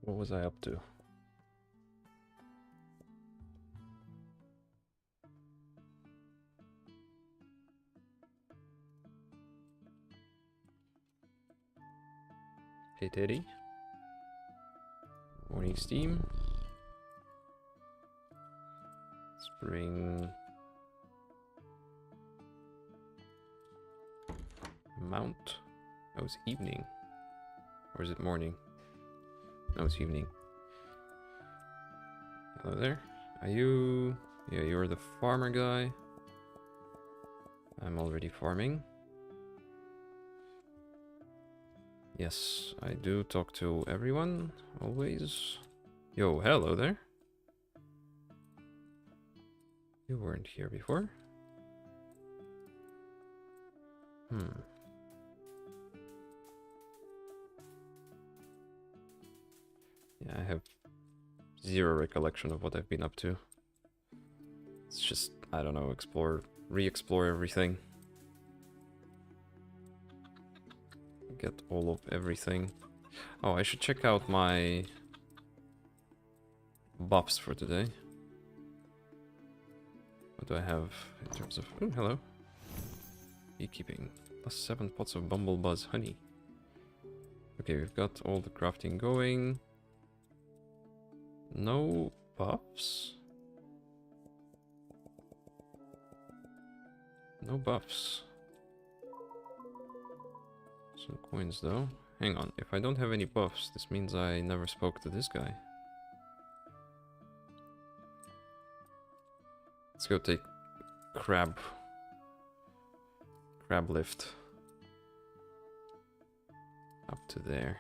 What was I up to? Hey Teddy. Morning Steam. Spring Mount. Oh, it's evening. Or is it morning? No, it's evening. Hello there. Are you... Yeah, you're the farmer guy. I'm already farming. Yes, I do talk to everyone, always. Yo, hello there. You weren't here before. Yeah, I have zero recollection of what I've been up to. It's just, I don't know, re-explore everything. Get all of everything. Oh, I should check out my buffs for today. What do I have in terms of... Oh, hello. Beekeeping. +7 pots of bumblebuzz honey. Okay, we've got all the crafting going. No buffs? No buffs. Some coins though. Hang on, if I don't have any buffs, this means I never spoke to this guy. Let's go take crab lift up to there.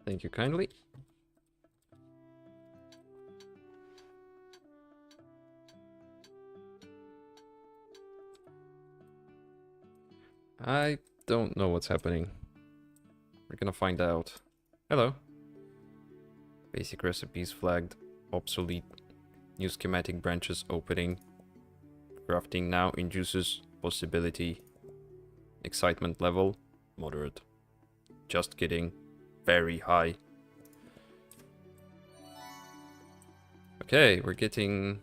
Thank you kindly. I don't know what's happening. We're gonna find out. Hello. Basic recipes flagged. Obsolete. New schematic branches opening. Crafting now induces possibility. Excitement level moderate. Just kidding. Very high. Okay, we're getting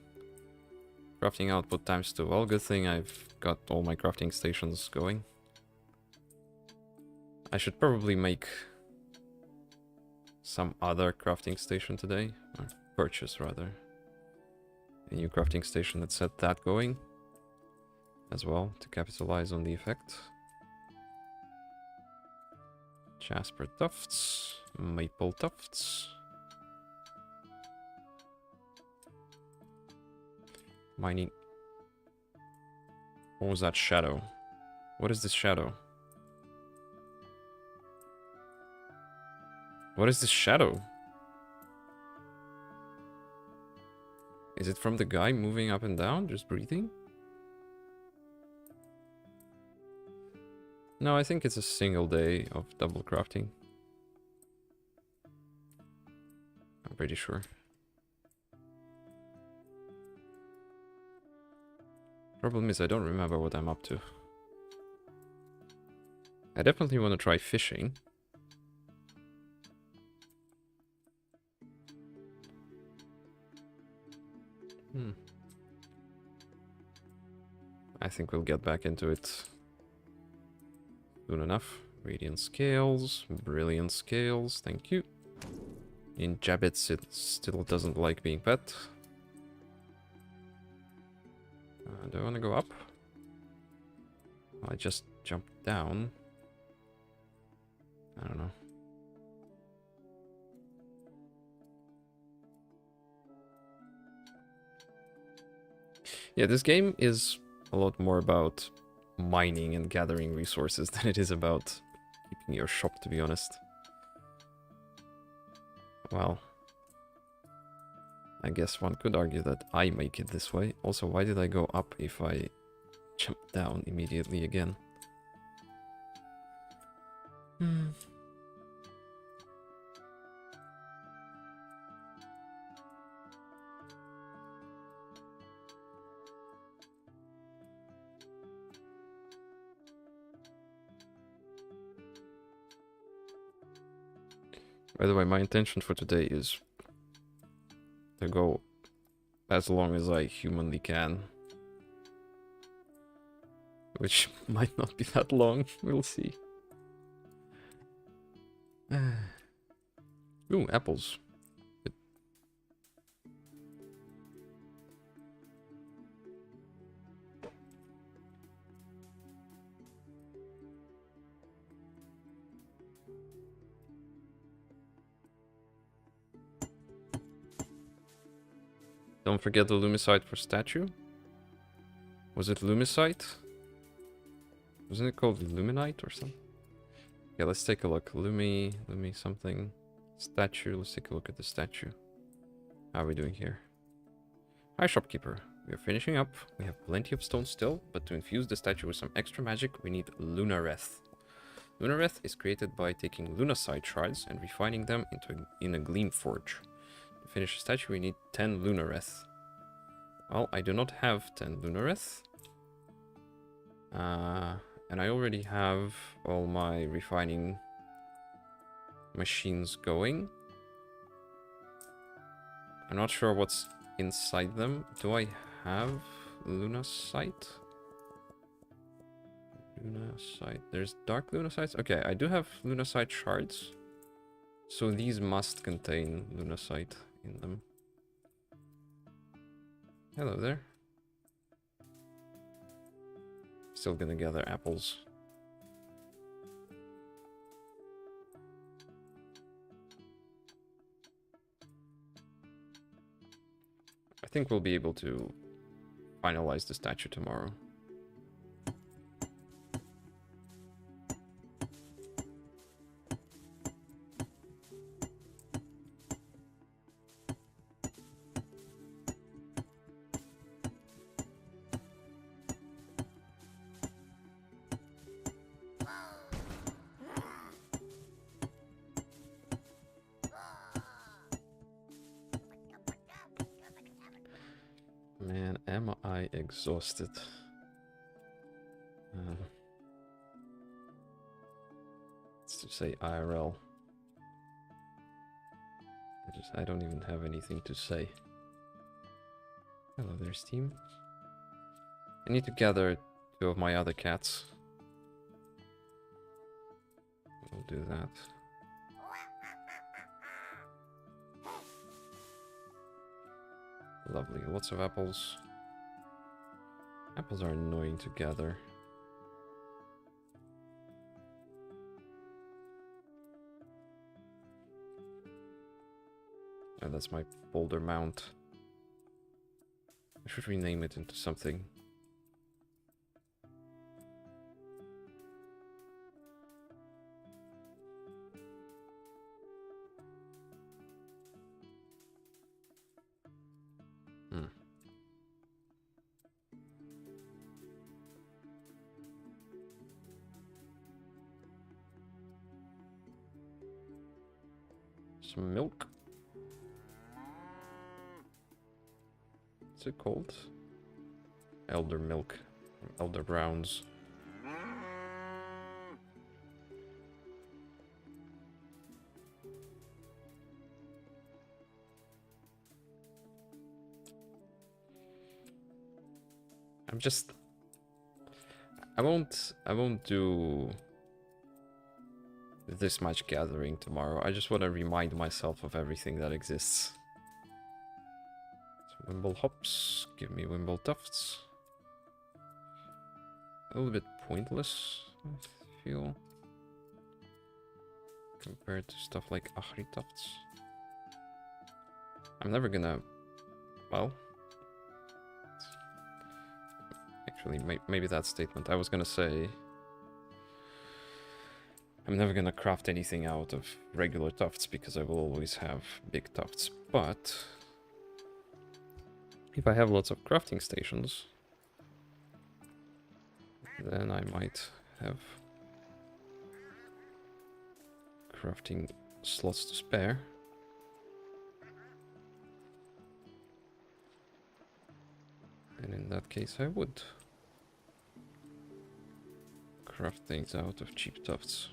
crafting output ×2. Well, good thing I've got all my crafting stations going. I should probably make some other crafting station today, or purchase rather. A new crafting station that set that going as well to capitalize on the effect. Jasper tufts, maple tufts. Mining. What was that shadow? What is this shadow? What is this shadow? Is it from the guy moving up and down, just breathing? No, I think it's a single day of double crafting. I'm pretty sure. Problem is, I don't remember what I'm up to. I definitely want to try fishing. I think we'll get back into it soon enough. Radiant scales, brilliant scales, thank you. In Jabbits, it still doesn't like being pet. Do I want to go up? I just jumped down. I don't know. Yeah, this game is a lot more about mining and gathering resources than it is about keeping your shop, to be honest. Well, I guess one could argue that I make it this way. Also, why did I go up if I jump down immediately again. By the way, my intention for today is to go as long as I humanly can. Which might not be that long, we'll see. Ooh, apples. Good. Don't forget the Lumicite for statue. Was it Lumicite? Wasn't it called Luminite or something? Yeah, let's take a look. Lumi something. Statue. Let's take a look at the statue. How are we doing here? Hi, shopkeeper. We are finishing up. We have plenty of stone still, but to infuse the statue with some extra magic, we need Lunareth. Lunareth is created by taking Lunacite shards and refining them in a gleam forge. To finish the statue, we need 10 Lunareth. Well, I do not have 10 Lunareth. And I already have all my refining machines going. I'm not sure what's inside them. Do I have Lunacite? Lunacite. There's dark Lunacites? Okay, I do have Lunacite shards. So these must contain Lunacite in them. Hello there. Still gonna gather apples. I think we'll be able to finalize the statue tomorrow. Man, am I exhausted. Let's just say IRL. I don't even have anything to say. Hello there, Steam. I need to gather 2 of my other cats. We'll do that. Lovely, lots of apples. Apples are annoying to gather. And that's my boulder mount. I should rename it into something. Some milk. What's it called? Elder milk. Elder Browns. I won't do this much gathering tomorrow. I just want to remind myself of everything that exists. So Wimble hops, give me Wimble tufts. A little bit pointless, I feel, compared to stuff like Ahri tufts. I'm never gonna, well, actually maybe that statement. I was gonna say I'm never gonna craft anything out of regular tufts because I will always have big tufts, but if I have lots of crafting stations, Then I might have crafting slots to spare. And in that case I would craft things out of cheap tufts.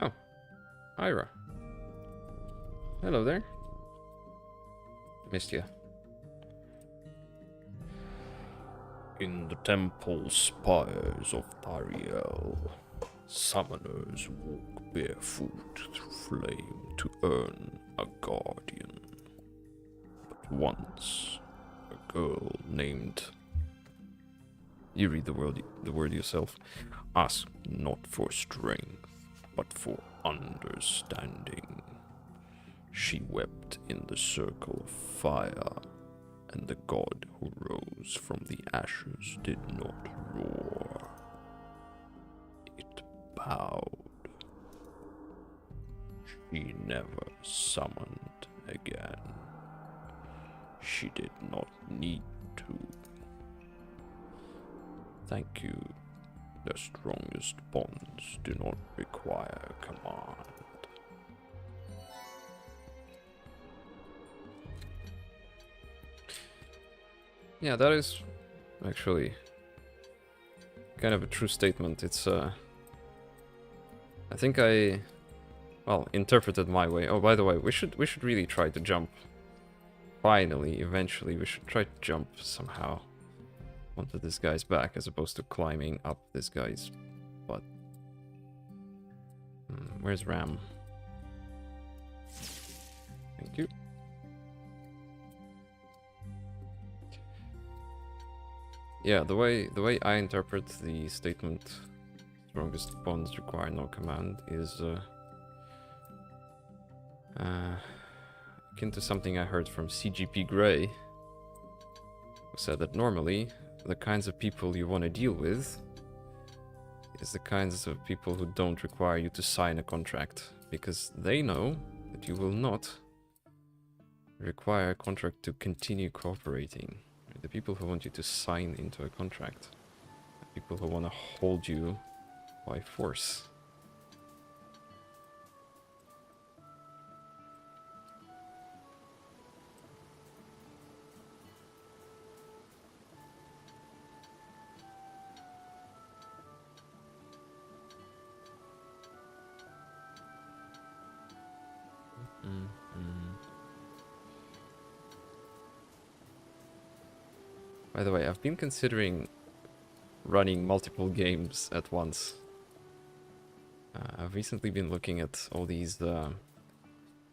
Oh, Ira. Hello there. Missed you. In the temple spires of Tariel, summoners walk barefoot through flame to earn a guardian. But once, a girl named... You read the word yourself. Ask not for strength, but for understanding. She wept in the circle of fire, and the god who rose from the ashes did not roar. It bowed. She never summoned again. She did not need to. Thank you. The strongest bonds do not require command. Yeah, that is actually kind of a true statement. It's I think I interpreted my way. Oh, by the way, we should really try to jump. Finally, eventually, we should try to jump somehow onto this guy's back as opposed to climbing up this guy's butt. Where's Ram? Thank you. Yeah, the way I interpret the statement "strongest bonds require no command" is akin to something I heard from CGP Grey, who said that normally the kinds of people you want to deal with is the kinds of people who don't require you to sign a contract, because they know that you will not require a contract to continue cooperating. The people who want you to sign into a contract, the people who want to hold you by force. By the way, I've been considering running multiple games at once. I've recently been looking at all these, feel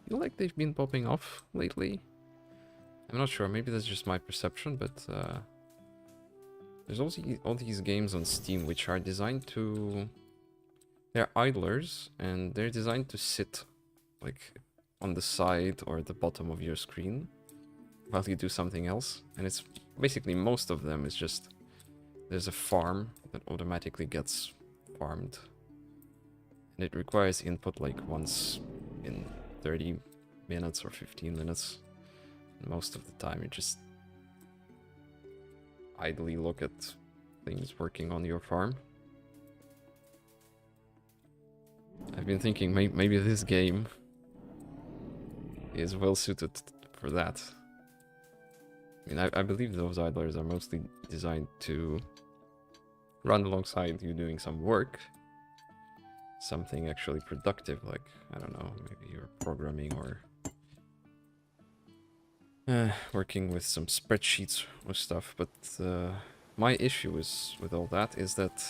like they've been popping off lately. I'm not sure, maybe that's just my perception, but there's also all these games on Steam which are designed to... They're idlers, and they're designed to sit, like, on the side or the bottom of your screen while you do something else. And it's basically, most of them is just... There's a farm that automatically gets farmed. And it requires input like once in 30 minutes or 15 minutes. And most of the time you just idly look at things working on your farm. I've been thinking maybe this game is well suited for that. I mean, I believe those idlers are mostly designed to run alongside you doing some work. Something actually productive, like, I don't know, maybe you're programming or working with some spreadsheets or stuff. But my issue with all that is that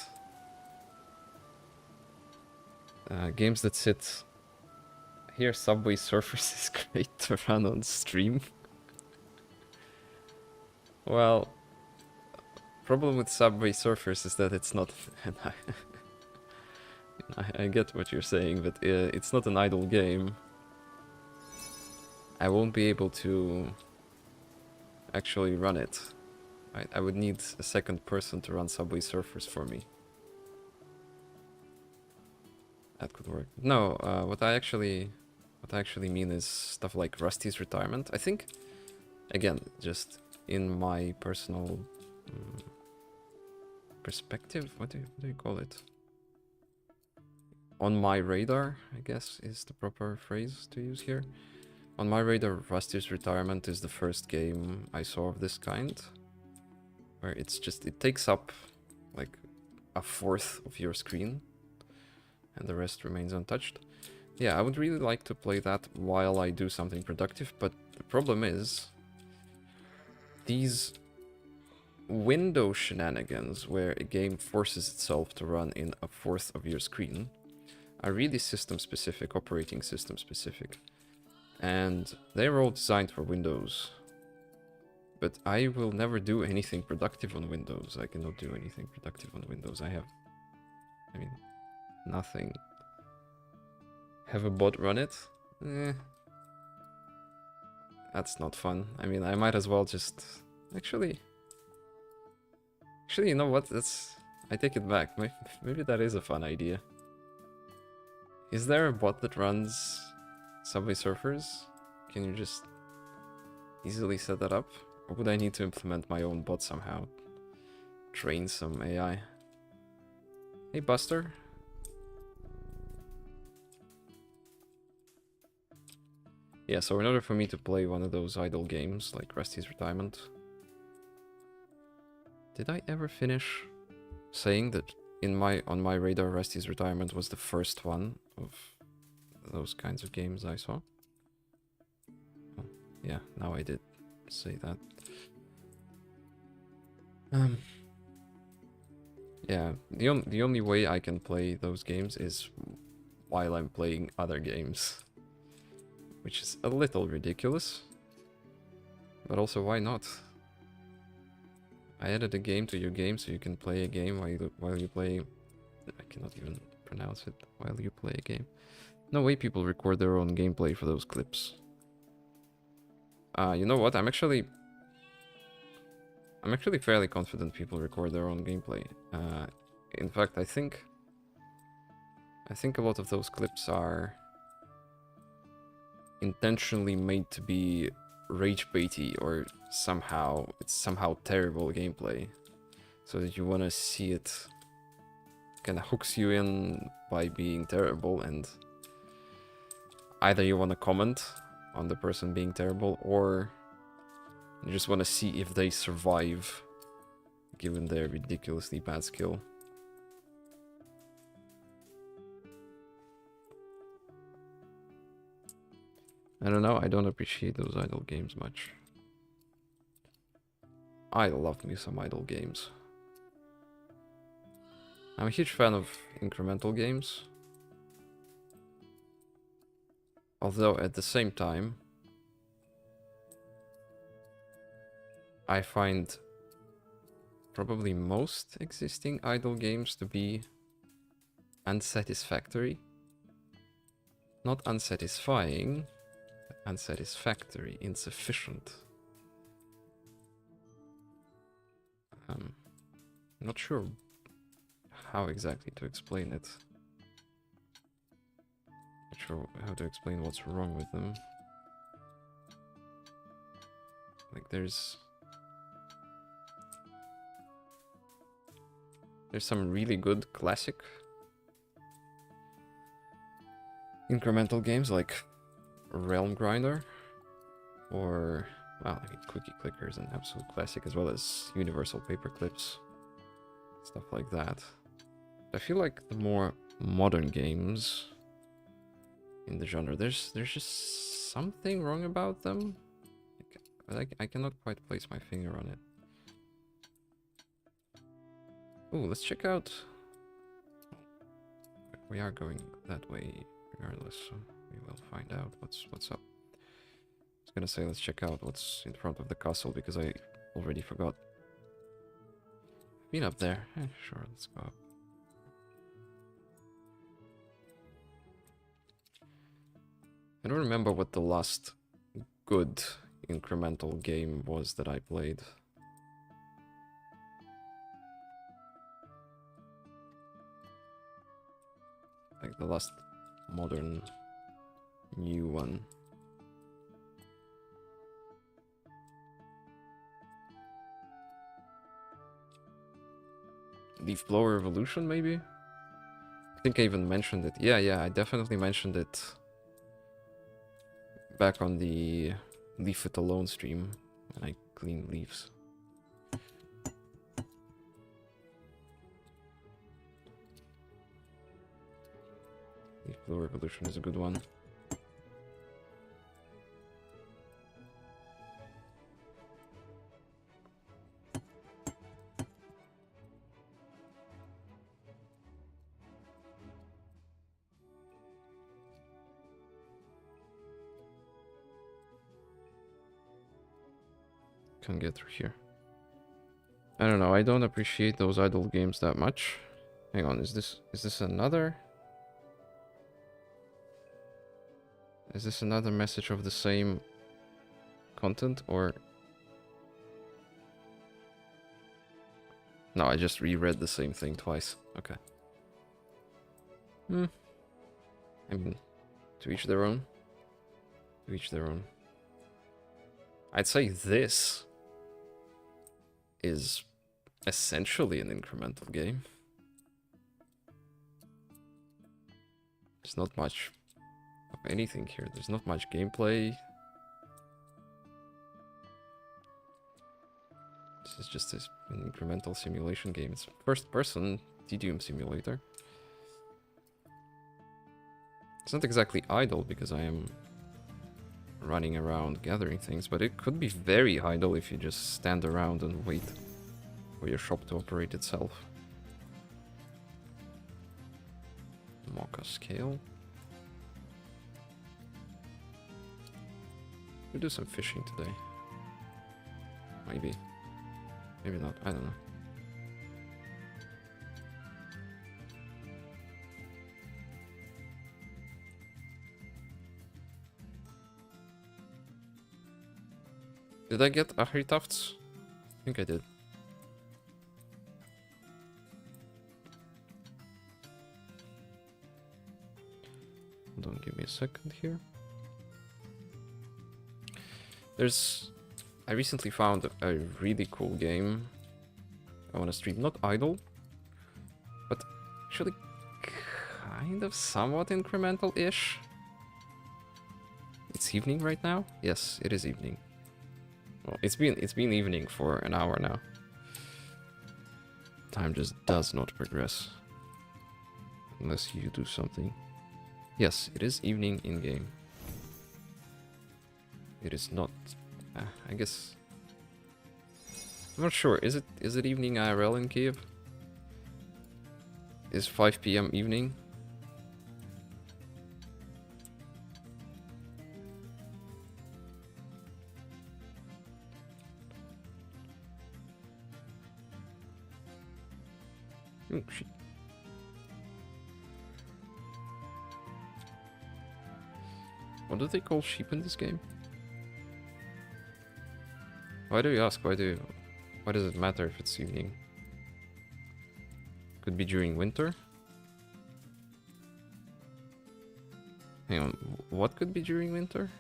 games that sit here, Subway Surfers is great to run on stream. Well, problem with Subway Surfers is that it's not... I get what you're saying, but it's not an idle game. I won't be able to actually run it. I would need a second person to run Subway Surfers for me. That could work. No, what I actually What I actually mean is stuff like Rusty's retirement. I think, again, just in my personal perspective, what do you call it? On my radar, I guess, is the proper phrase to use here. On my radar, Rusty's retirement is the first game I saw of this kind, where it takes up like a fourth of your screen, and the rest remains untouched. Yeah, I would really like to play that while I do something productive, but the problem is these window shenanigans where a game forces itself to run in a fourth of your screen are really system specific, operating system specific. And they're all designed for Windows. But I will never do anything productive on Windows. I cannot do anything productive on Windows. I mean, nothing. Have a bot run it? That's not fun. I mean, I might as well just... Actually, you know what? I take it back. Maybe that is a fun idea. Is there a bot that runs Subway Surfers? Can you just easily set that up? Or would I need to implement my own bot somehow? Train some AI. Hey, Buster. Yeah, so in order for me to play one of those idle games, like Rusty's Retirement... Did I ever finish saying that on my radar, Rusty's Retirement was the first one of those kinds of games I saw? Oh, yeah, now I did say that. Yeah, the only way I can play those games is while I'm playing other games, which is a little ridiculous, but also why not? I added a game to your game so you can play a game while you play. I cannot even pronounce it. While you play a game. No way people record their own gameplay for those clips. You know what? I'm actually fairly confident people record their own gameplay. In fact, I think a lot of those clips are intentionally made to be rage baity, or it's somehow terrible gameplay, so that you want to see it. Kind of hooks you in by being terrible, and either you want to comment on the person being terrible, or you just want to see if they survive given their ridiculously bad skill. I don't know, I don't appreciate those idle games much. I love me some idle games. I'm a huge fan of incremental games. Although at the same time, I find probably most existing idle games to be unsatisfactory. Not unsatisfying, but unsatisfactory, insufficient. Not sure how exactly to explain it. Not sure how to explain what's wrong with them. Like there's some really good classic incremental games like Realm Grinder, or, well, I mean, Cookie Clicker is an absolute classic, as well as Universal Paperclips, stuff like that. I feel like the more modern games in the genre, there's just something wrong about them. I cannot quite place my finger on it. Oh, let's check out... We are going that way regardless, so we will find out what's up. I was gonna say let's check out what's in front of the castle, because I already forgot. Been up there. Sure, let's go up. I don't remember what the last good incremental game was that I played. Like the last modern new one. Leaf Blower Evolution, maybe? I think I even mentioned it. Yeah, I definitely mentioned it back on the Leave It Alone stream when I cleaned leaves. Leaf Blower Evolution is a good one. Can get through here. I don't know, I don't appreciate those idle games that much. Hang on, is this another? Is this another message of the same content, or? No, I just reread the same thing twice. Okay. I mean, to each their own. To each their own. I'd say this is essentially an incremental game. There's not much of anything here. There's not much gameplay. This is just an incremental simulation game. It's first person Tedium Simulator. It's not exactly idle because I am running around gathering things, but it could be very idle if you just stand around and wait for your shop to operate itself. Mocha scale. We'll do some fishing today. Maybe. Maybe not. I don't know. Did I get Ahri Tufts? I think I did. Hold on, give me a second here. I recently found a really cool game I want to stream. Not idle, but actually kind of somewhat incremental-ish. It's evening right now? Yes, it is evening. Well, it's been evening for an hour now. Time just does not progress unless you do something. Yes, it is evening in game. It is not. I guess. I'm not sure. Is it evening IRL in Kiev? Is 5 p.m. evening? Oh shit. What do they call sheep in this game? Why do you ask? Why does it matter if it's evening? Could be during winter? Hang on, what could be during winter?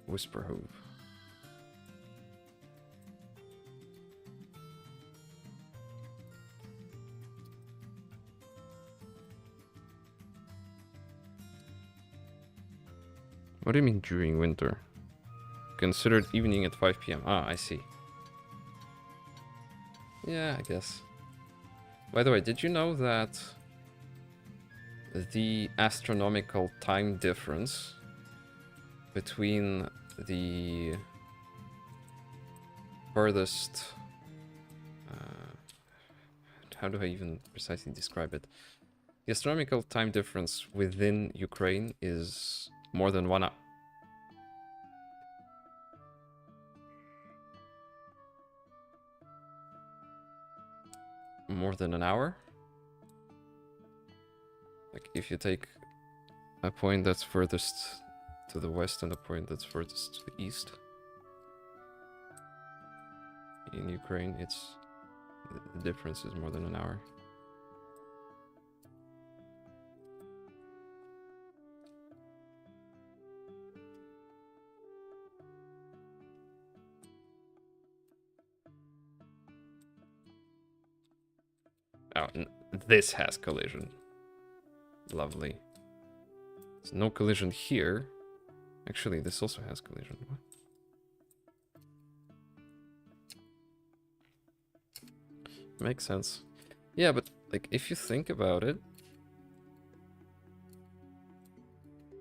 Whisper Hove. What do you mean during winter? Considered evening at 5 p.m. Ah, I see. Yeah, I guess. By the way, did you know that the astronomical time difference between the furthest... how do I even precisely describe it? The astronomical time difference within Ukraine is more than 1 hour. More than an hour? Like, if you take a point that's furthest to the west and a point that's furthest to the east. In Ukraine, the difference is more than an hour. Now, this has collision. Lovely. There's no collision here. Actually, this also has collision. What? Makes sense. Yeah, but like if you think about it,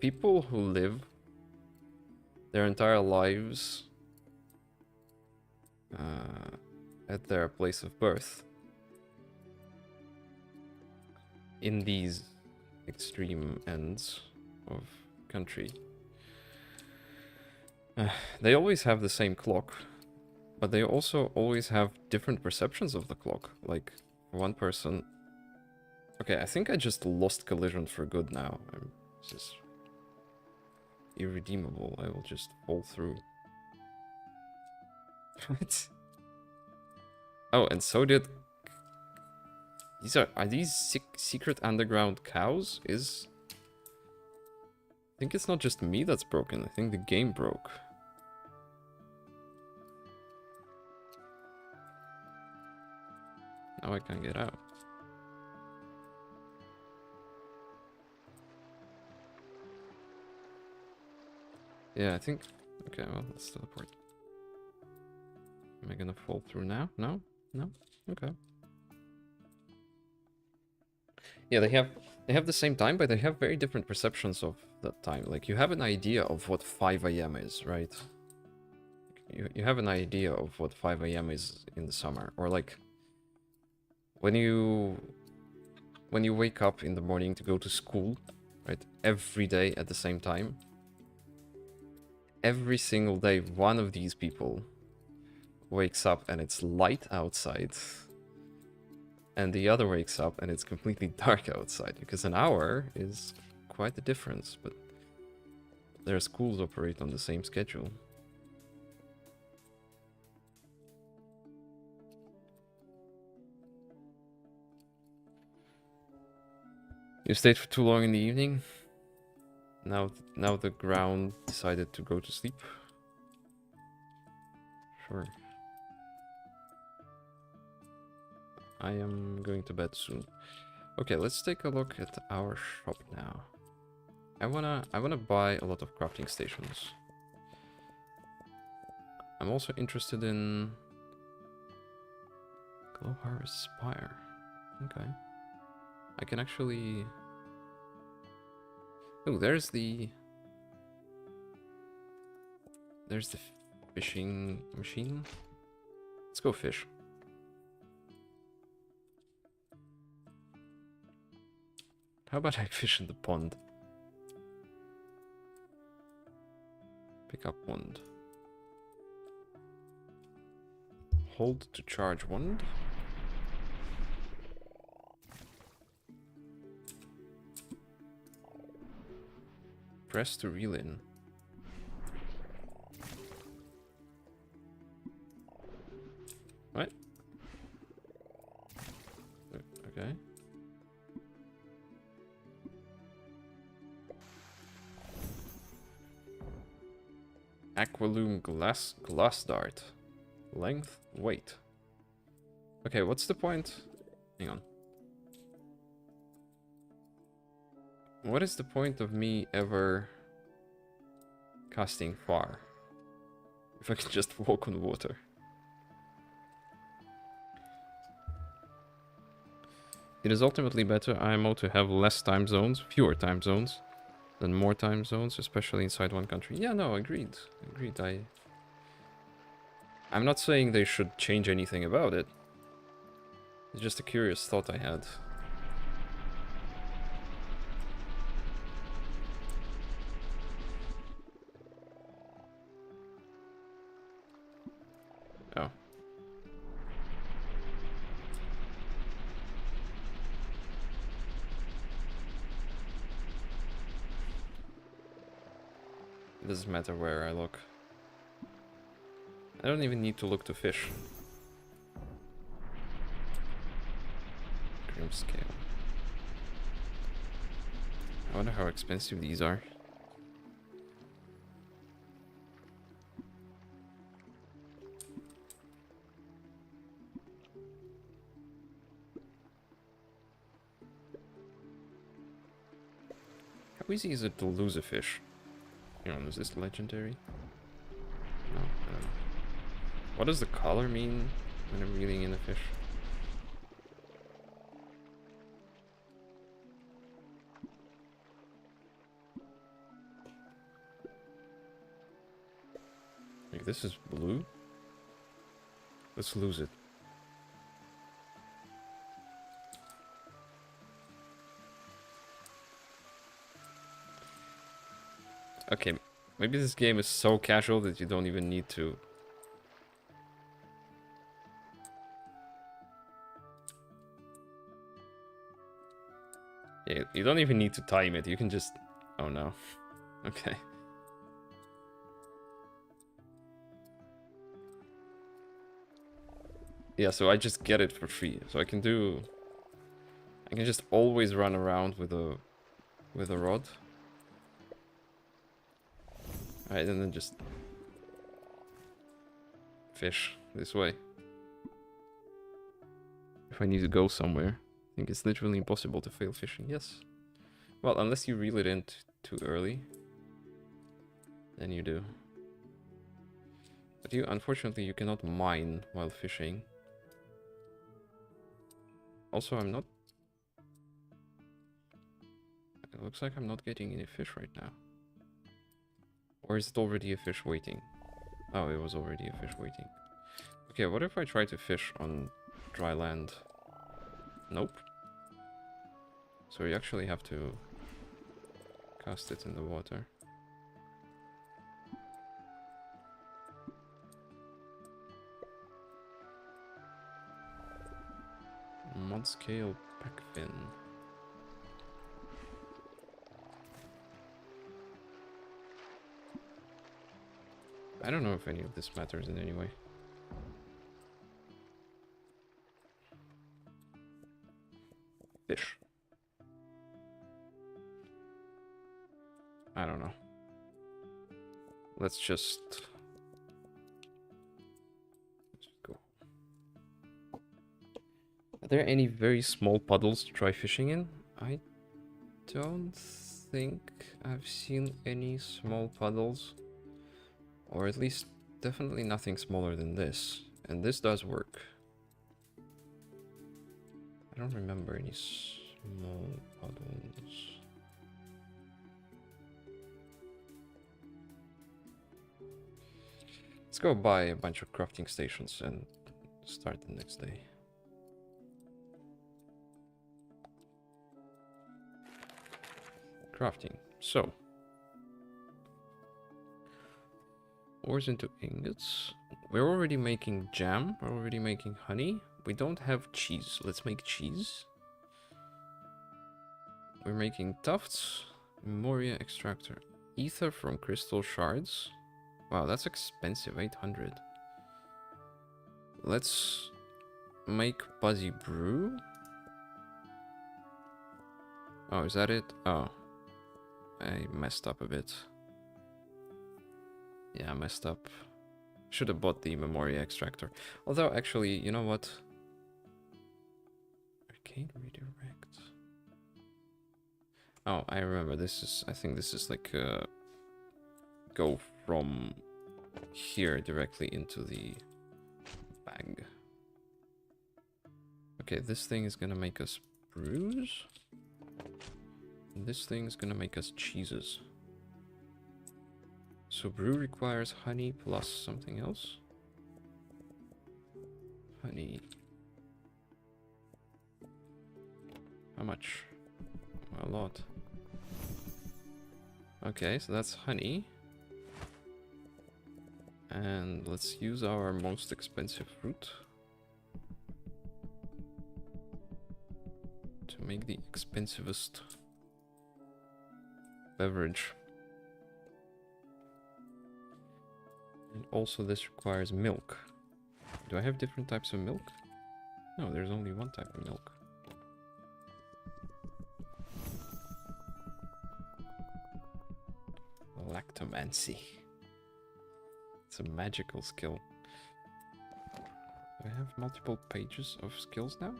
people who live their entire lives at their place of birth in these extreme ends of country, they always have the same clock, but they also always have different perceptions of the clock. Like, one person... Okay, I think I just lost collision for good now. This is irredeemable. I will just fall through. What? Oh, and so did... Are these secret underground cows? I think it's not just me that's broken. I think the game broke. Now I can't get out. Yeah, I think... Okay, well, let's teleport. Am I gonna fall through now? No? No? Okay. Yeah, they have the same time, but they have very different perceptions of that time. Like, you have an idea of what 5 AM is, right? You have an idea of what 5 AM is in the summer. Or like, when you wake up in the morning to go to school, right? Every day at the same time. Every single day, one of these people wakes up and it's light outside. And the other wakes up and it's completely dark outside. Because an hour is quite the difference, but their schools operate on the same schedule. You stayed for too long in the evening. Now the ground decided to go to sleep. Sure. I am going to bed soon. Okay, let's take a look at our shop now. I wanna buy a lot of crafting stations. I'm also interested in Glow Harvest Spire. Okay. I can actually... Oh, there's the fishing machine. Let's go fish. How about I fish in the pond? Pick up wand. Hold to charge wand. Press to reel in. What? Okay. Aqualume glass dart. Length, weight. Okay, what's the point? Hang on. What is the point of me ever casting far if I can just walk on water? It is ultimately better IMO to have less time zones, fewer time zones, than more time zones, especially inside one country. Yeah, no, agreed. Agreed. I'm not saying they should change anything about it. It's just a curious thought I had. Oh. It doesn't matter where I look. I don't even need to look to fish. Grim scale. I wonder how expensive these are. Squeezy is it to lose a fish? Hang on, is this legendary? No, I don't know. What does the color mean when I'm reeling in a fish? Like, this is blue? Let's lose it. Okay, maybe this game is so casual that you don't even need to... Yeah, you don't even need to time it, you can just... Oh no. Okay. Yeah, so I just get it for free. So I can just always run around with a rod. Alright, and then just fish this way. If I need to go somewhere. I think it's literally impossible to fail fishing. Yes. Well, unless you reel it in too early. Then you do. But unfortunately, you cannot mine while fishing. Also, I'm not... It looks like I'm not getting any fish right now. Or is it already a fish waiting? Oh, it was already a fish waiting. Okay, what if I try to fish on dry land? Nope. So you actually have to cast it in the water. Mud scale packfin. I don't know if any of this matters in any way. Fish. I don't know. Let's just go. Are there any very small puddles to try fishing in? I don't think I've seen any small puddles. Or at least definitely nothing smaller than this. And this does work. I don't remember any small puddles. Let's go buy a bunch of crafting stations and start the next day. Crafting. So. Ores into ingots. We're already making jam. We're already making honey. We don't have cheese. Let's make cheese. We're making tufts. Memoria extractor. Ether from crystal shards. Wow, that's expensive. 800. Let's make Buzzy Brew. Oh, is that it? Oh. I messed up a bit. Yeah, I messed up. Should have bought the Memoria extractor. Although, actually, you know what? Arcade redirect. Oh, I remember. This is... I think this is like... go from here directly into the bag. Okay, this thing is gonna make us brews. And this thing is gonna make us cheeses. So brew requires honey plus something else. Honey. How much? A lot. Okay, so that's honey. And let's use our most expensive fruit to make the expensivest beverage. And also this requires milk. Do I have different types of milk? No, there's only one type of milk. Lactomancy. It's a magical skill. Do I have multiple pages of skills now?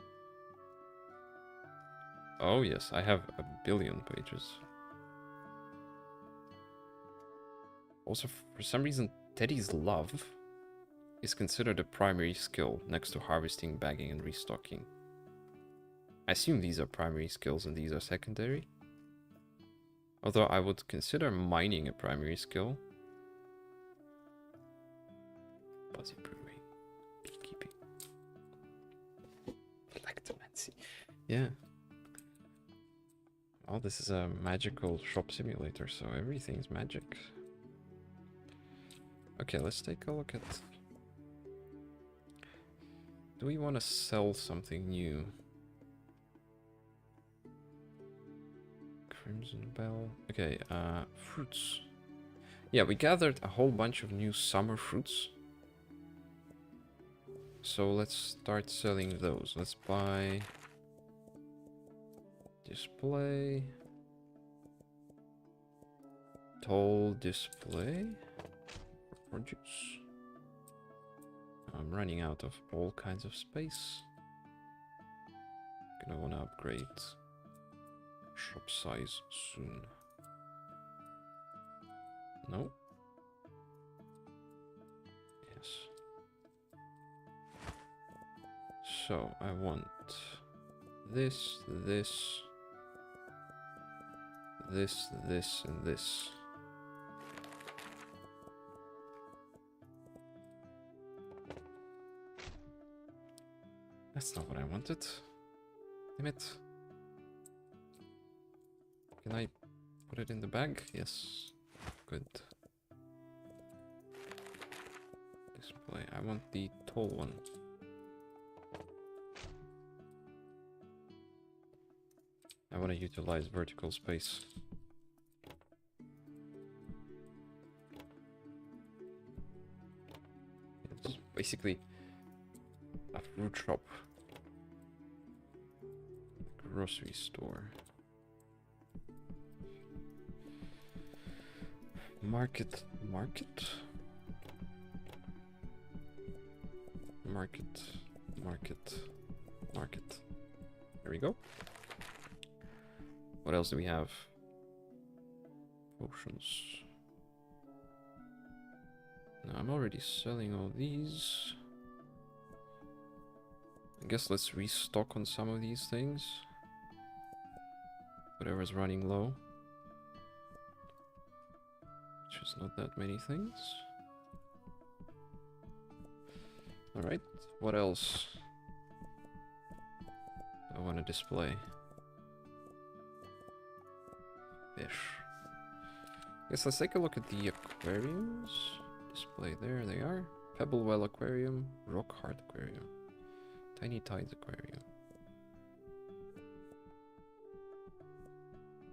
Oh yes, I have a billion pages. Also, for some reason, Teddy's Love is considered a primary skill next to harvesting, bagging, and restocking. I assume these are primary skills and these are secondary. Although I would consider mining a primary skill. Fuzzy brewing, beekeeping, electromancy. Yeah. Oh, this is a magical shop simulator, so everything's magic. Okay, let's take a look at... Do we want to sell something new? Crimson Bell. Okay, fruits. Yeah, we gathered a whole bunch of new summer fruits. So let's start selling those. Let's buy... Display. Tall display. Produce. I'm running out of all kinds of space. Gonna wanna upgrade shop size soon. No? Yes. So I want this, this, and this. That's not what I wanted. Damn it. Can I put it in the bag? Yes. Good. Display. I want the tall one. I want to utilize vertical space. It's basically a fruit shop. Grocery store. Market. Market. There we go. What else do we have? Potions. No, I'm already selling all these. I guess let's restock on some of these things. Whatever's running low. Which is not that many things. Alright, what else? I want to display. Fish. Yes, let's take a look at the aquariums. Display, there they are. Pebblewell Aquarium, Rockheart Aquarium, Tiny Tides Aquarium.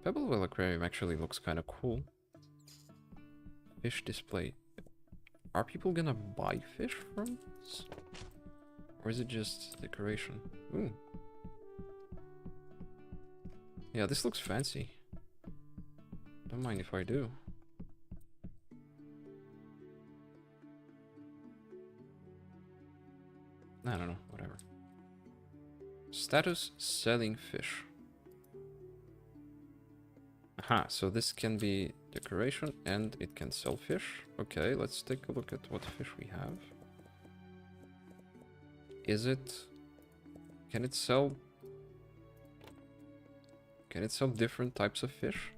Pebblewell Aquarium actually looks kind of cool. Fish display. Are people gonna buy fish from this? Or is it just decoration? Ooh. Yeah, this looks fancy. Don't mind if I do. I don't know, whatever. Status selling fish. Aha, so this can be decoration and it can sell fish. Okay, let's take a look at what fish we have. Is it... Can it sell different types of fish?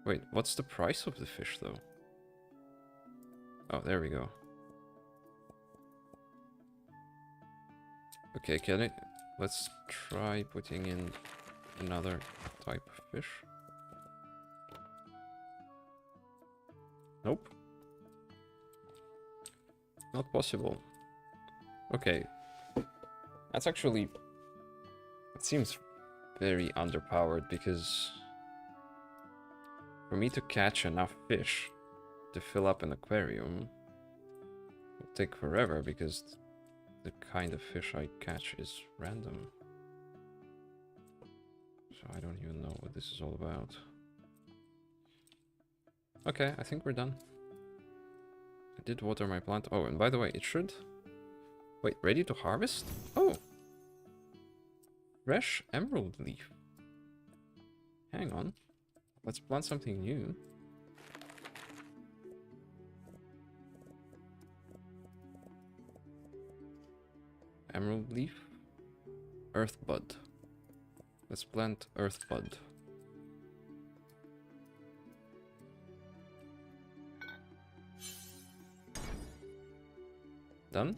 Wait, what's the price of the fish though? Oh, there we go. Okay, can it... Let's try putting in another type of fish. Nope. Not possible. Okay. That's actually... It seems very underpowered because... For me to catch enough fish to fill up an aquarium will take forever because the kind of fish I catch is random. So I don't even know what this is all about. Okay, I think we're done. I did water my plant. Oh, and by the way, it should... Wait, ready to harvest? Oh! Fresh emerald leaf. Hang on. Let's plant something new. Emerald leaf. Earth bud. Let's plant earth bud. Done?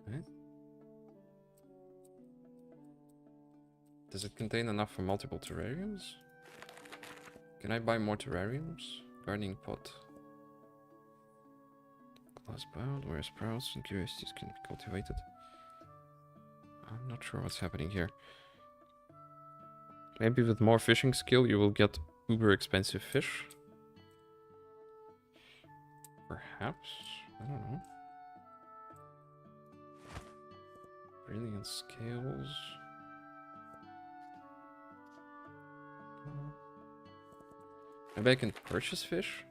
Right. Does it contain enough for multiple terrariums? Can I buy more terrariums? Gardening pot. Glass bound, where sprouts and curiosities can be cultivated. I'm not sure what's happening here. Maybe with more fishing skill you will get uber expensive fish. Perhaps? I don't know. Brilliant scales. Maybe I can purchase fish?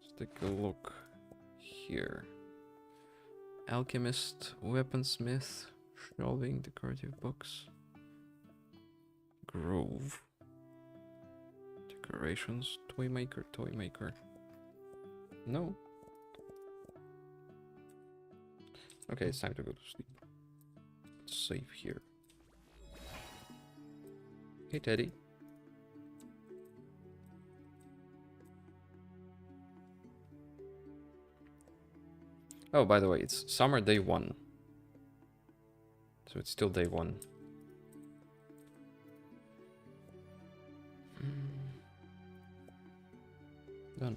Let's take a look here. Alchemist, weaponsmith, shelving, decorative box. Grove. Decorations, toy maker, toy maker. No. Okay, it's time to go to sleep. Let's save here. Hey, Teddy. Oh, by the way, it's summer day 1. So it's still day 1. Done.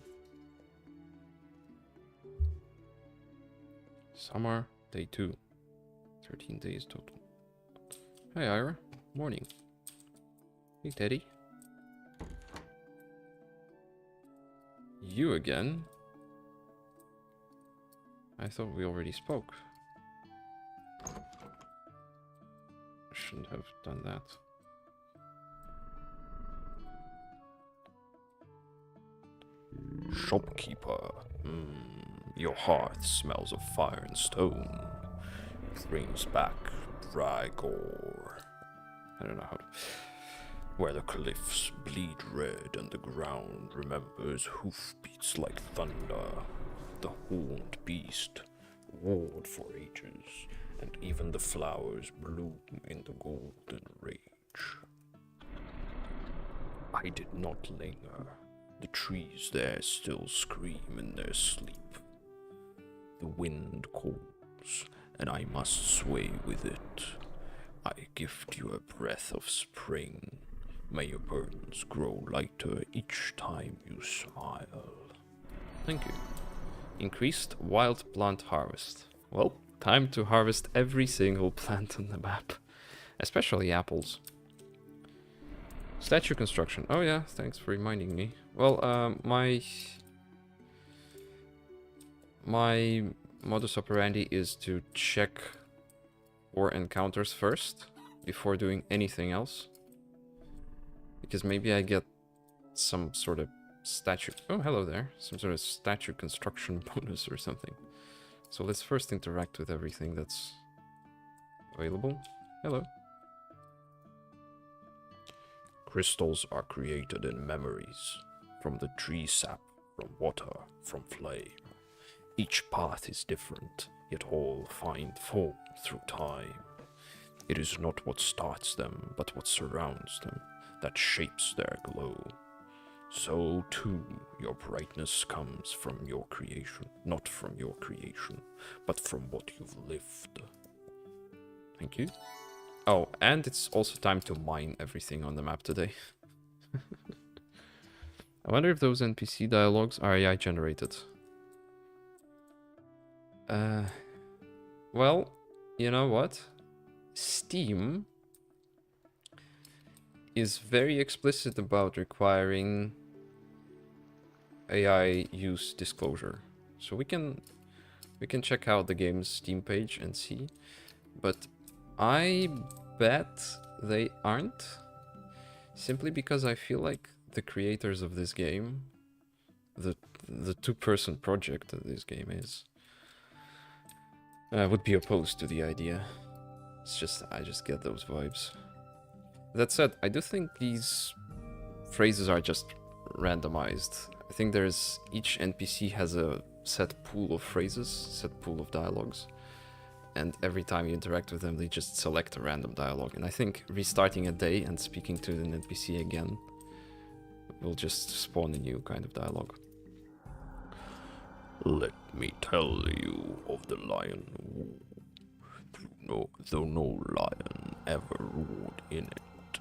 Summer day 2. 13 days total. Hey, Ira. Morning. Hey, Teddy. You again? I thought we already spoke. Shouldn't have done that. Shopkeeper, your hearth smells of fire and stone. Brings back dry gore. I don't know how to... Where the cliffs bleed red and the ground remembers hoofbeats like thunder. The horned beast warred for ages, and even the flowers bloom in the golden rage. I did not linger. The trees there still scream in their sleep. The wind calls, and I must sway with it. I gift you a breath of spring. May your burdens grow lighter each time you smile. Thank you. Increased wild plant harvest. Well, time to harvest every single plant on the map. Especially apples. Statue construction. Oh yeah, thanks for reminding me. Well, my modus operandi is to check for encounters first before doing anything else. Because maybe I get some sort of statue... Oh, hello there. Some sort of statue construction bonus or something. So let's first interact with everything that's available. Hello. Crystals are created in memories, from the tree sap, from water, from flame. Each path is different, yet all find form through time. It is not what starts them, but what surrounds them, that shapes their glow. So too, your brightness comes from your creation, not from your creation, but from what you've lived. Thank you. Oh, and it's also time to mine everything on the map today. I wonder if those NPC dialogues are AI generated. Well, you know what? Steam is very explicit about requiring AI use disclosure. So we can check out the game's Steam page and see, but I bet they aren't, simply because I feel like the creators of this game, the two-person project that this game is, would be opposed to the idea. It's just, I just get those vibes. That said, I do think these phrases are just randomized. I think there's, each NPC has a set pool of phrases, set pool of dialogues. And every time you interact with them, they just select a random dialogue. And I think restarting a day and speaking to an NPC again will just spawn a new kind of dialogue. Let me tell you of the lion who, though no lion ever ruled in it.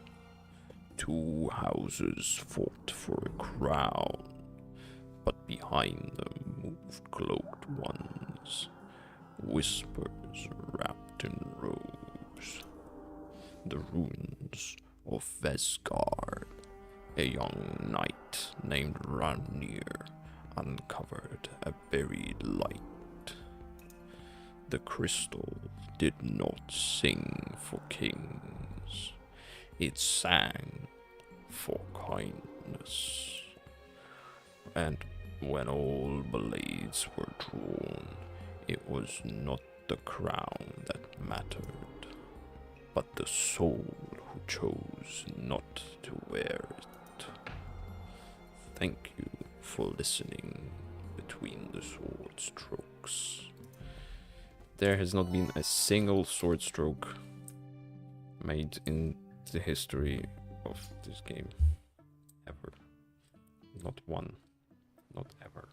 Two houses fought for a crown, but behind them moved cloaked ones, whispers wrapped in robes. The ruins of Vesgard, a young knight named Ranir uncovered a buried light. The crystal did not sing for kings, it sang for kindness. And when all blades were drawn, it was not the crown that mattered, but the soul who chose not to wear it. Thank you for listening between the sword strokes. There has not been a single sword stroke made in the history of this game. Ever. Not one. Not ever.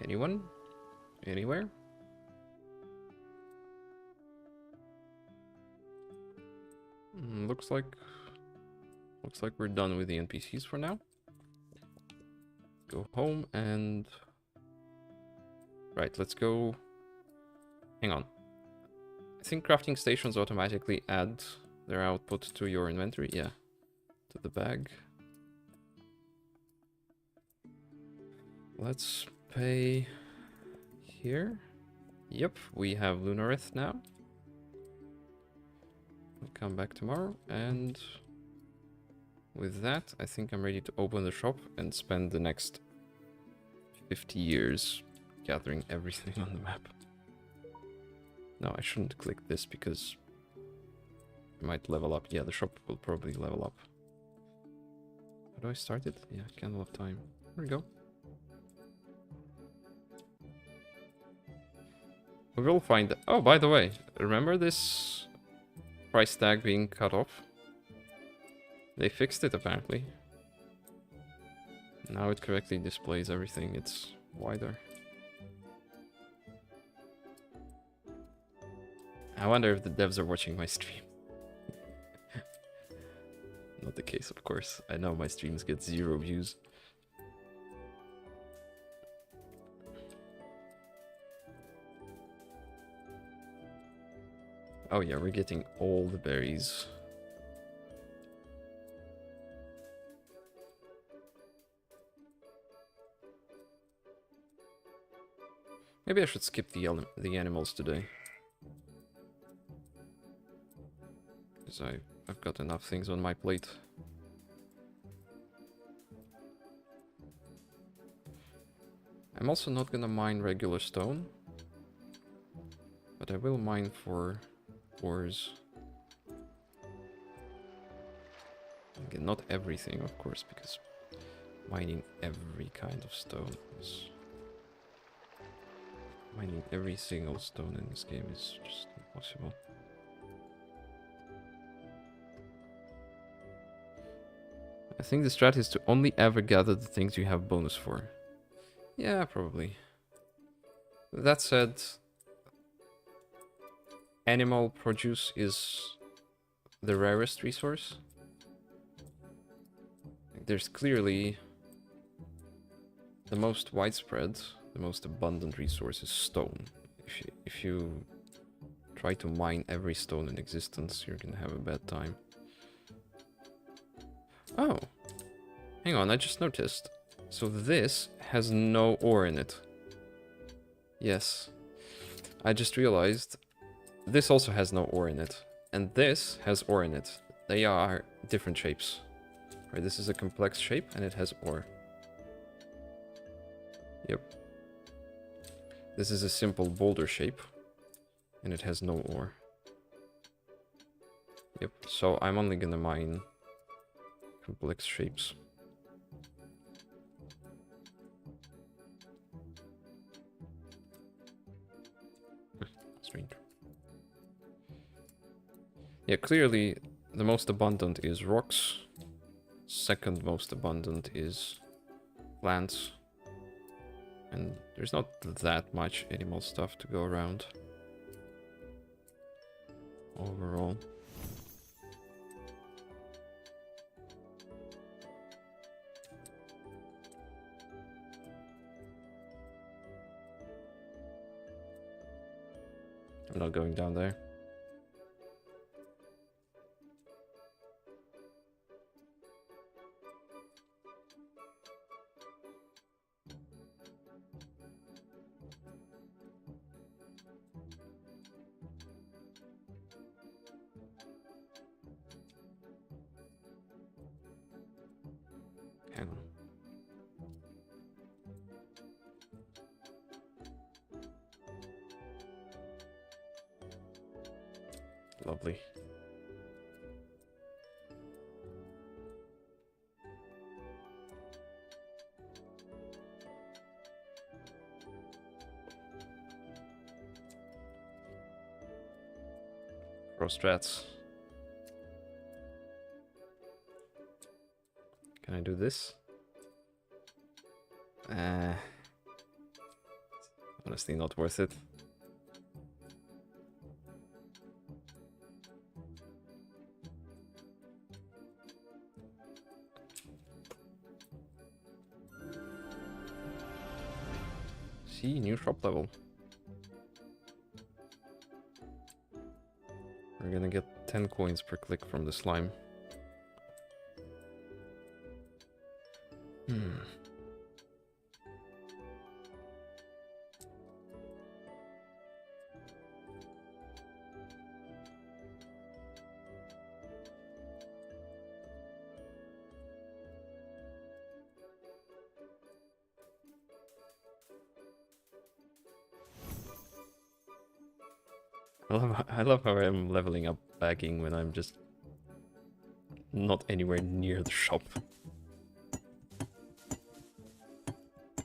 Anyone? Anywhere? Looks like we're done with the NPCs for now. Go home and right, let's go. Hang on. I think crafting stations automatically add their output to your inventory. Yeah, to the bag. Let's pay here. Yep, we have Lunarith now. I'll come back tomorrow, and with that, I think I'm ready to open the shop and spend the next 50 years gathering everything on the map. No, I shouldn't click this because I might level up. Yeah, the shop will probably level up. How do I start it? Yeah, Candle of Time. There we go. We will find... Oh, by the way, remember this price tag being cut off? They fixed it, apparently. Now it correctly displays everything. It's wider. I wonder if the devs are watching my stream. Not the case, of course. I know my streams get 0 views. Oh yeah, we're getting all the berries. Maybe I should skip the animals today. Because I've got enough things on my plate. I'm also not gonna mine regular stone. But I will mine for ores. Again, not everything, of course, because mining every kind of stone is... Mining every single stone in this game is just impossible. I think the strat is to only ever gather the things you have bonus for. Yeah, probably. That said, animal produce is the rarest resource. There's clearly the most widespread, the most abundant resource is stone. If you try to mine every stone in existence, you're gonna have a bad time. Oh. Hang on, I just noticed. So this has no ore in it. Yes. I just realized this also has no ore in it. And this has ore in it. They are different shapes. Right, this is a complex shape and it has ore. Yep. This is a simple boulder shape and it has no ore. Yep, so I'm only gonna mine complex shapes. Strange. Yeah, clearly the most abundant is rocks. Second most abundant is plants. And there's not that much animal stuff to go around. Overall. I'm not going down there. Hang on. Lovely. Pro strats. Can I do this? Honestly, not worth it. See, new shop level. We're gonna get 10 coins per click from the slime. I love how I'm leveling up bagging when I'm just not anywhere near the shop.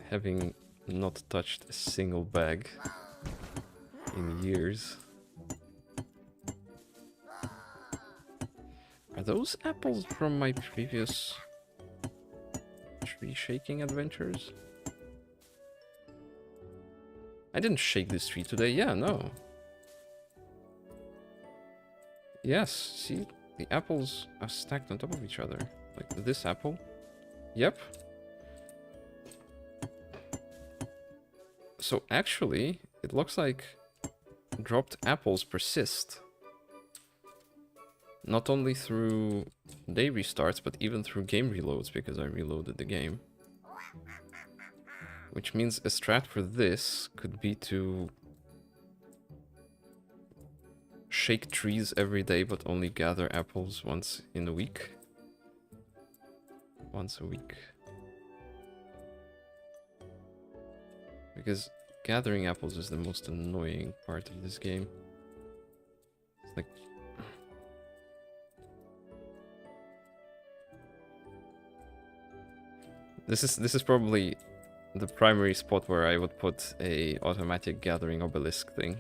Having not touched a single bag in years. Are those apples from my previous tree shaking adventures? I didn't shake this tree today, yeah, no. Yes, see, the apples are stacked on top of each other. Like this apple. Yep. So actually, it looks like dropped apples persist. Not only through day restarts, but even through game reloads, because I reloaded the game. Which means a strat for this could be to shake trees every day, but only gather apples once in a week. Once a week. Because gathering apples is the most annoying part of this game. It's like... This is probably the primary spot where I would put a automatic gathering obelisk thing.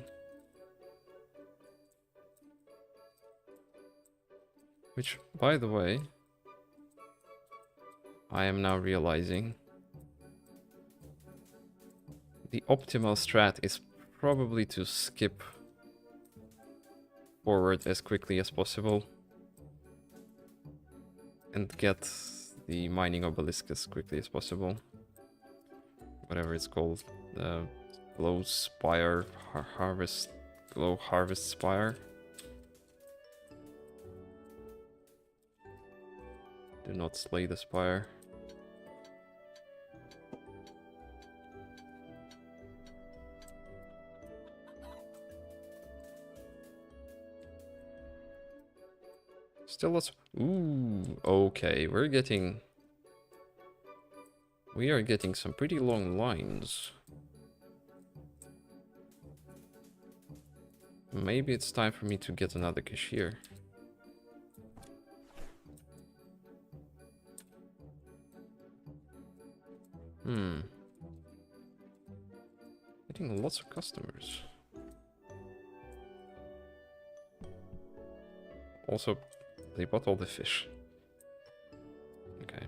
Which, by the way, I am now realizing the optimal strat is probably to skip forward as quickly as possible and get the mining obelisk as quickly as possible. Whatever it's called. The Glow Spire, Glow Harvest Spire. Do not slay the spire. Still lots. Ooh, okay, we are getting some pretty long lines. Maybe it's time for me to get another cashier. Getting lots of customers. Also, they bought all the fish. Okay.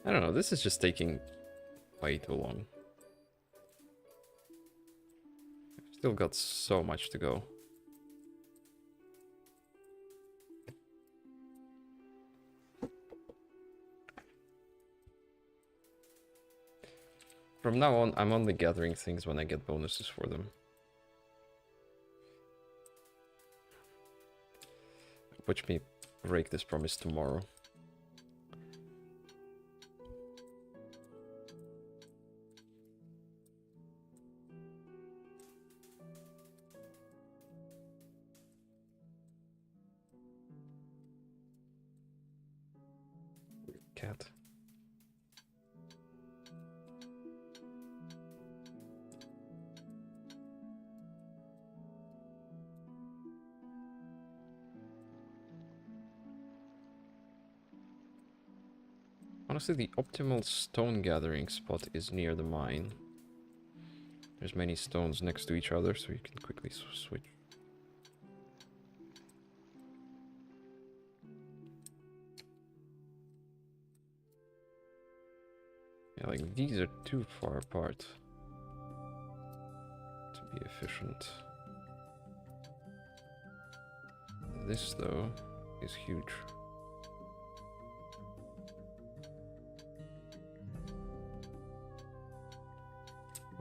I don't know, this is just taking way too long. I've still got so much to go. From now on, I'm only gathering things when I get bonuses for them. Watch me break this promise tomorrow. Cat. Honestly, the optimal stone gathering spot is near the mine. There's many stones next to each other, so you can quickly switch. Yeah, like these are too far apart to be efficient. This, though, is huge.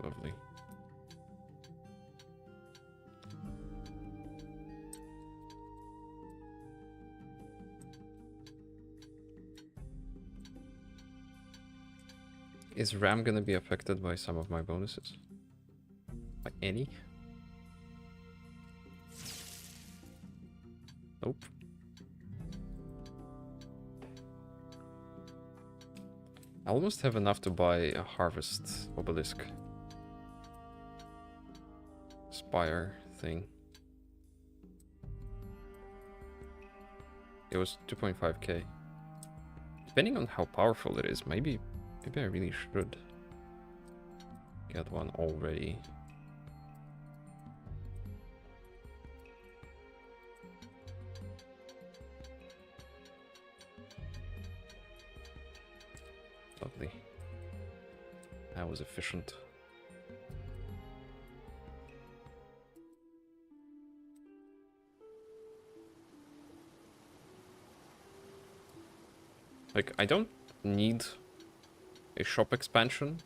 Lovely. Is RAM gonna be affected by some of my bonuses? By any? Nope. I almost have enough to buy a harvest obelisk spire thing. It was 2.5k. Depending on how powerful it is, maybe I really should get one already. Lovely. That was efficient. Like, I don't need a shop expansion.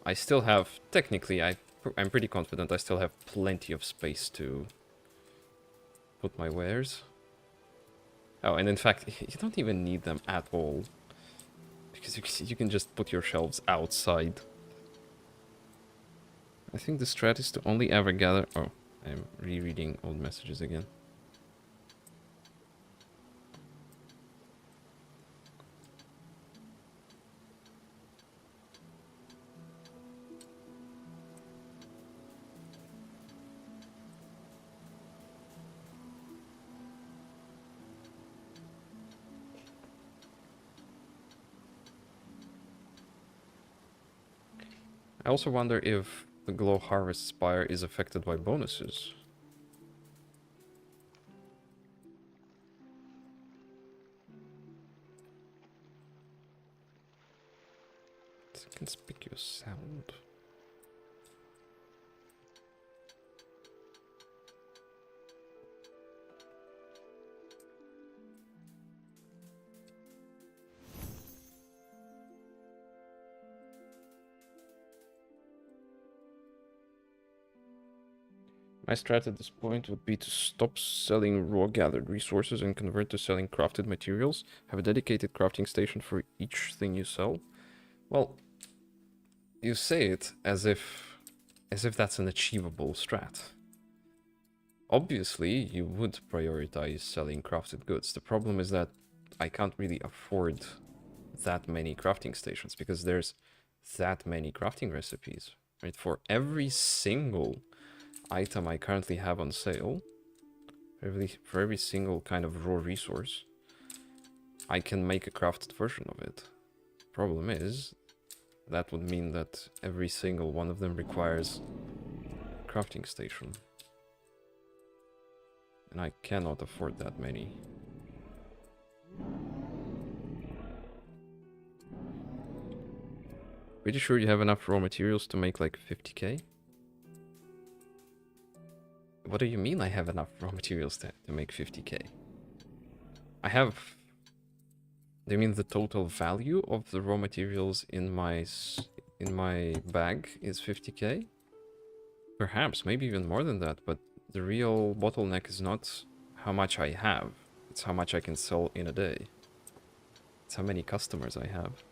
I still have, technically, I'm pretty confident I still have plenty of space to put my wares. Oh, and in fact, you don't even need them at all. Because you can just put your shelves outside. I think the strat is to only ever gather... Oh, I'm rereading old messages again. I also wonder if the Glow Harvest Spire is affected by bonuses. It's a conspicuous sound. My strat at this point would be to stop selling raw gathered resources and convert to selling crafted materials. Have a dedicated crafting station for each thing you sell. Well, you say it as if that's an achievable strat. Obviously, you would prioritize selling crafted goods. The problem is that I can't really afford that many crafting stations because there's that many crafting recipes, right? For every single item I currently have on sale, for every single kind of raw resource, I can make a crafted version of it. Problem is, that would mean that every single one of them requires a crafting station. And I cannot afford that many. Pretty sure you have enough raw materials to make like 50k? What do you mean I have enough raw materials to make 50k? I have... Do you mean the total value of the raw materials in my bag is 50k? Perhaps, maybe even more than that, but the real bottleneck is not how much I have, it's how much I can sell in a day. It's how many customers I have.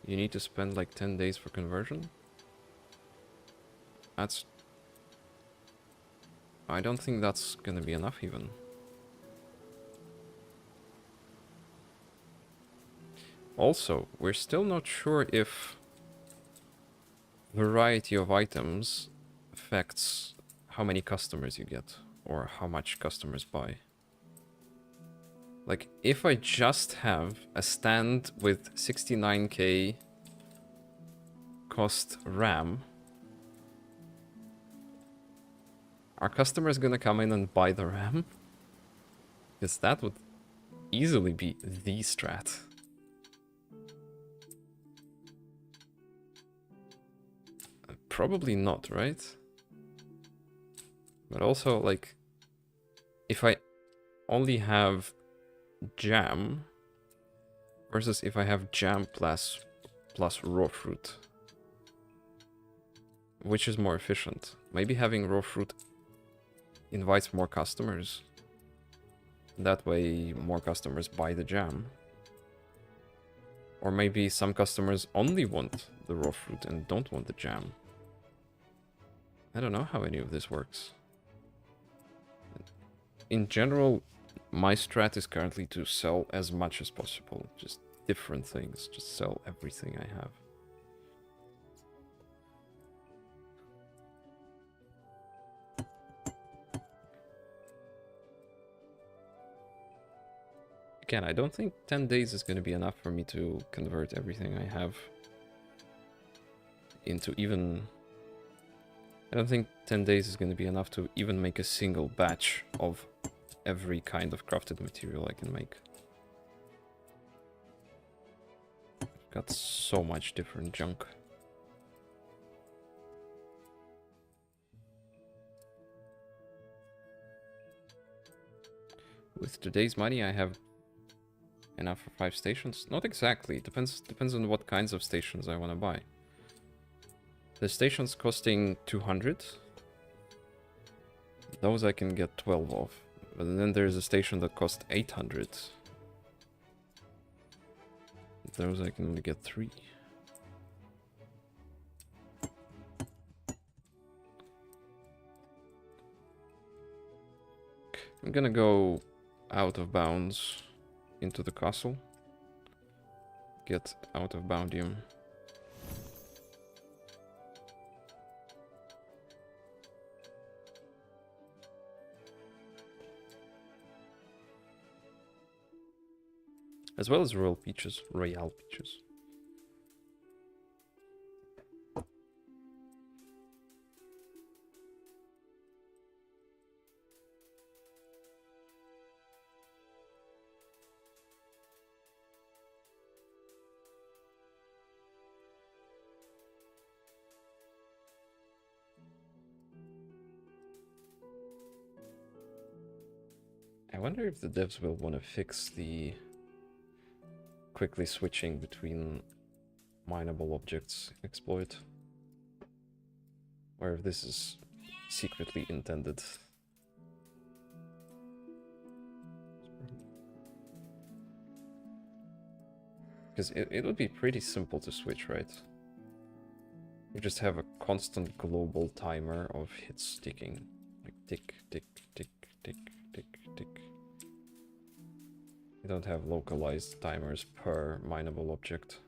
You need to spend like 10 days for conversion? I don't think that's gonna be enough even. Also, we're still not sure if variety of items affects how many customers you get or how much customers buy. Like, if I just have a stand with 69k cost RAM, are customers gonna come in and buy the RAM? Because that would easily be the strat. Probably not, right? But also, like, if I only have jam versus if I have jam plus raw fruit, which is more efficient? Maybe having raw fruit invites more customers. That way more customers buy the jam. Or maybe some customers only want the raw fruit and don't want the jam. I don't know how any of this works. In general, my strat is currently to sell as much as possible. Just different things. Just sell everything I have. Again, I don't think 10 days is going to be enough for me to convert everything I have into even... I don't think 10 days is going to be enough to even make a single batch of every kind of crafted material I can make. I've got so much different junk. With today's money, I have enough for 5 stations? Not exactly. Depends on what kinds of stations I want to buy. The stations costing 200. Those I can get 12 of. But then there's a station that costs 800. Those I can only get 3. I'm gonna go out of bounds into the castle. Get out of boundium. As well as royal peaches. I wonder if the devs will want to fix the quickly switching between mineable objects exploit. or if this is secretly intended. Because it would be pretty simple to switch, right? You just have a constant global timer of hits ticking. Like tick, tick, tick, tick, tick, tick. You don't have localized timers per mineable object.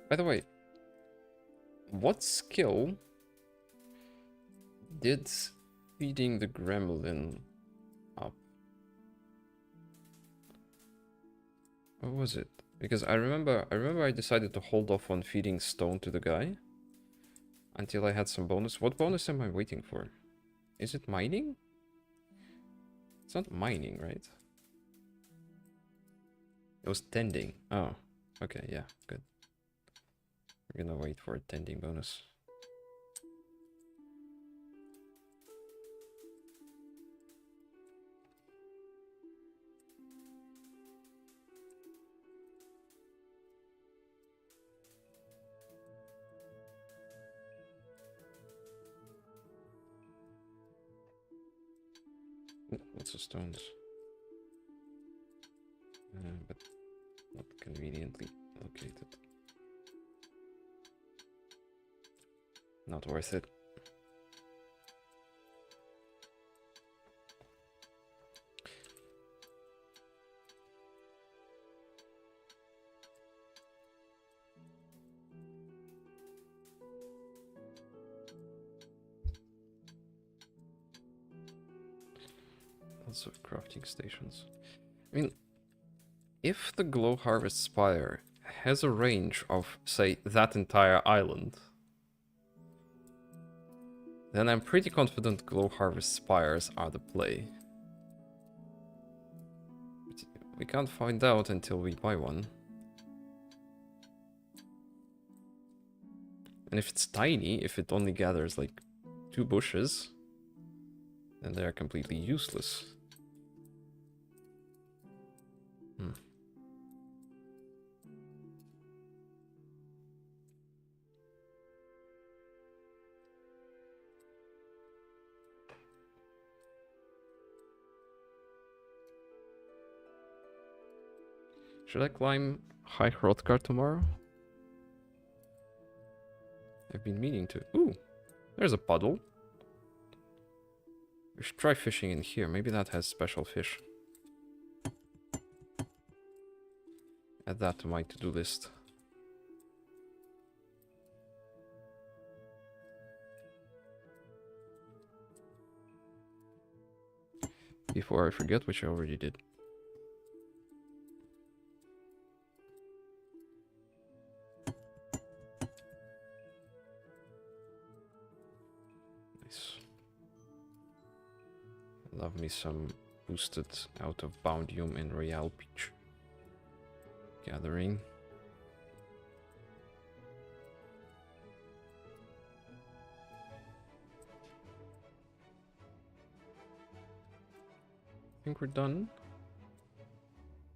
By the way, what skill did feeding the gremlin up? What was it? Because I remember I decided to hold off on feeding stone to the guy until I had some bonus. What bonus am I waiting for? Is it mining? It's not mining, right? It was tending. Oh, okay, yeah, good. We're gonna wait for a tending bonus. Ooh, lots of stones. But not conveniently located. Not worth it. Lots of crafting stations. I mean, if the Glow Harvest Spire has a range of, say, that entire island, then I'm pretty confident Glow Harvest Spires are the play. But we can't find out until we buy one. And if it's tiny, if it only gathers like 2 bushes, then they are completely useless. Should I climb High Hrothgar tomorrow? I've been meaning to. Ooh, there's a puddle. We should try fishing in here. Maybe that has special fish. Add that to my to-do list. Before I forget, which I already did. Nice. Love me some boosted out of boundium in Royale Peach. Gathering. I think we're done.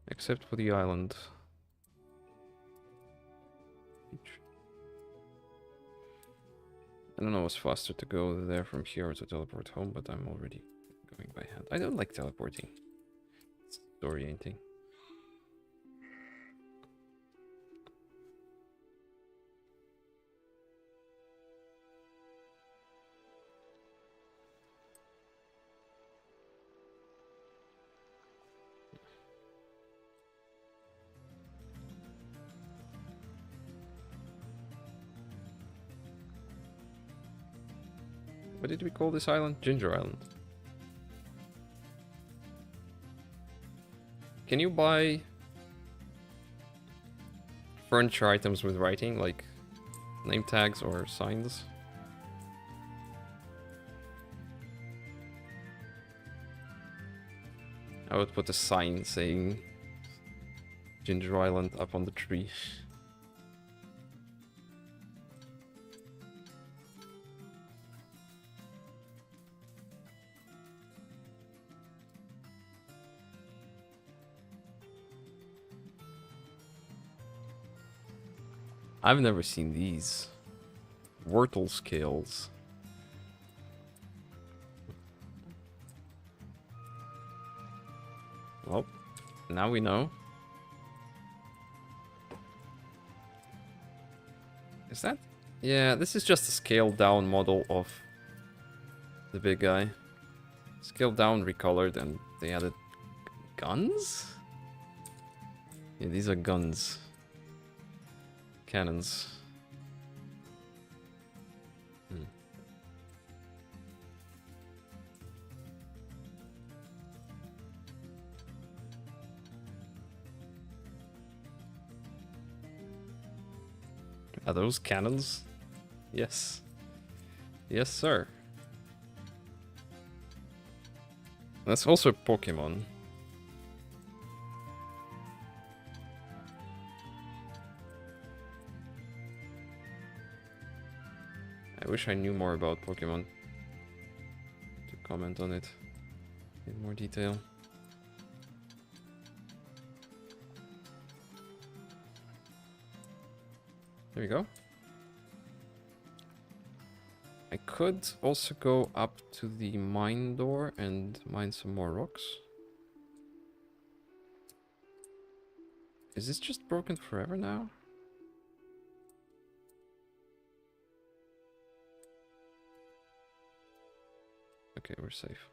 Except for the island. I don't know what's faster to go there from here or to teleport home, but I'm already going by hand. I don't like teleporting. It's disorienting. What did we call this island? Ginger Island. Can you buy furniture items with writing, like name tags or signs? I would put a sign saying Ginger Island up on the tree. I've never seen these. Wurtle scales. Well, now we know. Is that? Yeah, this is just a scaled down model of the big guy. Scaled down, recolored, and they added guns? Yeah, these are guns. Cannons. Hmm. Are those cannons? Yes. Yes, sir. That's also Pokemon. I wish I knew more about Pokemon to comment on it in more detail. There we go. I could also go up to the mine door and mine some more rocks. Is this just broken forever now? Okay, we're safe.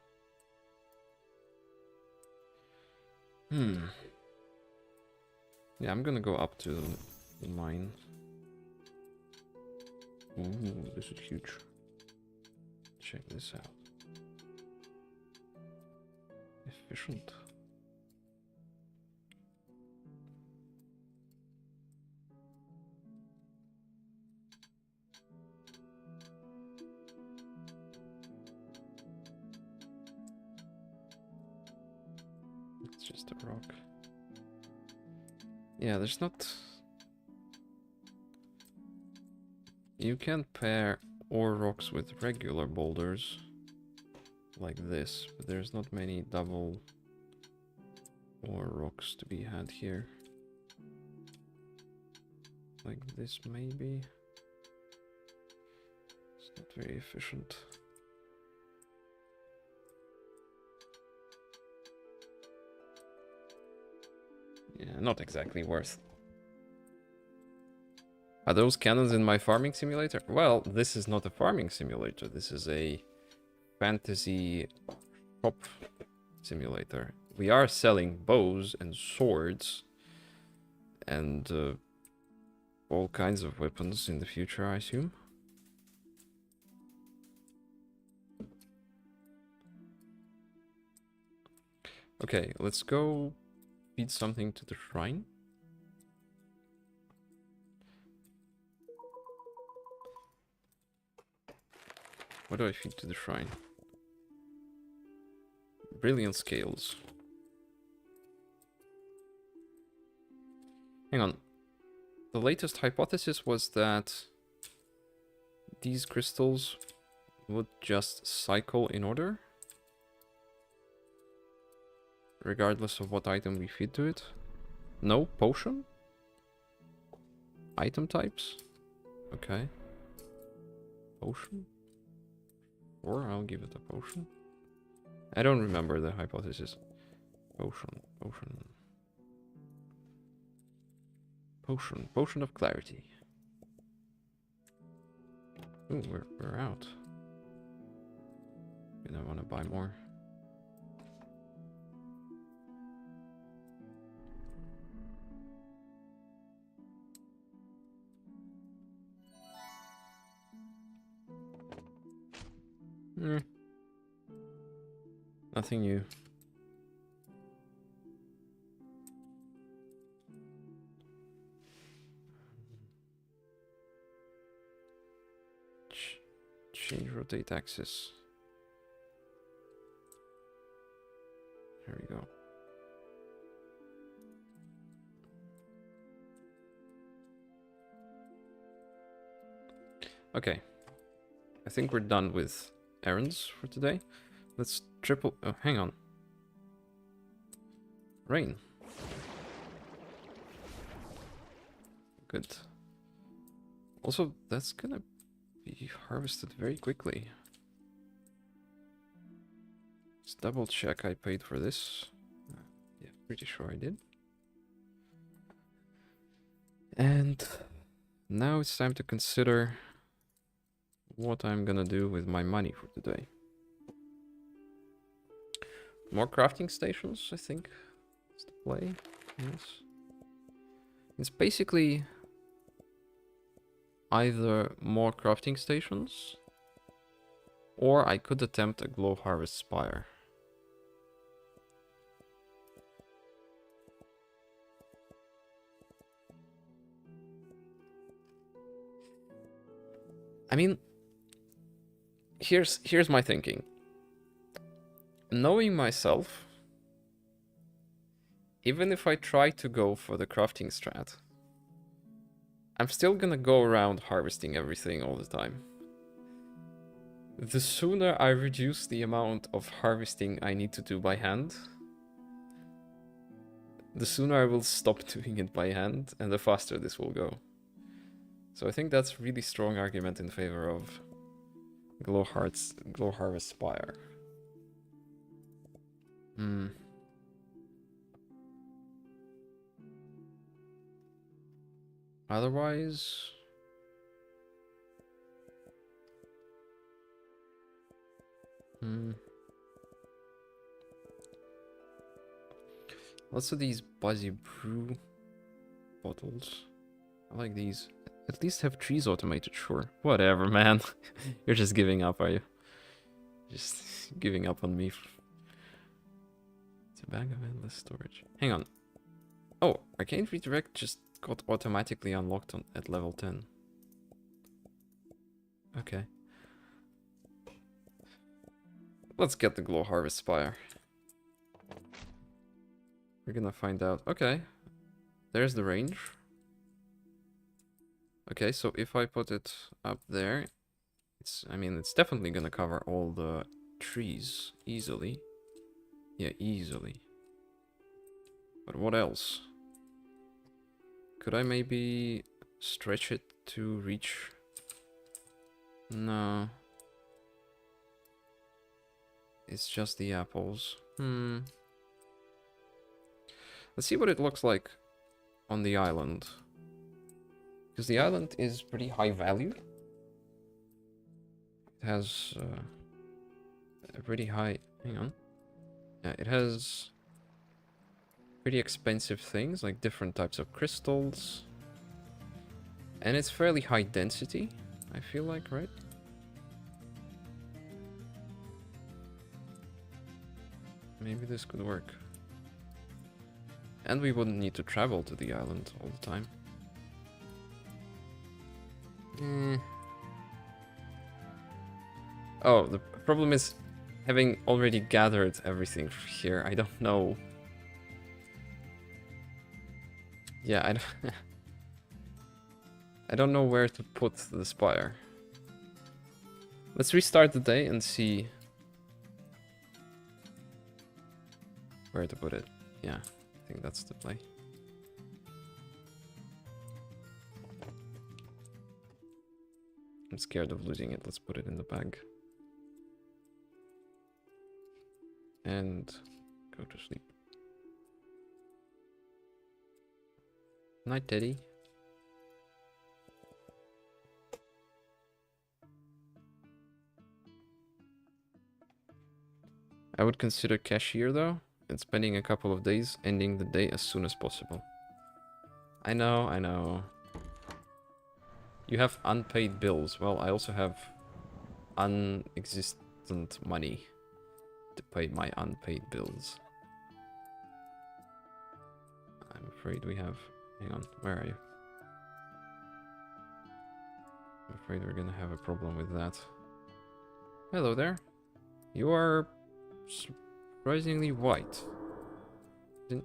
Yeah, I'm gonna go up to the mine. Ooh, this is huge. Check this out. Efficient. It's just a rock. Yeah, there's not... You can pair ore rocks with regular boulders like this, but there's not many double ore rocks to be had here. Like this maybe. It's not very efficient. Yeah, not exactly worth. Are those cannons in my farming simulator? Well, this is not a farming simulator. This is a fantasy shop simulator. We are selling bows and swords and all kinds of weapons in the future, I assume. Okay, let's go feed something to the shrine. What do I feed to the shrine? Brilliant scales. Hang on. The latest hypothesis was that these crystals would just cycle in order, regardless of what item we feed to it. No potion? Item types? Okay. Potion? Or I'll give it a potion. I don't remember the hypothesis. Potion. Potion of clarity. Ooh, we're out. Gonna wanna buy more. Nothing new. Change rotate axis. There we go. Okay. I think we're done with errands for today. Let's triple... Oh, hang on. Rain. Good. Also, that's gonna be harvested very quickly. Let's double check I paid for this. Yeah, pretty sure I did. And now it's time to consider what I'm gonna do with my money for today. More crafting stations, I think. Is the play. Yes. It's basically either more crafting stations, or I could attempt a glow harvest spire. I mean, here's my thinking. Knowing myself, even if I try to go for the crafting strat, I'm still gonna go around harvesting everything all the time. The sooner I reduce the amount of harvesting I need to do by hand, the sooner I will stop doing it by hand, and the faster this will go. So I think that's a really strong argument in favor of Glow Harvest Spire. Otherwise... Lots of these Buzzy Brew bottles. I like these. At least have trees automated, sure. Whatever, man. You're just giving up, are you? Just giving up on me. It's a bag of endless storage. Hang on. Oh, Arcane Redirect just got automatically unlocked at level 10. Okay. Let's get the Glow Harvest Spire. We're gonna find out. Okay. There's the range. Okay, so if I put it up there, it's definitely gonna cover all the trees easily. Yeah, easily. But what else? Could I maybe stretch it to reach? No. It's just the apples. Let's see what it looks like on the island. Because the island is pretty high value. It has a pretty high... Hang on. Yeah, it has pretty expensive things, like different types of crystals. And it's fairly high density, I feel like, right? Maybe this could work. And we wouldn't need to travel to the island all the time. Oh, the problem is having already gathered everything here. I don't know. Yeah, I don't know where to put the spire. Let's restart the day and see where to put it. Yeah, I think that's the play. I'm scared of losing it. Let's put it in the bag. And go to sleep. Night, Teddy. I would consider cashier though, and spending a couple of days, ending the day as soon as possible. I know. You have unpaid bills. Well, I also have unexistent money to pay my unpaid bills. I'm afraid we have... Hang on, where are you? I'm afraid we're gonna have a problem with that. Hello there. You are surprisingly white. I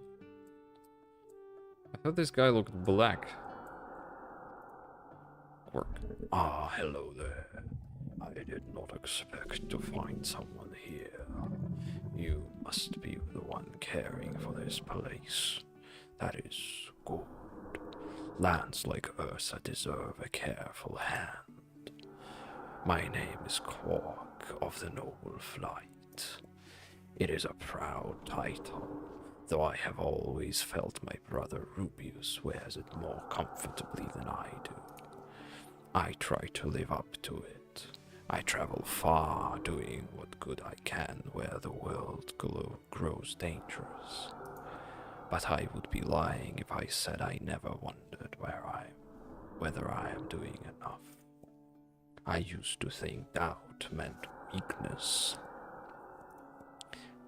thought this guy looked black. clockwork. Ah, hello there. I did not expect to find someone here. You must be the one caring for this place. That is good. Lands like Ursa deserve a careful hand. My name is Quark of the Noble Flight. It is a proud title, though I have always felt my brother Rubius wears it more comfortably than I do. I try to live up to it. I travel far, doing what good I can where the world grows dangerous. But I would be lying if I said I never wondered whether I am doing enough. I used to think doubt meant weakness.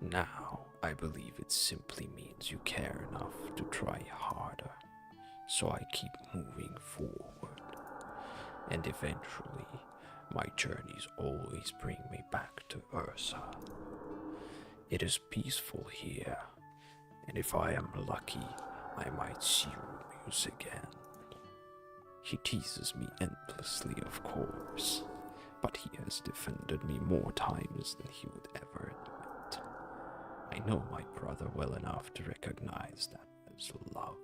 Now I believe it simply means you care enough to try harder. So I keep moving forward. And eventually, my journeys always bring me back to Ursa. It is peaceful here, and if I am lucky, I might see Rubius again. He teases me endlessly, of course, but he has defended me more times than he would ever admit. I know my brother well enough to recognize that as love.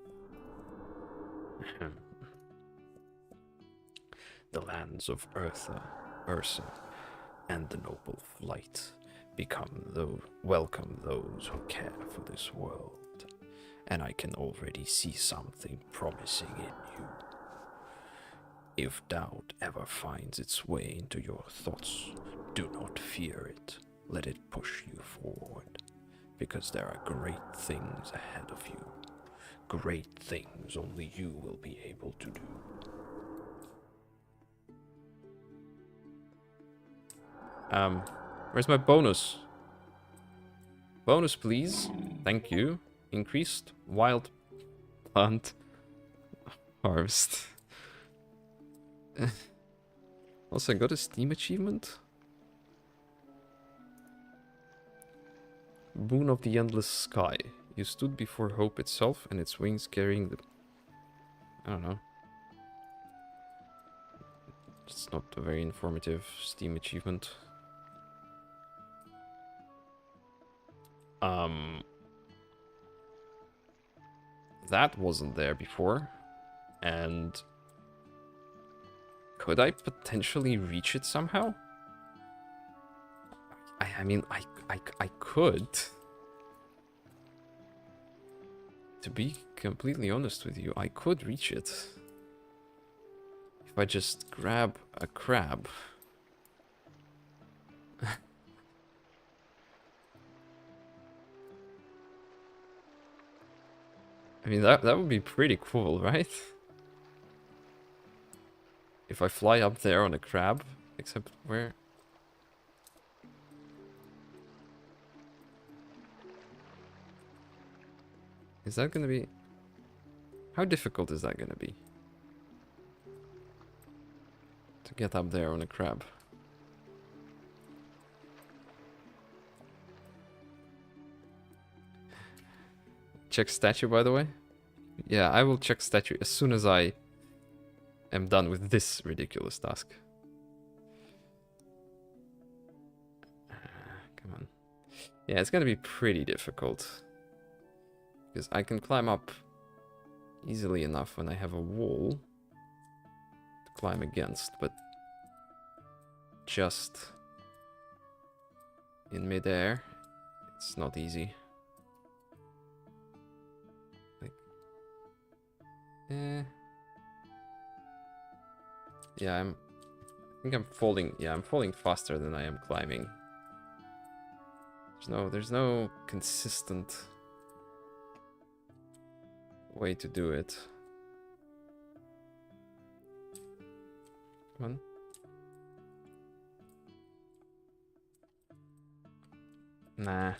The lands of Ursa, and the Noble Flight welcome those who care for this world, and I can already see something promising in you. If doubt ever finds its way into your thoughts, do not fear it. Let it push you forward, because there are great things ahead of you. Great things only you will be able to do. Where's my bonus? Bonus, please. Thank you. Increased wild plant harvest. Also, I got a Steam achievement. Boon of the Endless Sky. You stood before hope itself and its wings carrying the... I don't know. It's not a very informative Steam achievement. That wasn't there before. And... could I potentially reach it somehow? I mean, I could. To be completely honest with you, I could reach it. If I just grab a crab. I mean, that would be pretty cool, right? If I fly up there on a crab, except where? Is that gonna be... how difficult is that gonna be? To get up there on a crab. Check statue, by the way. Yeah, I will check statue as soon as I am done with this ridiculous task. Come on. Yeah, it's gonna be pretty difficult. Because I can climb up easily enough when I have a wall to climb against, but just in midair, it's not easy. Like, yeah, I think I'm falling. Yeah, I'm falling faster than I am climbing. There's no consistent way to do it. Come on. Nah.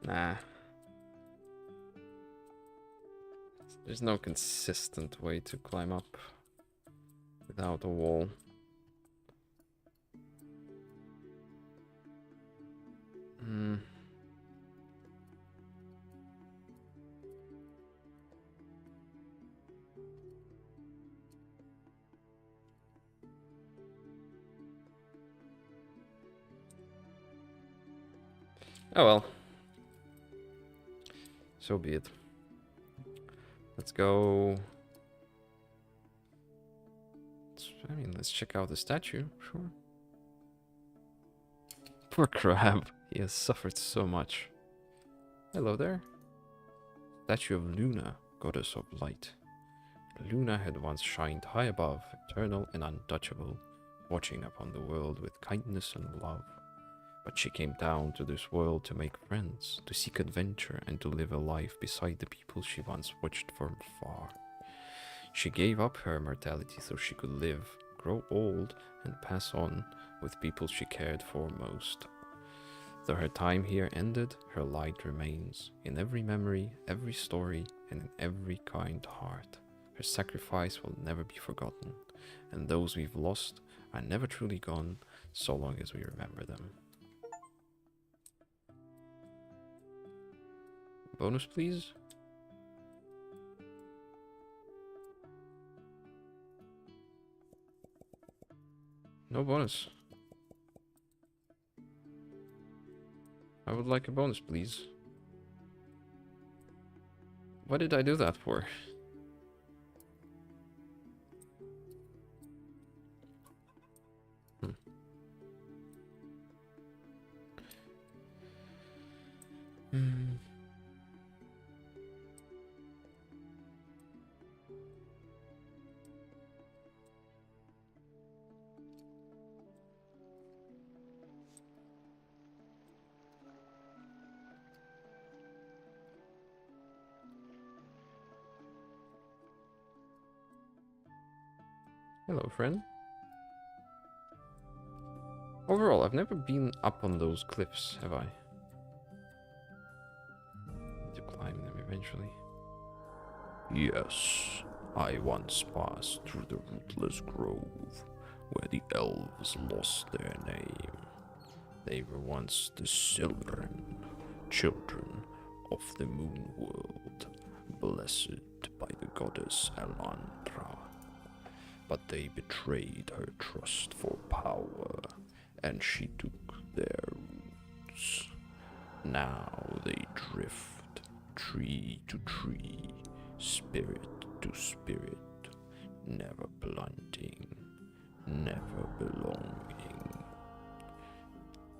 Nah. There's no consistent way to climb up without a wall. Oh well. So be it. Let's go. I mean, let's check out the statue, sure. Poor crab. He has suffered so much. Hello there. Statue of Luna, goddess of light. Luna had once shined high above, eternal and untouchable, watching upon the world with kindness and love. But she came down to this world to make friends, to seek adventure, and to live a life beside the people she once watched from afar. She gave up her immortality so she could live, grow old, and pass on with people she cared for most. Though her time here ended, her light remains in every memory, every story, and in every kind heart. Her sacrifice will never be forgotten, and those we've lost are never truly gone so long as we remember them. Bonus, please? No bonus. I would like a bonus, please. What did I do that for? Hello, friend. Overall, I've never been up on those cliffs, have I? Need to climb them eventually. Yes, I once passed through the rootless grove, where the elves lost their name. They were once the Silverin, children of the moon world, blessed by the goddess Elantra. But they betrayed her trust for power, and she took their roots. Now they drift, tree to tree, spirit to spirit, never blunting, never belonging.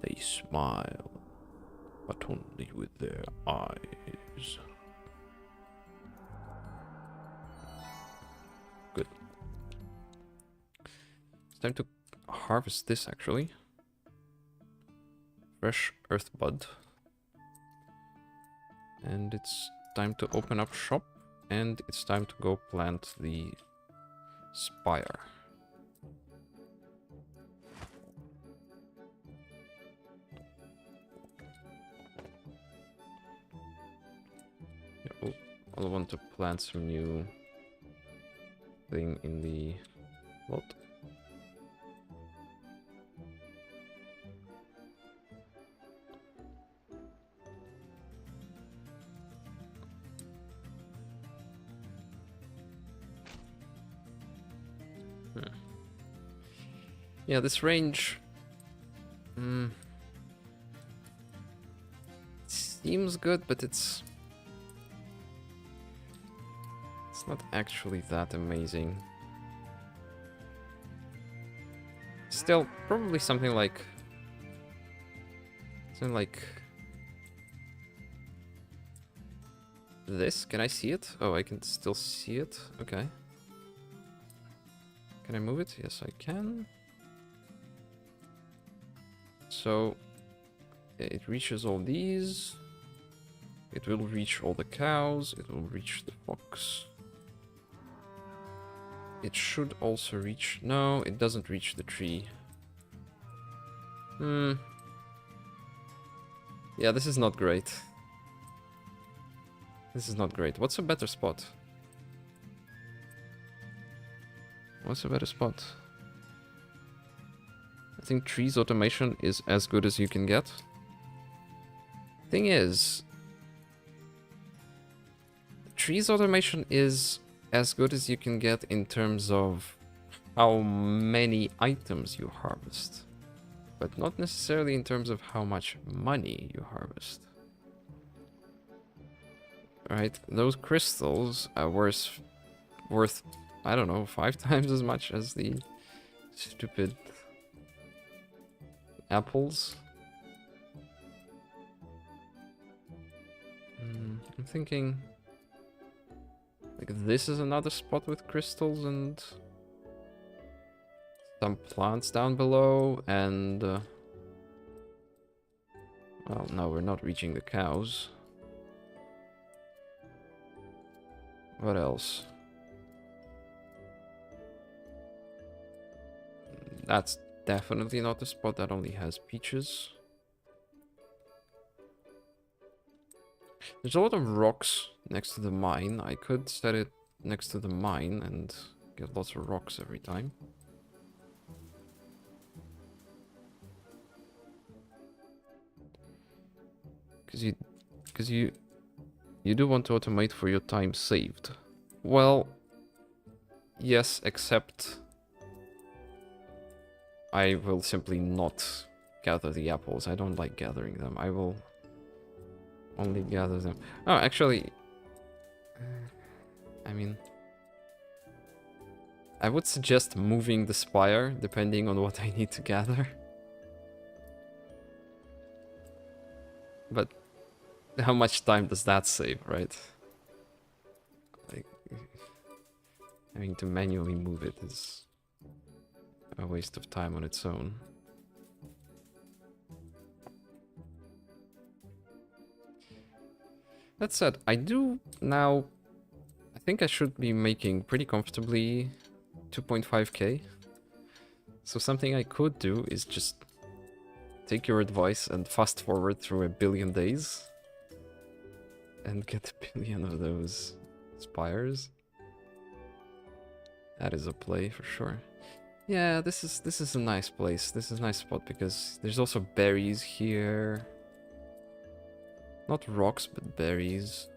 They smile, but only with their eyes. Good. It's time to harvest this, actually. Fresh earth bud. And it's time to open up shop. And it's time to go plant the spire. Yeah, I'll want to plant some new thing in the lot. Yeah, this range seems good, but it's not actually that amazing. Still, probably something like this. Can I see it? Oh, I can still see it. Okay. Can I move it? Yes, I can. So it reaches all these. It will reach all the cows. It will reach the fox. It should also reach... No, it doesn't reach the tree. Yeah, this is not great. This is not great. What's a better spot? What's a better spot? I think trees automation is as good as you can get. Thing is, trees automation is as good as you can get in terms of how many items you harvest. but not necessarily in terms of how much money you harvest. Right? Those crystals are worth, I don't know, 5 times as much as the stupid apples. I'm thinking like this is another spot with crystals and some plants down below, and well, no, we're not reaching the cows. What else? That's definitely not the spot that only has peaches. There's a lot of rocks next to the mine. I could set it next to the mine and get lots of rocks every time. Because you do want to automate for your time saved. Well, yes, except I will simply not gather the apples. I don't like gathering them. I will only gather them. Oh, actually, I mean, I would suggest moving the spire depending on what I need to gather. But how much time does that save, right? Like, having to manually move it is a waste of time on its own. That said, I do now... I think I should be making pretty comfortably 2.5k. So something I could do is just take your advice and fast forward through 1 billion days. And get 1 billion of those spires. That is a play for sure. Yeah, this is a nice place. This is a nice spot because there's also berries here. Not rocks, but berries.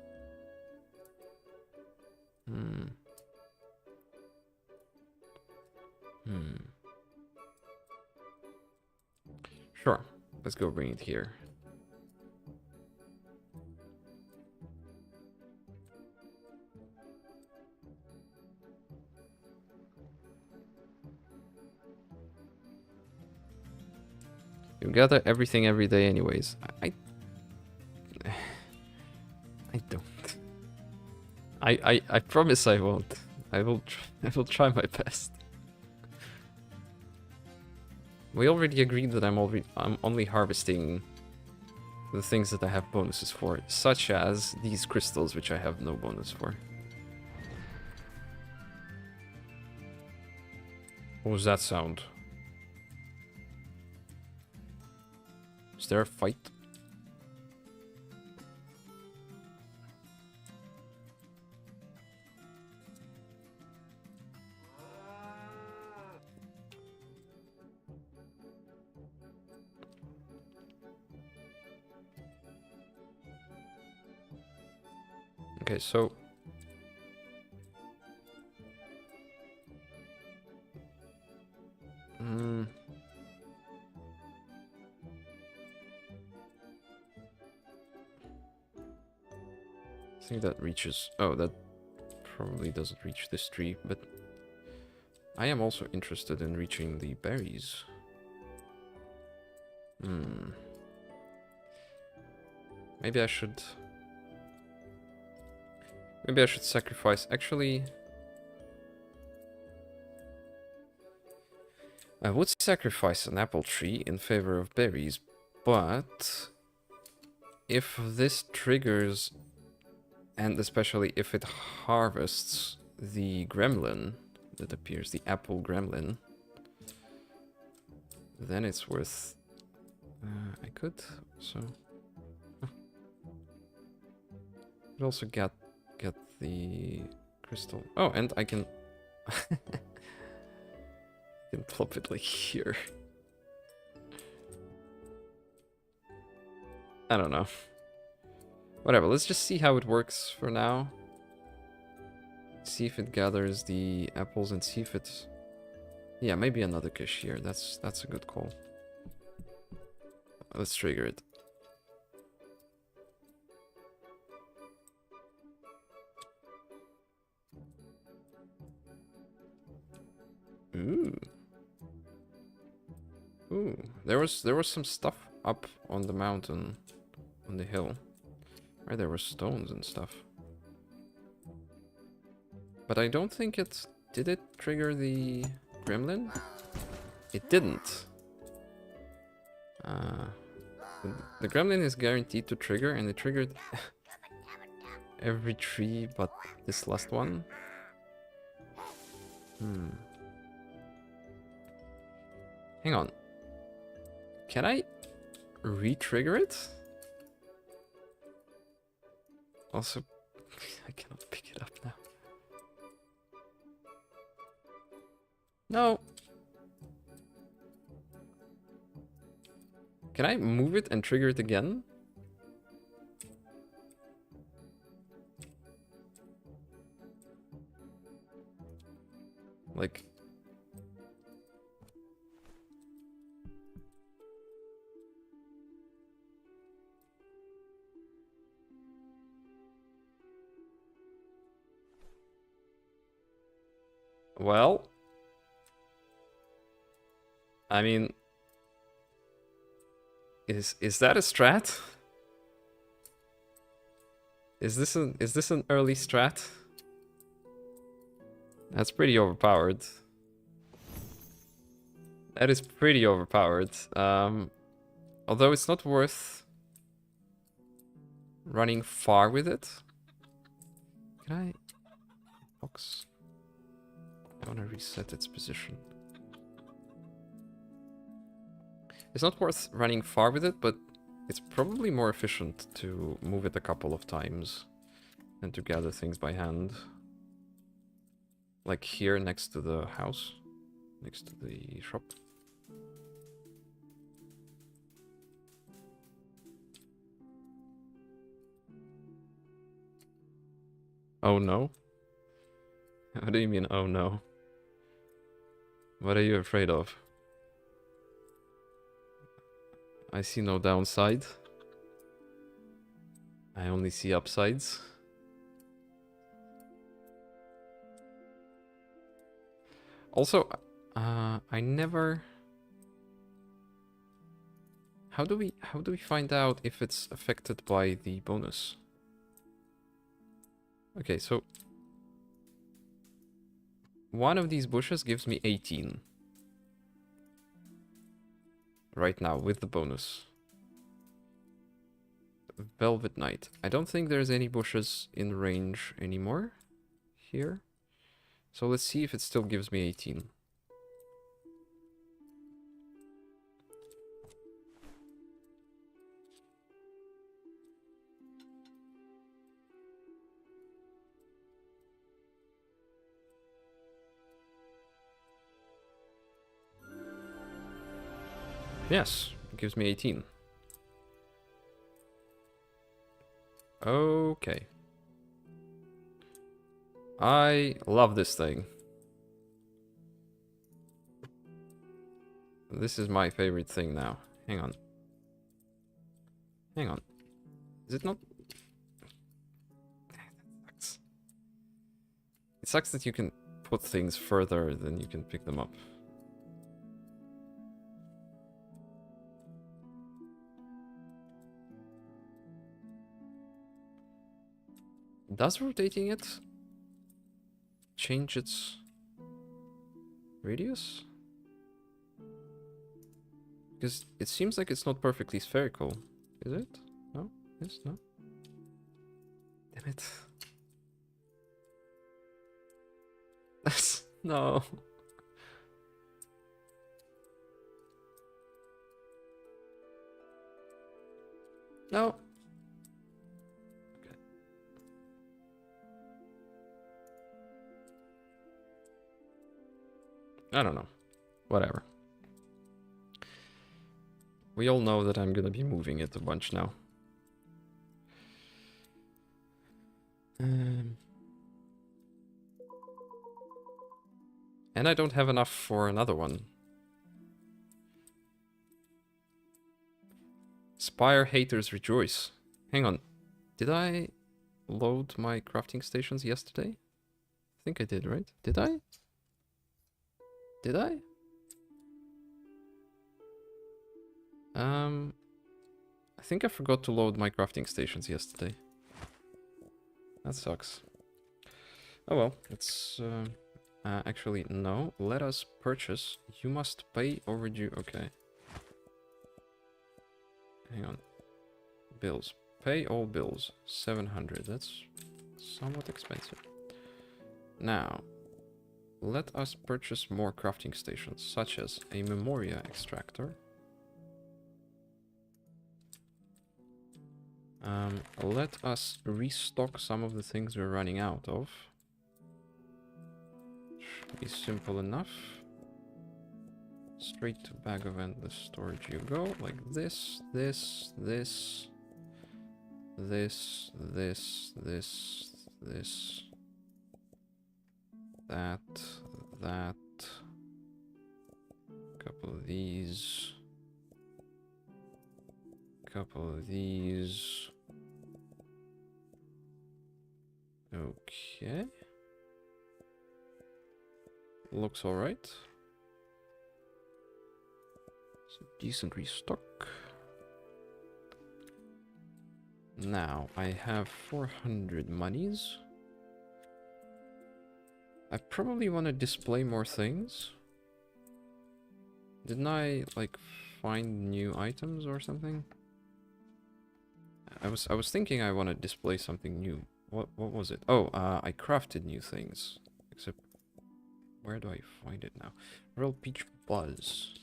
Sure, let's go bring it here. You gather everything every day anyways. I don't. I promise I won't. I will try my best. We already agreed that I'm only harvesting the things that I have bonuses for, such as these crystals, which I have no bonus for. What was that sound? Is there a fight? Okay, so I think that reaches... Oh, that probably doesn't reach this tree, but I am also interested in reaching the berries. Maybe I should sacrifice... Actually, I would sacrifice an apple tree in favor of berries, but if this triggers, and especially if it harvests the gremlin that appears, the apple gremlin, then it's worth... I could, so... I'd also get the crystal. Oh, and I can... can plop it like here. I don't know. Whatever, let's just see how it works for now. See if it gathers the apples and see if it's... Yeah, maybe another cashier. That's a good call. Let's trigger it. Ooh. Ooh. There was some stuff up on the mountain, on the hill. Right, there were stones and stuff. But I don't think it... Did it trigger the gremlin? It didn't. The gremlin is guaranteed to trigger, and it triggered every tree but this last one. Hang on. Can I re-trigger it? Also, I cannot pick it up now. No. Can I move it and trigger it again? Like... Well... I mean... Is that a strat? Is this an early strat? That's pretty overpowered. That is pretty overpowered. Although it's not worth running far with it. Can I... Box? I want to reset its position. It's not worth running far with it, but it's probably more efficient to move it a couple of times than to gather things by hand. Like here next to the house, next to the shop. Oh no? What do you mean, oh no? What are you afraid of? I see no downside. I only see upsides. Also, I never... How do we find out if it's affected by the bonus? Okay, so one of these bushes gives me 18. Right now, with the bonus. Velvet Knight. I don't think there's any bushes in range anymore. Here. So let's see if it still gives me 18. Yes, it gives me 18. Okay. I love this thing. This is my favorite thing now. Hang on. Hang on. Is it not? That sucks. It sucks that you can put things further than you can pick them up. Does rotating it change its radius? Because it seems like it's not perfectly spherical. Is it? No? Yes? No? Damn it. No. No. Okay. I don't know. Whatever. We all know that I'm gonna be moving it a bunch now. And I don't have enough for another one. Spire haters rejoice. Hang on. Did I load my crafting stations yesterday? I think I did, right? Did I? Did I? I think I forgot to load my crafting stations yesterday. That sucks. Oh well, it's actually no. Let us purchase. You must pay overdue. Okay. Hang on. Bills. Pay all bills. 700. That's somewhat expensive. Now, let us purchase more crafting stations, such as a Memoria extractor. Let us restock some of the things we're running out of. Should be simple enough. Straight to bag of endless storage you go, like this, this, this, this, this, this, this, that, that, couple of these, couple of these. Okay. Looks alright. It's a decent restock. Now, I have 400 monies. I probably want to display more things. Didn't I, like, find new items or something? I was thinking I want to display something new. What was it? Oh, I crafted new things. Except, where do I find it now? Royal Peach Buzz.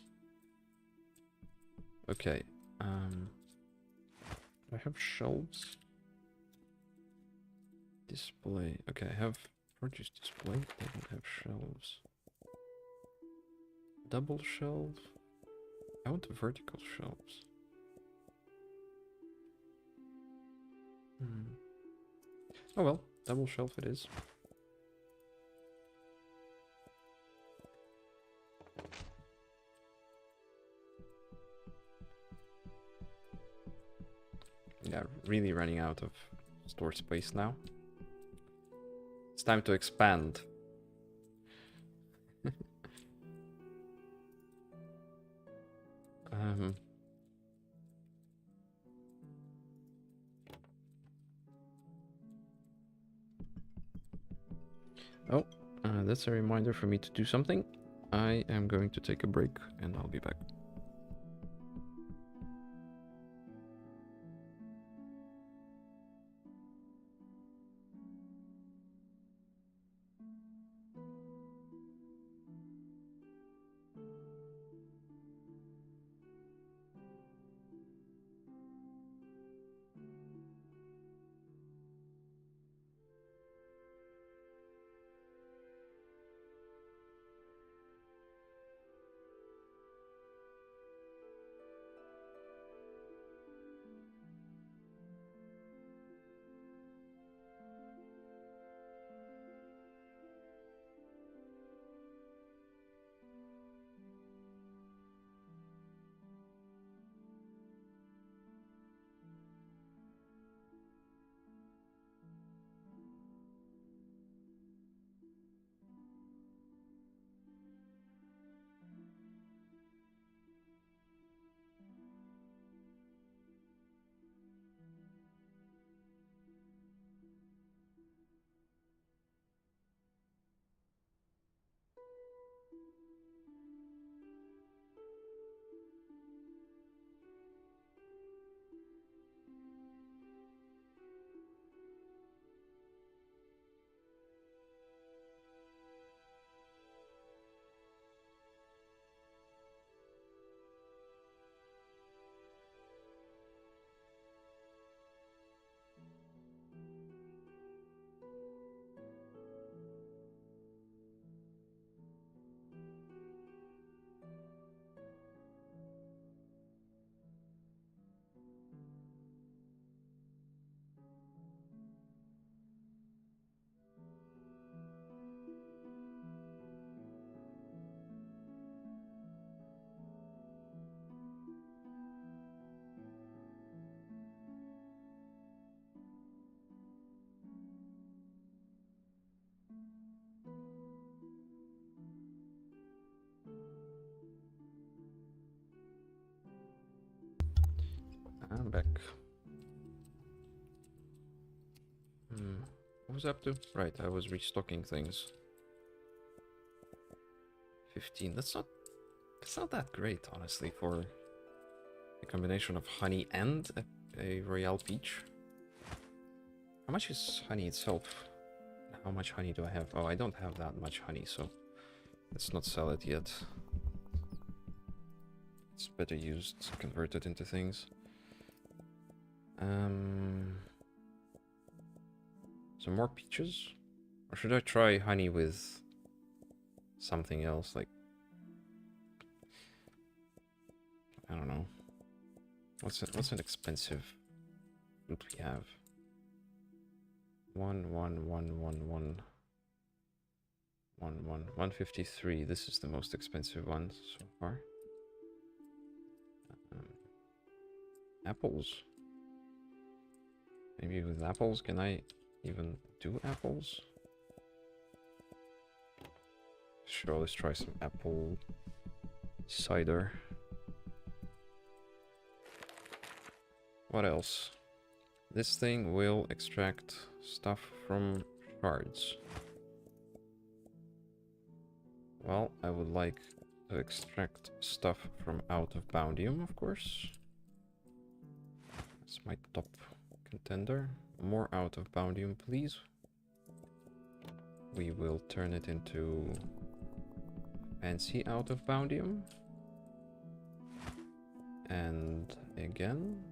Okay. Do I have shelves? Display. Okay, I have produce display. I don't have shelves. Double shelf. I want the vertical shelves. Oh well, double shelf it is. Yeah, really running out of store space now. It's time to expand. Oh, that's a reminder for me to do something. I am going to take a break and I'll be back. I'm back. What was I up to? Right, I was restocking things. 15. That's not that great, honestly, for a combination of honey and a Royale Peach. How much is honey itself? How much honey do I have? Oh, I don't have that much honey, so let's not sell it yet. It's better used, converted into things. Some more peaches? Or should I try honey with something else, like... I don't know. What's an expensive fruit we have? 153. This is the most expensive one so far. Apples. Maybe with apples, can I even do apples? Sure, let's try some apple cider. What else? This thing will extract stuff from shards. Well, I would like to extract stuff from out of Boundium, of course. That's my top contender. More out of Boundium, please. We will turn it into fancy out of Boundium. And again,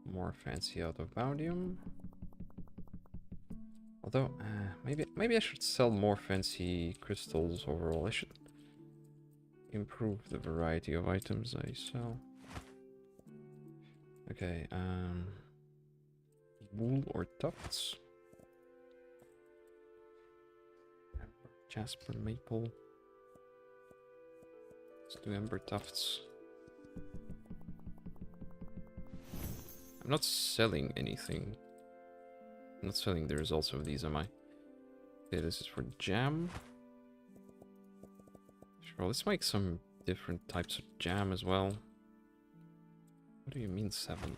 more fancy out of Boundium. Although, maybe I should sell more fancy crystals overall. I should improve the variety of items I sell. Okay, wool or tufts? Amber, Jasper, maple. Let's do ember tufts. I'm not selling anything. I'm not selling the results of these, am I? Okay, this is for jam. Sure, let's make some different types of jam as well. What do you mean 7?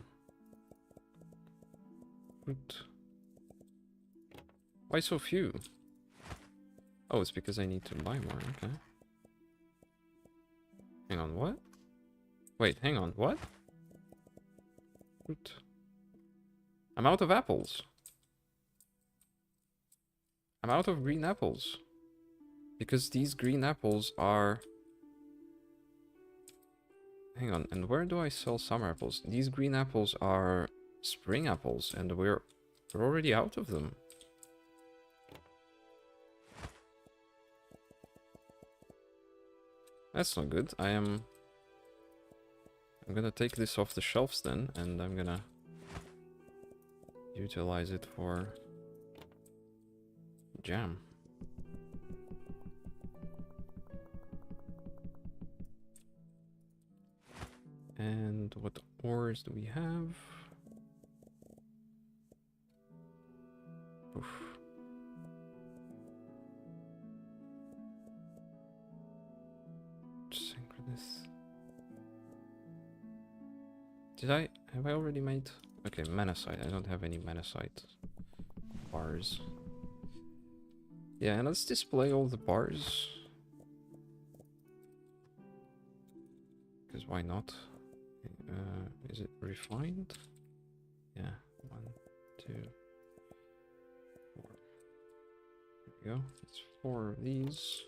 Fruit. Why so few? Oh, it's because I need to buy more, okay. Hang on, what? Wait, hang on, what? Fruit. I'm out of apples. I'm out of green apples. Because these green apples are... Hang on, and where do I sell summer apples? These green apples are spring apples, and we're already out of them. That's not good. I'm gonna take this off the shelves then, and I'm gonna utilize it for jam. And what ores do we have? Oof. Synchronous. Have I already made? Okay, manasite. I don't have any manasite bars. Yeah, and let's display all the bars. Because why not? Is it refined? Yeah, 1, 2, 4. There we go. It's 4 of these.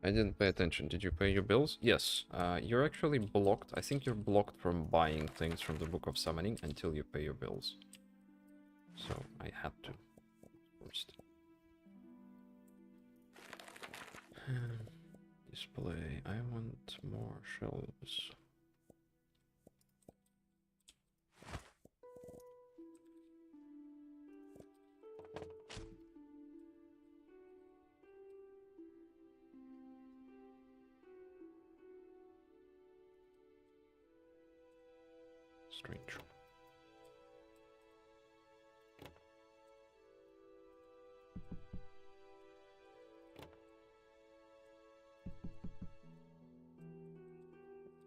I didn't pay attention. Did you pay your bills? Yes. You're actually blocked. I think you're blocked from buying things from the Book of Summoning until you pay your bills. So I had to first. Display. I want more shelves. Strange.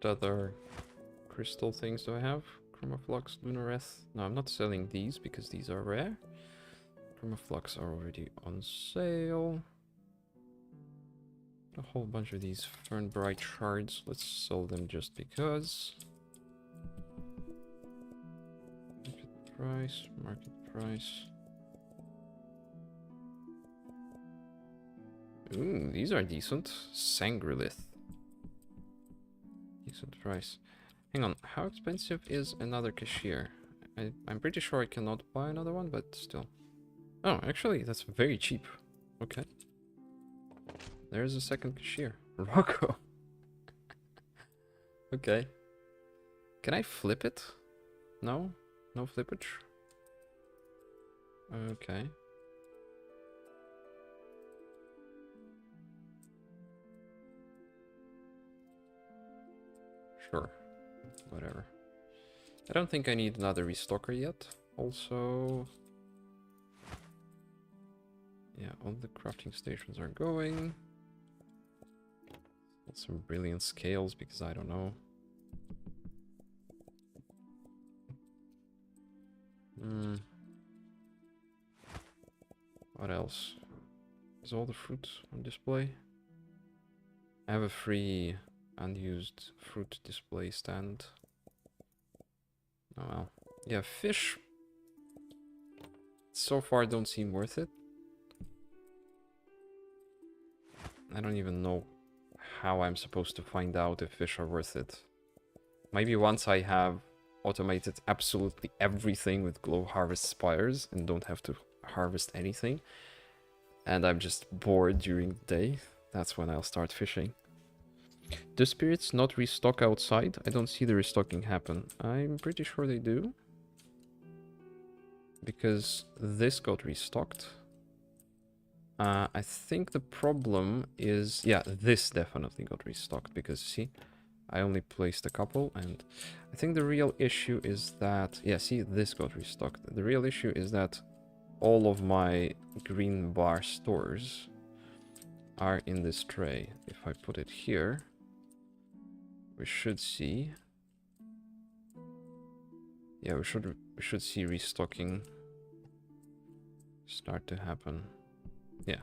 What other crystal things do I have? Chromaflux, Lunareth. No, I'm not selling these because these are rare. Chromaflux are already on sale. A whole bunch of these Fernbright shards. Let's sell them just because. Market price. Ooh, these are decent. Sangrilith. Decent price. Hang on, how expensive is another cashier? I'm pretty sure I cannot buy another one, but still. Oh, actually, that's very cheap. Okay. There's a second cashier. Rocco. Okay. Can I flip it? No? No flippage? Okay. Sure. Whatever. I don't think I need another restocker yet. Also... yeah, all the crafting stations are going. Got some brilliant scales because I don't know. What else? Is all the fruit on display? I have a free unused fruit display stand. Oh well. Yeah, fish so far don't seem worth it. I don't even know how I'm supposed to find out if fish are worth it. Maybe once I have automated absolutely everything with glow harvest spires and don't have to harvest anything, and I'm just bored during the day, that's when I'll start fishing. Do spirits not restock outside? I don't see the restocking happen. I'm pretty sure they do. Because this got restocked. I think the problem is... yeah, this definitely got restocked because, see, I only placed a couple, and I think the real issue is that... yeah, see, this got restocked. The real issue is that all of my green bar stores are in this tray. If I put it here, we should see... yeah, we should see restocking start to happen. Yeah.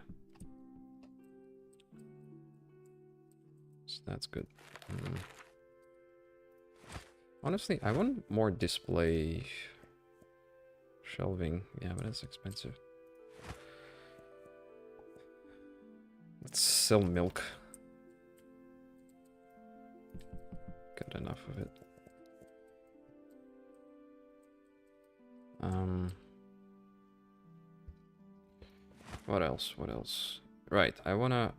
So that's good. Honestly, I want more display shelving. Yeah, but it's expensive. Let's sell milk. Got enough of it. What else? What else? Right, I wanna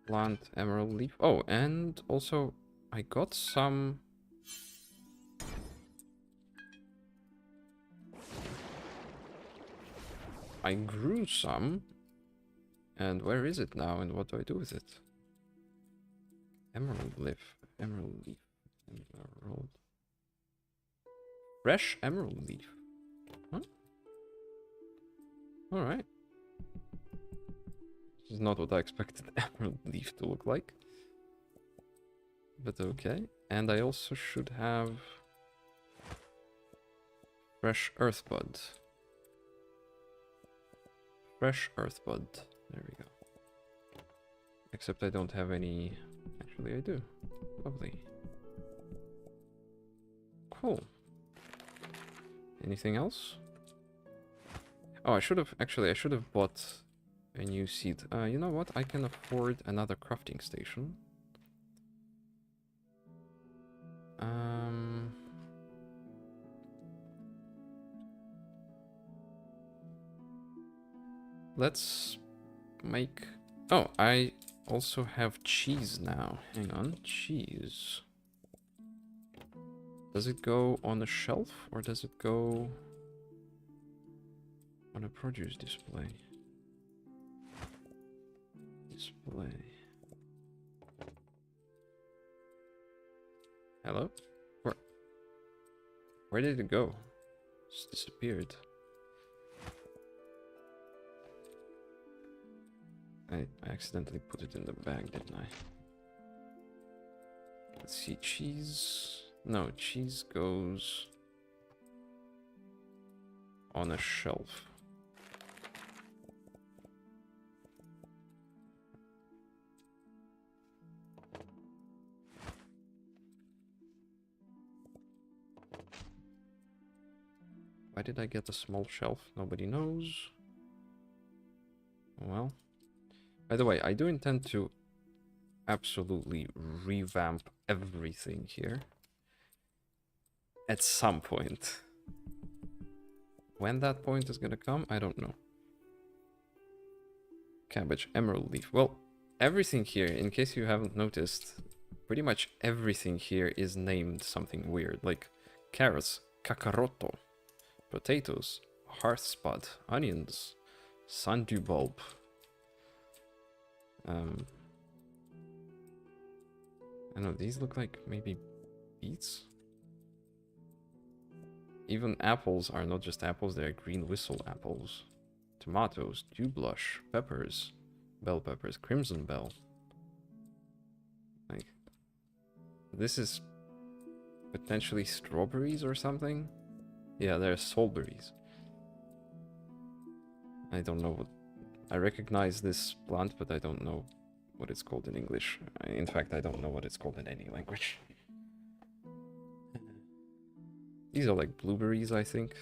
plant emerald leaf. Oh, and also I got some... I grew some. And where is it now? And what do I do with it? Emerald leaf. Emerald leaf. Emerald. Fresh emerald leaf. Huh? Alright. This is not what I expected emerald leaf to look like. But okay. And I also should have fresh earthbud. Fresh earthbud. There we go. Except I don't have any... actually I do. Lovely. Cool. Anything else? Oh, I should have... actually, I should have bought a new seed. You know what? I can afford another crafting station. Let's make... oh, I also have cheese now. Hang on. Cheese. Does it go on a shelf or does it go on a produce display? Display. Hello? Where? Where did it go? Just disappeared. I accidentally put it in the bag, didn't I? Let's see, cheese. No, cheese goes on a shelf. Why did I get a small shelf? Nobody knows. Well, by the way, I do intend to absolutely revamp everything here at some point. When that point is gonna come, I don't know. Cabbage, emerald leaf. Well, everything here, in case you haven't noticed, pretty much everything here is named something weird, like carrots, kakaroto, potatoes, hearth spud, onions, sundew bulb. I don't know, these look like maybe beets? Even apples are not just apples, they're green whistle apples. Tomatoes, dew blush, peppers, bell peppers, crimson bell. Like, this is potentially strawberries or something? Yeah, they're soulberries. I don't know what... I recognize this plant, but I don't know what it's called in English. In fact, I don't know what it's called in any language. These are like blueberries, I think.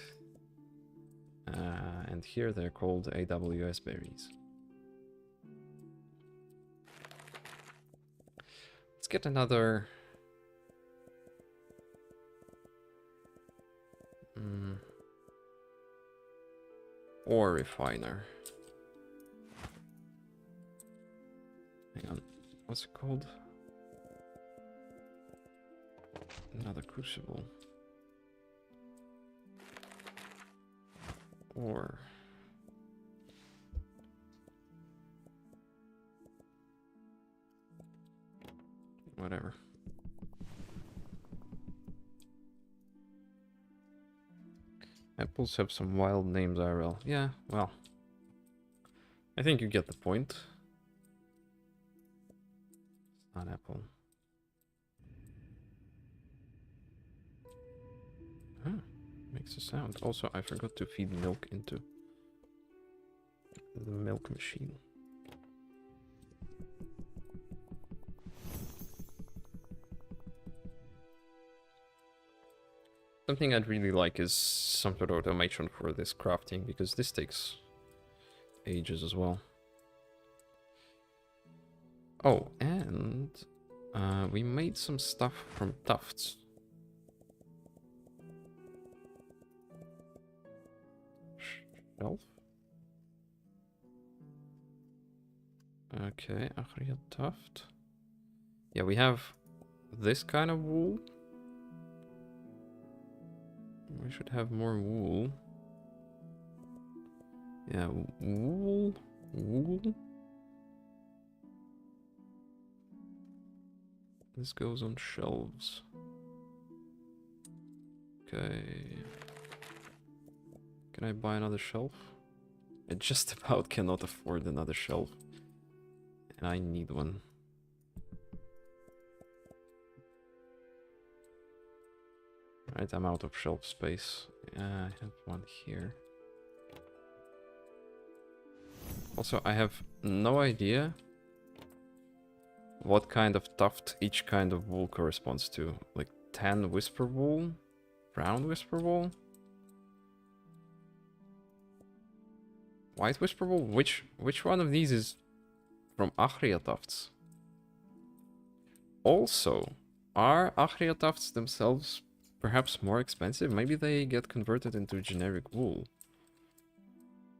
And here they're called AWS berries. Let's get another... ore refiner. Hang on, what's it called? Another crucible. Or whatever. Apples have some wild names, IRL. Yeah, well, I think you get the point. It's not apple. Huh, makes a sound. Also, I forgot to feed milk into the milk machine. Something I'd really like is some sort of automation for this crafting, because this takes ages as well. Oh, and we made some stuff from tufts. Shelf? Okay, Achria tuft. Yeah, we have this kind of wool. We should have more wool. Yeah, wool. This goes on shelves. Okay. Can I buy another shelf? I just about cannot afford another shelf. And I need one. Right, I'm out of shelf space. I have one here. Also, I have no idea what kind of tuft each kind of wool corresponds to. Like tan whisper wool? Brown whisper wool? White whisper wool? Which one of these is from Achria tufts? Also, are Achria tufts themselves perhaps more expensive? Maybe they get converted into generic wool.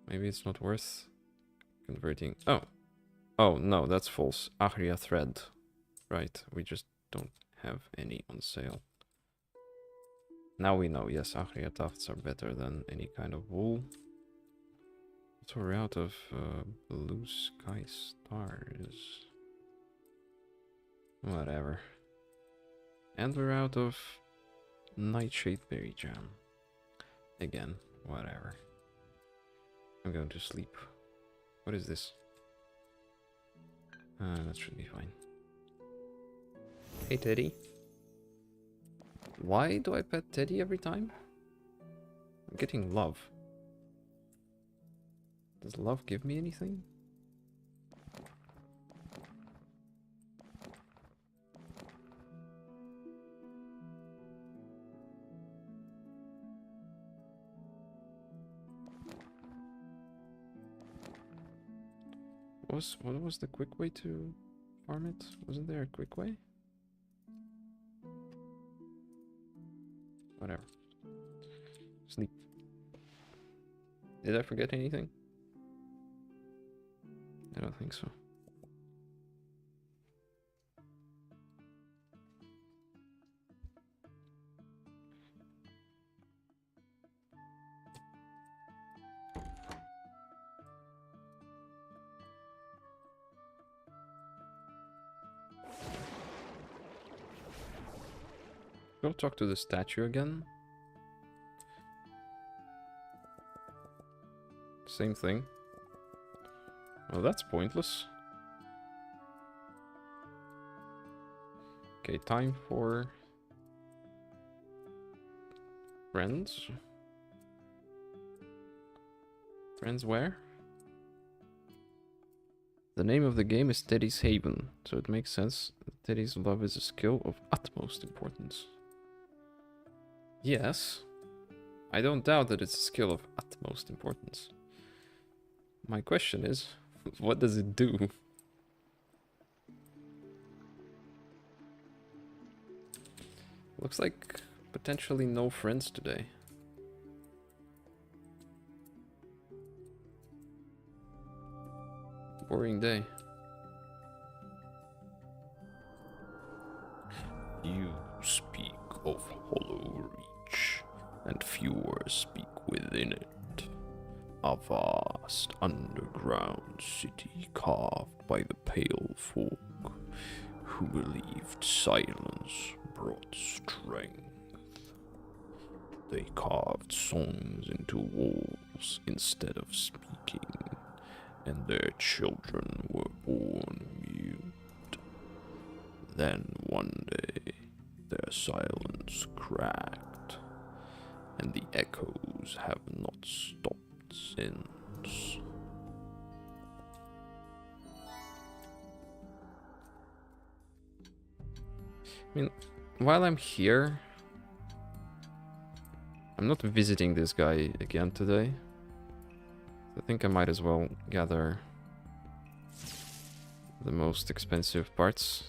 Maybe it's not worth converting. Oh no, that's false. Achria thread. Right, we just don't have any on sale. Now we know, yes, Achria tufts are better than any kind of wool. So we're out of blue sky stars. Whatever. And we're out of Nightshade berry jam. Again, whatever. I'm going to sleep. What is this? That should be fine. Hey, Teddy. Why do I pet Teddy every time? I'm getting love. Does love give me anything? What was the quick way to farm it? Wasn't there a quick way? Whatever. Sleep. Did I forget anything? I don't think so. Go talk to the statue again. Same thing. Well, that's pointless. Okay, time for friends. Friends where? The name of the game is Teddy's Haven, so it makes sense that Teddy's love is a skill of utmost importance. Yes, I don't doubt that it's a skill of utmost importance. My question is, what does it do? Looks like potentially no friends today. Boring day. You speak of Hollow Reach, and fewer speak within it. A vast underground city carved by the Pale Folk, who believed silence brought strength. They carved songs into walls instead of speaking, and their children were born mute. Then one day, their silence cracked, and the echoes have not stopped since. I mean, while I'm here, I'm not visiting this guy again today. I think I might as well gather the most expensive parts.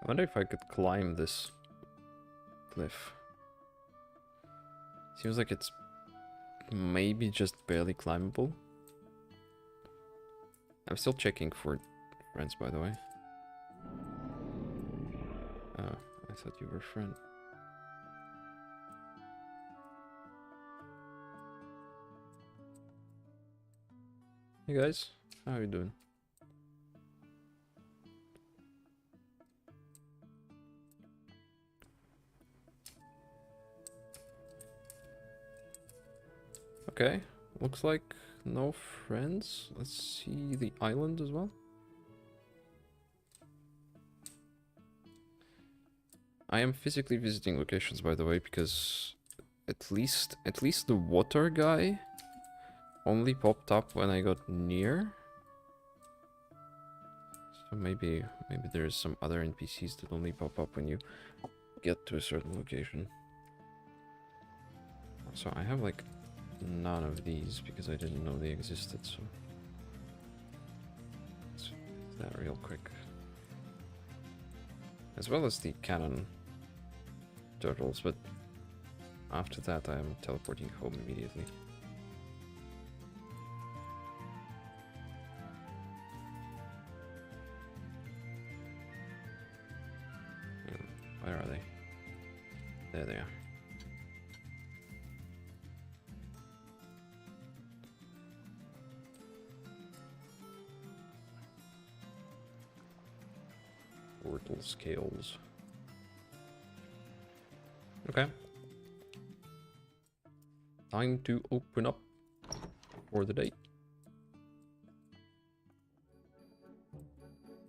I wonder if I could climb this cliff. Seems like it's maybe just barely climbable. I'm still checking for friends, by the way. Oh, I thought you were a friend. Hey guys, how are you doing? Okay, looks like no friends. Let's see the island as well. I am physically visiting locations, by the way, because at least the water guy only popped up when I got near. So maybe there's some other NPCs that only pop up when you get to a certain location. So I have like none of these because I didn't know they existed, so let's do that real quick. As well as the cannon turtles, but after that I am teleporting home immediately. Where are they? There they are. Portal scales. Okay. Time to open up for the day.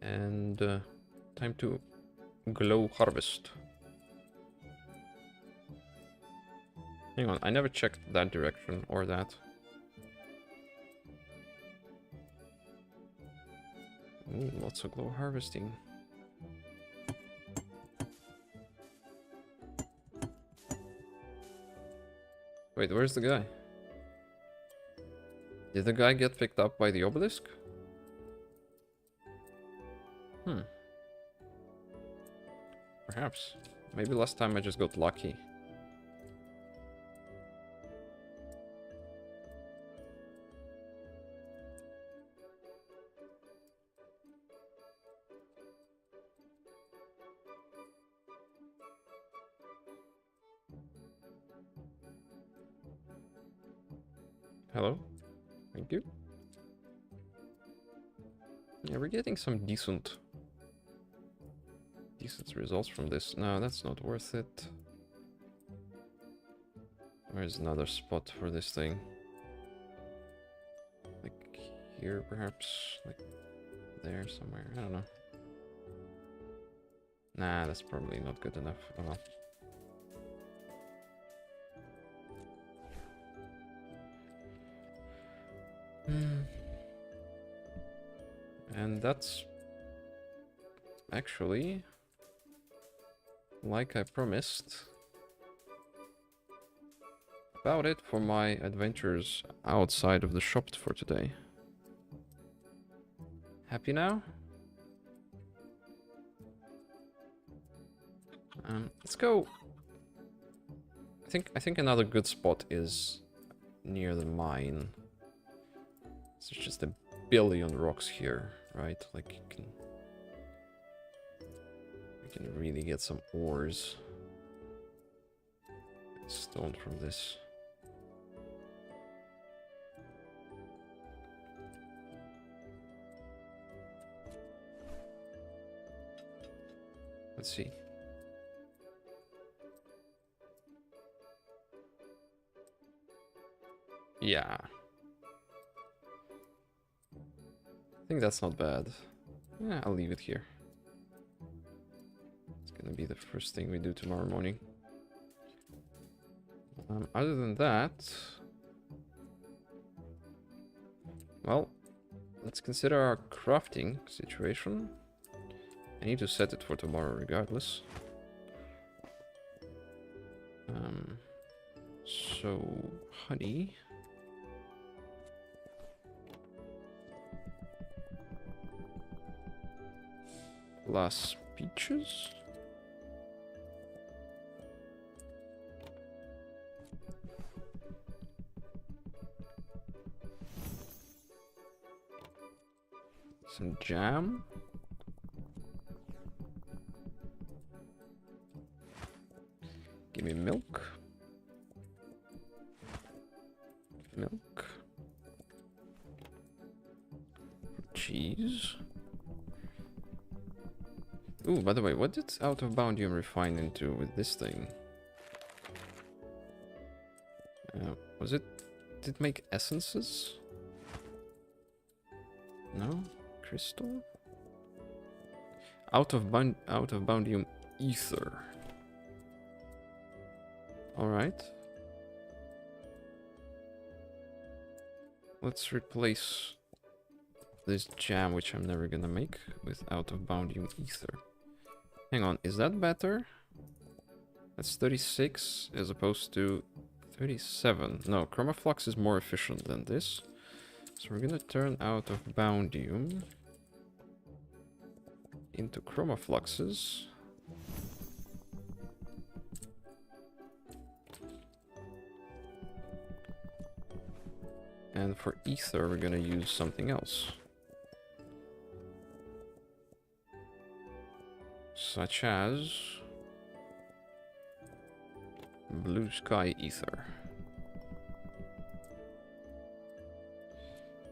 And time to glow harvest. Hang on, I never checked that direction or that. Ooh, lots of glow harvesting. Wait, where's the guy? Did the guy get picked up by the obelisk? Perhaps. Maybe last time I just got lucky. Hello? Thank you. Yeah, we're getting some decent results from this. No, that's not worth it. Where's another spot for this thing? Like here, perhaps? Like there somewhere? I don't know. Nah, that's probably not good enough. Oh well. And that's actually, like I promised, about it for my adventures outside of the shop for today. Happy now? Let's go. I think another good spot is near the mine. There's just a billion rocks here, right? Like we can really get some ores. Stone from this. Let's see. Yeah. I think that's not bad. Yeah, I'll leave it here. It's gonna be the first thing we do tomorrow morning. Other than that... Well, let's consider our crafting situation. I need to set it for tomorrow regardless. So, honey... Plus peaches. Some jam. Give me milk. Milk. Cheese. Ooh, by the way, what did Out of Boundium refine into with this thing? Was it... Did it make essences? No? Crystal? Out of Boundium ether. Alright. Let's replace this jam, which I'm never gonna make, with Out of Boundium ether. Hang on, is that better? That's 36 as opposed to 37. No, Chromaflux is more efficient than this. So we're gonna turn Out of Boundium into Chromafluxes. And for ether, we're gonna use something else. Such as Blue sky ether.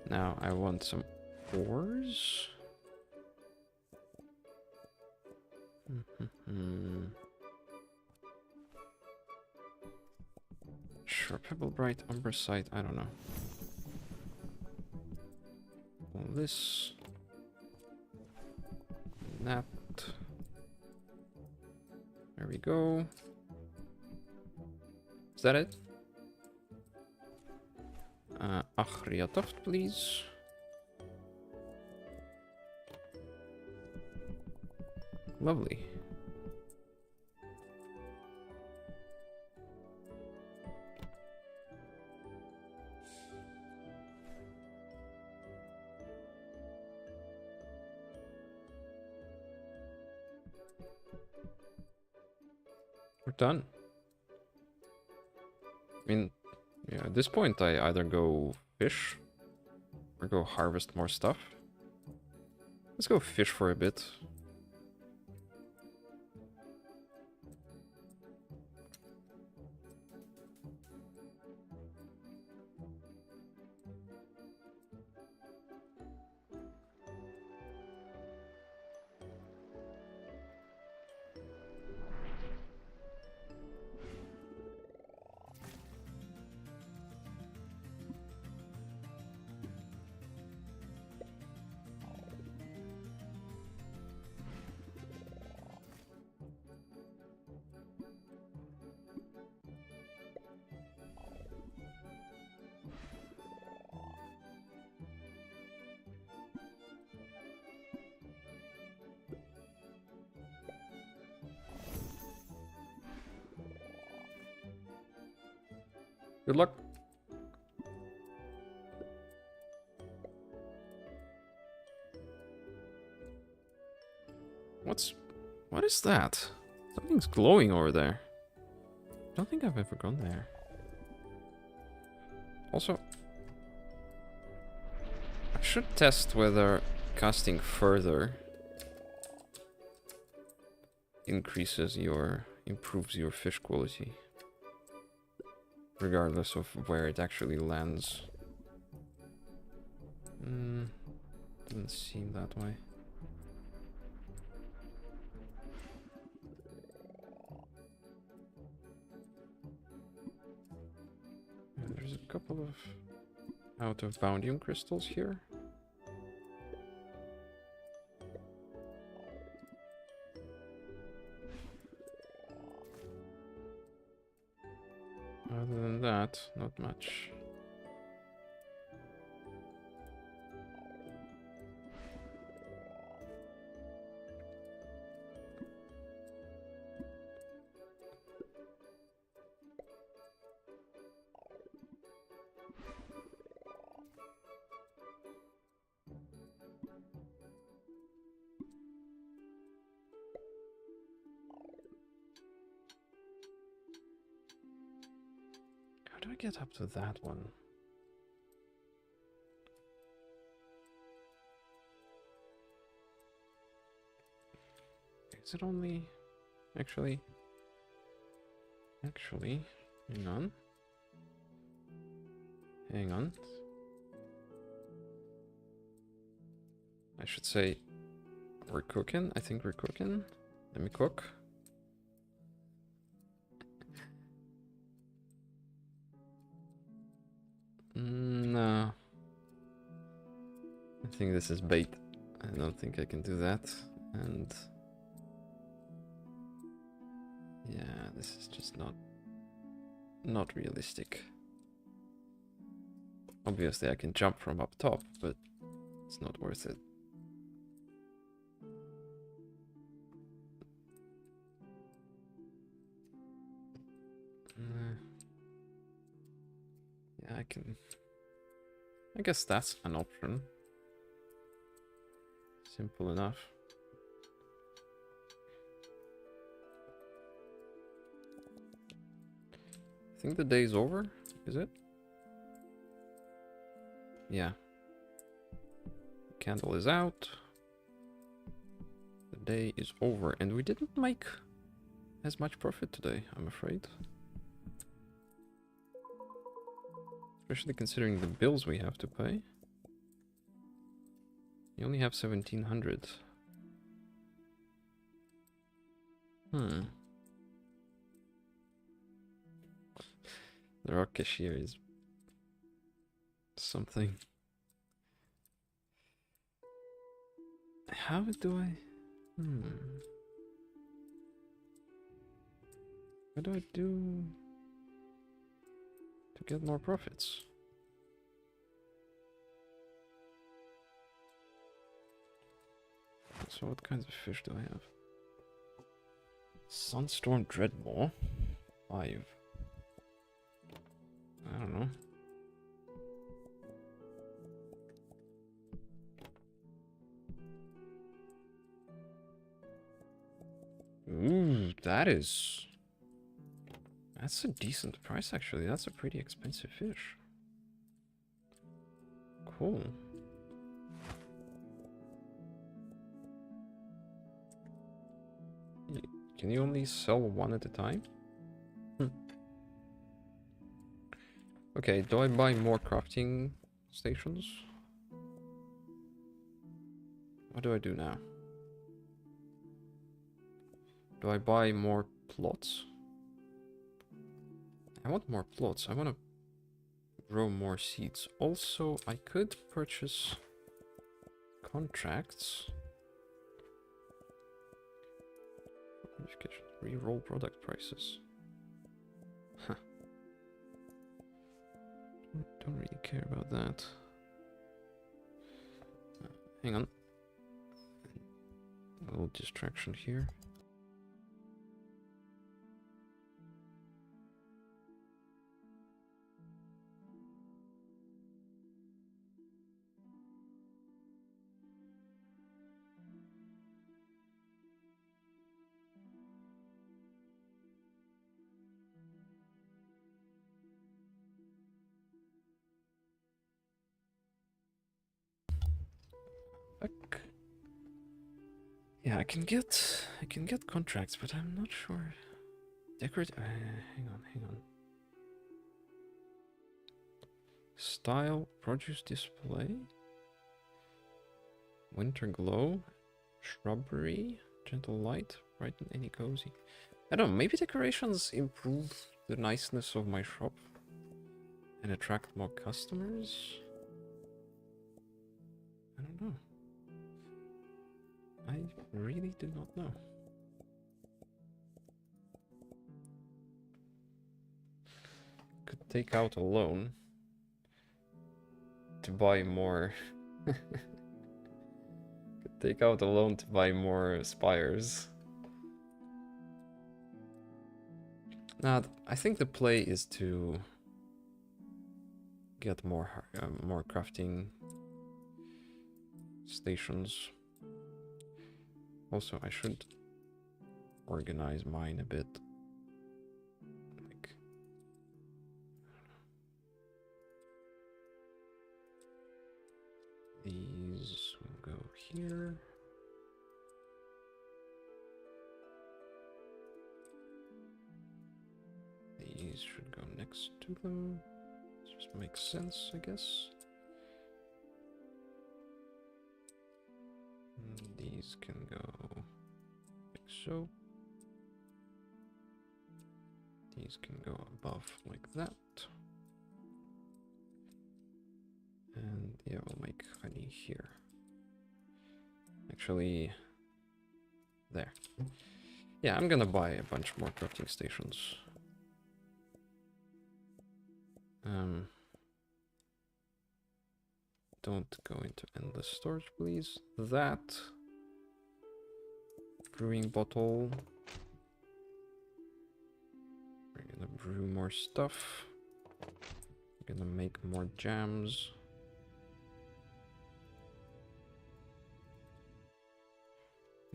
Now I want some ores. Sure, Pebble Bright, Umbrasite, I don't know. All this. That. There we go. Is that it? Achriatoft, please. Lovely. We're done. I mean, yeah, at this point I either go fish or go harvest more stuff. Let's go fish for a bit. Good luck. What is that? Something's glowing over there. I don't think I've ever gone there. Also, I should test whether casting further improves your fish quality, regardless of where it actually lands. Doesn't seem that way. There's a couple of out of boundium crystals here. Other than that, not much. How do I get up to that one? Is it only... Actually, hang on. Hang on. I should say we're cooking. I think we're cooking. Let me cook. No. I think this is bait. I don't think I can do that. And yeah, this is just not realistic. Obviously I can jump from up top, but it's not worth it. Yeah, I guess that's an option. Simple enough. I think the day's over, is it? Yeah. The candle is out. The day is over, and we didn't make as much profit today, I'm afraid. Especially considering the bills we have to pay. You only have 1700. Hmm. The rock cashier is something. How do I... What do I do to get more profits? So what kinds of fish do I have? Sunstorm Dreadmore. 5. I don't know. Ooh, that's a decent price actually. That's a pretty expensive fish. Cool. Can you only sell one at a time? Okay, do I buy more crafting stations? What do I do now? Do I buy more plots? I want more plots. I want to grow more seeds. Also, I could purchase contracts. Reroll product prices. Huh. Don't really care about that. Hang on. A little distraction here. Back. Yeah, I can get contracts, but I'm not sure. Decorate. Hang on. Style, produce display, winter glow, shrubbery, gentle light, bright and any cozy. I don't know. Maybe decorations improve the niceness of my shop and attract more customers. I don't know. I really do not know. Could take out a loan to buy more. Could take out a loan to buy more spires. Now, I think the play is to get more crafting stations. Also, I should organize mine a bit. Like, these will go here. These should go next to them. Just makes sense, I guess. And these can go like so. These can go above like that. And yeah, we'll make honey here. Actually, there. Yeah, I'm gonna buy a bunch more crafting stations. Don't go into endless storage, please. That brewing bottle. We're gonna brew more stuff. We're gonna make more jams.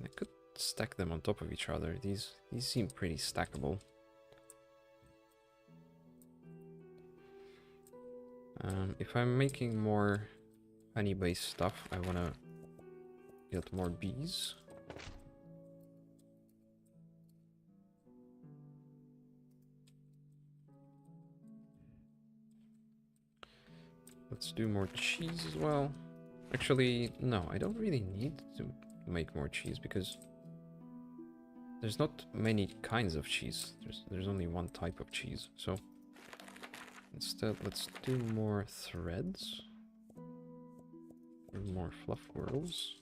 I could stack them on top of each other. These seem pretty stackable. If I'm making more honey-based stuff, I wanna get more bees. let's do more cheese as well. Actually, no, I don't really need to make more cheese because there's not many kinds of cheese. There's only one type of cheese. So instead, let's do more threads. Or more fluff whirls.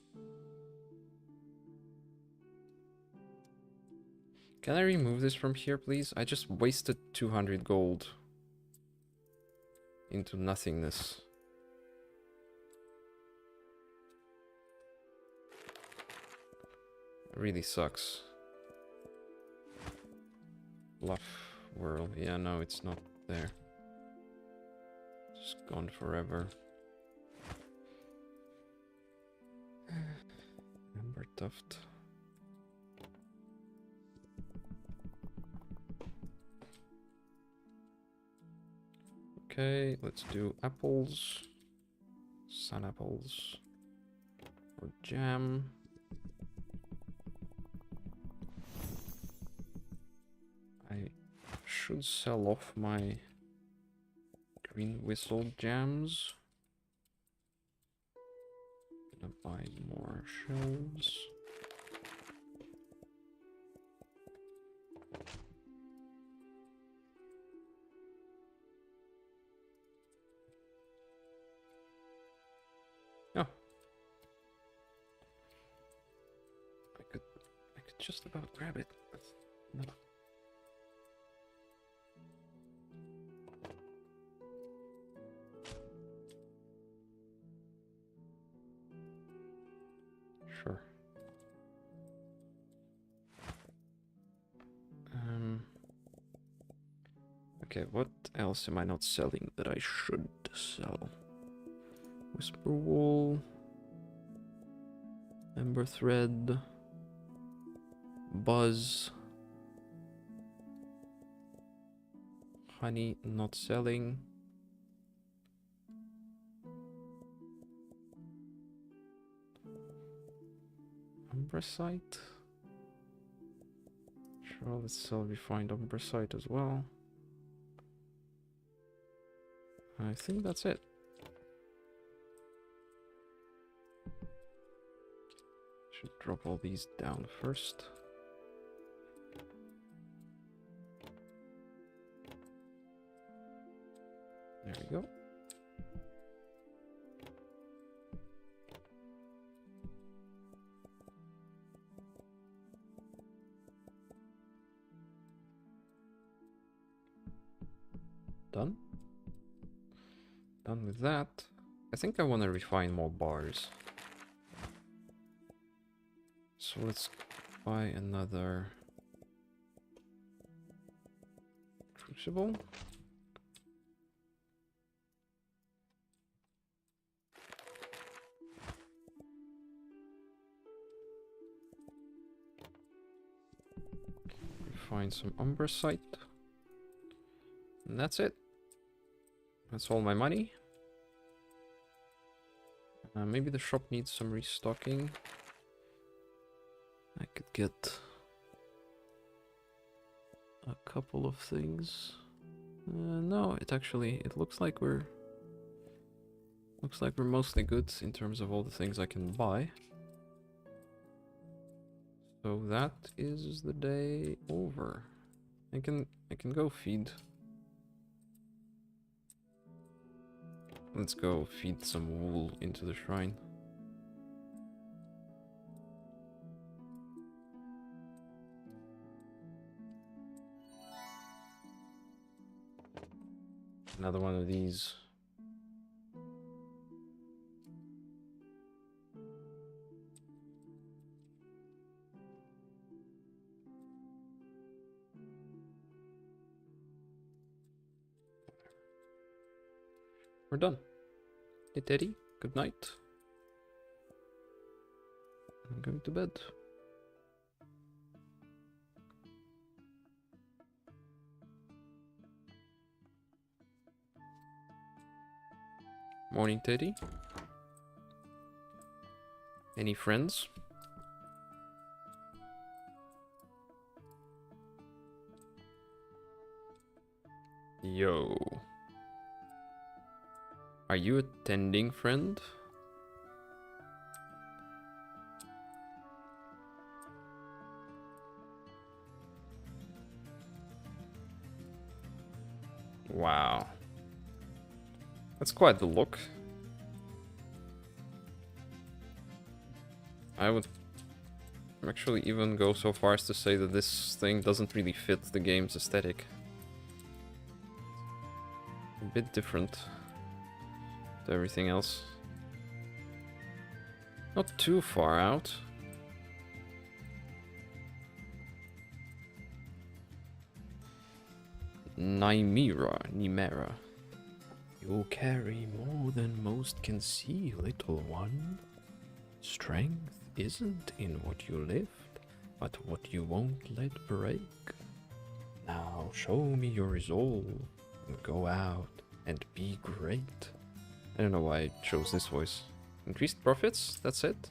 Can I remove this from here, please? I just wasted 200 gold into nothingness. It really sucks. Fluff whirl. Yeah, no, it's not there. Just gone forever. Ember tuft. Okay, let's do apples. Sun apples. Or jam. I should sell off my green whistle jams. Gonna buy more shelves. Oh. I could just about grab it. No. Sure. Okay, what else am I not selling that I should sell? Whisper wool, ember thread, buzz, honey not selling. Umbracite. Sure, let's sell refined umbracite as well. I think that's it. Should drop all these down first. There we go. Done. Done with that. I think I want to refine more bars. So let's buy another crucible. Refine some umbracite. And that's it. That's all my money. Maybe the shop needs some restocking. I could get a couple of things. No, it looks like we're mostly good in terms of all the things I can buy. So that is the day over. I can go feed. Let's go feed some wool into the shrine. Another one of these. We're done. Hey Teddy, good night. I'm going to bed. Morning, Teddy. Any friends? Yo. Are you attending, friend? Wow. That's quite the look. I would actually even go so far as to say that this thing doesn't really fit the game's aesthetic. A bit different to everything else. Not too far out. Nimera. You carry more than most can see, little one. Strength isn't in what you lift, but what you won't let break. Now show me your resolve and go out and be great. I don't know why I chose this voice. Increased profits? That's it?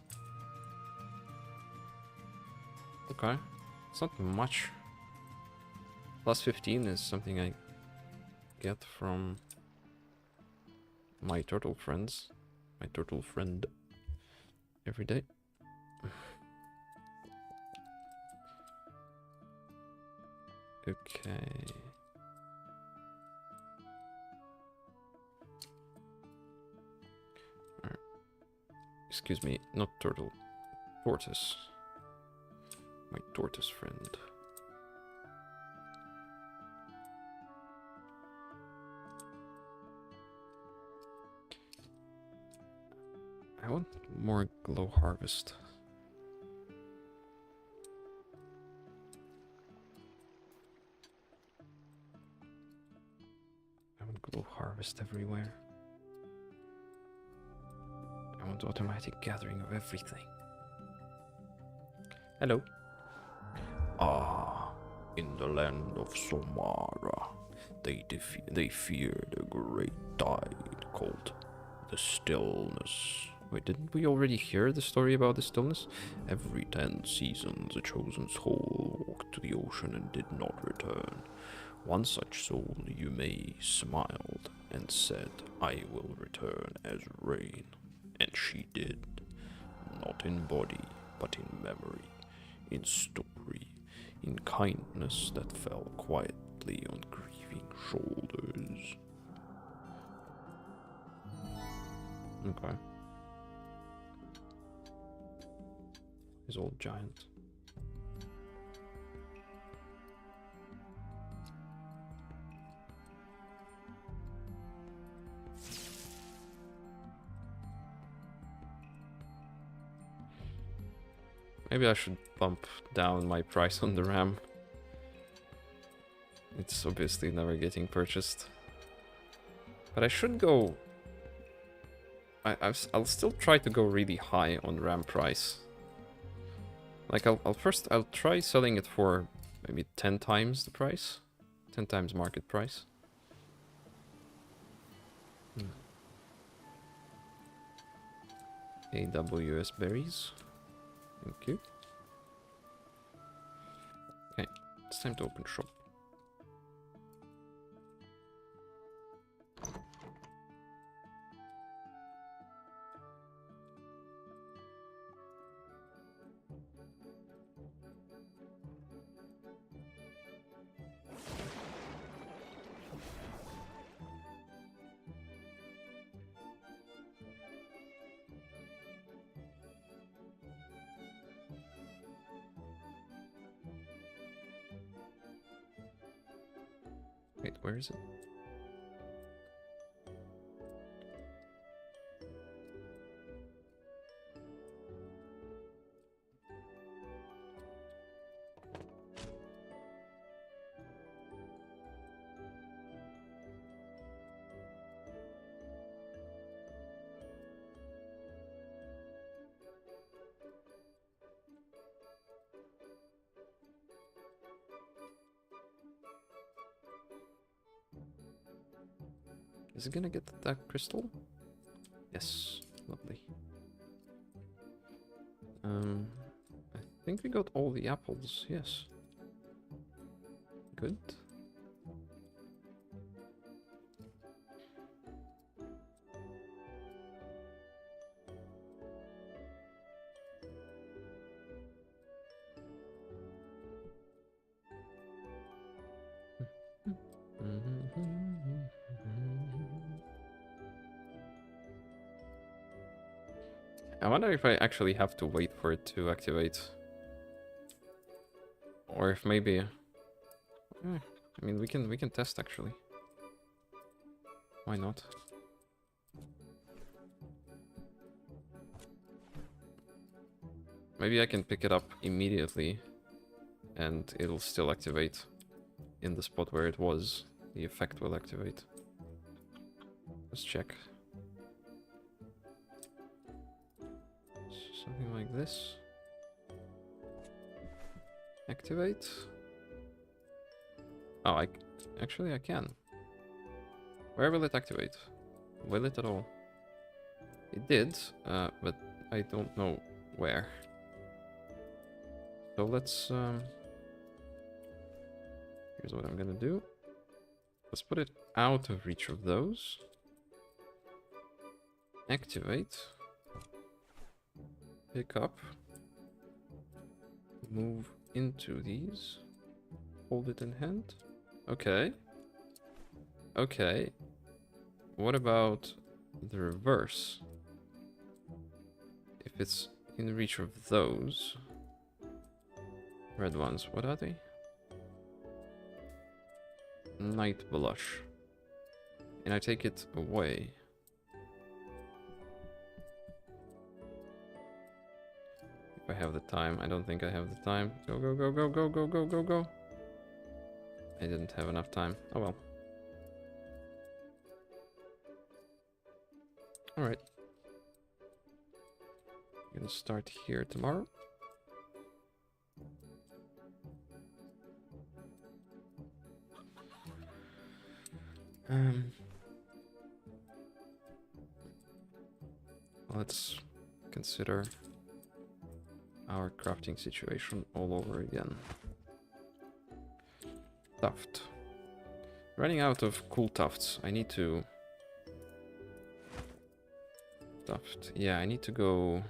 Okay. It's not much. Plus 15 is something I get from my turtle friends. My turtle friend. Every day. Okay. Alright. Excuse me, not turtle. Tortoise. My tortoise friend. I want more glow harvest. I want glow harvest everywhere. I want automatic gathering of everything. Hello. Ah, in the land of Somara, they feared a great tide called the Stillness. Wait, didn't we already hear the story about the stillness? Every 10 seasons, a chosen soul walked to the ocean and did not return. One such soul, Yume, smiled and said, I will return as rain. And she did. Not in body, but in memory, in story, in kindness that fell quietly on grieving shoulders. Okay. His old giant. Maybe I should bump down my price on the RAM. It's obviously never getting purchased. But I should go... I'll still try to go really high on RAM price. Like, I'll try selling it for maybe 10 times the price. 10 times market price. AWS berries. Thank you. Okay, it's time to open shop. Wait, where is it? Is it gonna get that crystal? Yes, lovely. I think we got all the apples, yes. Good. I wonder if I actually have to wait for it to activate. Or if maybe... I mean, we can test actually. Why not? Maybe I can pick it up immediately and it'll still activate in the spot where it was. The effect will activate. Let's check. Something like this. Activate. Oh, I can. Where will it activate? Will it at all? It did, but I don't know where. So let's, here's what I'm gonna do. Let's put it out of reach of those. Activate. Pick up. Move into these. Hold it in hand. Okay. Okay. What about the reverse? If it's in reach of those red ones, what are they? Night blush. And I take it away. If I have the time. I don't think I have the time. Go, go, go, go, go, go, go, go, go. I didn't have enough time. Oh well. Alright. I'm gonna start here tomorrow. Let's consider our crafting situation all over again. Tuft. Running out of cool tufts. I need to... Tuft. Yeah, I need to go...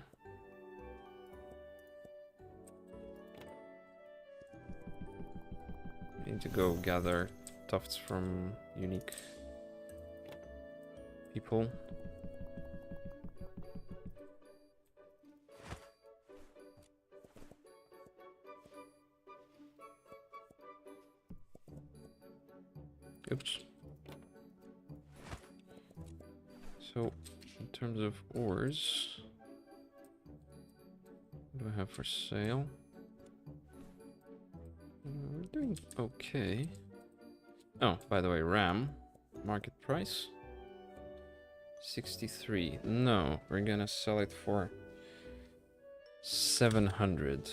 I need to go gather tufts from unique people. Oops. So, in terms of ores, what do I have for sale? We're doing okay. Oh, by the way, RAM, market price, 63. No, we're gonna sell it for 700.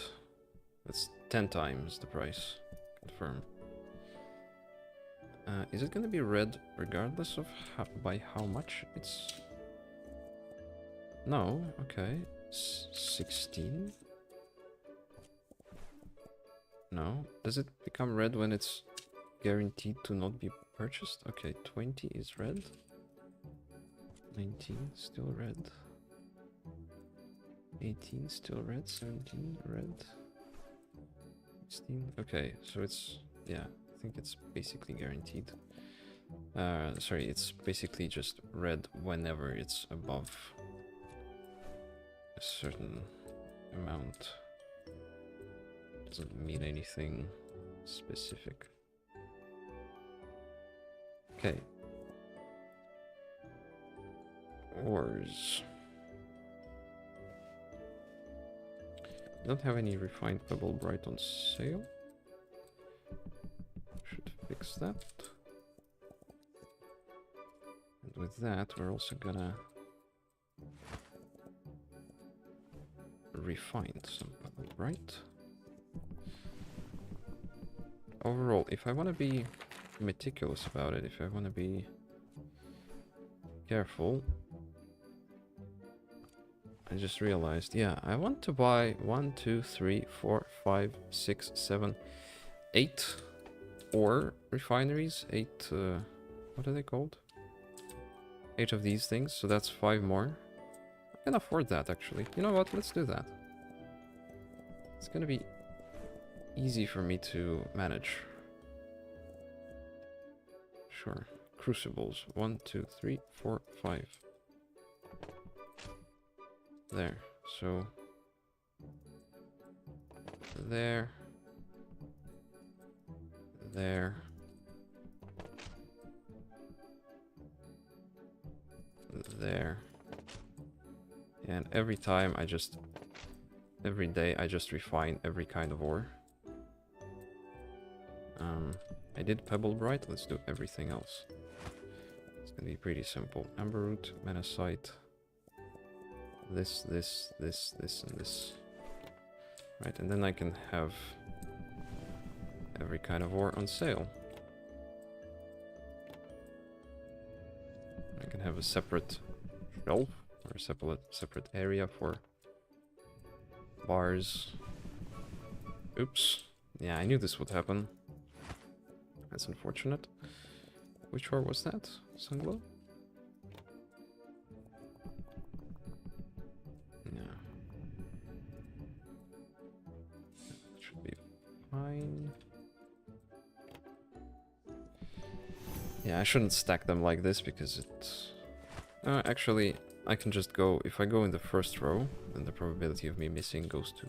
That's 10 times the price. Confirm. Is it gonna be red regardless of by how much it's... No, okay. 16? No. Does it become red when it's guaranteed to not be purchased? Okay, 20 is red. 19 still red. 18 still red. 17 red. 16. Okay, so it's... yeah. I think it's basically guaranteed. Sorry, it's basically just red whenever it's above a certain amount. Doesn't mean anything specific. Okay. Ores. Don't have any refined pebble bright on sale. Should fix that. And with that, we're also gonna refine some pebble bright. Overall, if I want to be meticulous about it, if I want to be careful, I just realized, yeah, I want to buy 1, 2, 3, 4, 5, 6, 7, 8 ore refineries. 8, what are they called? 8 of these things, so that's 5 more. I can afford that, actually. You know what? Let's do that. It's gonna be easy for me to manage. Sure. Crucibles. 1, 2, 3, 4, 5. There. So there. There. There. And every time every day I just refine every kind of ore. I did Pebble Bright, let's do everything else. It's gonna be pretty simple. Amber Root, Menacite. This, and this. Right, and then I can have every kind of ore on sale. I can have a separate shelf or a separate area for bars. Oops. Yeah, I knew this would happen. That's unfortunate. Which ore was that? Sunglow? Yeah. Should be fine. Yeah, I shouldn't stack them like this because it's... actually, I can just go... If I go in the first row, then the probability of me missing goes to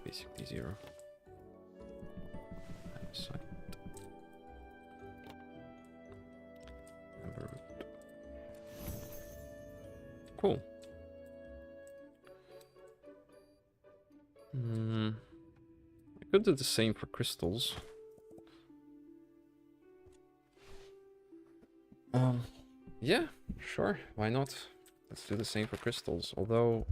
basically 0. Cool. I could do the same for crystals. Yeah, sure, why not? Let's do the same for crystals, although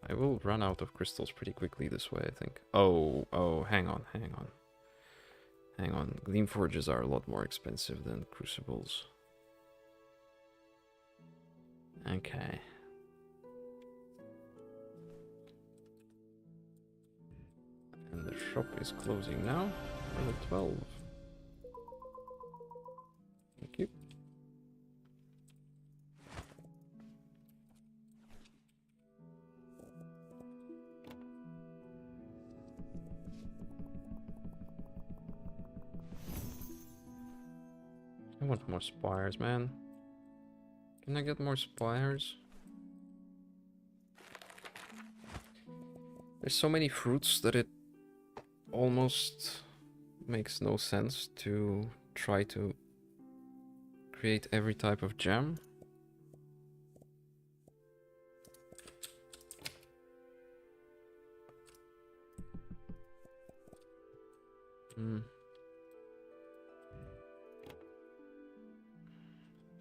I will run out of crystals pretty quickly this way, I think. Oh, hang on. Hang on, Gleam Forges are a lot more expensive than crucibles. Okay. And the shop is closing now. Level 12. Thank you. I want more spires, man. Can I get more spires? There's so many fruits that it almost makes no sense to try to create every type of gem.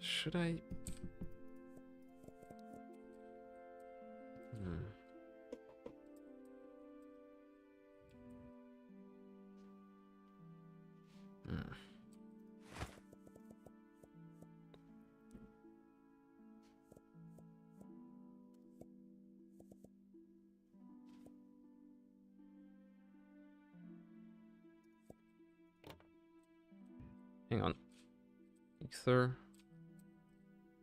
Should I? Hang on. Ether.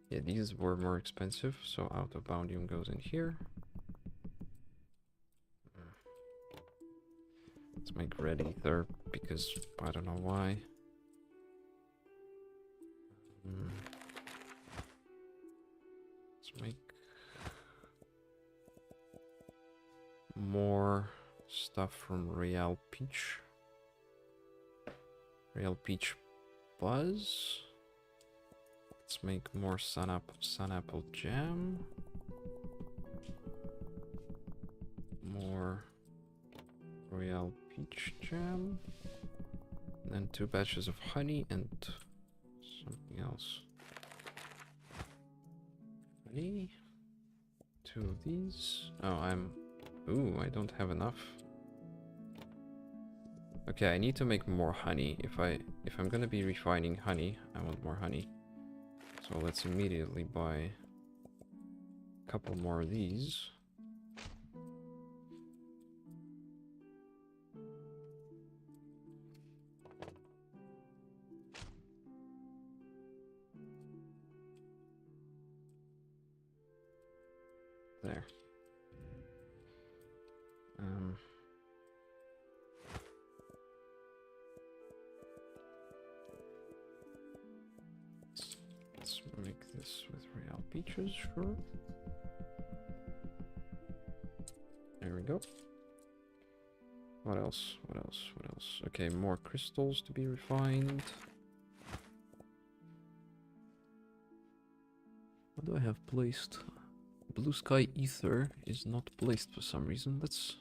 Yeah, these were more expensive, so Out of Boundium goes in here. Let's make red ether, because I don't know why. Let's make more stuff from Real Peach. Real Peach Buzz. Let's make more Sunapple Jam. More Royal Peach Jam. And then 2 batches of honey and something else. Honey. 2 of these. Oh, ooh, I don't have enough. Okay, I need to make more honey. If I'm gonna be refining honey, I want more honey. So let's immediately buy a couple more of these. There. Let's make this with real peaches, sure. There we go. What else? What else? What else? Okay, more crystals to be refined. What do I have placed? Blue Sky Ether is not placed for some reason. Let's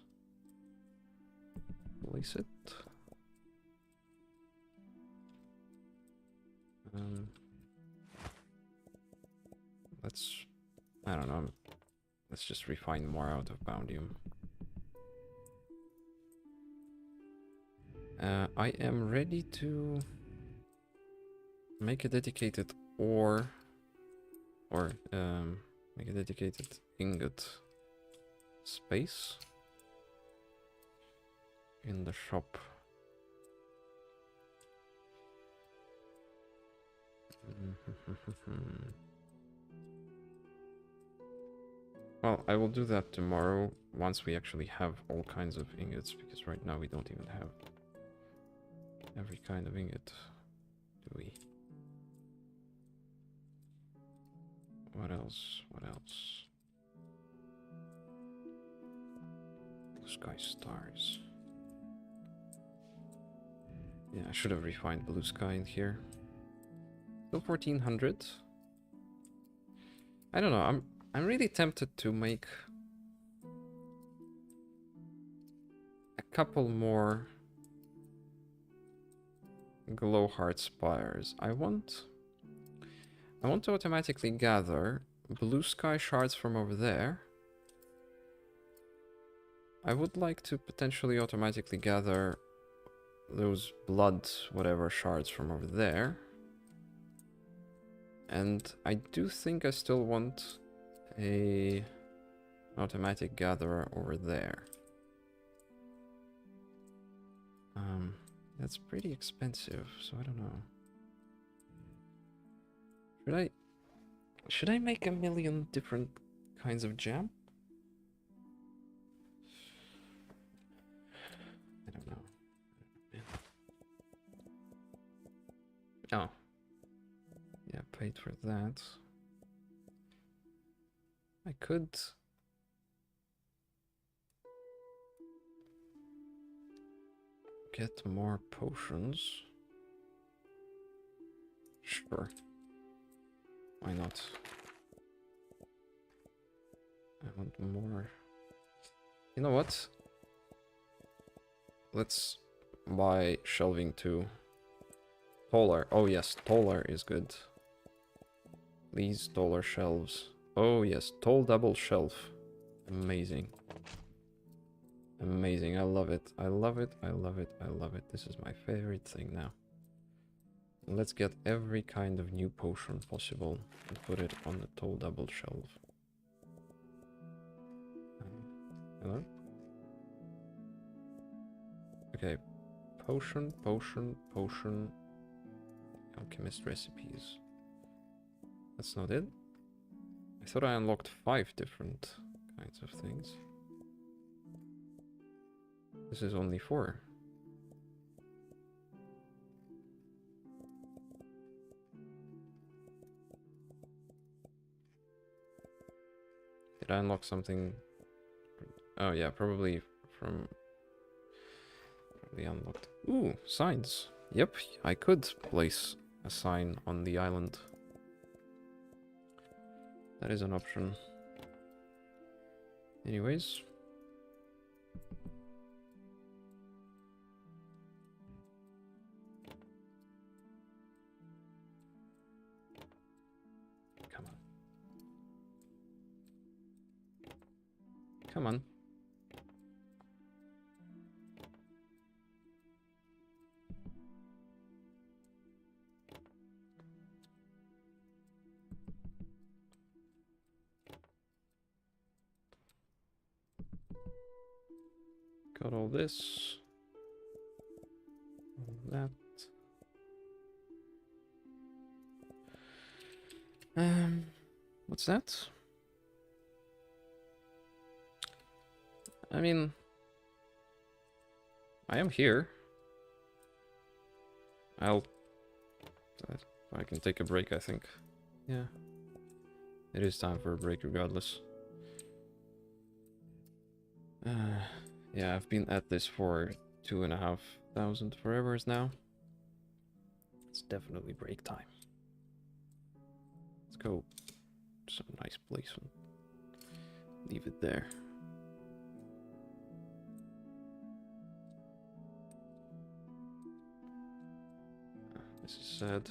place it. Let's, I don't know, let's just refine more out of Boundium. I am ready to make a dedicated ore, or make a dedicated ingot space in the shop. Well, I will do that tomorrow once we actually have all kinds of ingots, because right now we don't even have every kind of ingot, do we? What else? What else? Blue Sky Stars. Yeah, I should have refined Blue Sky in here. Still 1400. I don't know, I'm really tempted to make a couple more Glowheart Spires. I want to automatically gather Blue Sky shards from over there. I would like to potentially automatically gather those blood whatever shards from over there. And I do think I still want a automatic gatherer over there. That's pretty expensive, so I don't know. Should I make a million different kinds of jam? I don't know. Oh. Yeah, paid for that. I could get more potions. Sure. Why not? I want more. You know what? Let's buy shelving too. Taller. Oh yes, taller is good. Please, taller shelves. Oh yes, tall double shelf. Amazing. Amazing, I love it. I love it, I love it, I love it. This is my favorite thing now. Let's get every kind of new potion possible and put it on the tall double shelf. Hello? Okay, potion, potion, potion. Alchemist recipes. That's not it. I thought I unlocked 5 different kinds of things. This is only 4. Did I unlock something? Oh yeah, probably from the unlocked. Ooh, signs. Yep, I could place a sign on the island. That is an option. Anyways. Come on. Come on. Got all this. All that. What's that? I mean, I am here. I can take a break, I think. Yeah. It is time for a break regardless. Yeah, I've been at this for 2,500 forevers now. It's definitely break time. Let's go to some nice place and leave it there. This is sad.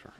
Sure.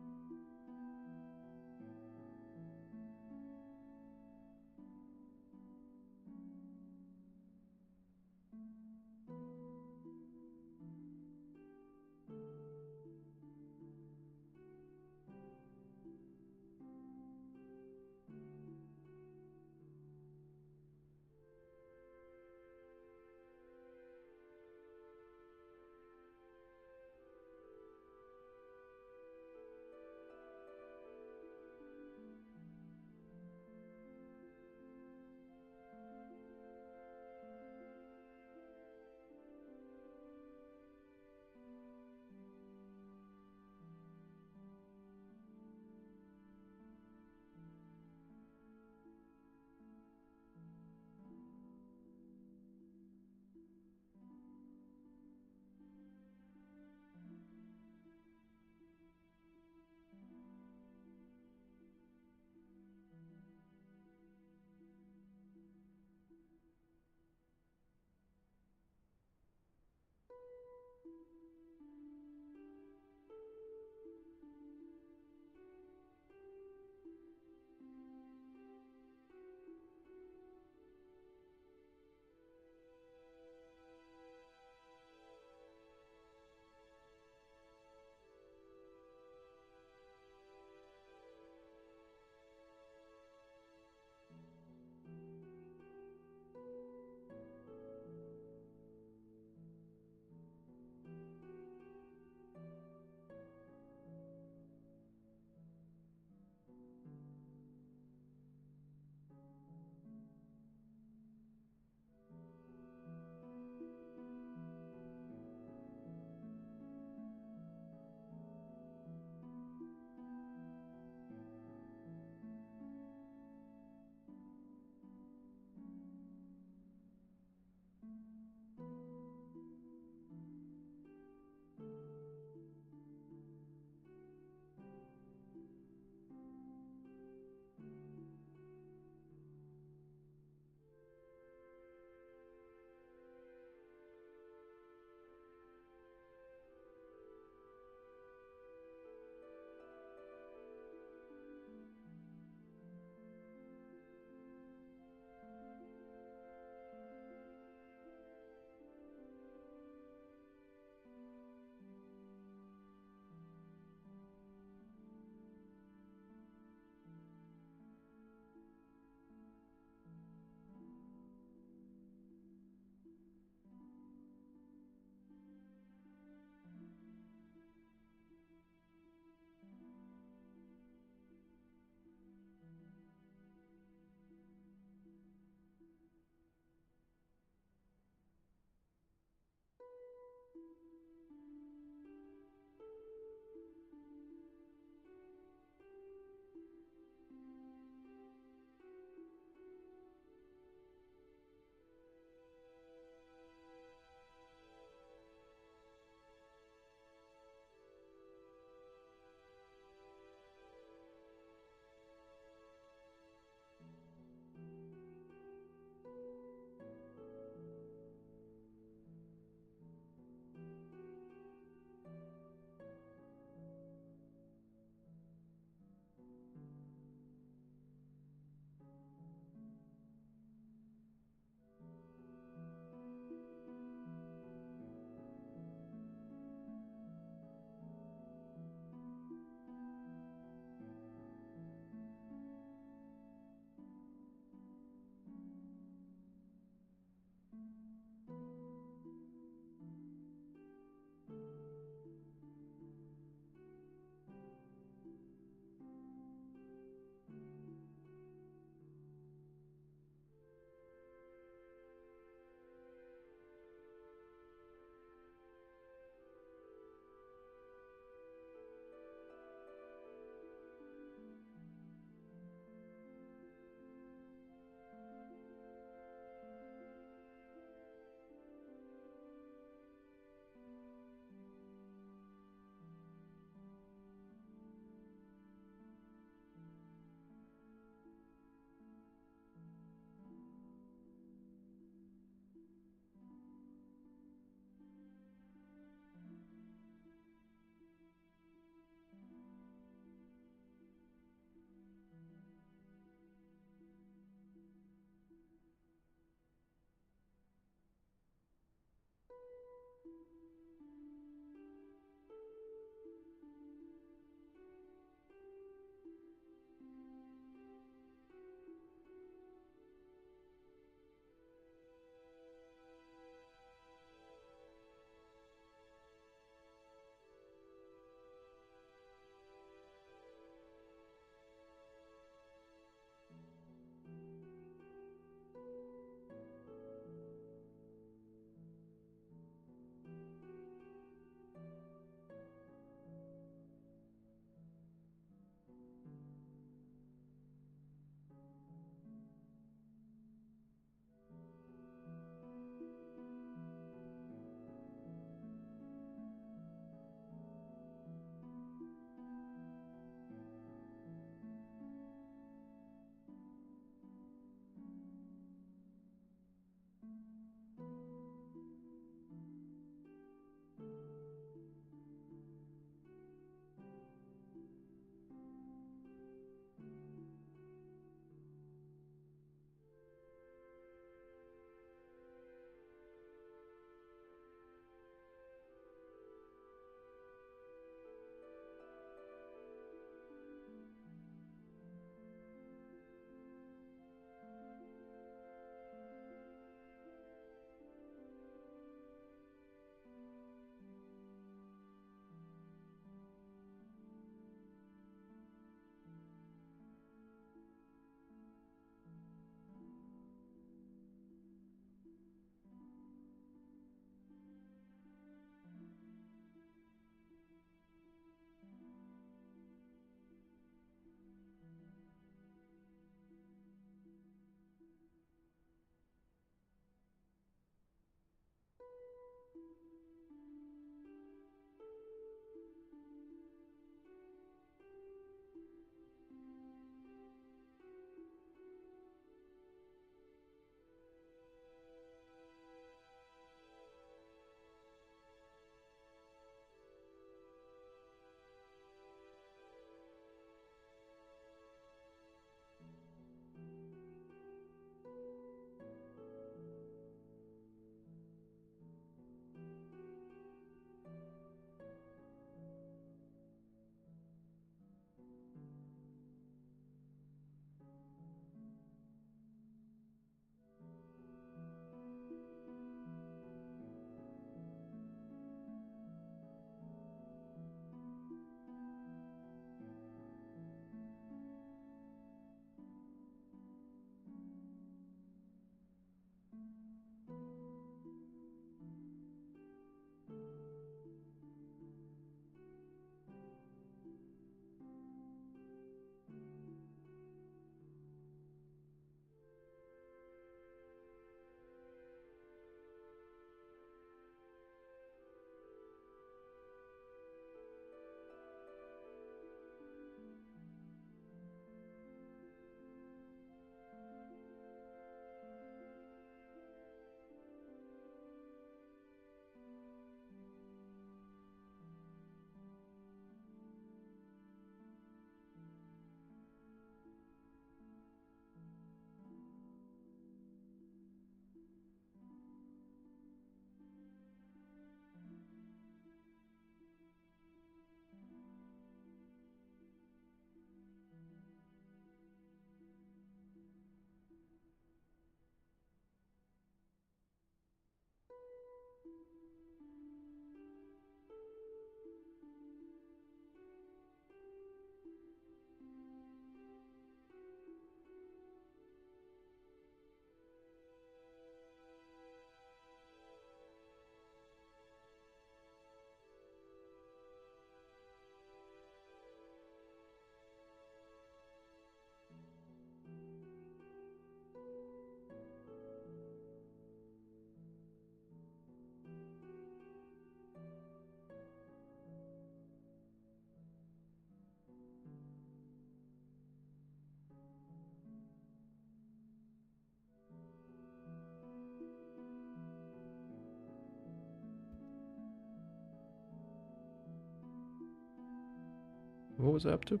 What was I up to?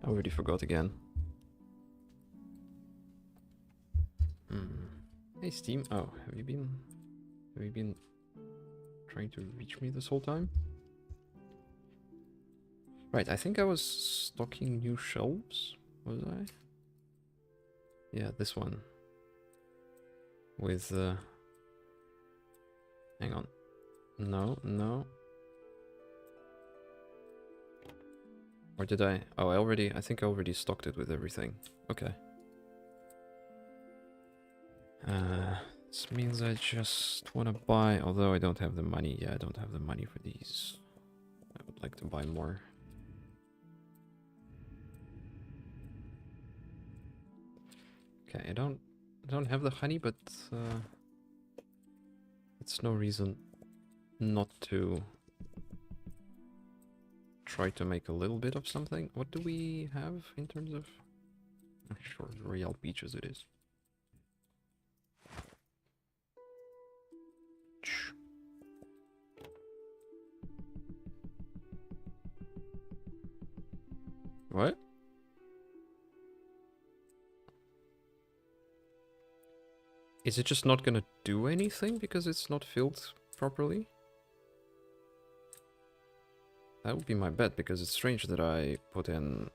I already forgot again. Hey Steam. Oh, have you been trying to reach me this whole time? Right, I think I was stocking new shelves, was I? Yeah, this one. With hang on. No. Or did I? Oh, I think I already stocked it with everything. Okay. This means I just want to buy, although I don't have the money. Yeah, I don't have the money for these. I would like to buy more. Okay, I don't have the honey, but it's no reason not to try to make a little bit of something. What do we have in terms of... Sure, Royal Peaches it is. What? Is it just not gonna do anything because it's not filled properly? That would be my bet, because it's strange that I put in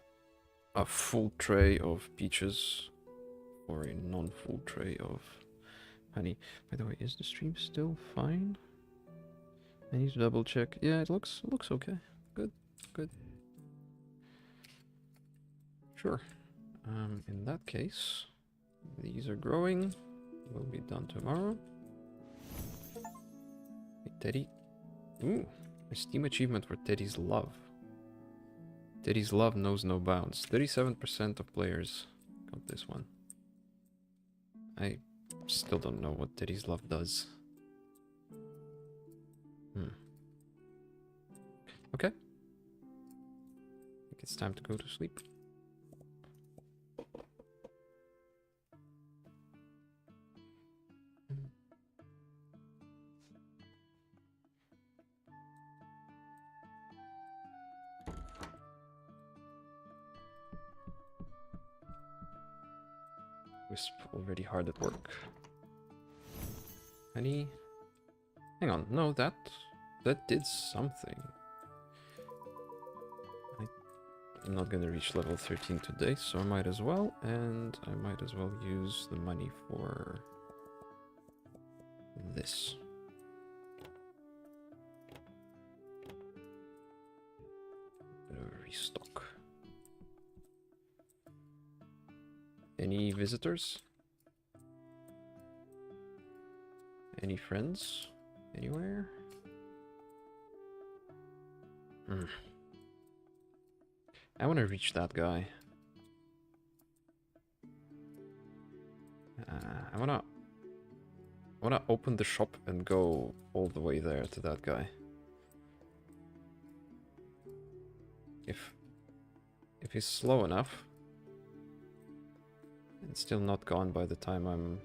a full tray of peaches or a non-full tray of honey. By the way, is the stream still fine? I need to double check. Yeah, it looks okay. Good. Sure. In that case, these are growing. Will be done tomorrow. Hey, Teddy. Ooh, a Steam achievement for Teddy's Love. Teddy's Love knows no bounds. 37% of players got this one. I still don't know what Teddy's Love does. Okay. I think it's time to go to sleep. Wisp already hard at work. Honey. Hang on, no, that did something. I'm not gonna reach level 13 today, so I might as well, and I might as well use the money for this. Restock. Any visitors? Any friends? Anywhere? I want to reach that guy. I wanna open the shop and go all the way there to that guy. If he's slow enough, and still not gone by the time I'm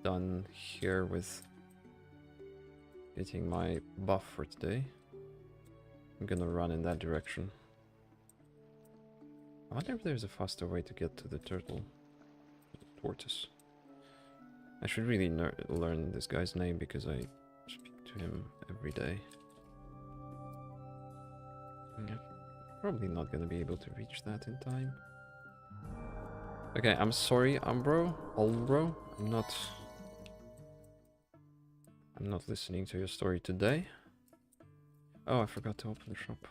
done here with getting my buff for today, I'm gonna run in that direction. I wonder if there's a faster way to get to the turtle. Tortoise. I should really learn this guy's name because I speak to him every day. Yeah, probably not gonna be able to reach that in time. Okay, I'm sorry, Umbro. I'm not listening to your story today. Oh, I forgot to open the shop.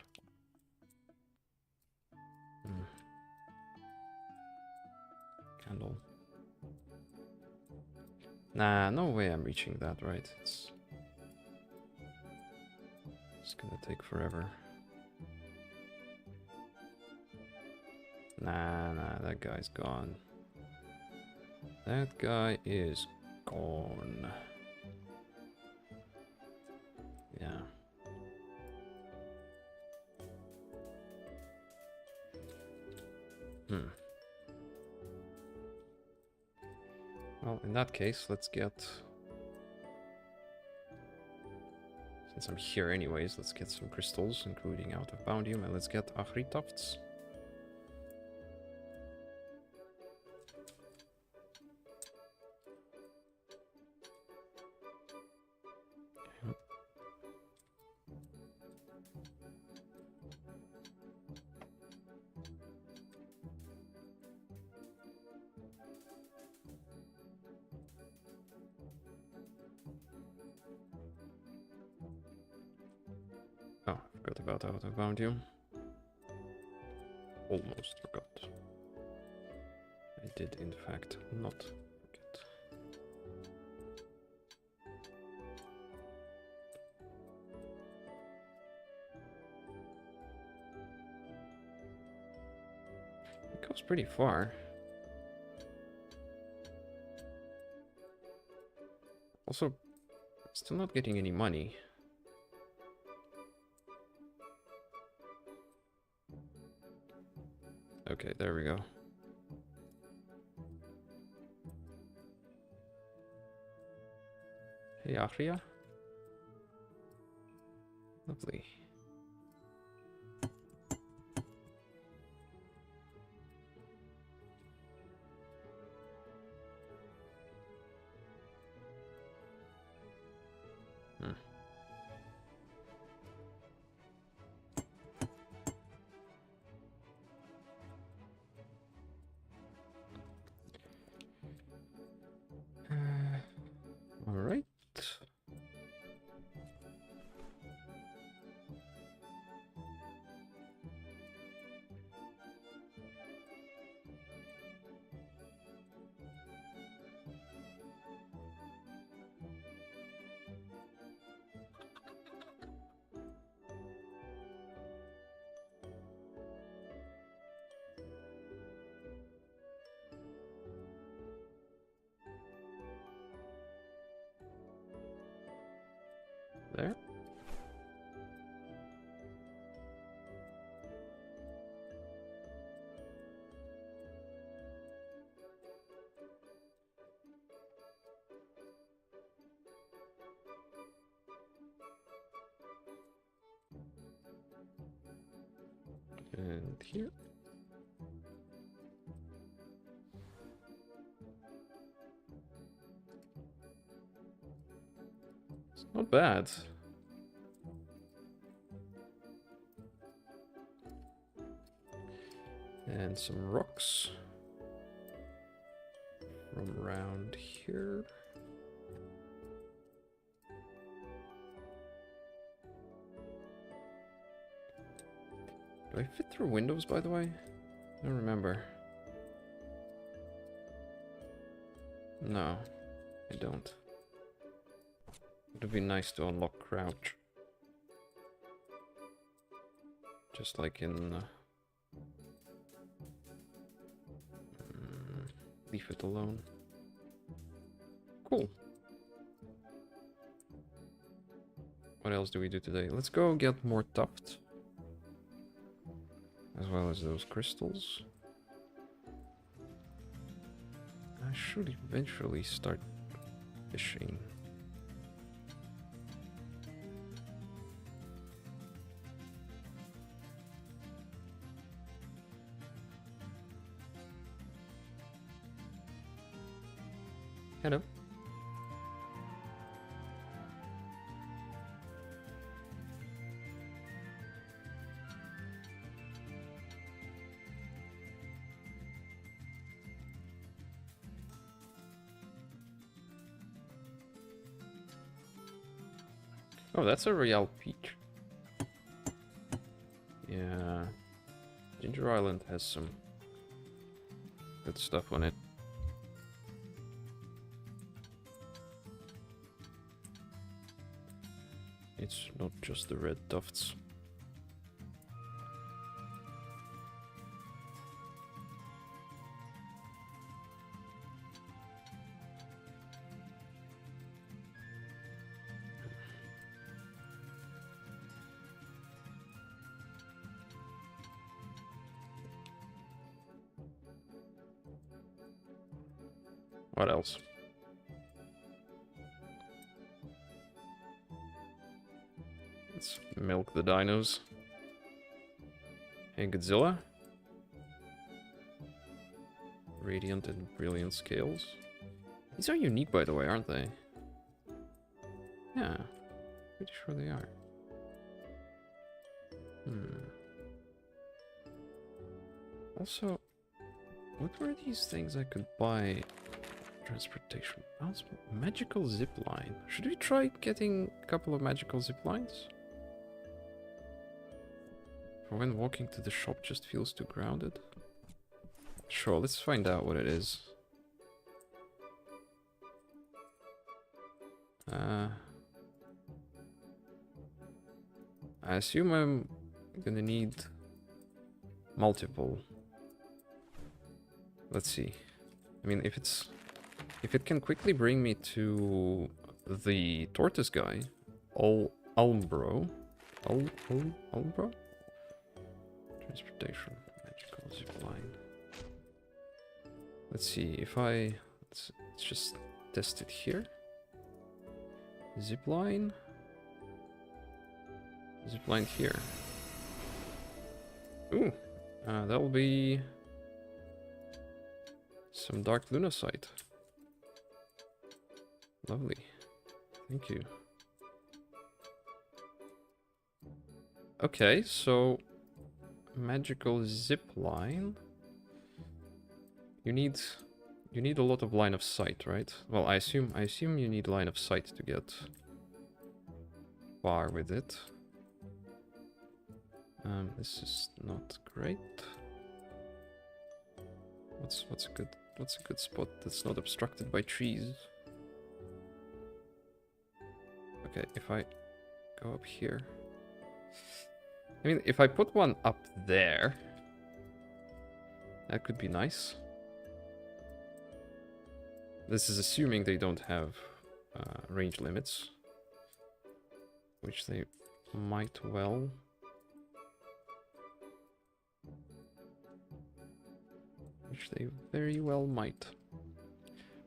Candle. Nah, no way I'm reaching that, right? It's gonna take forever. Nah, that guy's gone. That guy is gone. Yeah. Well, in that case, let's get Since I'm here anyways, let's get some crystals, including out of Boundium, and let's get Ahri Tufts. Oh, forgot about out of Boundium. Almost forgot. I did, in fact, not forget. It goes pretty far. Also, still not getting any money. Okay, there we go. Hey, Ahria. Lovely. Hmm. All right. There. And here. It's not bad. And some rocks from around here. Do I fit through windows, by the way? I don't remember. No, I don't. It would be nice to unlock crouch. Just like in... leave it alone. Cool. What else do we do today? Let's go get more tuft. As well as those crystals. I should eventually start fishing. Hello. Oh, that's a Royale Peach. Yeah. Ginger Island has some good stuff on it. It's not just the red tufts. What else? Let's milk the dinos. Hey, Godzilla. Radiant and brilliant scales. These are unique, by the way, aren't they? Yeah, pretty sure they are. Also, what were these things I could buy? Transportation. Magical zip line. Should we try getting a couple of magical zip lines? For when walking to the shop just feels too grounded. Sure, let's find out what it is. I assume I'm gonna need multiple. Let's see. I mean, if it can quickly bring me to the tortoise guy, Almbro. Almbro? Transportation, magical zipline. Let's see if let's just test it here. Zipline. Zipline here. Ooh, that'll be some dark lunacite. Lovely. Thank you. Okay, so magical zipline. You need a lot of line of sight, right? Well, I assume you need line of sight to get far with it. This is not great. What's a good spot that's not obstructed by trees? Okay, if I go up here. I mean, if I put one up there, that could be nice. This is assuming they don't have range limits, which they might well. Which they very well might.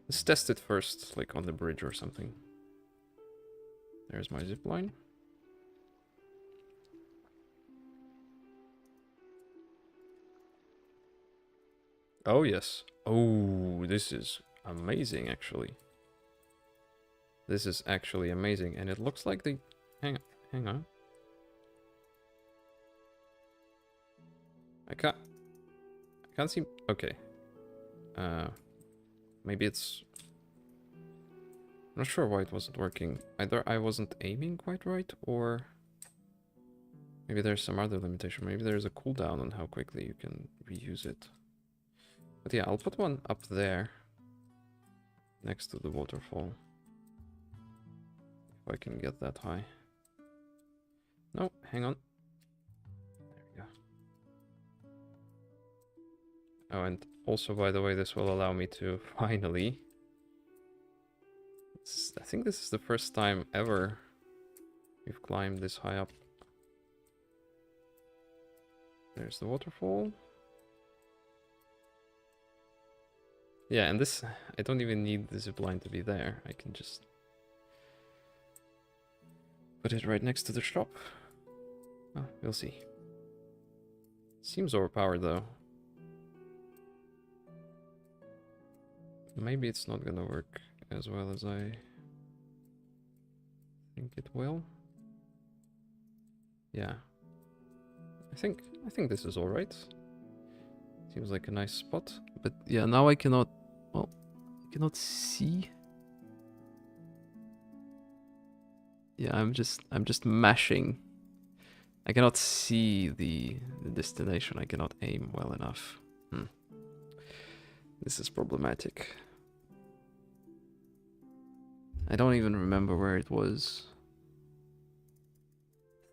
Let's test it first, like on the bridge or something. There's my zipline. Oh yes. Oh, this is amazing actually. This is actually amazing, and it looks like they hang on. I can't see. Okay. Maybe it's. I'm not sure why it wasn't working. Either I wasn't aiming quite right, or maybe there's some other limitation. Maybe there's a cooldown on how quickly you can reuse it. But yeah, I'll put one up there, next to the waterfall. If I can get that high. No, hang on. There we go. Oh, and also, by the way, this will allow me to finally... I think this is the first time ever we've climbed this high up. There's the waterfall. Yeah, and this, I don't even need the zipline to be there. I can just put it right next to the shop. Oh, we'll see. Seems overpowered though. Maybe it's not gonna work as well as I think it will. Yeah. I think this is alright. Seems like a nice spot. But yeah, now I cannot, well, I cannot see. Yeah, I'm just mashing. I cannot see the destination. I cannot aim well enough. This is problematic. I don't even remember where it was.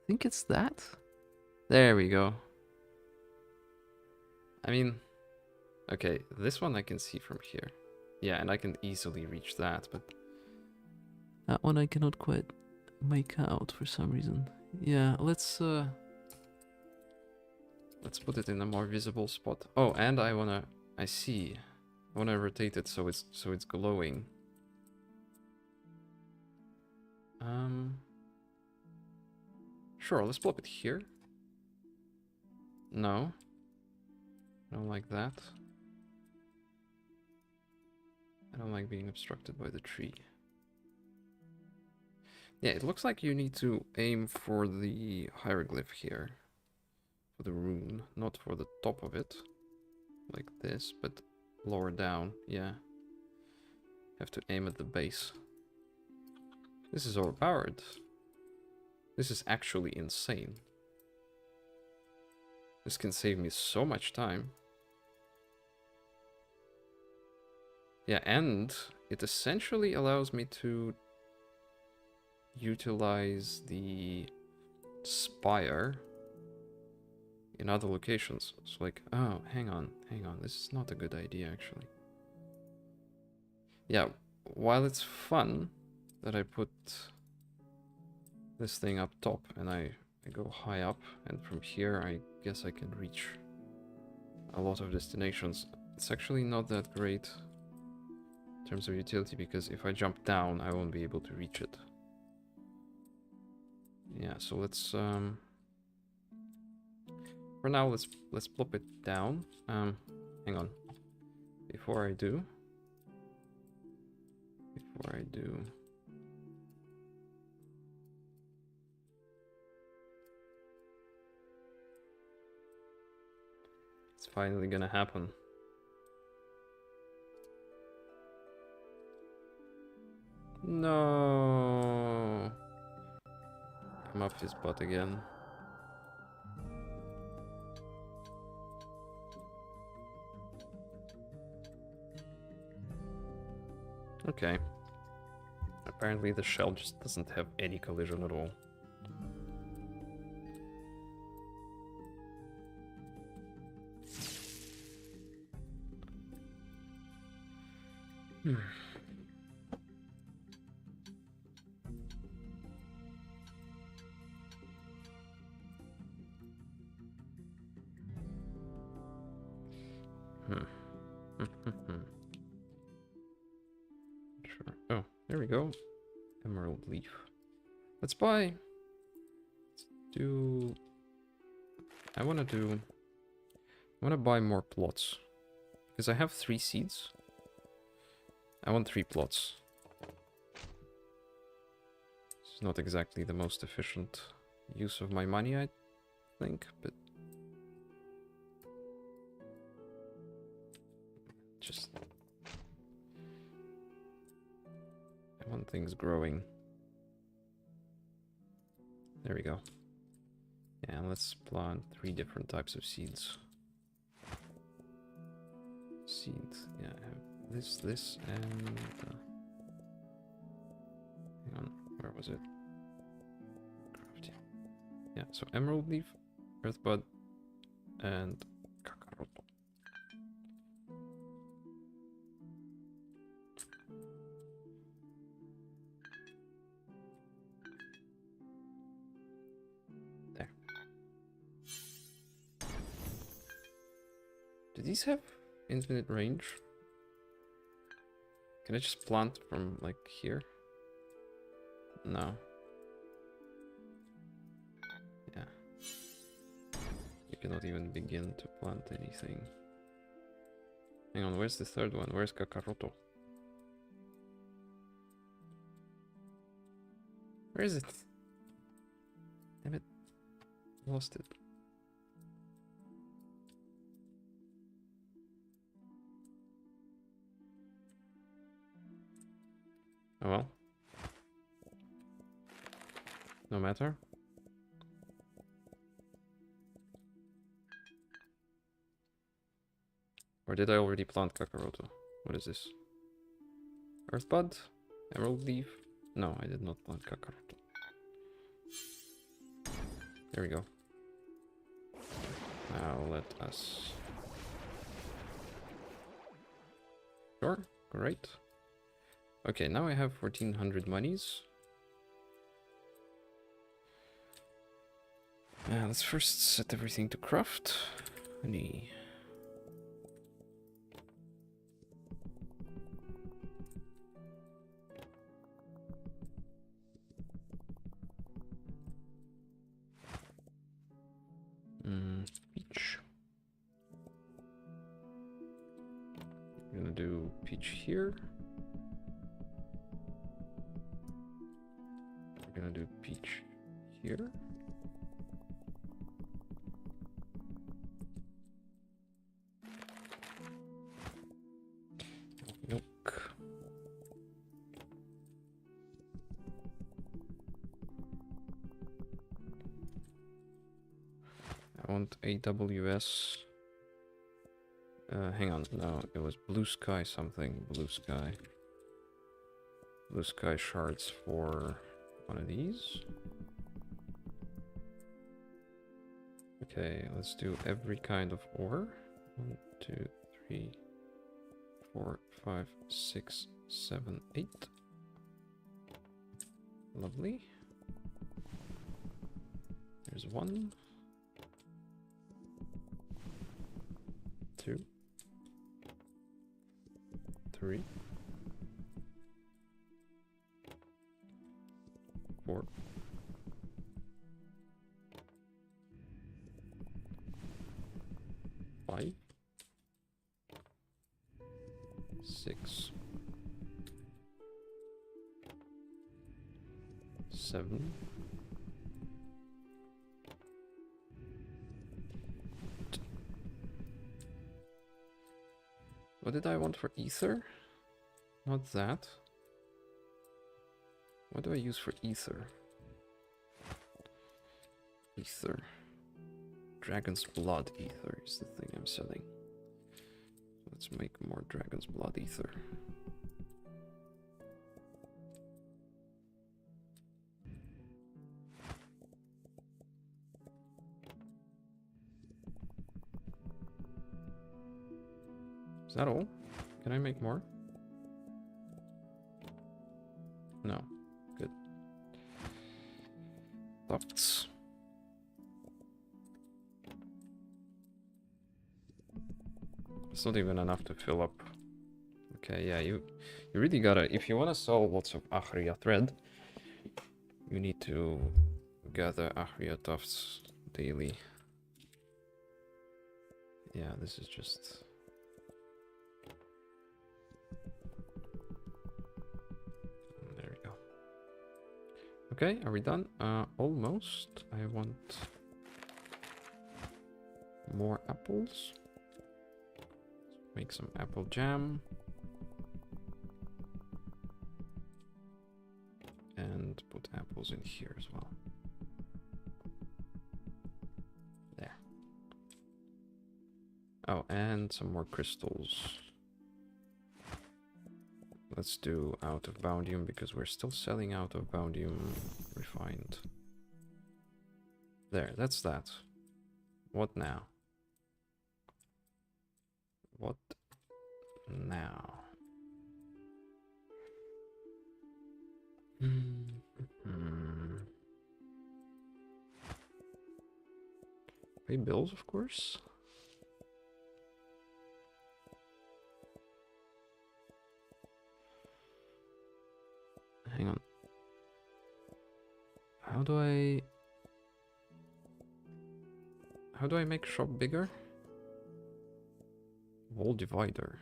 I think it's that. There we go. I mean, okay, this one I can see from here. Yeah, and I can easily reach that, but that one I cannot quite make out for some reason. Yeah, let's put it in a more visible spot. Oh, and I wanna rotate it so it's glowing. Sure, let's plop it here. No. I don't like that. I don't like being obstructed by the tree. Yeah, it looks like you need to aim for the hieroglyph here. For the rune, not for the top of it. Like this, but lower down, yeah. Have to aim at the base. This is overpowered. This is actually insane. This can save me so much time. Yeah, and it essentially allows me to utilize the spire in other locations. It's like, oh, hang on, this is not a good idea, actually. Yeah, while it's fun that I put this thing up top and I go high up, and from here I guess I can reach a lot of destinations. It's actually not that great in terms of utility, because if I jump down I won't be able to reach it. Yeah, so let's for now let's plop it down. Hang on. Before I do it's finally gonna happen. No. I'm up his butt again. Okay. Apparently the shell just doesn't have any collision at all. Hmm. Sure. Oh, there we go. Emerald leaf. Let's buy. Let's do. I want to buy more plots because I have 3 seeds. I want 3 plots. It's not exactly the most efficient use of my money, I think, but just I want things growing. There we go. Yeah, let's plant 3 different types of seeds. Seeds, yeah, I have this, and hang on, where was it? Crafting. Yeah, so emerald leaf, earthbud, and kakaroto. There. Do these have infinite range? Can I just plant from, like, here? No. Yeah. You cannot even begin to plant anything. Hang on, where's the third one? Where's Kakaroto? Where is it? Damn it. Lost it. Oh well. No matter. Or did I already plant Kakaroto? What is this? Earthbud? Emerald leaf? No, I did not plant Kakaroto. There we go. Now let us... Sure, great. Okay, now I have 1400 monies. Let's first set everything to craft. Honey. do peach here. We're gonna do peach here. Milk. I want AWS. Hang on, no, it was blue sky something. Blue sky. Blue sky shards for one of these. Okay, let's do every kind of ore. 1, 2, 3, 4, 5, 6, 7, 8. Lovely. There's 1, 2, 3, 4, 5, 6, 7. What did I want for ether? Not that. What do I use for ether? Ether. Dragon's blood ether is the thing I'm selling. Let's make more dragon's blood ether. Is that all? Can I make more? No. Good. Thoughts. It's not even enough to fill up. Okay, yeah, you really gotta, if you wanna sell lots of Ahria thread, you need to gather Ahria tufts daily. Yeah, this is just... There we go. Okay, are we done? Almost. I want more apples. Make some apple jam. And put apples in here as well. There. Oh, and some more crystals. Let's do out of boundium because we're still selling out of boundium refined. There, that's that. What now? What now? Pay bills, of course. Hang on. How do I make shop bigger? Wall divider.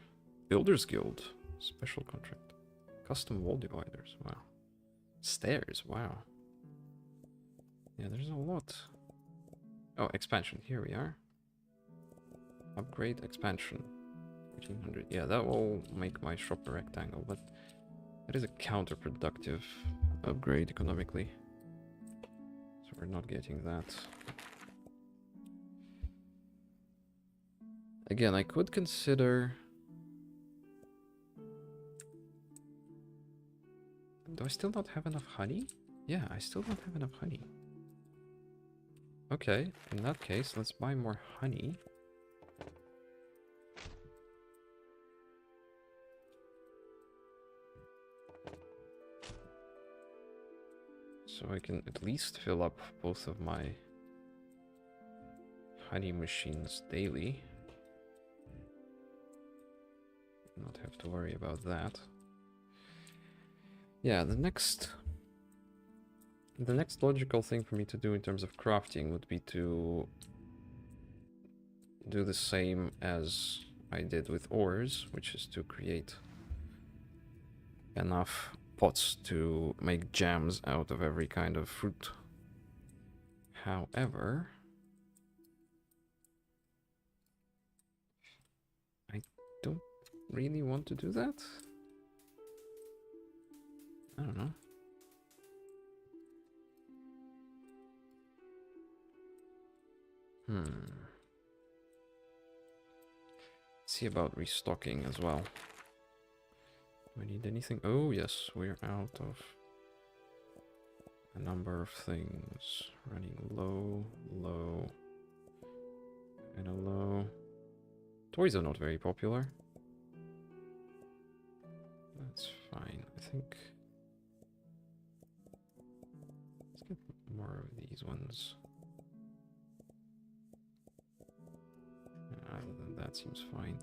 Builders Guild. Special contract. Custom wall dividers. Wow. Stairs. Wow. Yeah, there's a lot. Oh, expansion. Here we are. Upgrade expansion. 1400. Yeah, that will make my shop a rectangle, but that is a counterproductive upgrade economically. So we're not getting that. Again, I could consider... Do I still not have enough honey? Yeah, I still don't have enough honey. Okay, in that case, let's buy more honey. So I can at least fill up both of my honey machines daily. Not have to worry about that. Yeah, the next logical thing for me to do in terms of crafting would be to do the same as I did with ores, which is to create enough pots to make jams out of every kind of fruit. However, I don't really want to do that. I don't know. See about restocking as well. Do I need anything? Oh yes, we're out of a number of things. Running low, low, and a low. Toys are not very popular. That's fine. I think let's get more of these ones. Other than that, seems fine.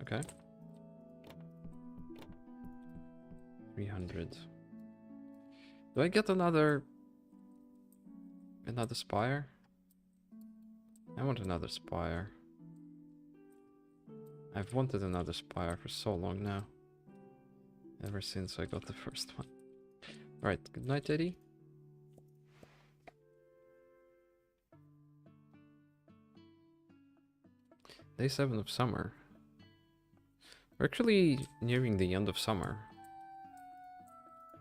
Okay. 300. Do I get another spire? I want another spire. I've wanted another spire for so long now. Ever since I got the first one. Alright, good night, Eddie. Day 7 of summer. We're actually nearing the end of summer.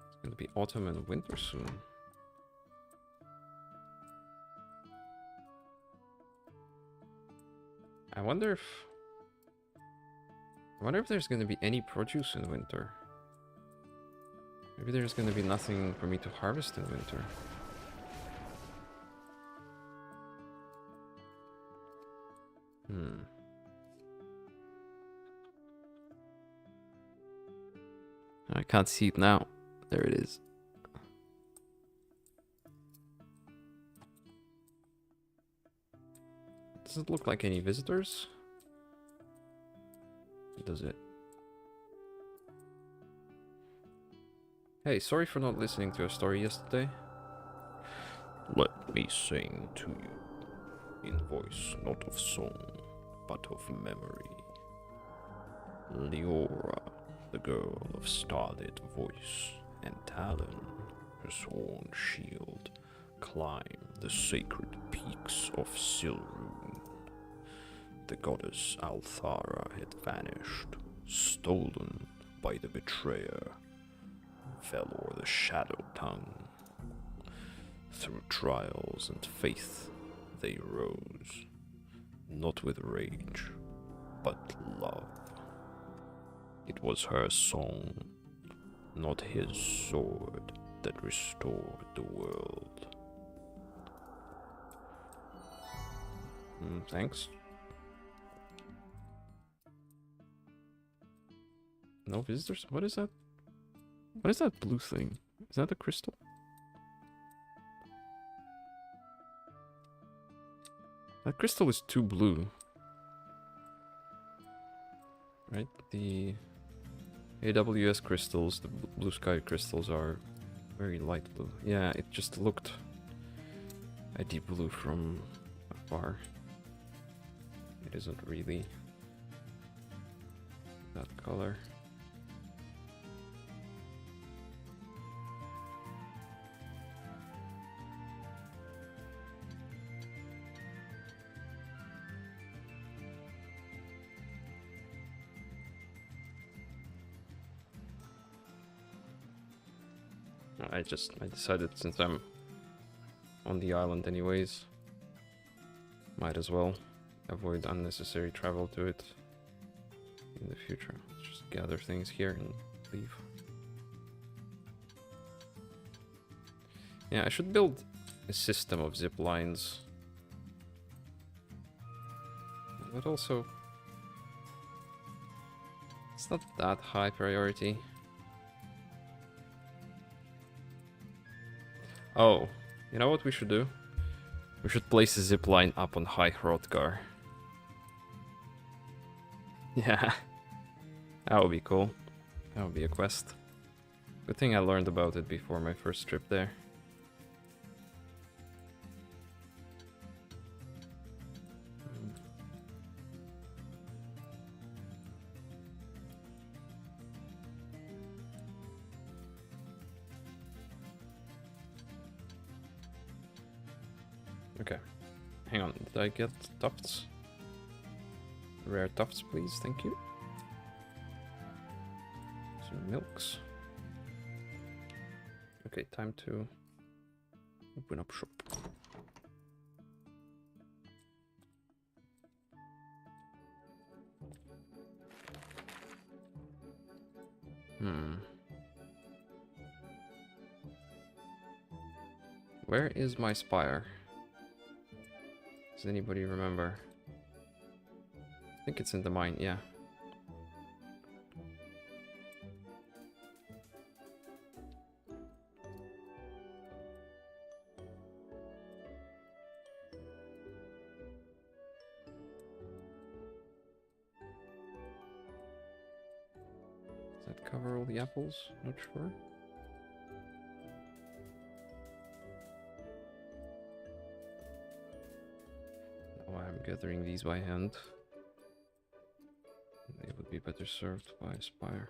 It's gonna be autumn and winter soon. I wonder if there's gonna be any produce in winter. Maybe there's gonna be nothing for me to harvest in winter. I can't see it now. There it is. Doesn't look like any visitors. Does it? Hey, sorry for not listening to a story yesterday. Let me sing to you, in voice not of song, but of memory. Leora, the girl of starlit voice and talon, her sworn shield, climbed the sacred peaks of Silrune. The goddess Althara had vanished, stolen by the betrayer, fell o'er the shadow tongue. Through trials and faith they rose, not with rage, but love. It was her song, not his sword, that restored the world. Thanks. No visitors? What is that? What is that blue thing? Is that a crystal? That crystal is too blue. Right? The AWS crystals, the blue sky crystals are very light blue. Yeah, it just looked a deep blue from afar. It isn't really that color. I decided since I'm on the island anyways, might as well avoid unnecessary travel to it in the future. Let's just gather things here and leave. Yeah, I should build a system of zip lines. But also, it's not that high priority. Oh, you know what we should do? We should place a zip line up on High Hrothgar. Yeah, that would be cool. That would be a quest. Good thing I learned about it before my first trip there. Okay. Hang on, did I get tufts? Rare tufts, please, thank you. Some milks. Okay, time to open up shop. Where is my spire? Does anybody remember? I think it's in the mine, yeah. Does that cover all the apples? Not sure. Now I'm gathering these by hand. They would be better served by a spire.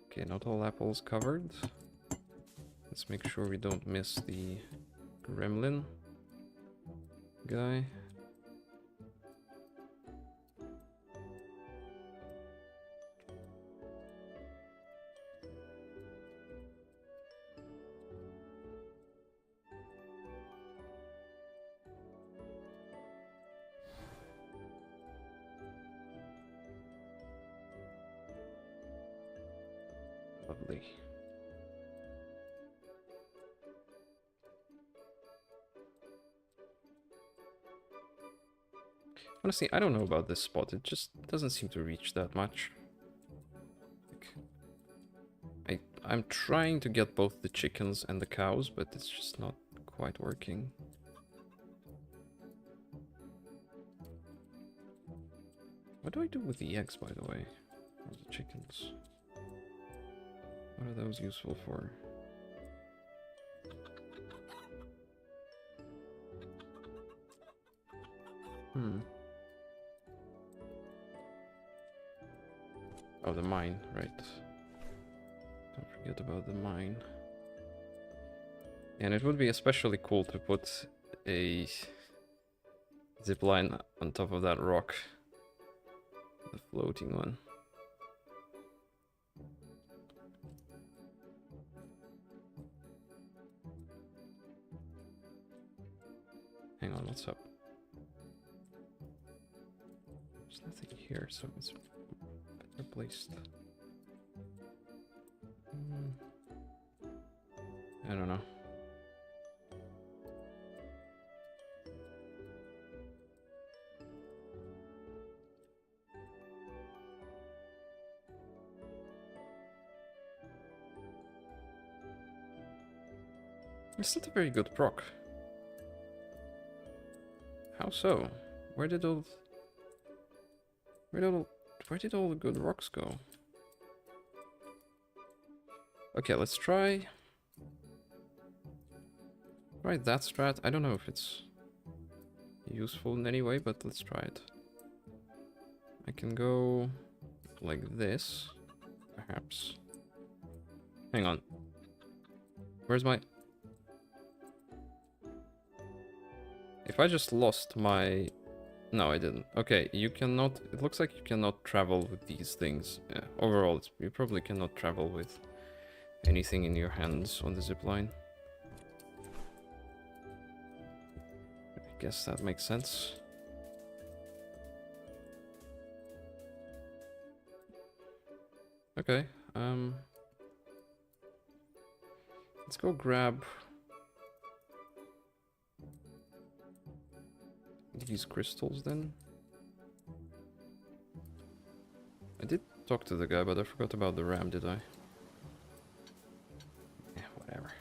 Okay, not all apples covered. Let's make sure we don't miss the gremlin guy. Lovely. Honestly, I don't know about this spot. It just doesn't seem to reach that much. I'm trying to get both the chickens and the cows, but it's just not quite working. What do I do with the eggs, by the way? Or the chickens? What are those useful for? Oh, the mine, right. Don't forget about the mine. And it would be especially cool to put a zipline on top of that rock. The floating one. Hang on, what's up? There's nothing here, so it's better placed. I don't know. It's not a very good proc. How so? Where did all the good rocks go? Okay, let's try that strat. I don't know if it's useful in any way, but let's try it. I can go like this, perhaps. Hang on. Where's my... If I just lost my... No, I didn't. Okay, you cannot... It looks like you cannot travel with these things. Yeah, overall, you probably cannot travel with anything in your hands on the zipline. I guess that makes sense. Okay, let's go grab these crystals then. I did talk to the guy, but I forgot about the ram, did I? Yeah, whatever.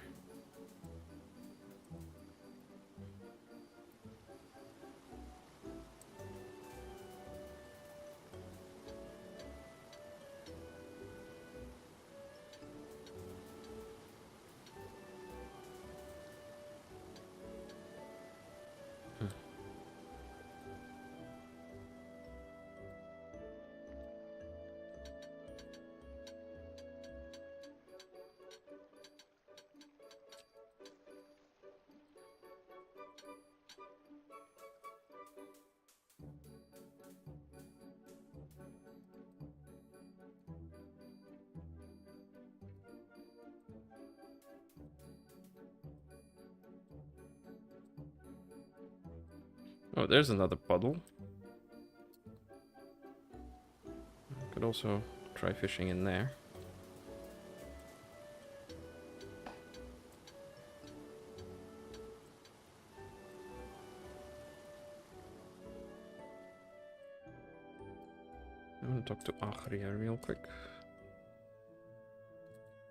Oh, there's another puddle. Could also try fishing in there. I'm gonna talk to Agria real quick.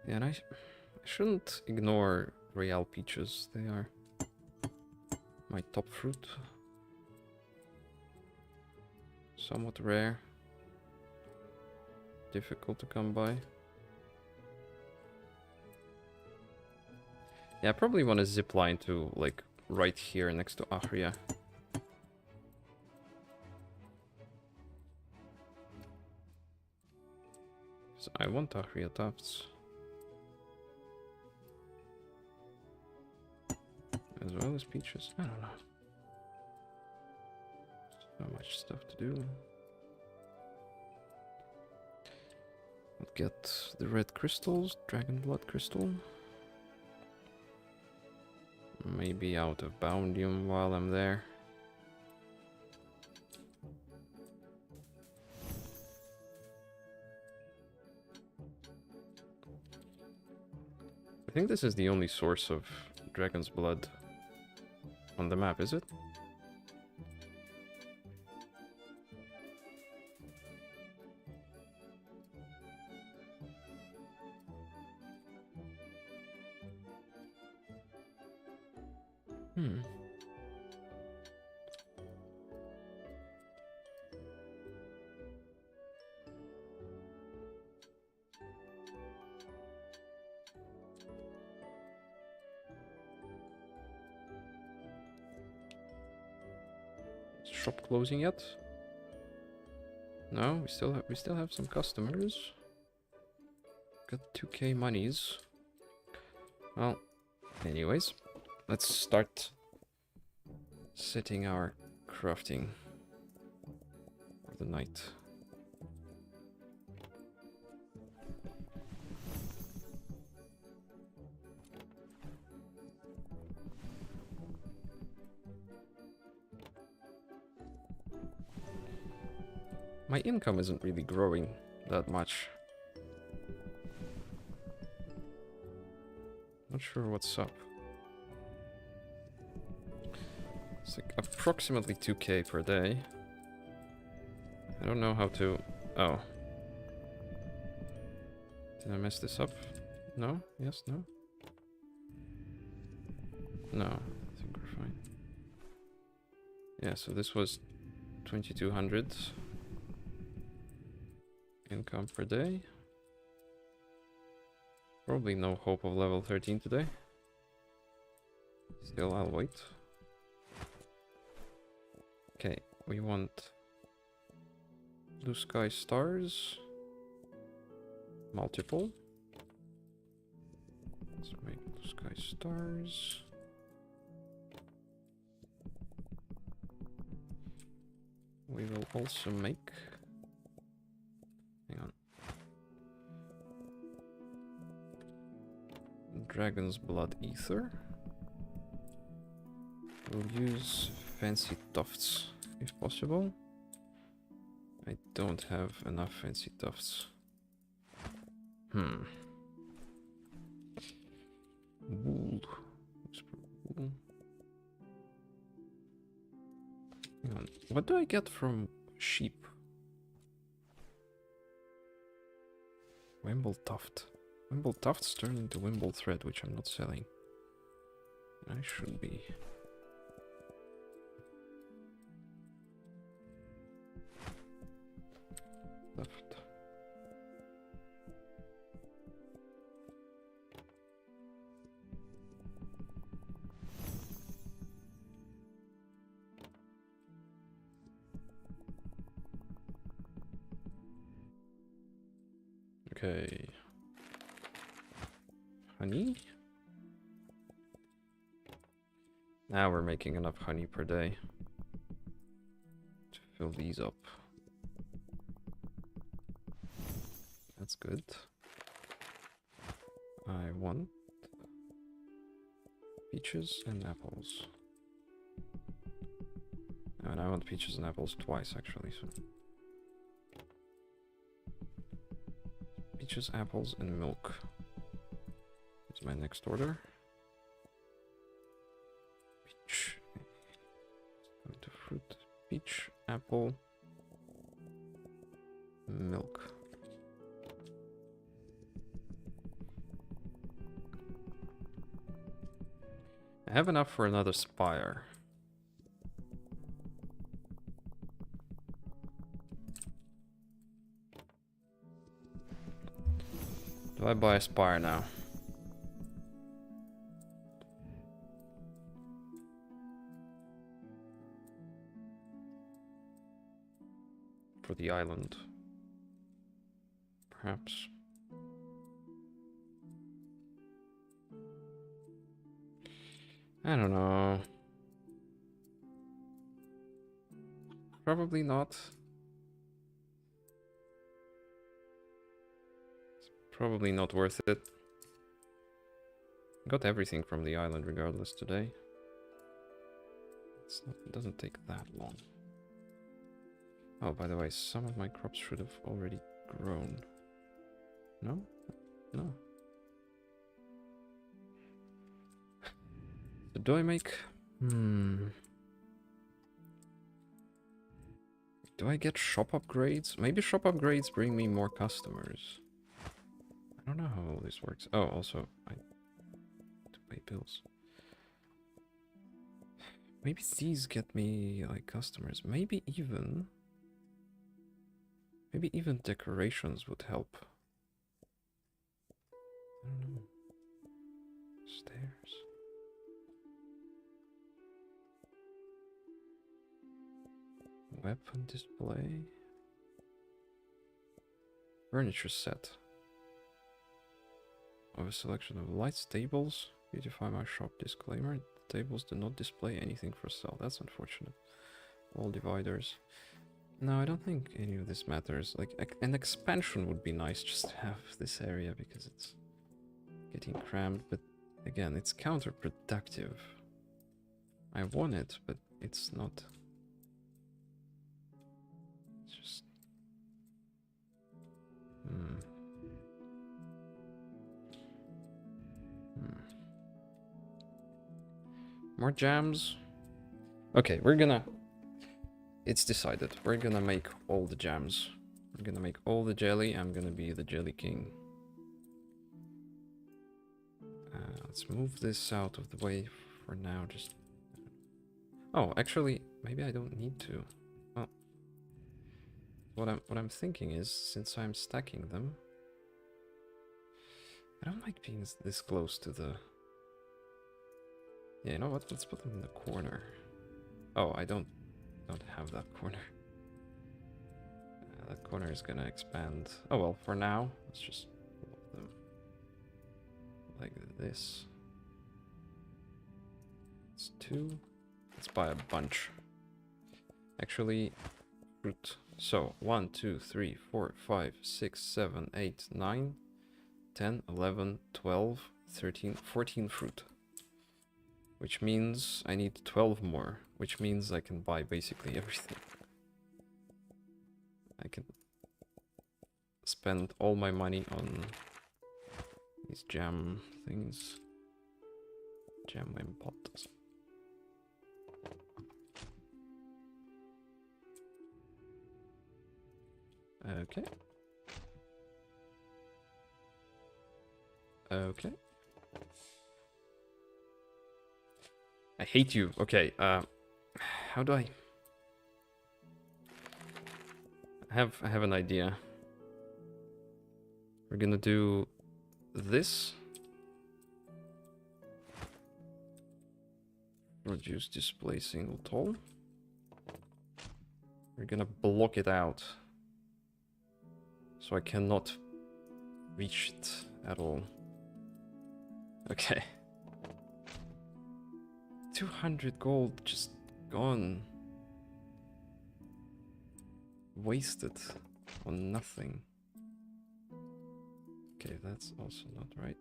Yeah, and I shouldn't ignore Royale peaches. They are my top fruit. Somewhat rare. Difficult to come by. Yeah, I probably want to zip line to, like, right here next to Agria. So I want Agria tufts. As well as peaches. I don't know. So much stuff to do. I'll get the red crystals, dragon blood crystal. Maybe out of boundium while I'm there. I think this is the only source of dragon's blood on the map, is it? Hmm. Is shop closing yet? No, we still have some customers. Got 2k monies. Well, anyways, let's start setting our crafting for the night. My income isn't really growing that much. Not sure what's up. It's like approximately 2k per day. I don't know how to... Oh. Did I mess this up? No? Yes? No? No. I think we're fine. Yeah, so this was 2200 income per day. Probably no hope of level 13 today. Still, I'll wait. Okay, we want blue sky stars. Multiple. Let's make blue sky stars. We will also make... Hang on. Dragon's blood ether. We'll use fancy tufts if possible. I don't have enough fancy tufts. Wool. Wool. Hang on. What do I get from sheep? Wimble tuft. Wimble tufts turn into wimble thread, which I'm not selling. I should be. Tuft. Okay. Honey? Now we're making enough honey per day to fill these up. That's good. I want peaches and apples. And I want peaches and apples twice, actually, so... Peaches, apples, and milk. That's my next order. Peach. Go to fruit. Peach, apple, milk. I have enough for another spire. Do I buy a spire now? For the island. Perhaps. I don't know. Probably not. It's probably not worth it. Got everything from the island regardless today. It doesn't take that long. Oh, by the way, some of my crops should have already grown. No? No. So do I make... Do I get shop upgrades? Maybe shop upgrades bring me more customers. I don't know how all this works. Oh, also, I need to pay bills. Maybe these get me, like, customers. Maybe even decorations would help. I don't know. Stairs. Weapon display. Furniture set. Of a selection of lights, tables. Beautify my shop. Disclaimer. The tables do not display anything for sale. That's unfortunate. All dividers. No, I don't think any of this matters. Like, an expansion would be nice just to have this area because it's getting crammed. But again, it's counterproductive. I want it, but it's not. It's just... More jams. Okay, we're gonna... It's decided. We're gonna make all the jams. We're gonna make all the jelly. I'm gonna be the jelly king. Let's move this out of the way for now. Just... Oh, actually, maybe I don't need to. Well, what I'm thinking is, since I'm stacking them, I don't like being this close to the... Yeah, you know what? Let's put them in the corner. Oh, I don't have that corner. That corner is gonna expand. Oh well, for now, let's just put them like this. It's 2. Let's buy a bunch. Actually, fruit. So 1, 2, 3, 4, 5, 6, 7, 8, 9, 10, 11, 12, 13, 14 fruit. Which means I need 12 more, which means I can buy basically everything. I can spend all my money on these jam things. Jam and pots. Okay. Okay. I hate you. Okay, how do I have an idea. We're gonna do this. Reduce display single tall. We're gonna block it out. So I cannot reach it at all. Okay. 200 gold just gone. Wasted on nothing. Okay, that's also not right.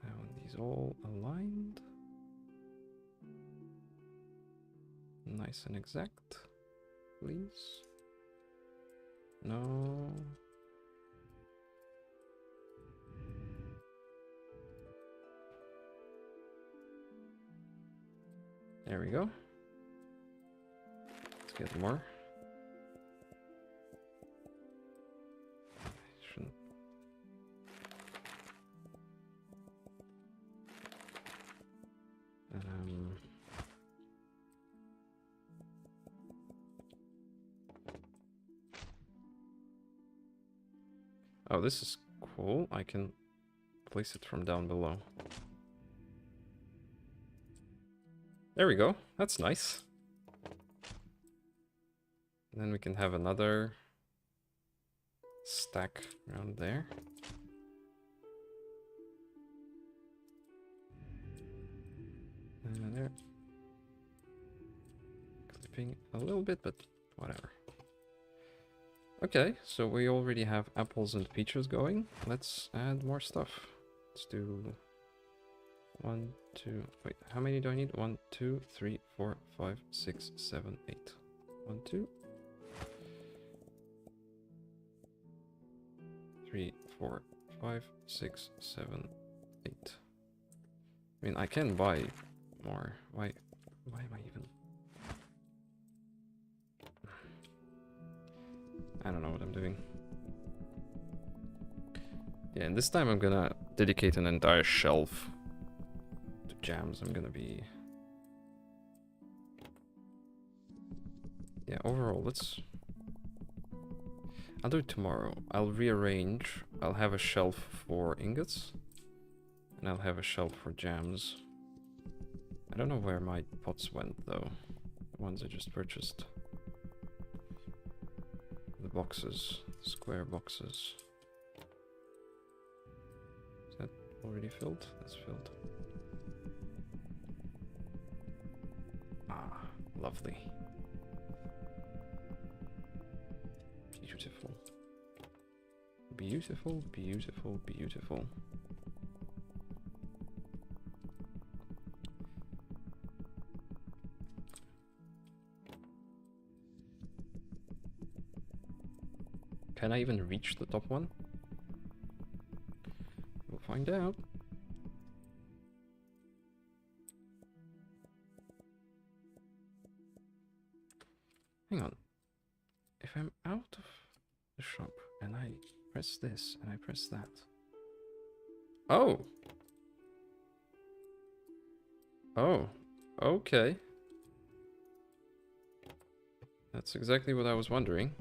I want these all aligned. nice and exact, please. No. There we go. Let's get more. Shouldn't. Oh, this is cool. I can place it from down below. There we go. That's nice. And then we can have another stack around there. And there. Clipping a little bit, but whatever. Okay, so we already have apples and peaches going. Let's add more stuff. Let's do 1, 2, wait, how many do I need? 1, 2, 3, 4, 5, 6, 7, 8. 1, 2, 3, 4, 5, 6, 7, 8. I mean, I can buy more. Why am I even... I don't know what I'm doing. Yeah, and this time I'm gonna dedicate an entire shelf to jams. I'm gonna be... Yeah, overall, let's... I'll do it tomorrow. I'll rearrange. I'll have a shelf for ingots. And I'll have a shelf for jams. I don't know where my pots went, though. The ones I just purchased. The boxes. Square boxes. Is that already filled? That's filled. Ah, lovely. Beautiful. Beautiful, beautiful, beautiful. Can I even reach the top one? We'll find out. Hang on. If I'm out of the shop and I press this and I press that. Oh! Oh, okay. That's exactly what I was wondering.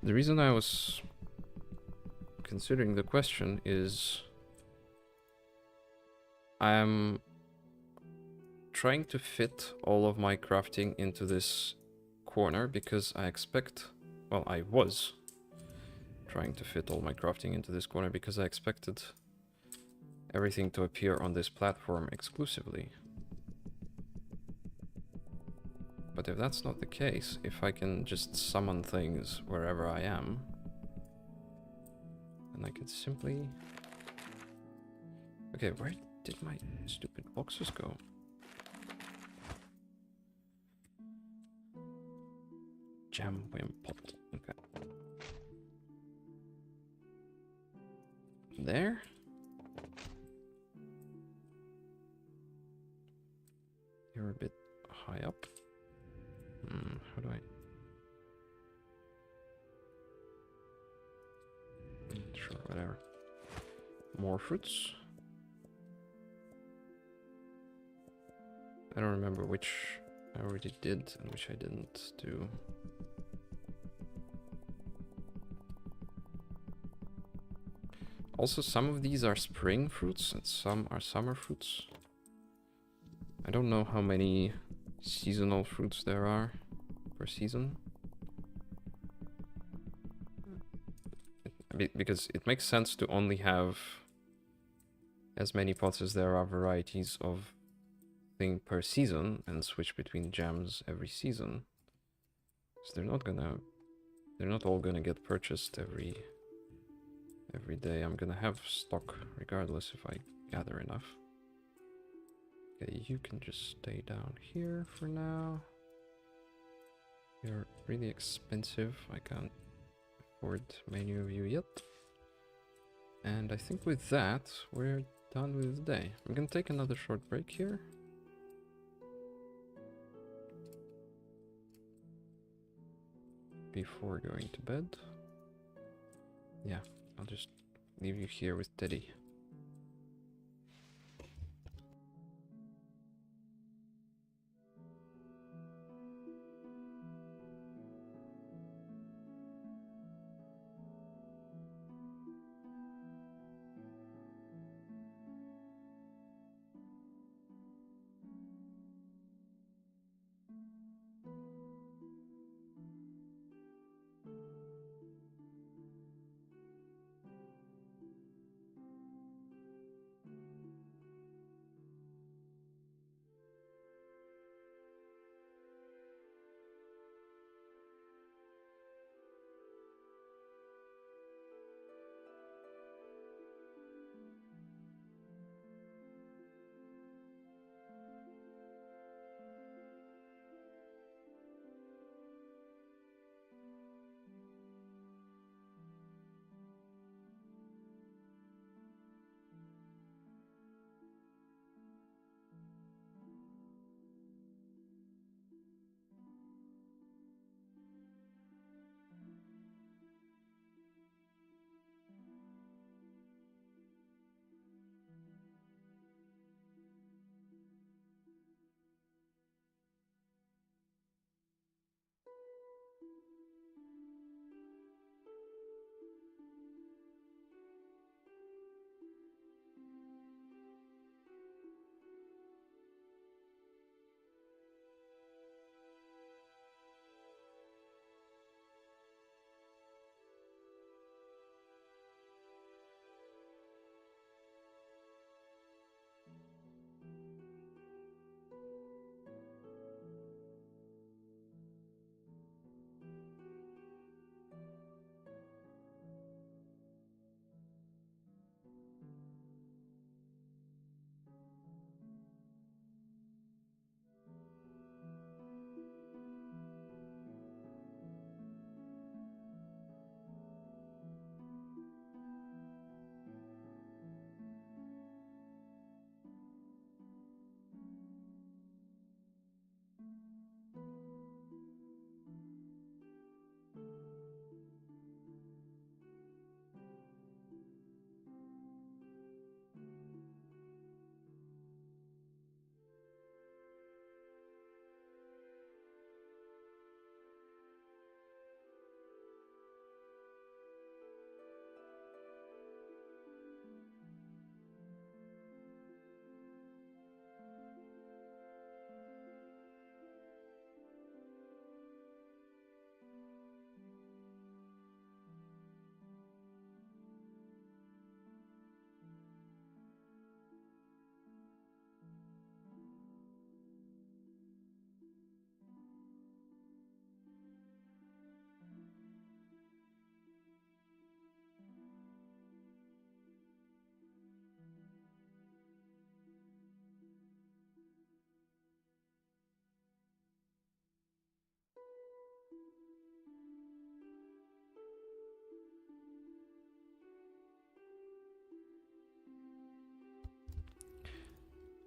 The reason I was considering the question is I'm trying to fit all of my crafting into this corner because I expect, well, I was trying to fit all my crafting into this corner because I expected everything to appear on this platform exclusively. But if that's not the case, if I can just summon things wherever I am, then I could simply... Okay, where did my stupid boxes go? Jam Wim pot. Okay. There. You're a bit high up. How do I... Sure, whatever. More fruits. I don't remember which I already did and which I didn't do. Also, some of these are spring fruits and some are summer fruits. I don't know how many seasonal fruits there are per season. Because it makes sense to only have as many pots as there are varieties of thing per season and switch between jams every season. So they're not all gonna get purchased every day. I'm gonna have stock regardless if I gather enough. Okay, you can just stay down here for now. You're really expensive. I can't afford many of you yet. And I think with that, we're done with the day. I'm gonna take another short break here. Before going to bed. Yeah, I'll just leave you here with Teddy.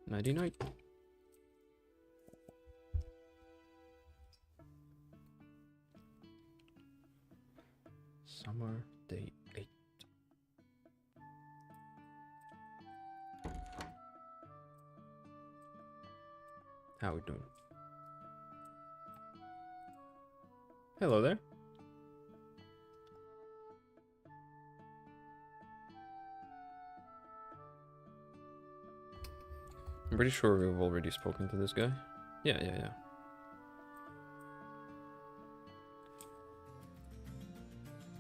Nighty night. Summer day 8. How we doing? Hello there. I'm pretty sure we've already spoken to this guy. Yeah.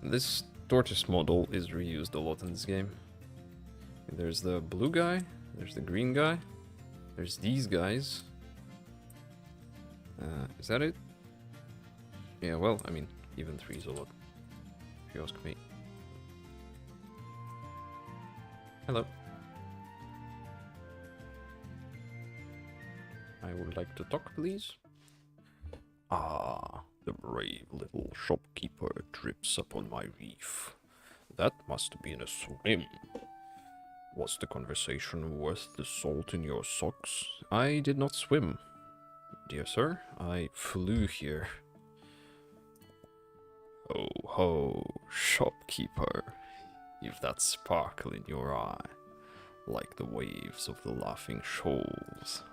This tortoise model is reused a lot in this game. There's the blue guy, there's the green guy, there's these guys. Is that it? Yeah, well, I mean, even 3 is a lot, if you ask me. Hello. I would like to talk, please. Ah, the brave little shopkeeper trips upon my reef. That must have been a swim. Was the conversation worth the salt in your socks? I did not swim, dear sir. I flew here. Ho ho, shopkeeper, you've that sparkle in your eye, like the waves of the laughing shoals,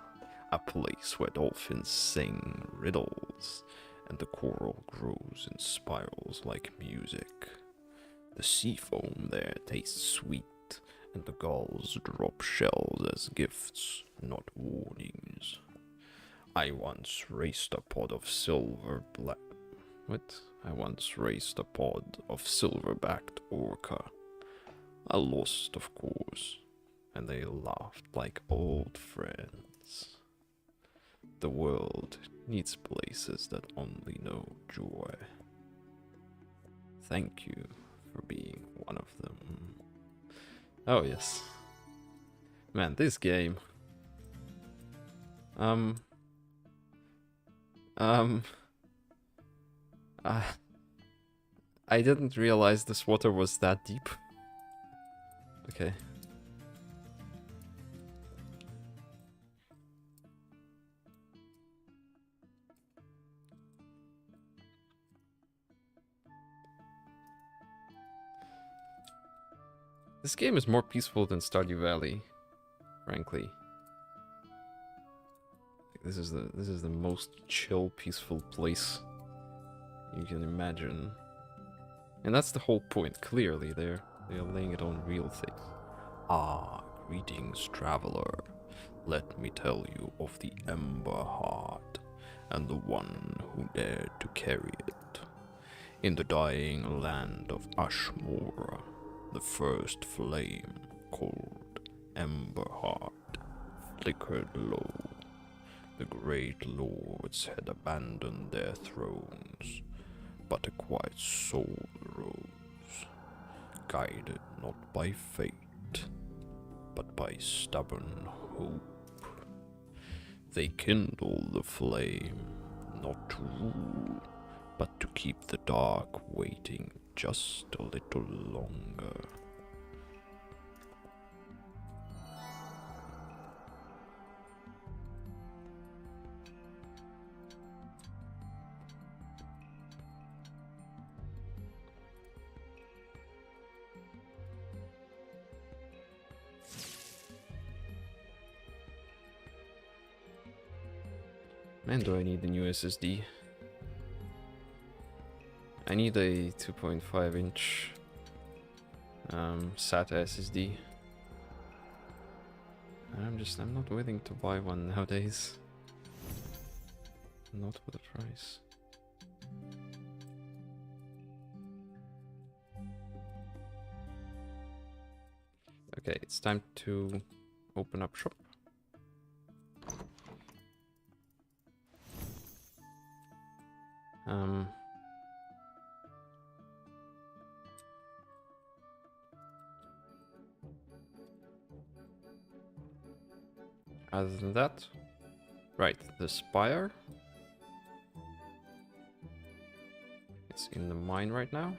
a place where dolphins sing riddles, and the coral grows in spirals like music. The sea foam there tastes sweet, and the gulls drop shells as gifts, not warnings. I once raced a pod of I once raced a pod of silver-backed orca. I lost, of course, and they laughed like old friends. The world needs places that only know joy. Thank you for being one of them. Oh, yes. Man, this game. I didn't realize this water was that deep. Okay. This game is more peaceful than Stardew Valley, frankly. This is the most chill, peaceful place you can imagine. And that's the whole point, clearly. They're laying it on real things. Ah, greetings, traveler. Let me tell you of the Ember Heart, and the one who dared to carry it. In the dying land of Ashmore, the first flame, called Ember Heart, flickered low. The great lords had abandoned their thrones, but a quiet soul rose, guided not by fate, but by stubborn hope. They kindled the flame, not to rule, but to keep the dark waiting just a little longer. Man, do I need a new SSD? I need a 2.5 inch SATA SSD. I'm not willing to buy one nowadays. Not for the price. Okay, it's time to open up shop. Other than that, right, the spire. It's in the mine right now.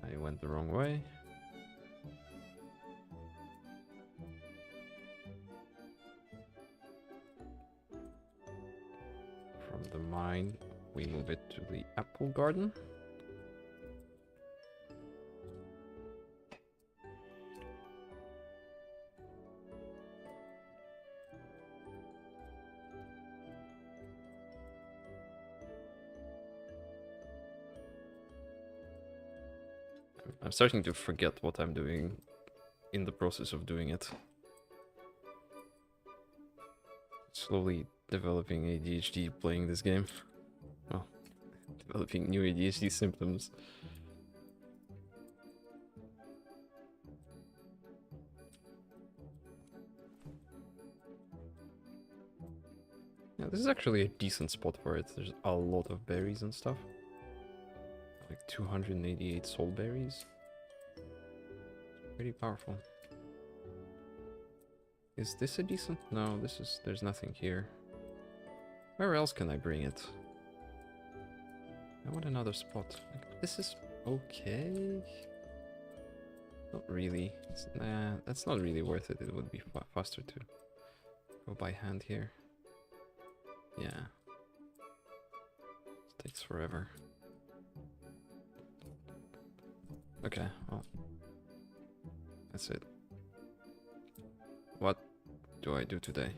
I went the wrong way. From the mine, we move it to the apple garden. I'm starting to forget what I'm doing in the process of doing it. Slowly developing ADHD playing this game. Well, developing new ADHD symptoms. Yeah, this is actually a decent spot for it. There's a lot of berries and stuff. Like 288 soul berries. Pretty powerful. Is this a decent? No, this is. There's nothing here. Where else can I bring it? I want another spot. This is okay. Not really. Nah, that's not really worth it. It would be faster to go by hand here. Yeah. It takes forever. Okay, well. That's it. What do I do today?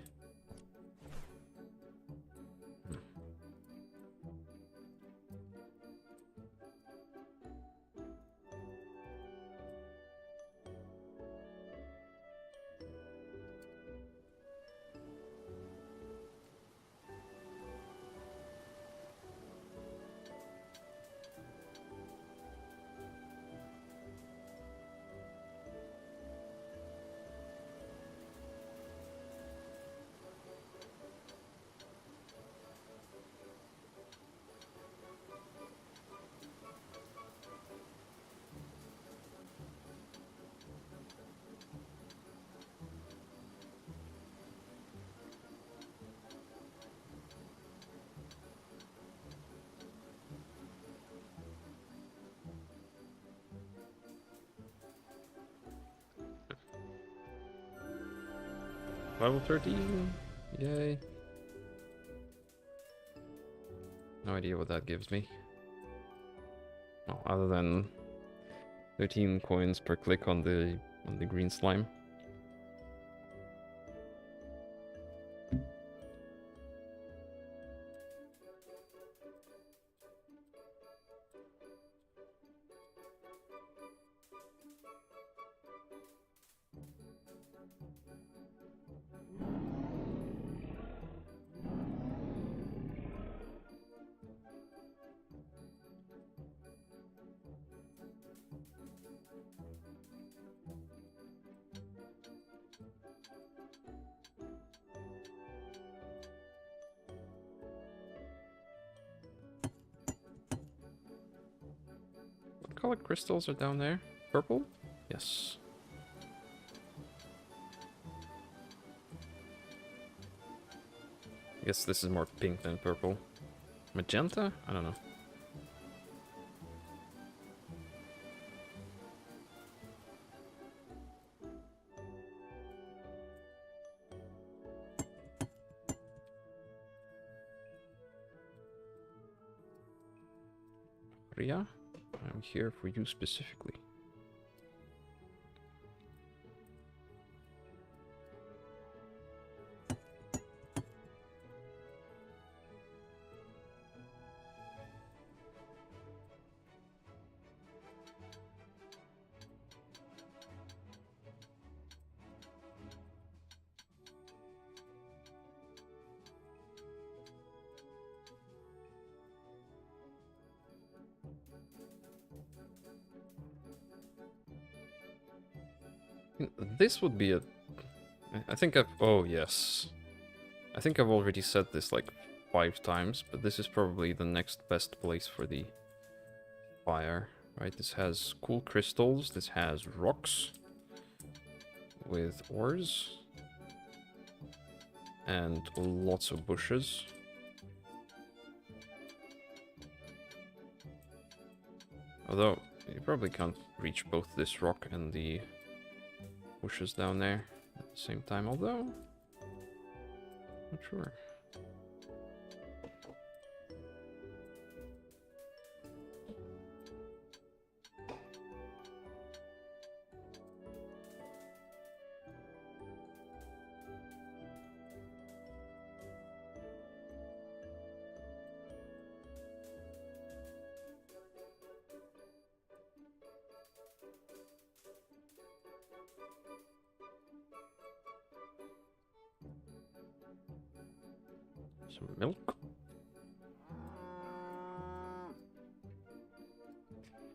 Level 13. Yay. No idea what that gives me. Oh, other than 13 coins per click on the green slime. What color crystals are down there? Purple? Yes. I guess this is more pink than purple. Magenta? I don't know. Ria, I'm here for you specifically. This would be a... I think I've... Oh, yes. I think I've already said this like 5 times, but this is probably the next best place for the fire, right? This has cool crystals, this has rocks with ores, and lots of bushes. Although, you probably can't reach both this rock and the bushes down there at the same time, although not sure. Some milk.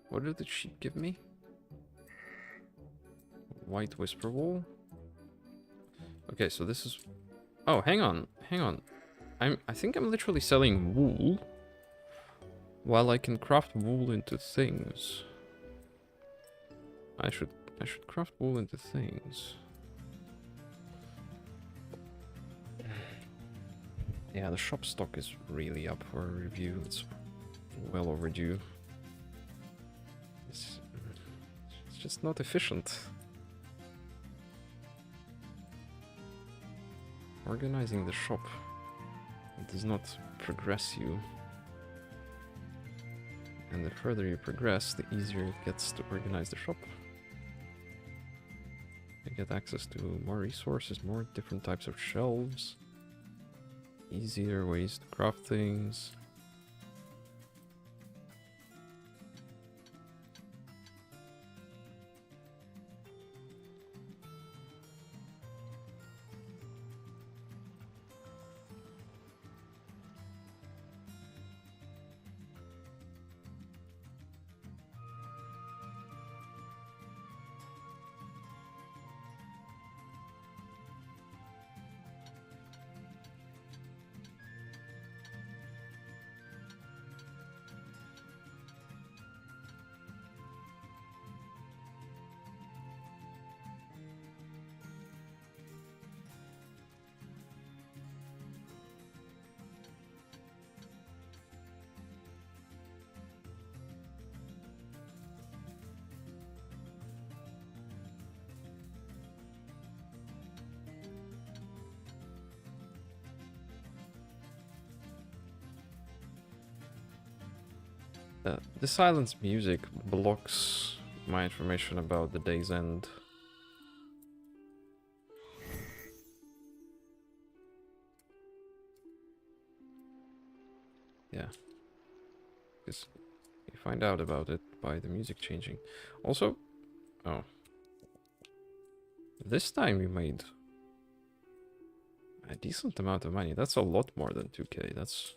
What did the sheep give me? White whisper wool. Okay, so this is... Oh, hang on, hang on. I think I'm literally selling wool while I can craft wool into things. I should craft wool into things. Yeah, the shop stock is really up for review. It's well overdue. It's just not efficient. Organizing the shop does not progress you. And the further you progress, the easier it gets to organize the shop. You get access to more resources, more different types of shelves, easier ways to craft things. The silence music blocks my information about the day's end. Yeah. Because you find out about it by the music changing. Also, oh. This time you made a decent amount of money. That's a lot more than 2k. That's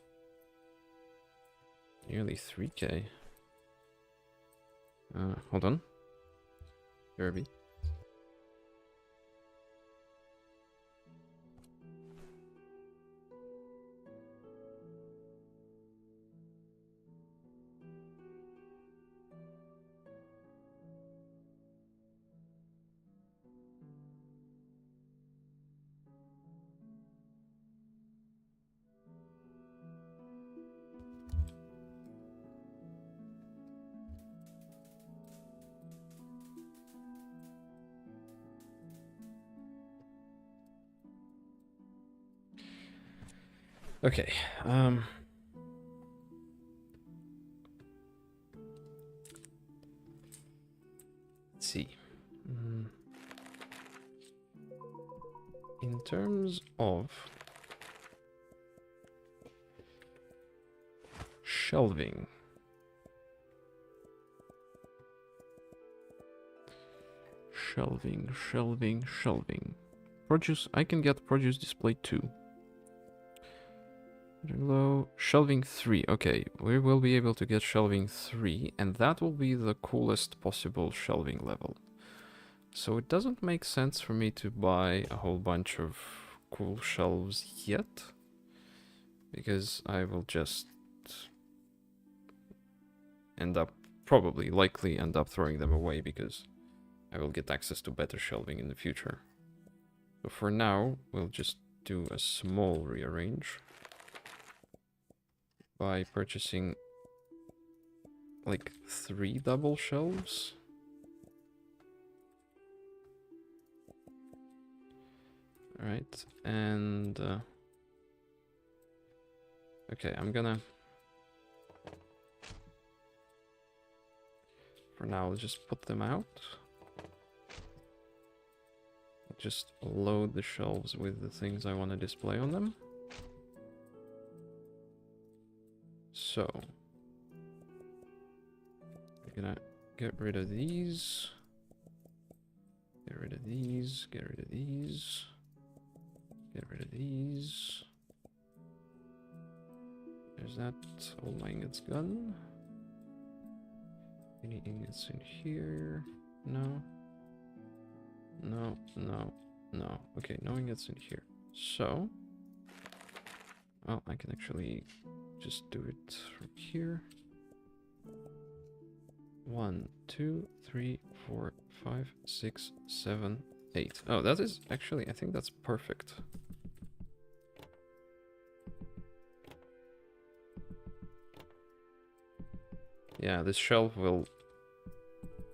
nearly 3k. Hold on. Derby. Okay, let's see. In terms of shelving, shelving. Produce, I can get produce display 2. Low shelving 3. Okay, we will be able to get shelving 3, and that will be the coolest possible shelving level. So it doesn't make sense for me to buy a whole bunch of cool shelves yet, because I will just likely end up throwing them away, because I will get access to better shelving in the future. So for now, we'll just do a small rearrange by purchasing like 3 double shelves. Alright, and okay, I'm gonna for now just put them out. Just load the shelves with the things I want to display on them. So, we're gonna get rid of these. Get rid of these. Get rid of these. Get rid of these. There's that. All my ingots gone. Any ingots in here? No. No, no, no. Okay, no ingots in here. So, well, I can actually just do it from here. 1, 2, 3, 4, 5, 6, 7, 8. Oh, that is actually, I think that's perfect. Yeah, this shelf will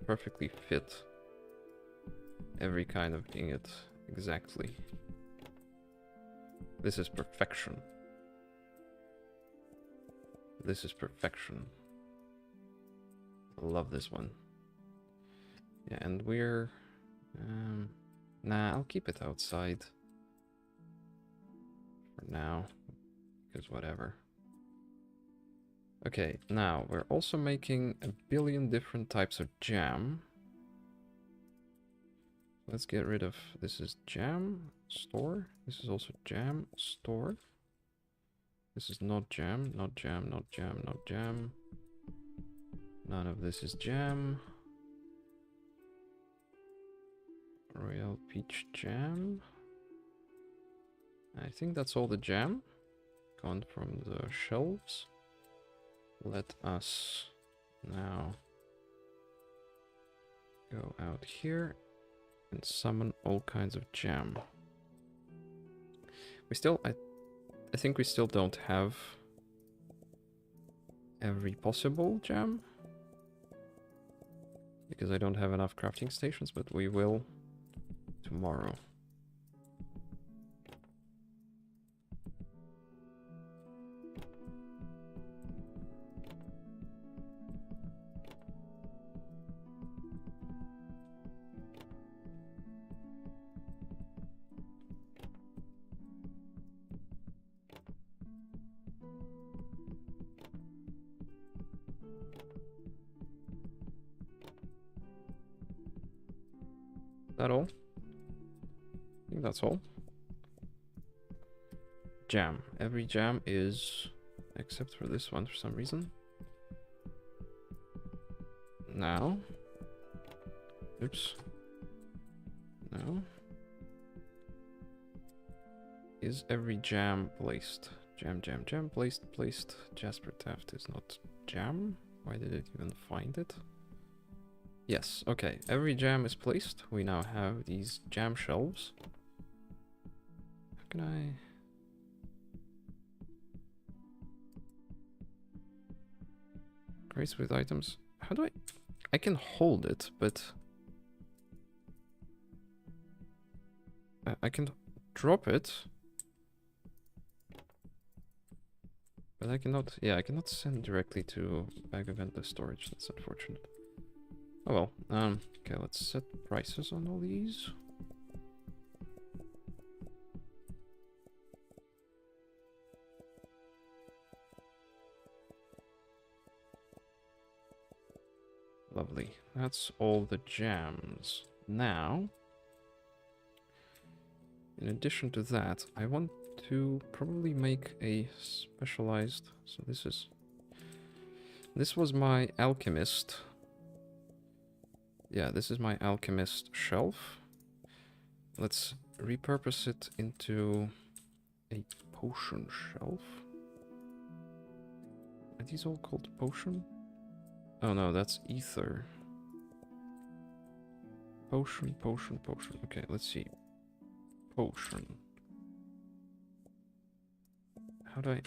perfectly fit every kind of ingot. Exactly. This is perfection. This is perfection. I love this one. Yeah, and we're... nah, I'll keep it outside. For now. Because whatever. Okay, now we're also making a billion different types of jam. Let's get rid of... This is jam, store. This is also jam, store. This is not jam, not jam, not jam, not jam. None of this is jam. Royal peach jam. I think that's all the jam gone from the shelves. Let us now go out here and summon all kinds of jam. We still, I think we still don't have every possible jam. Because I don't have enough crafting stations, but we will tomorrow. That all? I think that's all. Jam. Every jam is... except for this one for some reason. Now. Oops. No. Is every jam placed? Jam, jam, jam. Placed, placed. Jasper Taft is not jam. Why did it even find it? Yes, okay. Every jam is placed. We now have these jam shelves. How can I... Crates with items. How do I... I can hold it, but... I can drop it. But I cannot... Yeah, I cannot send directly to bag of endless storage. That's unfortunate. Oh well. Okay, let's set prices on all these. Lovely. That's all the jams. Now, in addition to that, I want to probably make a specialized... So this is... This was my alchemist. Yeah, this is my alchemist shelf. Let's repurpose it into a potion shelf. Are these all called potion? Oh no, that's ether. Potion, potion, potion. Okay, let's see. Potion. How do I...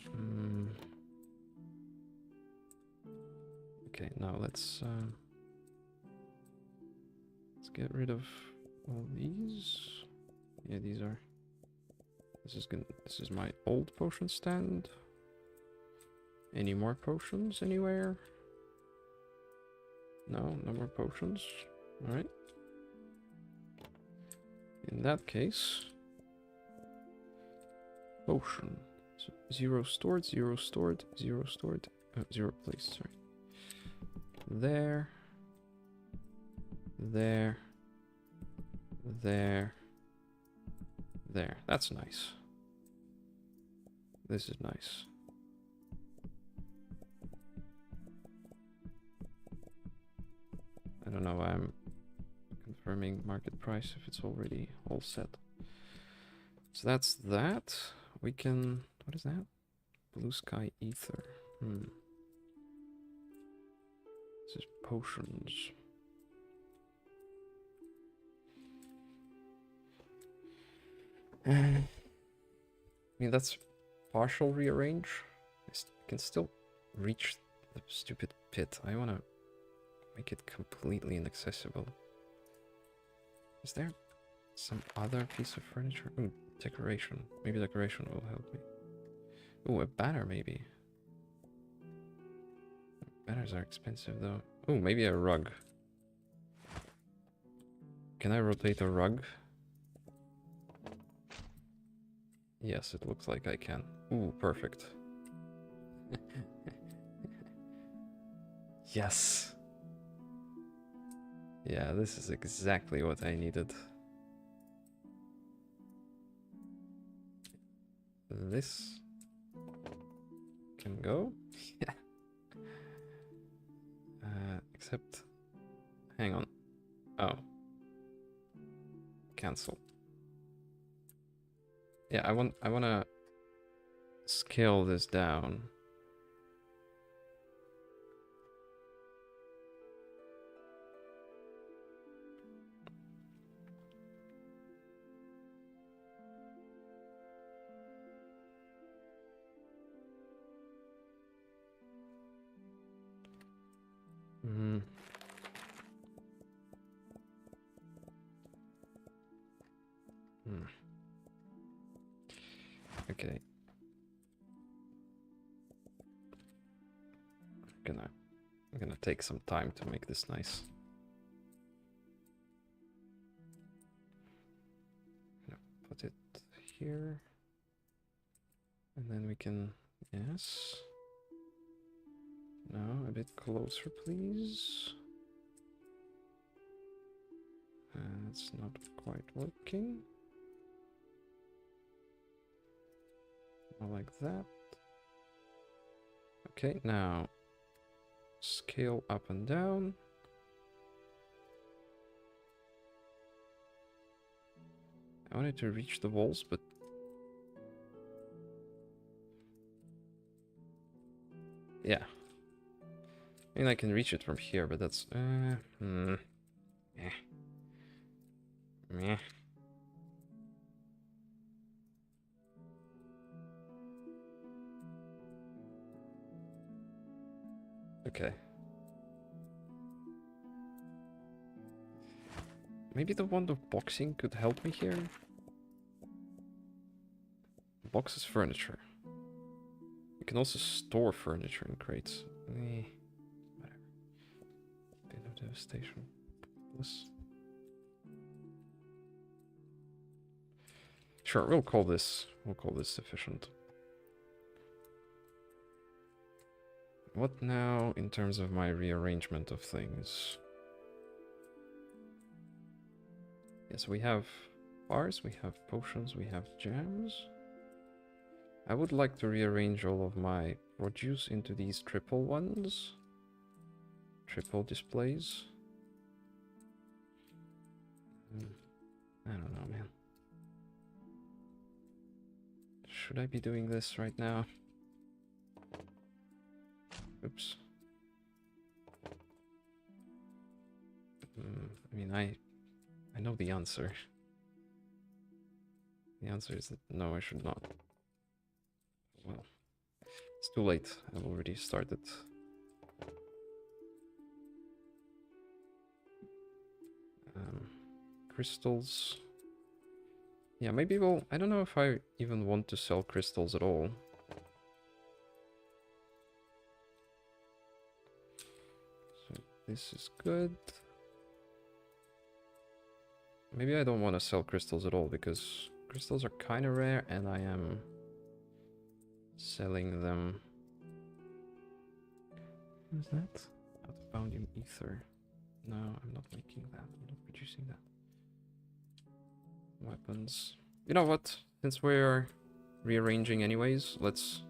Okay, now let's get rid of all these. Yeah, these are... This is good. This is my old potion stand. Any more potions anywhere? No, no more potions. Alright. In that case... Potion. So 0 stored, 0 stored, 0 stored, 0 placed, sorry. There. There. There. There. That's nice. This is nice. I don't know why I'm confirming market price if it's already all set. So that's that. We can... What is that? Blue Sky Ether. This is potions. I mean, that's partial rearrange. I can still reach the stupid pit. I want to make it completely inaccessible. Is there some other piece of furniture? Ooh, decoration. Maybe decoration will help me. Ooh, a banner maybe. Banners are expensive though. Ooh, maybe a rug. Can I rotate a rug? Yes, it looks like I can. Ooh, perfect. Yes. Yeah, this is exactly what I needed. This can go. Yeah. Except, hang on. Oh. Cancel. Yeah, I wanna scale this down. Hmm. Hmm. Okay. I'm gonna take some time to make this nice. Put it here. And then we can, yes. No, a bit closer, please. It's not quite working. More like that. Okay, now scale up and down. I wanted to reach the walls, but yeah. I mean, I can reach it from here, but that's meh. Meh. Okay. Maybe the wand of boxing could help me here. Boxes furniture. You can also store furniture in crates. Whatever. Bit of devastation. This. Sure, we'll call this sufficient. What now in terms of my rearrangement of things? Yes, we have bars, we have potions, we have jams. I would like to rearrange all of my produce into these triple ones. Triple displays. I don't know, man. Should I be doing this right now? Oops. I mean, I know the answer. The answer is that no, I should not. Well, it's too late. I've already started. Crystals. Yeah, maybe we'll... I don't know if I even want to sell crystals at all. So this is good. Maybe I don't want to sell crystals at all because crystals are kind of rare and I am selling them. What is that? Out-of-boundium ether. No, I'm not making that. I'm not producing that. Weapons. You know what? Since we're rearranging anyways, let's...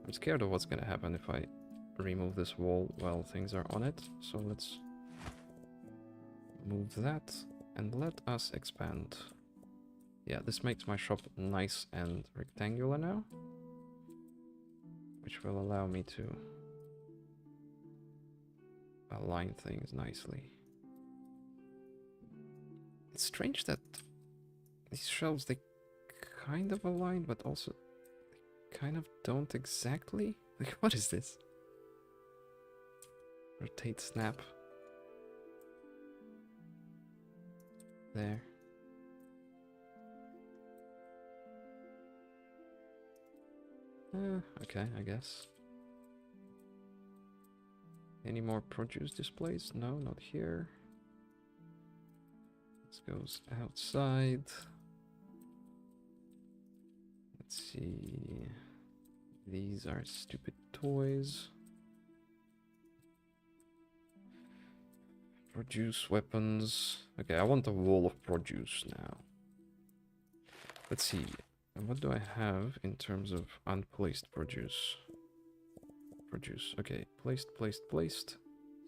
I'm scared of what's gonna happen if I remove this wall while things are on it. So let's move that and let us expand. Yeah, this makes my shop nice and rectangular now, which will allow me to align things nicely. It's strange that these shelves, they kind of align, but also they kind of don't exactly. Like, what is this? Rotate snap. There. Okay, I guess. Any more produce displays? No, not here. This goes outside. Let's see. These are stupid toys. Produce weapons. Okay, I want a wall of produce now. Let's see. What do I have in terms of unplaced produce? Produce. Okay, placed.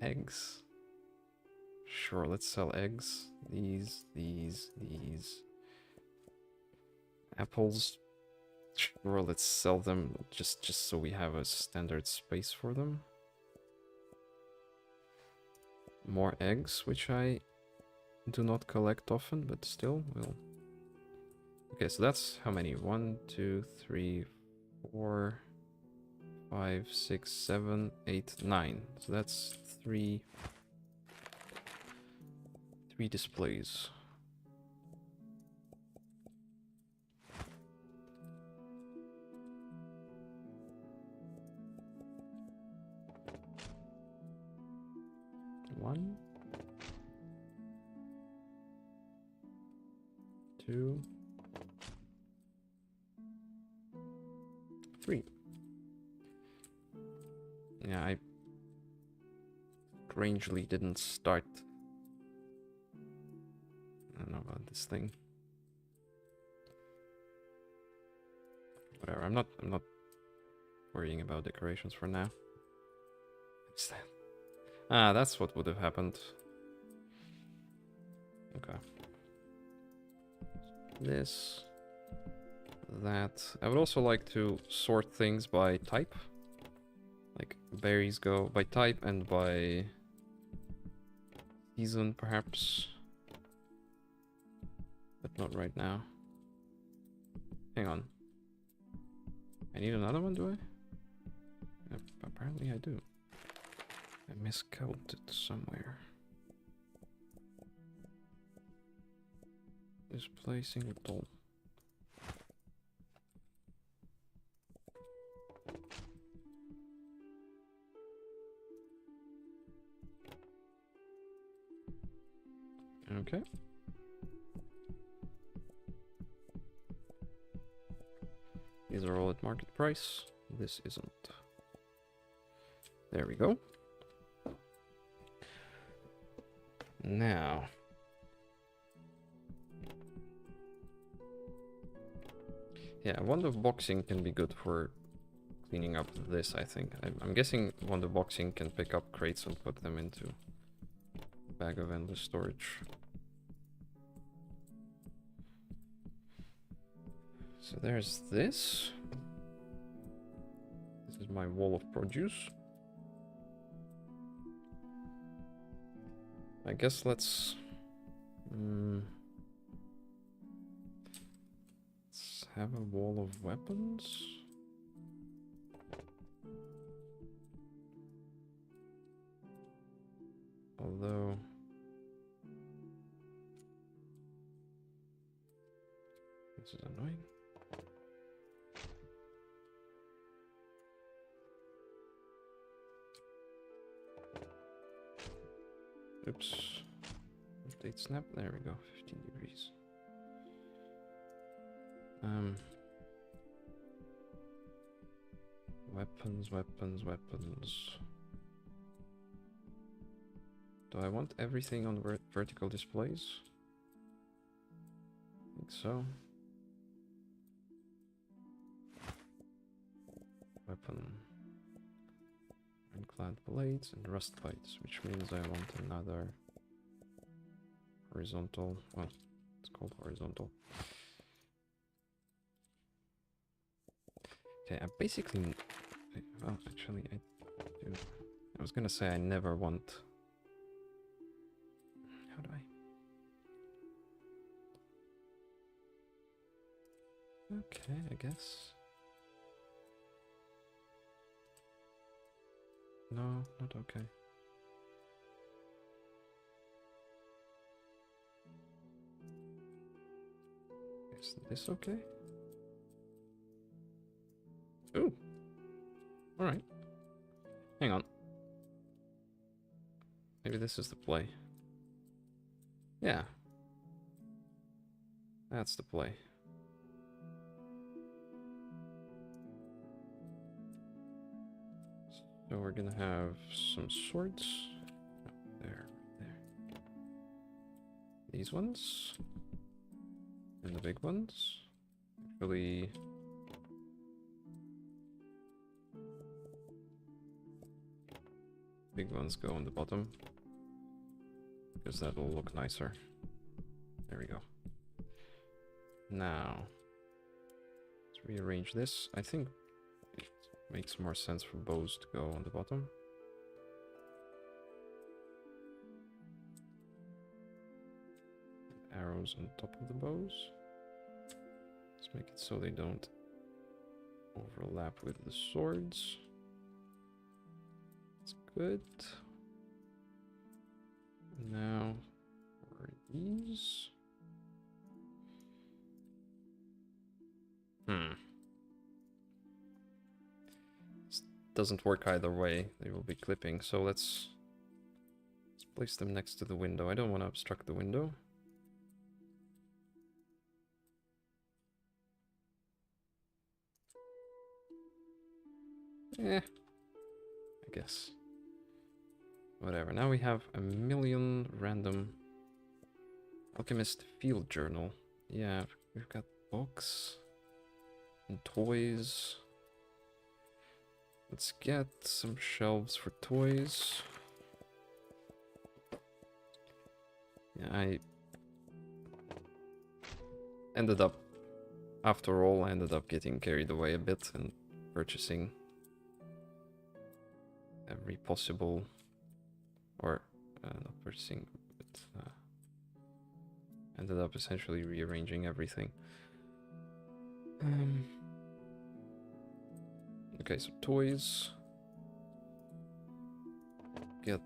Eggs. Sure, let's sell eggs. These. Apples. Sure, let's sell them just so we have a standard space for them. More eggs, which I do not collect often, but still will. Okay, so that's how many? 1, 2, 3, 4, 5, 6, 7, 8, 9. So that's three displays. One, 2, 3. Yeah, I strangely didn't start. I don't know about this thing. Whatever, I'm not worrying about decorations for now. What's that? Ah, that's what would have happened. Okay. This, that. I would also like to sort things by type. Like berries go by type and by season, perhaps. But not right now. Hang on. I need another one, do I? Yep, apparently I do. I miscounted somewhere. Display singleton. Okay. These are all at market price. This isn't. There we go. Now. Yeah, Wonder Boxing can be good for cleaning up this, I think. I'm guessing Wonder Boxing can pick up crates and put them into a bag of endless storage. So there's this. This is my wall of produce. I guess let's have a wall of weapons. Although this is annoying. Oops. Update snap. There we go. 15 degrees. Weapons. Do I want everything on vertical displays? I think so. Weapon. Ironclad blades and rust plates, which means I want another horizontal. Well, it's called horizontal. Okay, I basically. Well, actually, I do. I was gonna say I never want. How do I? Okay, I guess. No, not okay. Is this okay? Ooh. Alright. Hang on. Maybe this is the play. Yeah. That's the play. So we're gonna have some swords. Oh, there. These ones. And the big ones. Actually... big ones go on the bottom. Because that'll look nicer. There we go. Now... let's rearrange this. I think it makes more sense for bows to go on the bottom. Arrows on top of the bows. Let's make it so they don't overlap with the swords. That's good. Now for these. This doesn't work either way. They will be clipping, so let's place them next to the window. I don't want to obstruct the window. I guess. Whatever. Now we have a million random Alchemist Field Journal. Yeah, we've got books and toys. Let's get some shelves for toys. Yeah, I ended up, after all, I ended up getting carried away a bit and purchasing every possible, or not purchasing, but ended up essentially rearranging everything. Okay, so toys get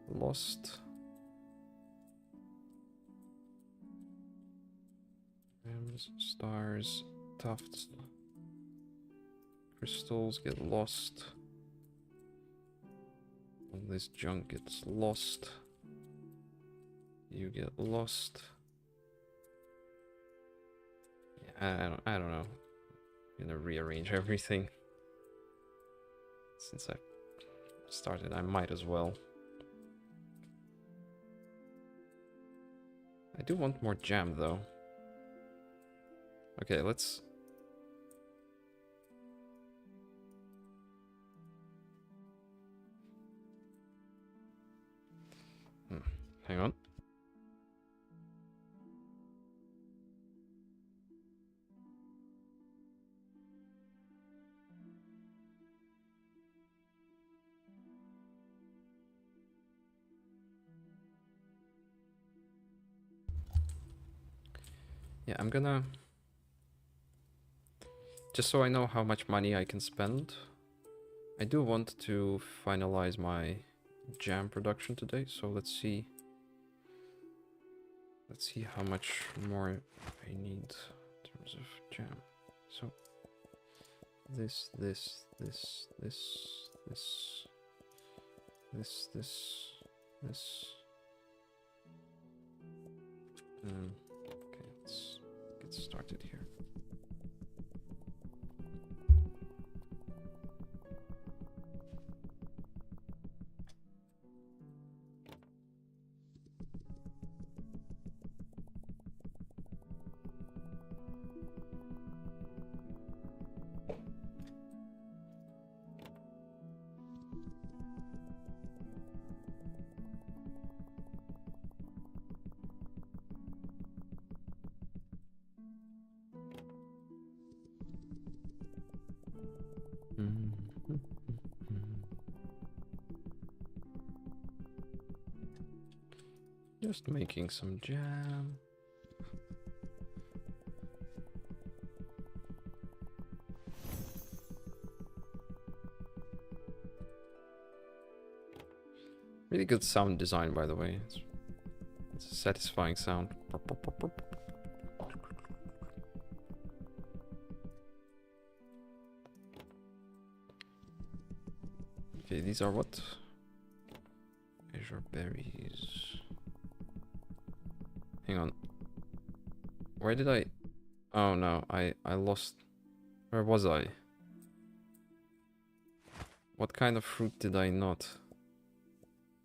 lost. Gems, stars, tufts, crystals get lost. All this junk gets lost. You get lost. Yeah, I don't know. I'm gonna rearrange everything. Since I started, I might as well. I do want more jam though. Okay, let's... hang on. Yeah, I'm gonna... just so I know how much money I can spend, I do want to finalize my jam production today, so let's see. Let's see how much more I need in terms of jam. So this. Okay, let's get started here. Just making some jam. Really good sound design, by the way. It's a satisfying sound. Okay, these are what? Azure berries. Hang on. Where did I... Oh no, I lost... Where was I? What kind of fruit did I not?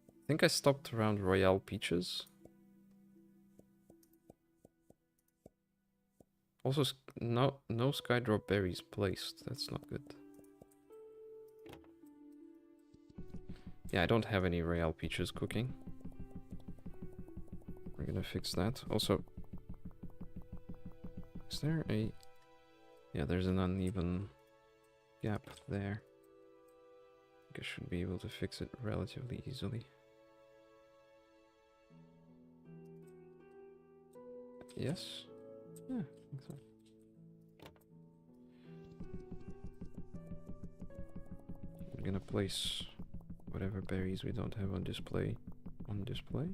I think I stopped around Royale Peaches. Also, no Skydrop berries placed. That's not good. Yeah, I don't have any Royale Peaches cooking. We're gonna fix that. Also, is there a... Yeah, there's an uneven gap there. I think I should be able to fix it relatively easily. Yes? Yeah, I think so. I'm gonna place whatever berries we don't have on display on display.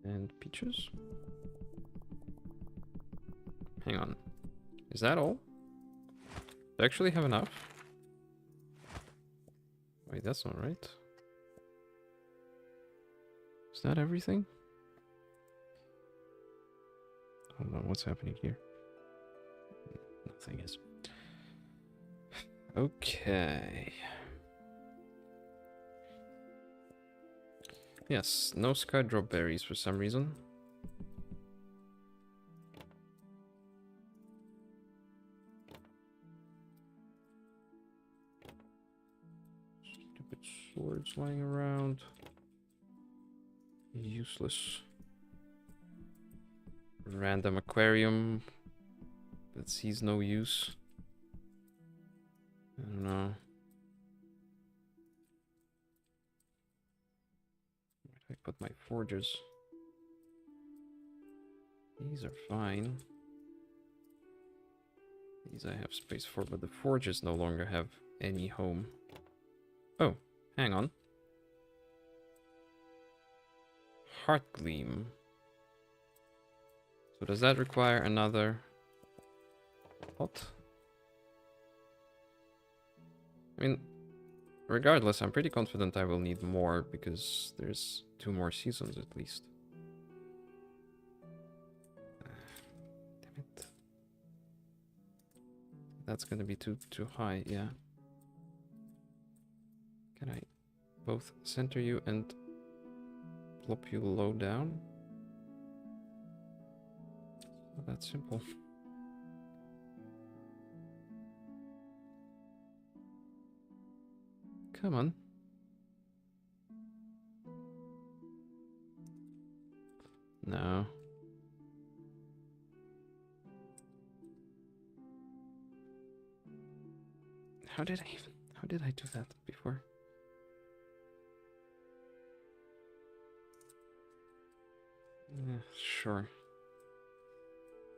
And peaches. Hang on. Is that all? Do I actually have enough? Wait, that's not right. Is that everything? Hold on, what's happening here? Nothing is. Okay. Yes, no Skydrop berries for some reason. Stupid swords lying around. Useless. Random aquarium that sees no use. I don't know. Where do I put my forges? These are fine. These I have space for, but the forges no longer have any home. Oh, hang on. Heart Gleam. So does that require another pot? I mean, regardless, I'm pretty confident I will need more because there's 2 more seasons at least. Damn it. That's gonna be too high, yeah. Can I both center you and plop you low down? Not that simple. Come on. No. How did I do that before? Yeah, sure.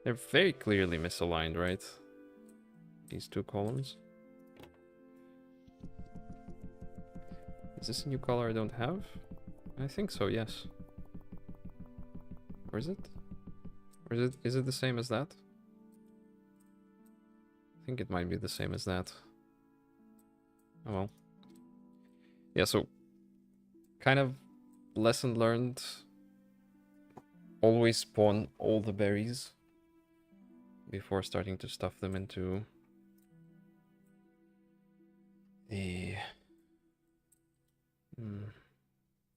They're very clearly misaligned, right? These 2 columns. Is this a new color I don't have? I think so, yes. Or is it? Or is it the same as that? I think it might be the same as that. Oh well. Yeah, so kind of lesson learned. Always spawn all the berries before starting to stuff them into the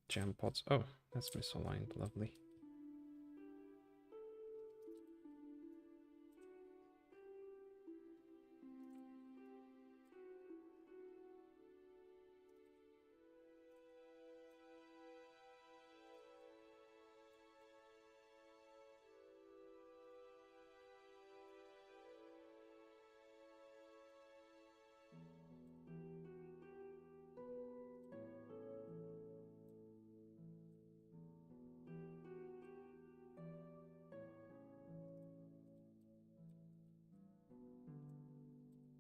jam pots. Oh, that's misaligned. Lovely.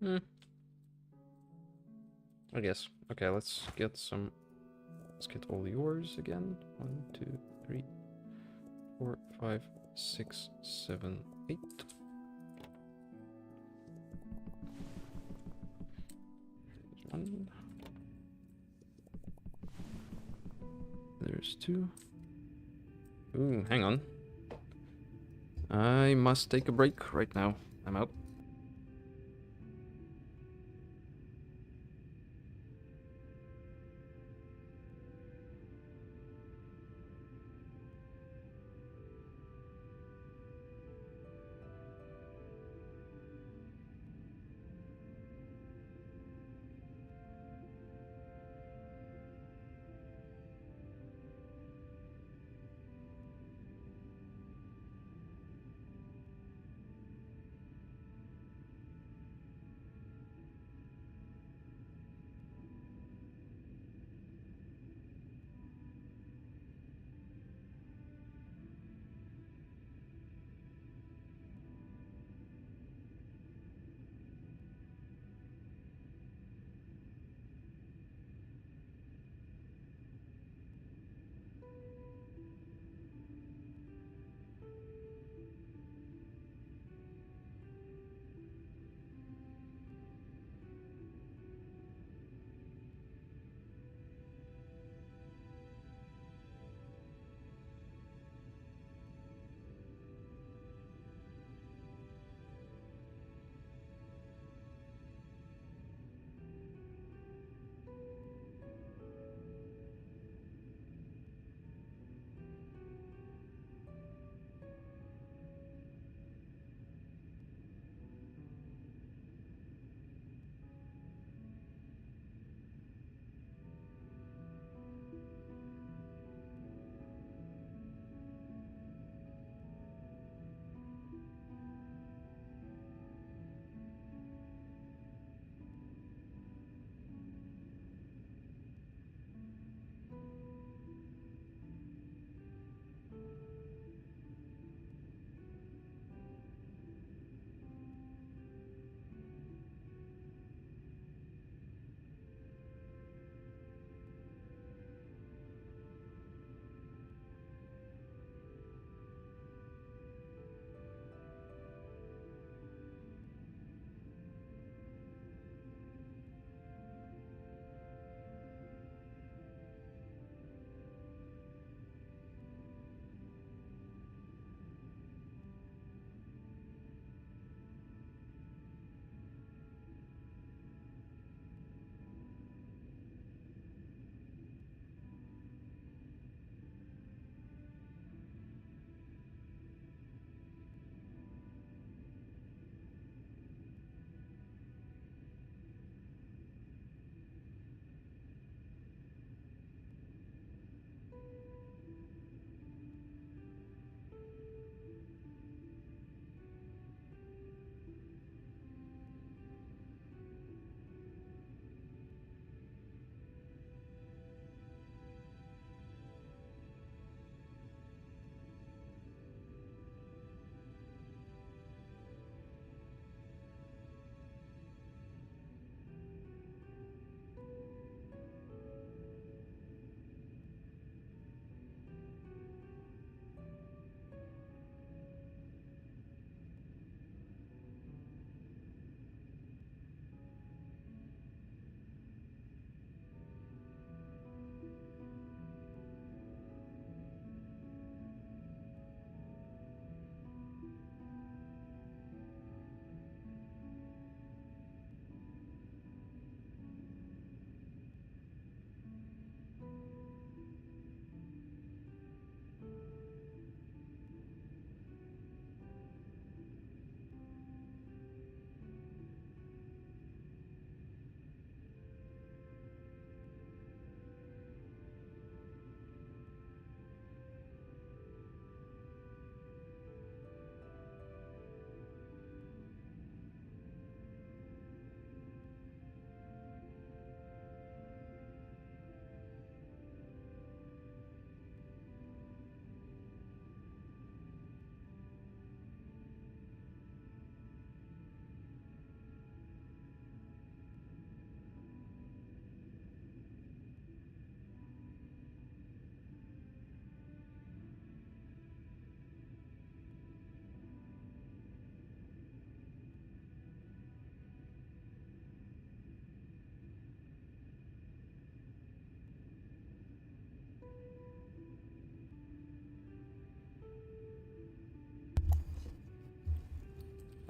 Hmm. I guess. Okay, let's get some. Let's get all yours again. 1, 2, 3, 4, 5, 6, 7, 8. There's 1. There's 2. Ooh, hang on. I must take a break right now. I'm out.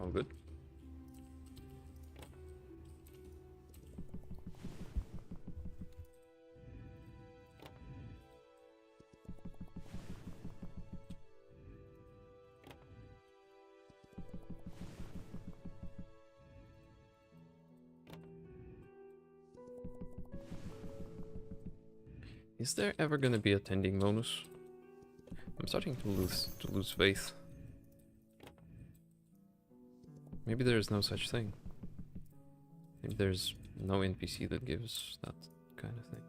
All good. Is there ever gonna be a tending bonus? I'm starting to lose faith. Maybe there is no such thing. Maybe there's no NPC that gives that kind of thing.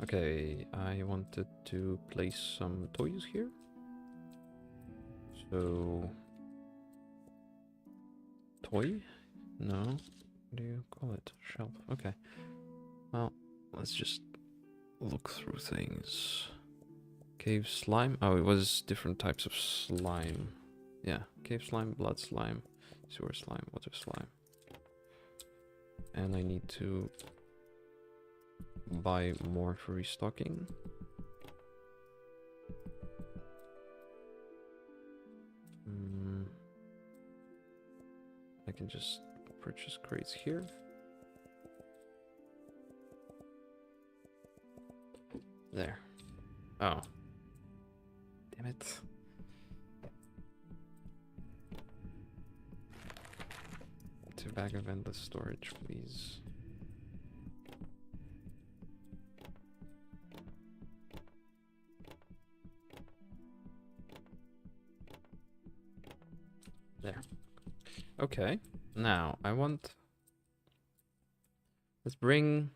Okay, I wanted to place some toys here. So, toy? No. What do you call it? Shelf. Okay. Well, let's just look through things. Cave slime. Oh, it was different types of slime. Yeah, cave slime, blood slime, sewer slime, water slime. And I need to buy more for restocking. I can just purchase crates here. There. Oh. Damn it. To bag of endless storage, please. There. Okay. Now, let's bring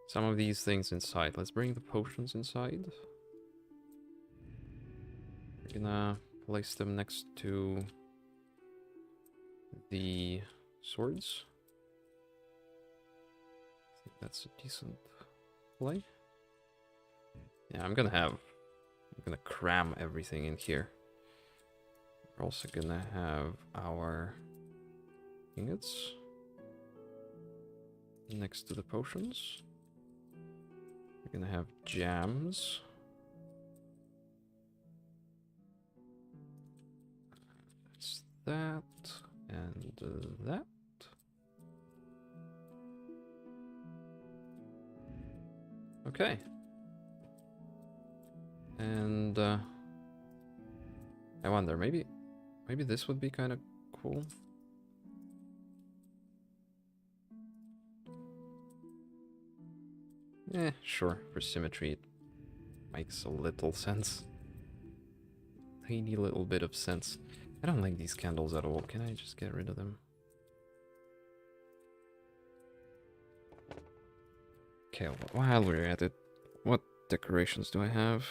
some of these things inside. Let's bring the potions inside. We're gonna place them next to the swords. I think that's a decent play. Yeah, I'm gonna cram everything in here. We're also gonna have our ingots next to the potions. We're gonna have jams. That's that and that. Okay. And I wonder, maybe this would be kind of cool. Sure, for symmetry it makes a little sense. Tiny little bit of sense. I don't like these candles at all. Can I just get rid of them? Okay, while we're at it, what decorations do I have?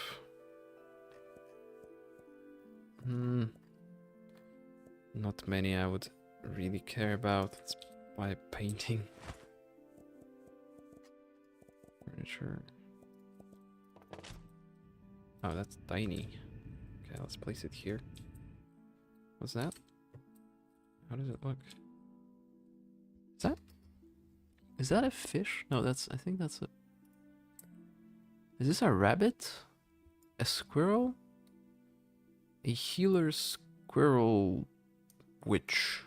Not many I would really care about. Let's buy a painting. Furniture. Oh, that's tiny. Okay, let's place it here. What's that? How does it look? Is that a fish? No, I think that's a... Is this a rabbit? A squirrel? A healer squirrel witch.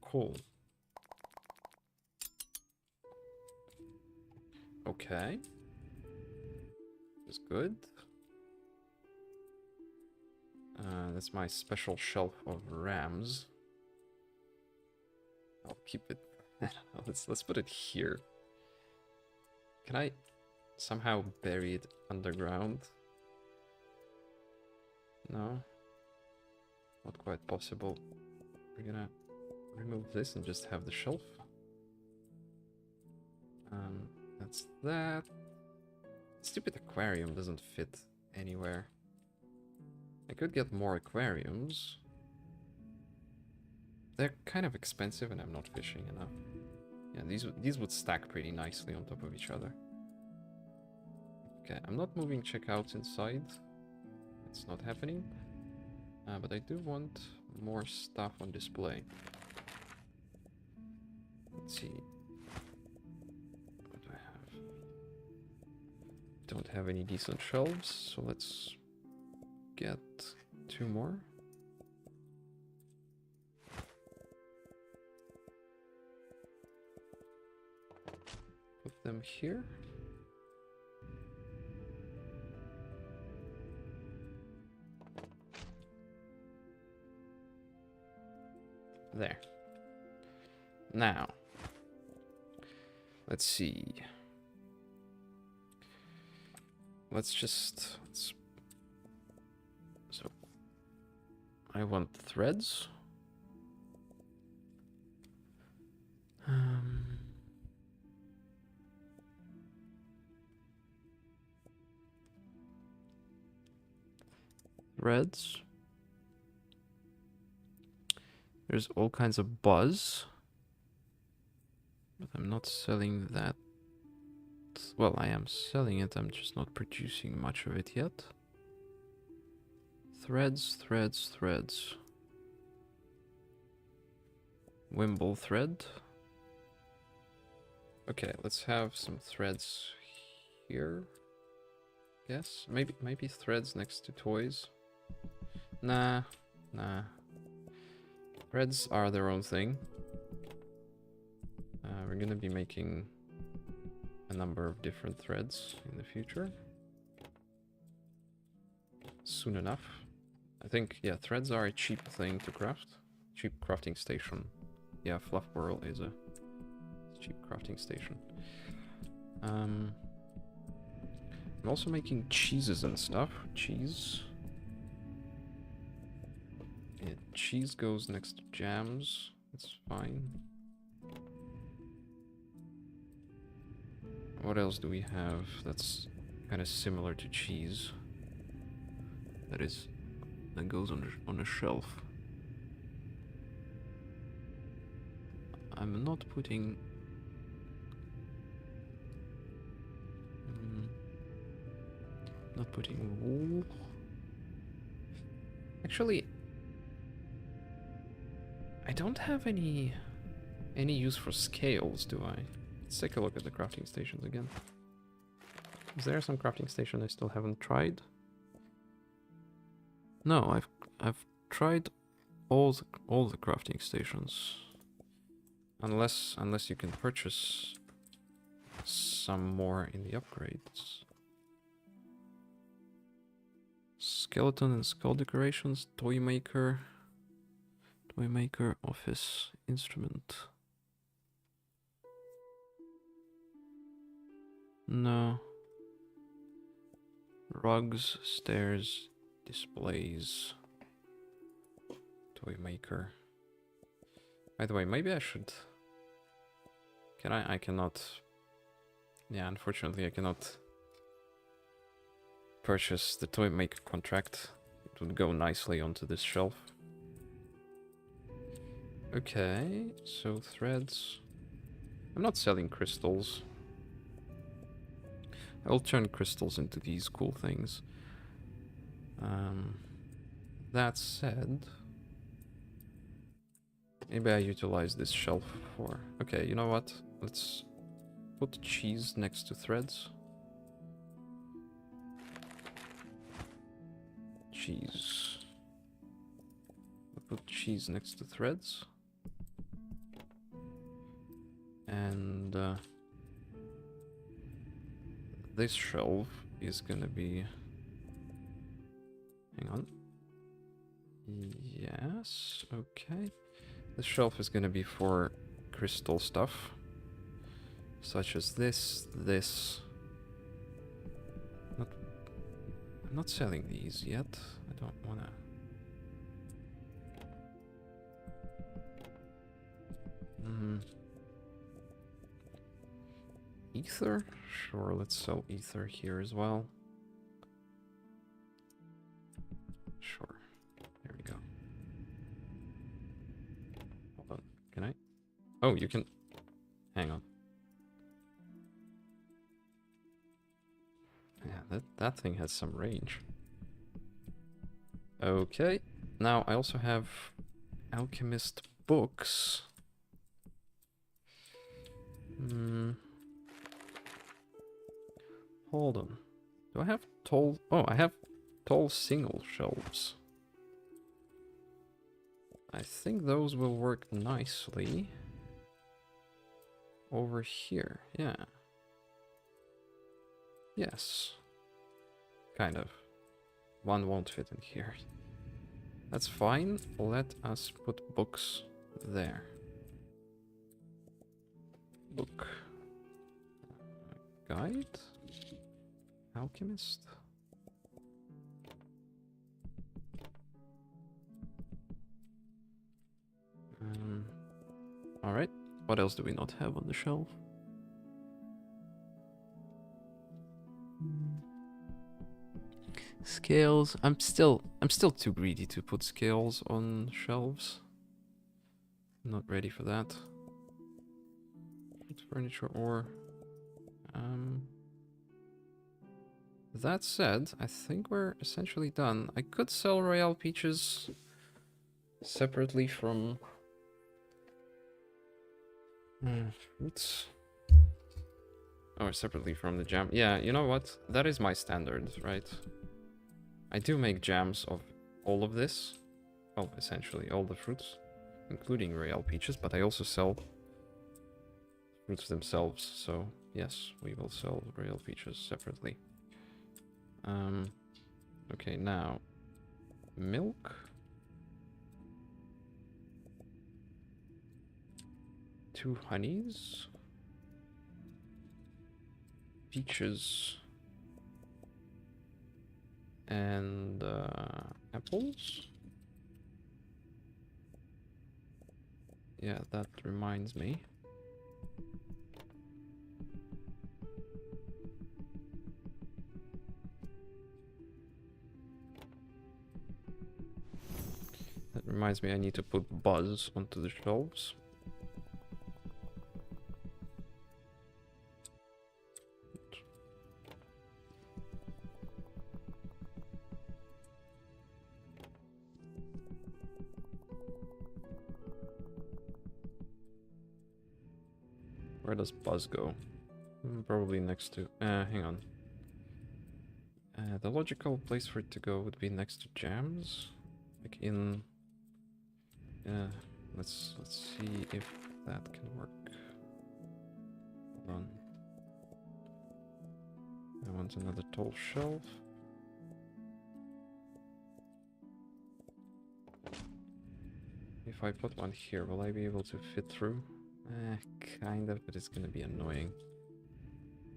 Cool. Okay. That's good. That's my special shelf of rams. I'll keep it. Let's put it here. Can I somehow bury it underground? No, not quite possible. We're gonna remove this and just have the shelf. That's that. Stupid aquarium doesn't fit anywhere. I could get more aquariums. They're kind of expensive and I'm not fishing enough. Yeah, these would stack pretty nicely on top of each other. Okay, I'm not moving checkouts inside. It's not happening. But I do want more stuff on display. Let's see. What do I have? Don't have any decent shelves, so let's get 2 more. Put them here. There. Now, let's see. So, I want threads. Threads. There's all kinds of buzz. But I'm not selling that. Well, I am selling it, I'm just not producing much of it yet. Threads, threads, threads. Wimble thread. Okay, let's have some threads here. Yes, maybe threads next to toys. Nah. Threads are their own thing. We're gonna be making a number of different threads in the future. Soon enough. I think, yeah, threads are a cheap thing to craft. Cheap crafting station. Yeah, Fluff Whirl is a cheap crafting station. I'm also making cheeses and stuff. Cheese. Yeah, cheese goes next to jams. It's fine. What else do we have that's kind of similar to cheese? That goes on a shelf. I'm not putting. Not putting wool. Actually, I don't have any use for scales, do I? Let's take a look at the crafting stations again. Is there some crafting station I still haven't tried? No, I've tried all the crafting stations. Unless you can purchase some more in the upgrades. Skeleton and skull decorations, toy maker, office, instrument. No. Rugs, stairs, displays, toy maker. By the way, maybe I should. Can I? I cannot. Yeah, unfortunately, I cannot purchase the toy maker contract. It would go nicely onto this shelf. Okay, so threads. I'm not selling crystals. I'll turn crystals into these cool things. That said, maybe I utilize this shelf for... Okay, you know what? Let's put cheese next to threads. Cheese. I'll put cheese next to threads. And this shelf is gonna be... Hang on. Yes, okay. This shelf is gonna be for crystal stuff. Such as this. I'm not selling these yet. I don't wanna... Ether? Sure, let's sell ether here as well. Sure. There we go. Hold on. Can I? Oh, you can... Hang on. Yeah, that thing has some range. Okay. Now, I also have alchemist books. Hold on. Do I have tall... Oh, I have tall single shelves. I think those will work nicely over here. Yeah. Yes. Kind of. One won't fit in here. That's fine. Let us put books there. Book. Guide. Alchemist. Alright. What else do we not have on the shelf? Scales. I'm still too greedy to put scales on shelves. Not ready for that. It's furniture or that said, I think we're essentially done. I could sell Royale Peaches separately from fruits. Or separately from the jam. Yeah, you know what? That is my standard, right? I do make jams of all of this. Well, essentially all the fruits, including Royale Peaches, but I also sell fruits themselves. So yes, we will sell Royale Peaches separately. Okay, now milk. 2 honeys. Peaches. And apples. Yeah, that reminds me. That reminds me I need to put Buzz onto the shelves. Where does Buzz go? Probably next to... hang on. The logical place for it to go would be next to jams. Like in... let's see if that can work. Hold on. I want another tall shelf. If I put one here, will I be able to fit through? Kind of, but it's gonna be annoying.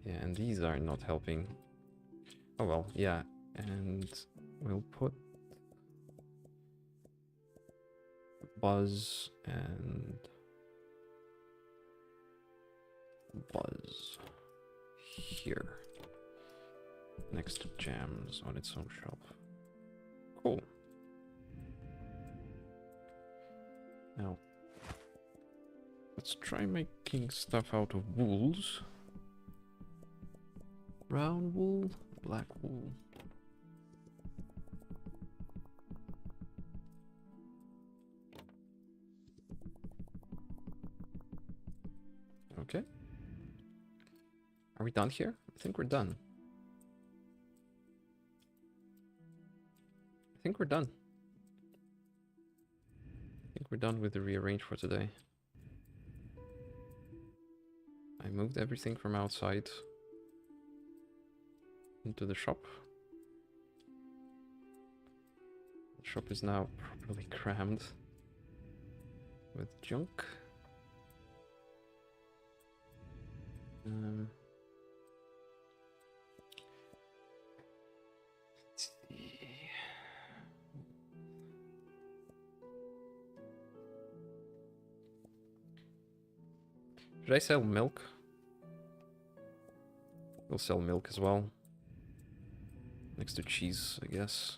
Yeah, and these are not helping. Oh well, yeah. And we'll put Buzz and Buzz here. Next to jams on its own shelf. Cool. Now, let's try making stuff out of wools. Brown wool, black wool. Okay. Are we done here? I think we're done. I think we're done. I think we're done with the rearrange for today. I moved everything from outside into the shop. The shop is now properly crammed with junk. Let's see. Should I sell milk? We'll sell milk as well. Next to cheese, I guess.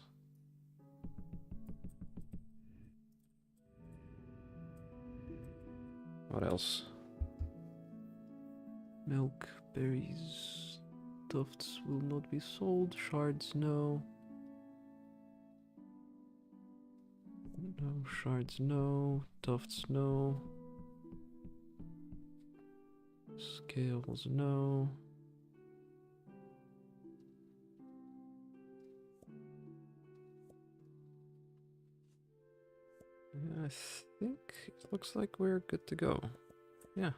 What else? Milk, berries, tufts will not be sold. Shards, no. No, shards, no. Tufts, no. Scales, no. I think it looks like we're good to go. Yeah.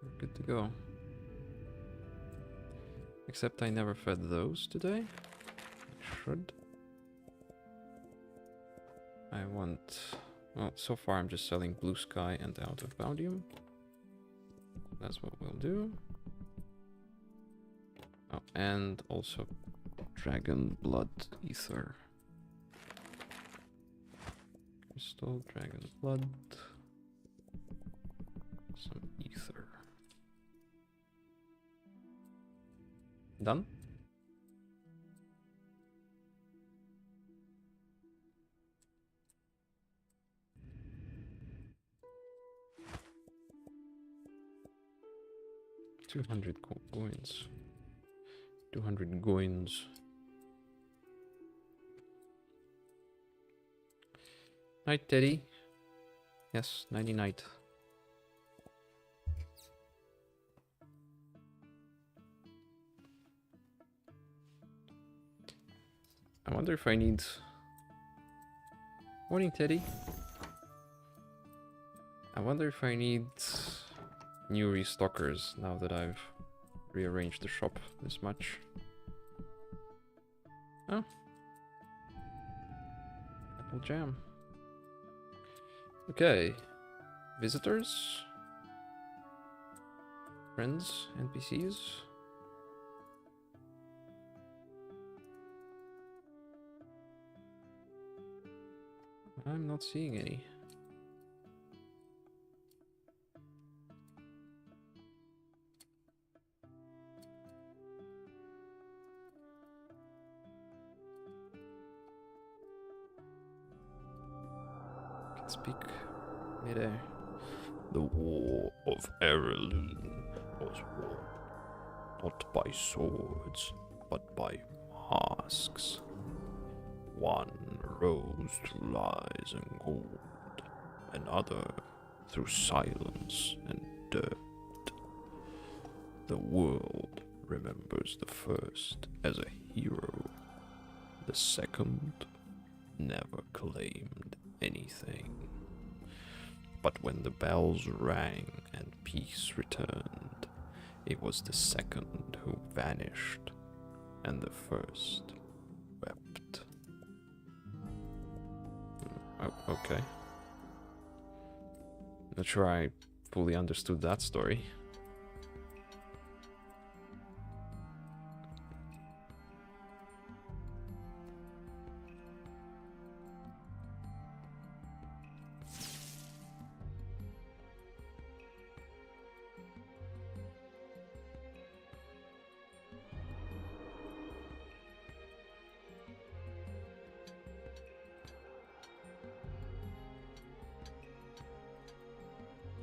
We're good to go. Except I never fed those today. I should. I want... Well, so far I'm just selling Blue Sky and Out of Boundium. That's what we'll do. Oh, and also Dragon Blood Ether. Crystal, Dragon Blood. Some Ether. Done? $200 coins. 200 coins. Night, Teddy. Yes, nighty night. I wonder if I need... Morning, Teddy. I wonder if I need new restockers now that I've rearranged the shop this much. Oh. Apple jam. Okay. Visitors? Friends? NPCs? I'm not seeing any. Can speak midair. The War of Erelune was won not by swords, but by masks. One rose through lies and gold, another through silence and dirt. The world remembers the first as a hero, the second never claimed anything. But when the bells rang and peace returned, it was the second who vanished, and the first wept. Oh, okay. Not sure I fully understood that story.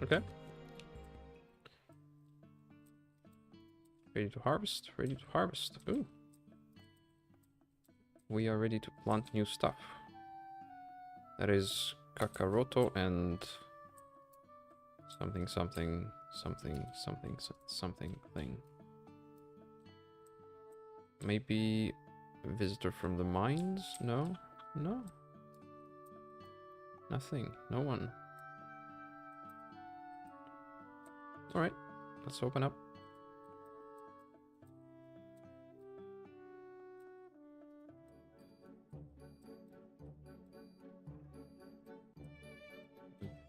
Okay. Ready to harvest? Ready to harvest. Ooh. We are ready to plant new stuff. That is Kakaroto and something something something something something thing. Maybe a visitor from the mines? No? No? Nothing. No one. Alright, let's open up.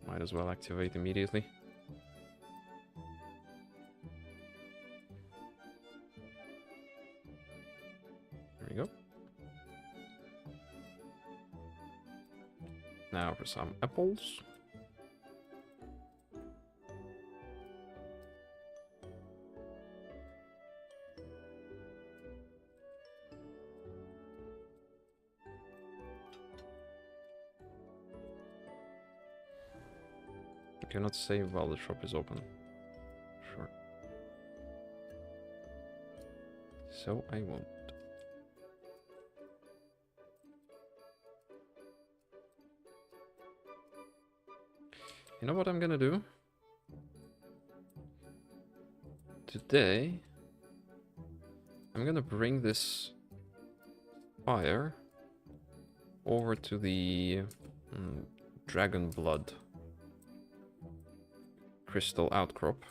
Might as well activate immediately. There we go. Now for some apples. I cannot save while the shop is open. Sure. So I won't. You know what I'm gonna do? Today, I'm gonna bring this fire over to the... Dragon blood. Crystal outcrop.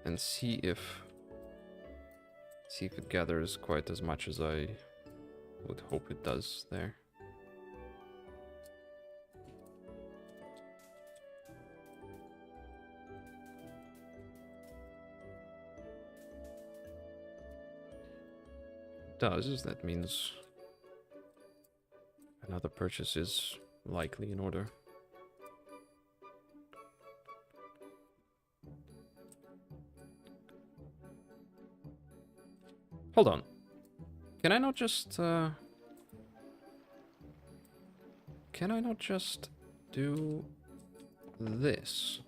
And see if it gathers quite as much as I would hope it does there. Does, that means another purchase is likely in order. Hold on. Can I not just do this?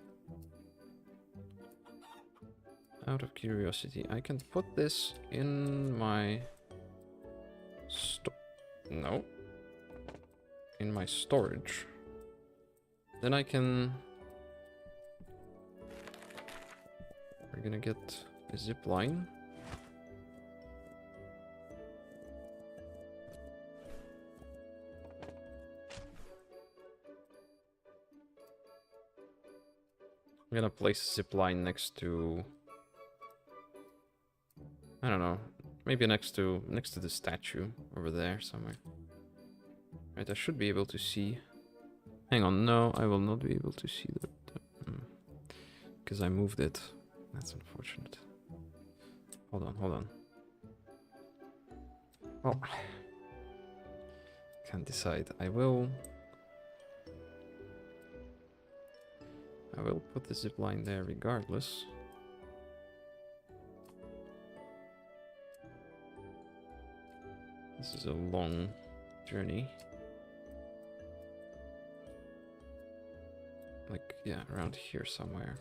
Out of curiosity, I can put this in my no. In my storage. Then I can... We're gonna get a zip line. I'm gonna place a zip line next to... I don't know. Maybe next to the statue over there somewhere. Right, I should be able to see. Hang on, no, I will not be able to see because I moved it. That's unfortunate. Hold on. Well, can't decide. I will put the zip line there regardless. This is a long journey. Like, yeah, around here somewhere.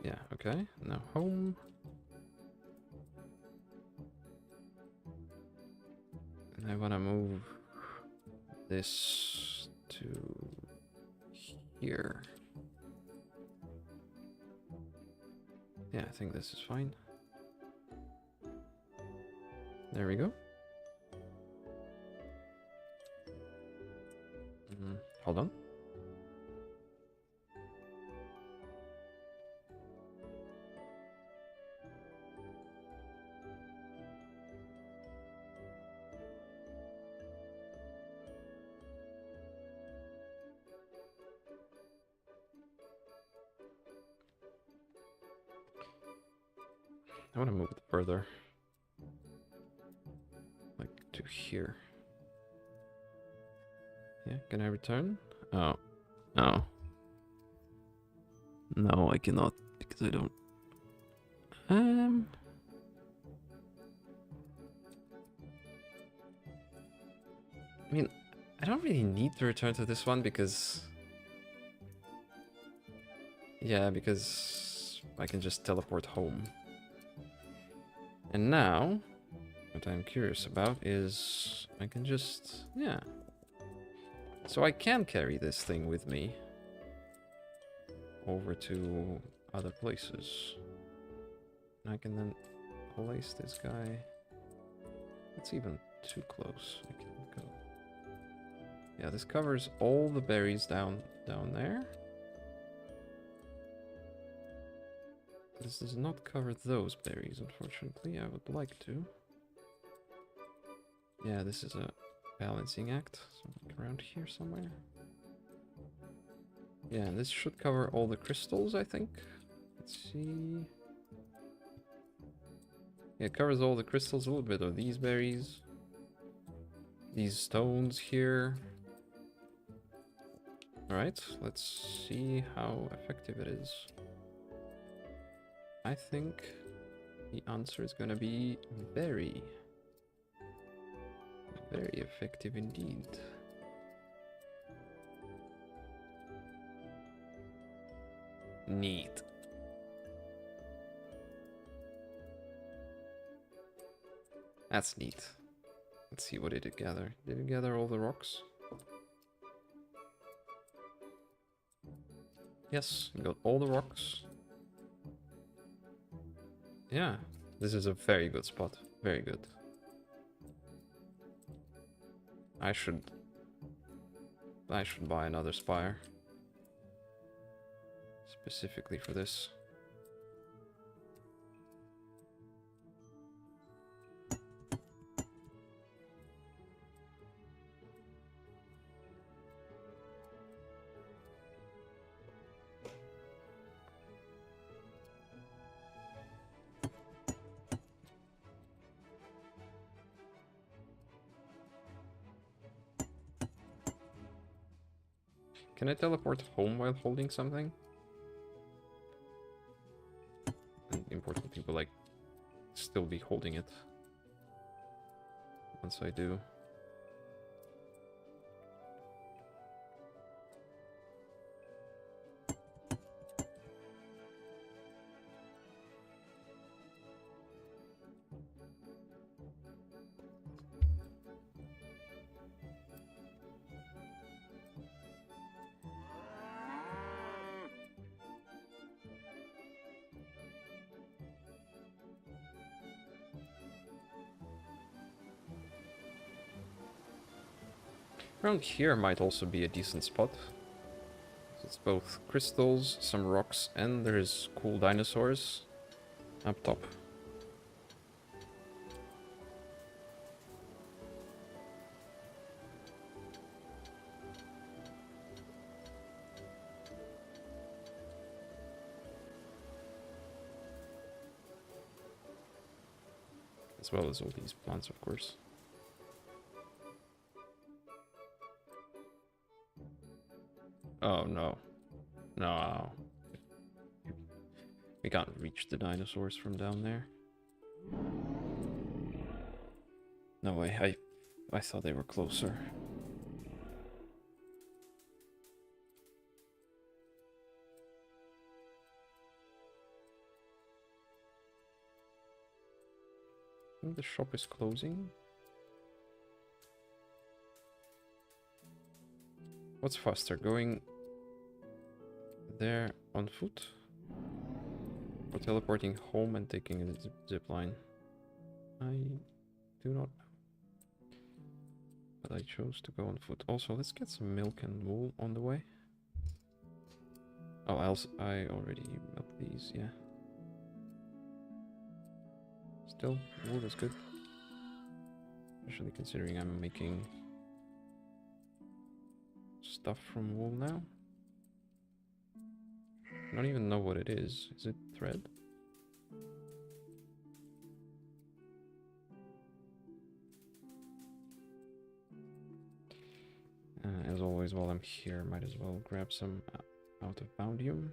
Yeah, okay. Now home. And I want to move this to here. Yeah, I think this is fine. There we go. Hold on. I want to move it further. Like to here. Yeah, can I return? Oh. Oh. No, I cannot because I don't. I mean, I don't really need to return to this one because... Yeah, because I can just teleport home. And now, what I'm curious about is I can just... Yeah. So I can carry this thing with me over to other places. And I can then place this guy. It's even too close. I can't go. Yeah, this covers all the berries down there. This does not cover those berries, unfortunately. I would like to. Yeah, this is a balancing act. So like around here somewhere. Yeah, and this should cover all the crystals, I think. Let's see. Yeah, it covers all the crystals, a little bit of these berries. These stones here. Alright, let's see how effective it is. I think the answer is gonna be very effective indeed. Neat. That's neat. Let's see, what did it gather? Did it gather all the rocks? Yes, it got all the rocks. Yeah, this is a very good spot. Very good. I should buy another spire. Specifically for this. Can I teleport home while holding something? And important people like still be holding it once I do. Around here might also be a decent spot. It's both crystals, some rocks, and there's cool dinosaurs up top. As well as all these plants, of course. Oh no. No. We can't reach the dinosaurs from down there. No way, I thought they were closer. I think the shop is closing. What's faster, going there on foot? Or teleporting home and taking a zip line? I do not know. But I chose to go on foot. Also, let's get some milk and wool on the way. Oh, I already milked these, yeah. Still, wool is good. Especially considering I'm making stuff from wool now. I don't even know what it is. Is it thread? As always, while I'm here, might as well grab some out of boundium.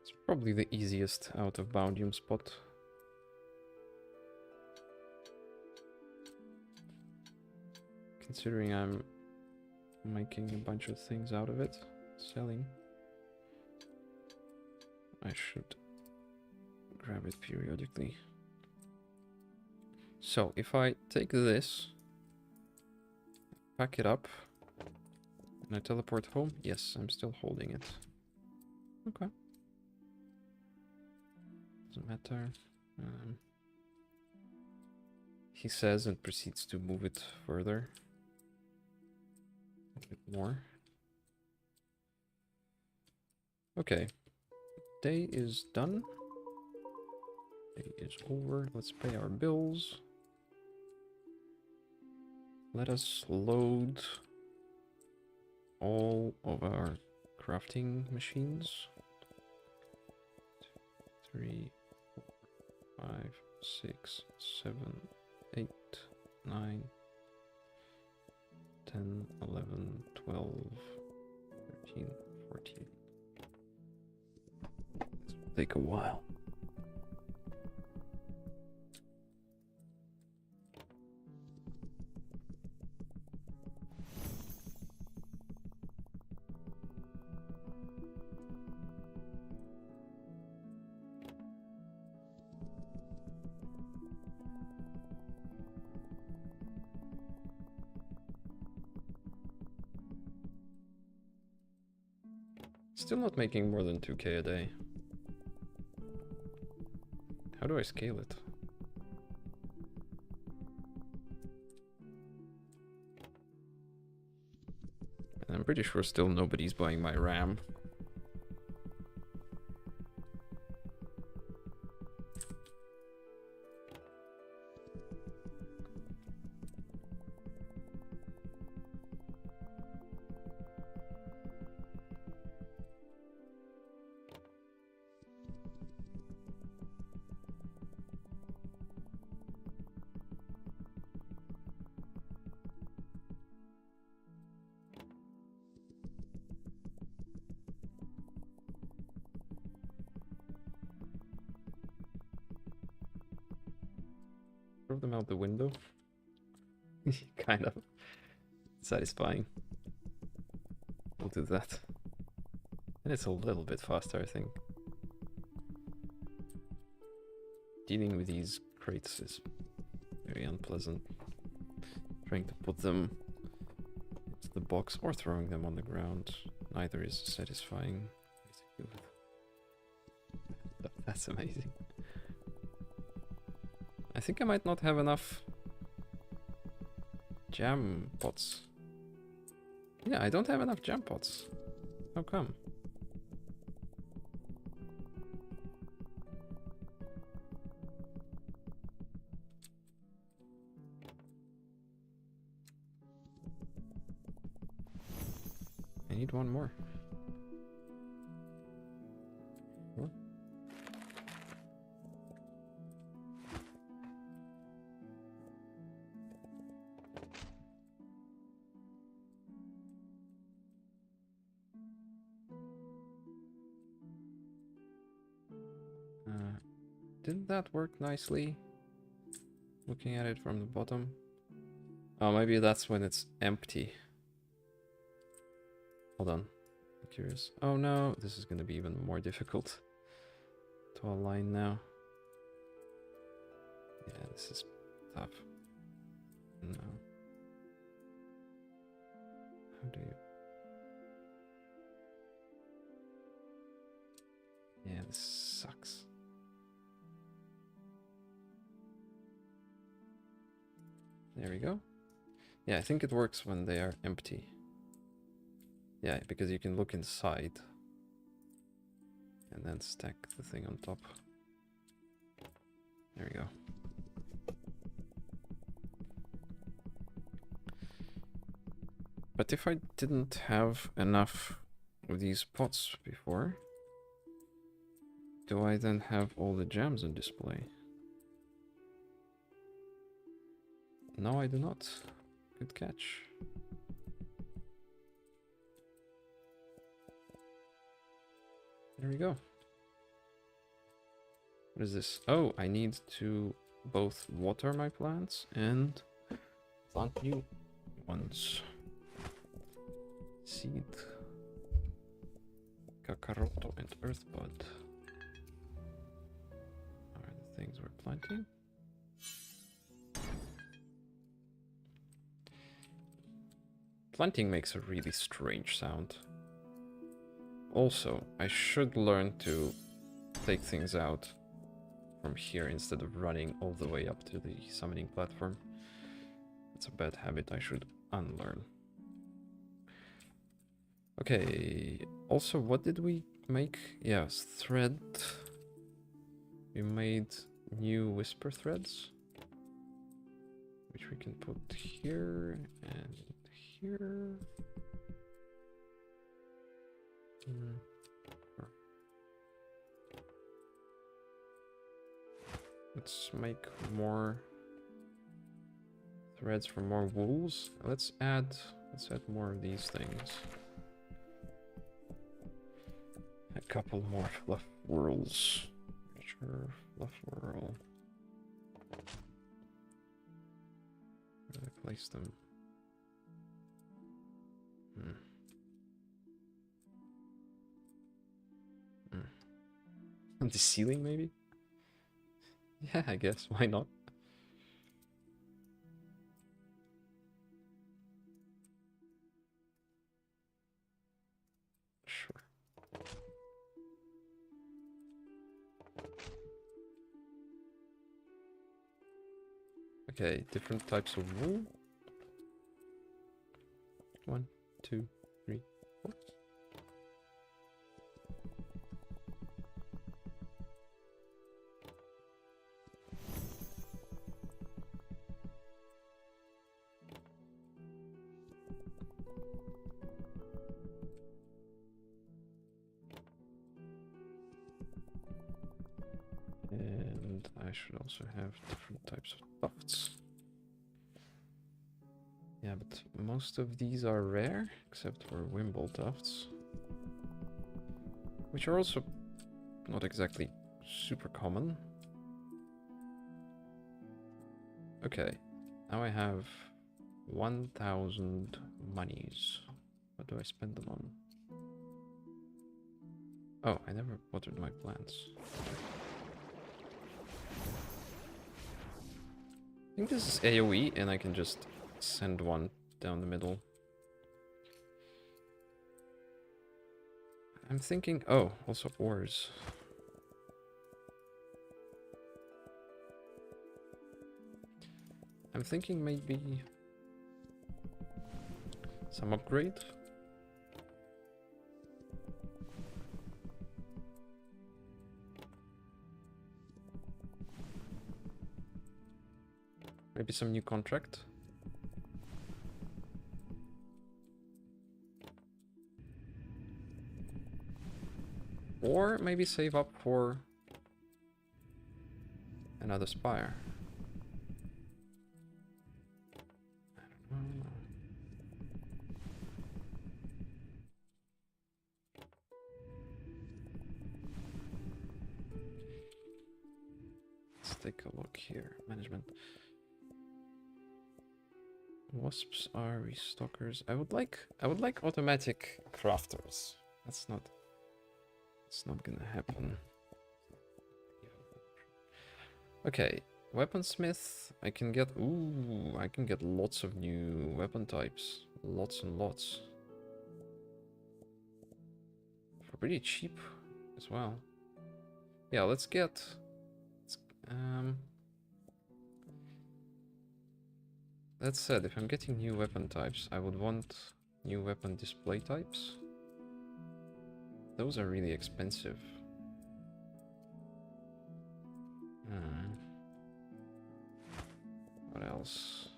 It's probably the easiest out of boundium spot. Considering I'm making a bunch of things out of it, selling. I should grab it periodically. So, if I take this, pack it up, and I teleport home, yes, I'm still holding it. Okay. Doesn't matter. He says and proceeds to move it further. A bit more. Okay. Day is done. Day is over. Let's pay our bills. Let us load all of our crafting machines. 3, 4, 5, 6, 7, 8, 9, 10, 11, 12, 13, 14. This will take a while. Still not making more than 2k a day. How do I scale it? And I'm pretty sure still nobody's buying my RAM. Throw them out the window. Kind of satisfying. We'll do that. And it's a little bit faster, I think. Dealing with these crates is very unpleasant. Trying to put them into the box or throwing them on the ground. Neither is satisfying. That's amazing. I think I might not have enough jam pots. Yeah, I don't have enough jam pots. How come? I need one more. What? Didn't that work nicely? Looking at it from the bottom. Oh, maybe that's when it's empty. Hold on. I'm curious. Oh no, this is gonna be even more difficult to align now. Yeah, this is tough. No. How do you... Yeah, this sucks. There we go. Yeah, I think it works when they are empty. Yeah, because you can look inside and then stack the thing on top. There we go. But if I didn't have enough of these pots before, do I then have all the jams on display? No, I do not. Good catch. There we go. What is this? Oh, I need to both water my plants and plant new ones. Seed, Kakaroto, and Earthbud are the things we're planting. Planting makes a really strange sound. Also, I should learn to take things out from here instead of running all the way up to the summoning platform. It's a bad habit I should unlearn. Okay, also what did we make? Yes, thread. We made new whisper threads, which we can put here and here. Let's make more threads for more wools. Let's add more of these things. A couple more fluff whorls. Sure, fluff whorl. Where do I place them? On the ceiling, maybe? Yeah, I guess. Why not? Sure. Okay, different types of wool. 1, 2, 3, 4. And I should also have different types of tufts. Yeah, but most of these are rare, except for Wimble tufts. Which are also not exactly super common. Okay, now I have 1,000 monies. What do I spend them on? Oh, I never watered my plants. I think this is AoE and I can just send one down the middle. I'm thinking, oh, also ores. I'm thinking maybe some upgrade. Maybe some new contract. Or maybe save up for another spire. I don't know. Let's take a look here. Management. Wasps are restockers. I would like automatic crafters. It's not gonna happen. Okay, weaponsmith. I can get lots of new weapon types. Lots and lots. For pretty cheap as well. Yeah, let's get that said, if I'm getting new weapon types, I would want new weapon display types. Those are really expensive. What else?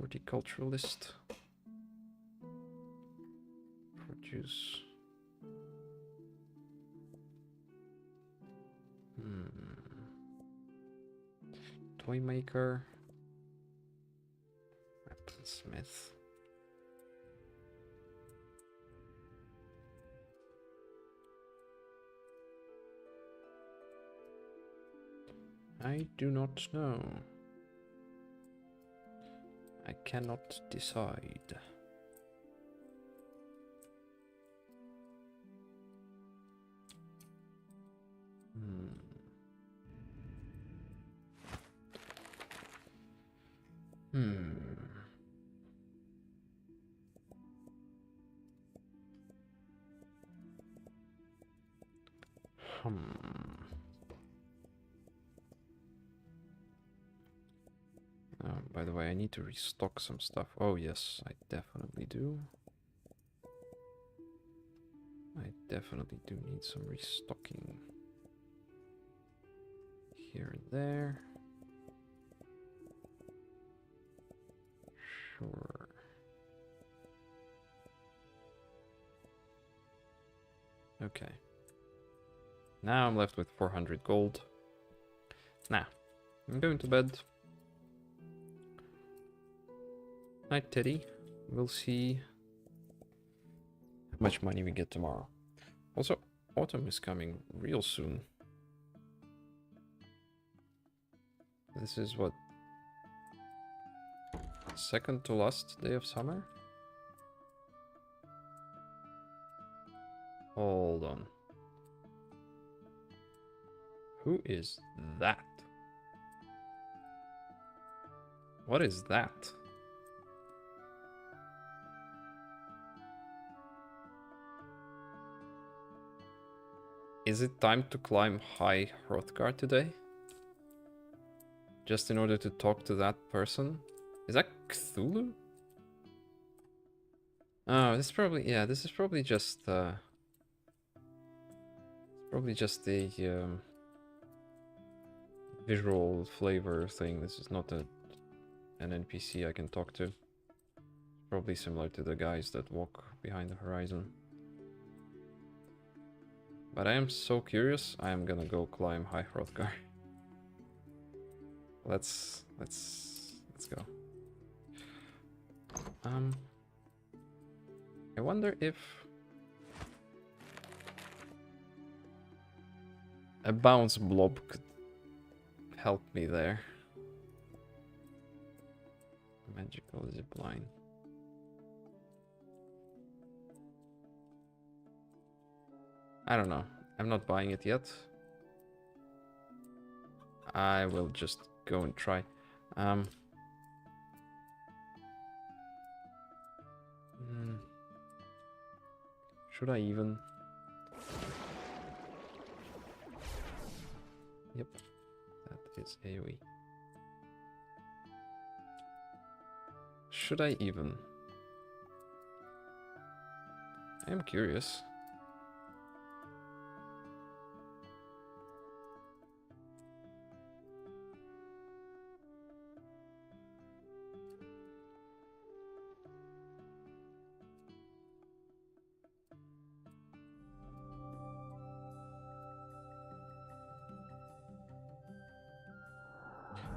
Horticulturalist. Produce. Toy maker. Weaponsmith. I do not know. I cannot decide. By the way, I need to restock some stuff. Oh yes, I definitely do. I definitely do need some restocking. Here and there. Sure. Okay. Now I'm left with 400 gold. Now, I'm going to bed. Night, Teddy. We'll see how much money we get tomorrow. Also, autumn is coming real soon. This is what? Second to last day of summer? Hold on. Who is that? What is that? Is it time to climb High Hrothgar today? just in order to talk to that person. Is that Cthulhu? Oh, this is probably, yeah, this is probably just a visual flavor thing. This is not an NPC I can talk to. Probably similar to the guys that walk behind the horizon. But I am so curious, I am gonna go climb High Hrothgar. Let's go. I wonder if a bounce blob could help me there. Magical zipline. I don't know. I'm not buying it yet. I will just go and try. Should I even? Yep, that is AoE. Should I even? I am curious.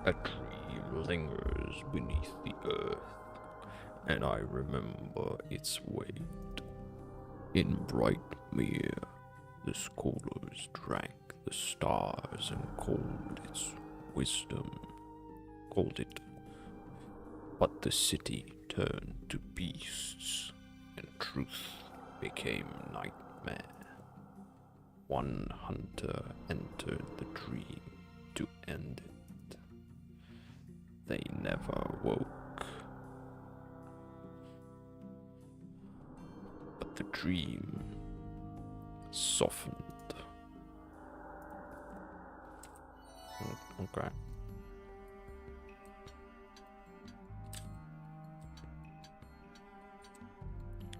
A tree lingers beneath the earth, and I remember its weight. In bright mere, the scholars drank the stars and called its wisdom, called it. But the city turned to beasts, and truth became nightmare. One hunter entered the dream to end it. They never woke. But the dream softened. Okay.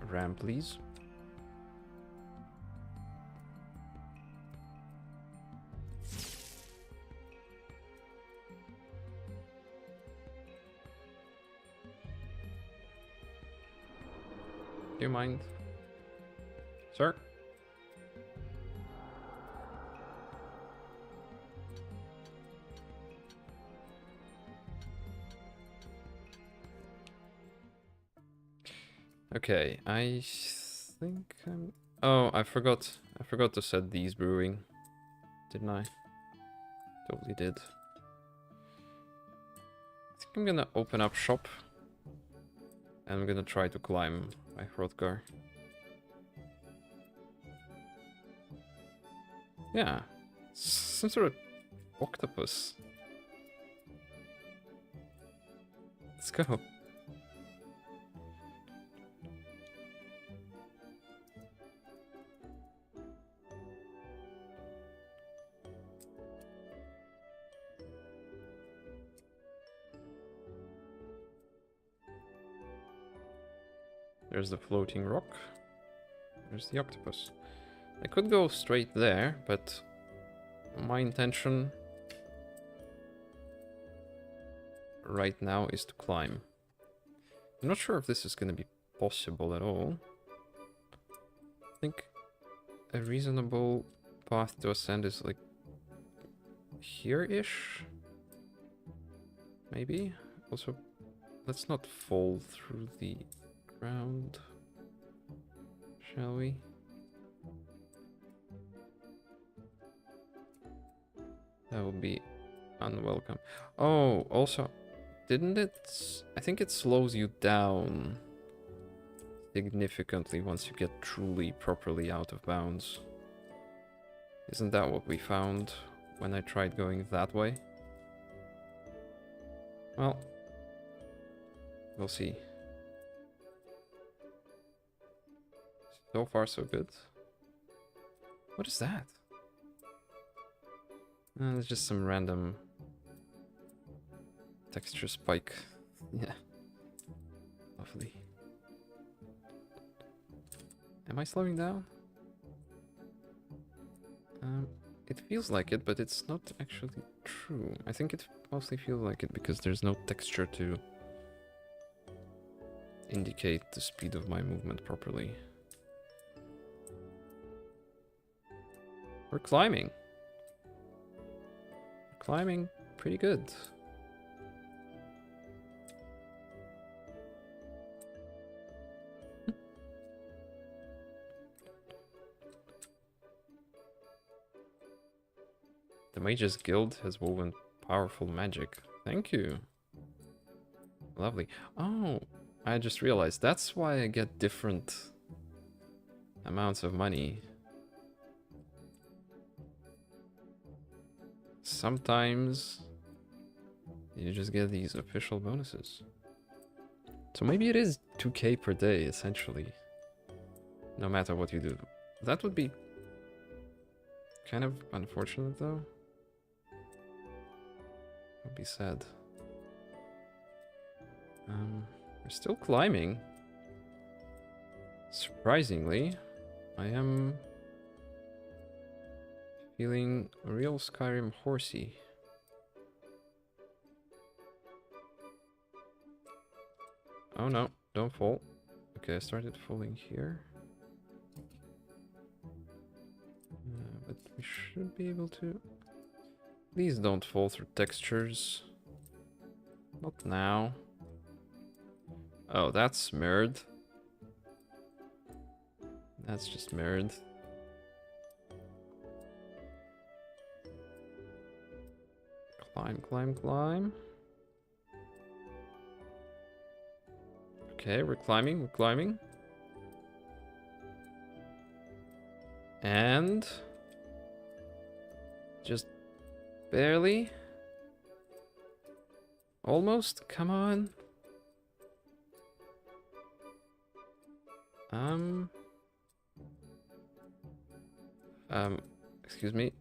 Ram, please. Do you mind, sir? Okay, I think I'm... Oh, I forgot to set these brewing, didn't I? Totally did. I think I'm gonna open up shop, and I'm gonna try to climb my Hrothgar. Yeah, some sort of octopus. Let's go. There's the floating rock. There's the octopus. I could go straight there, but my intention right now is to climb. I'm not sure if this is going to be possible at all. I think a reasonable path to ascend is like here-ish? Maybe? Also, let's not fall through the ground, shall we? That would be unwelcome. Oh, also, didn't it... I think it slows you down significantly once you get truly properly out of bounds. Isn't that what we found when I tried going that way? Well, we'll see. So far, so good. What is that? It's just some random Texture spike. Yeah. Lovely. Am I slowing down? It feels like it, but it's not actually true. I think it mostly feels like it because there's no texture to indicate the speed of my movement properly. We're climbing. We're climbing pretty good. The Mage's Guild has woven powerful magic. Thank you. Lovely. Oh, I just realized that's why I get different amounts of money. Sometimes you just get these official bonuses. So maybe it is 2k per day, essentially. No matter what you do. That would be kind of unfortunate, though. Would be sad. We're still climbing. Surprisingly, I am feeling real Skyrim horsey. Oh no, don't fall. Okay, I started falling here. But we should be able to... Please don't fall through textures. Not now. Oh, that's mirrored. That's just mirrored. Climb, climb, climb. Okay, we're climbing, we're climbing. And... just barely. Almost, come on. Excuse me.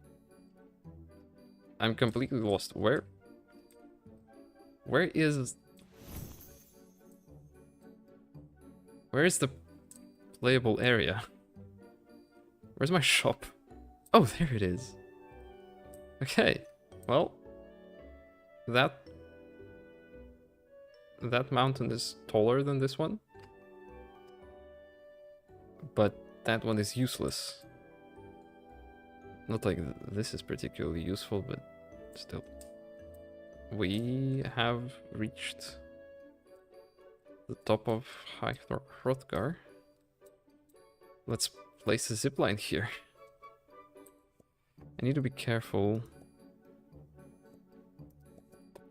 I'm completely lost. Where is the playable area? Where's my shop? Oh, there it is. Okay. Well, that mountain is taller than this one. But that one is useless. Not like this is particularly useful, but still. We have reached the top of High Hrothgar. Let's place a zipline here. I need to be careful.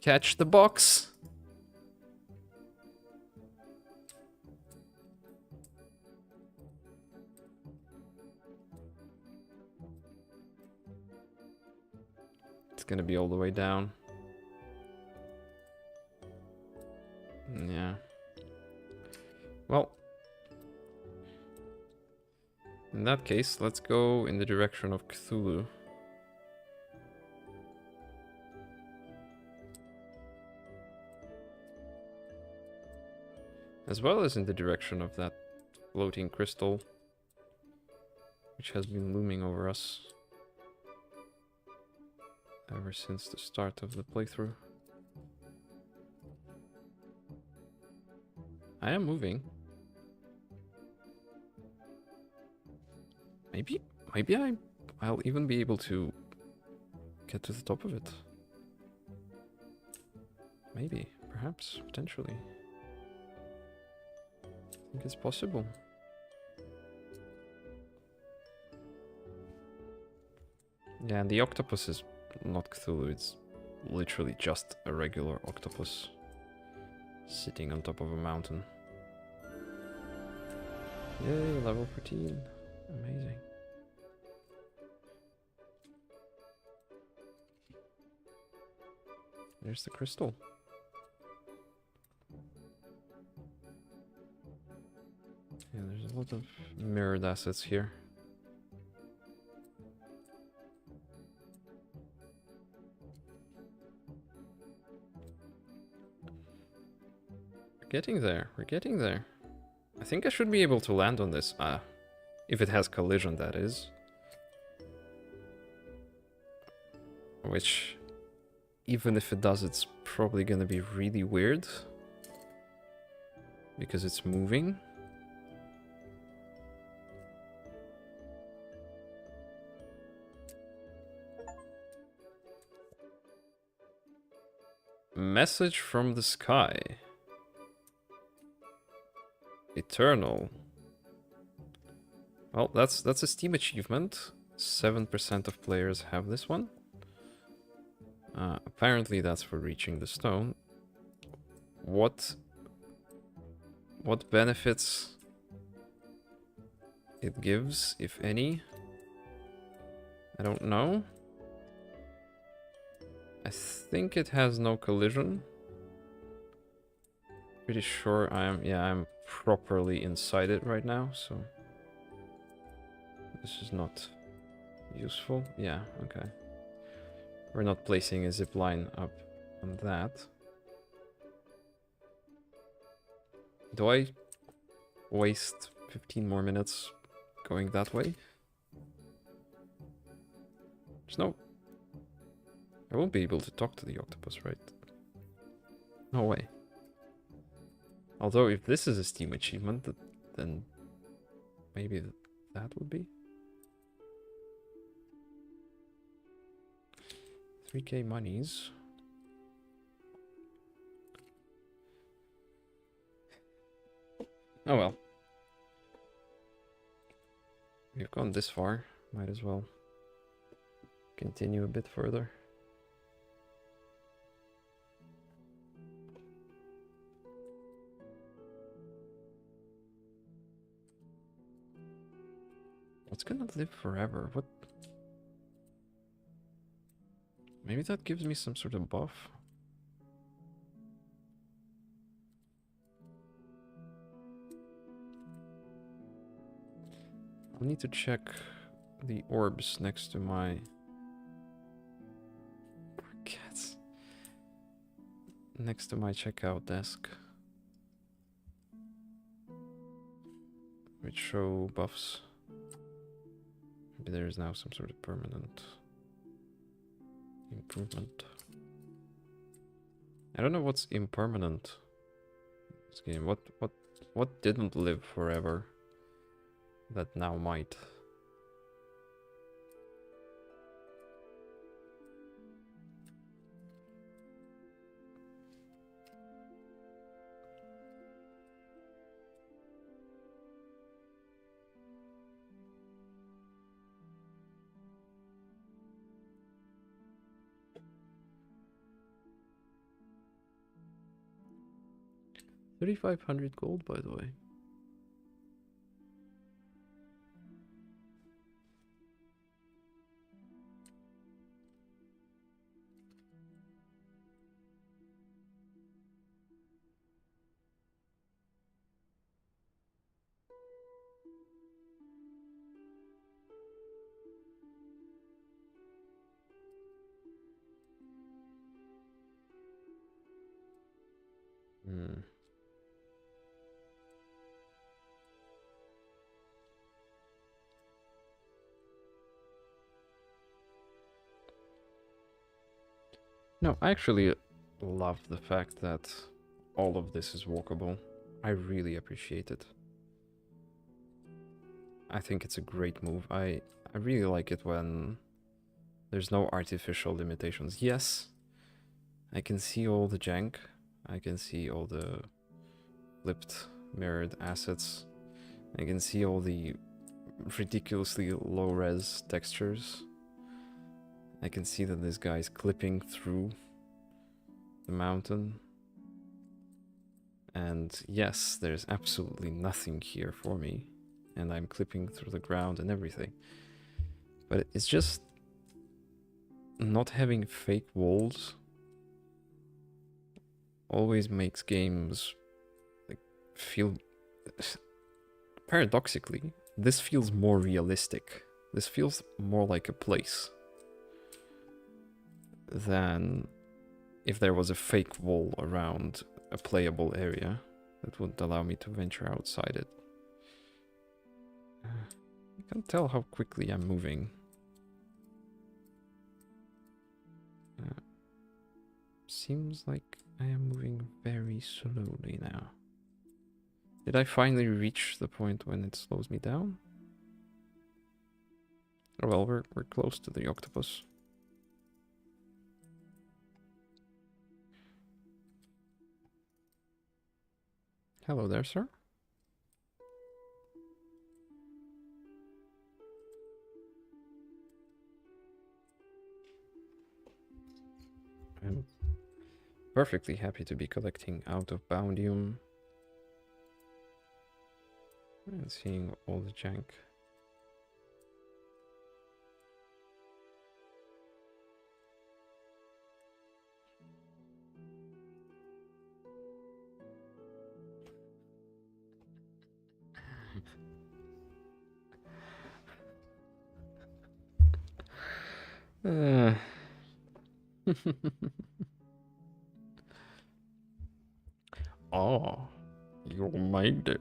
Catch the box! It's gonna be all the way down. Yeah. Well. In that case, let's go in the direction of Cthulhu. As well as in the direction of that floating crystal, which has been looming over us ever since the start of the playthrough. I am moving. Maybe I'll even be able to get to the top of it. Maybe, perhaps, potentially. I think it's possible. Yeah, and the octopus is not Cthulhu, it's literally just a regular octopus sitting on top of a mountain. Yay, level 14. Amazing. There's the crystal. Yeah, there's a lot of mirrored assets here. getting there. We're getting there. I think I should be able to land on this. If it has collision, that is. Which, even if it does, it's probably gonna be really weird. Because it's moving. Message from the sky. Eternal. Well, that's a Steam achievement. 7% of players have this one. Apparently that's for reaching the stone. What benefits it gives, if any? I don't know. I think it has no collision. Pretty sure I'm properly inside it right now, so this is not useful. Yeah, okay. We're not placing a zip line up on that. Do I waste 15 more minutes going that way? There's no... I won't be able to talk to the octopus, right? No way. Although if this is a Steam achievement, then maybe that would be. 3k monies. Oh well. We've gone this far. Might as well continue a bit further. What's gonna live forever? What? Maybe that gives me some sort of buff. I'll need to check the orbs next to my... Cats. Next to my checkout desk. Which show buffs. Maybe there is now some sort of permanent improvement. I don't know what's impermanent in this game. What didn't live forever that now might? $3,500 gold, by the way. Hmm. No, I actually love the fact that all of this is walkable. I really appreciate it. I think it's a great move. I really like it when there's no artificial limitations. Yes, I can see all the jank. I can see all the flipped mirrored assets. I can see all the ridiculously low-res textures. I can see that this guy's clipping through the mountain. And yes, there's absolutely nothing here for me. And I'm clipping through the ground and everything. But it's just not having fake walls always makes games like feel... Paradoxically, this feels more realistic. This feels more like a place than if there was a fake wall around a playable area. that wouldn't allow me to venture outside it. I can't tell how quickly I'm moving. Seems like I am moving very slowly now. Did I finally reach the point when it slows me down? Oh well, we're close to the octopus. Hello there, sir. I'm perfectly happy to be collecting out of Boundium and seeing all the jank. Uh. Oh, you made it.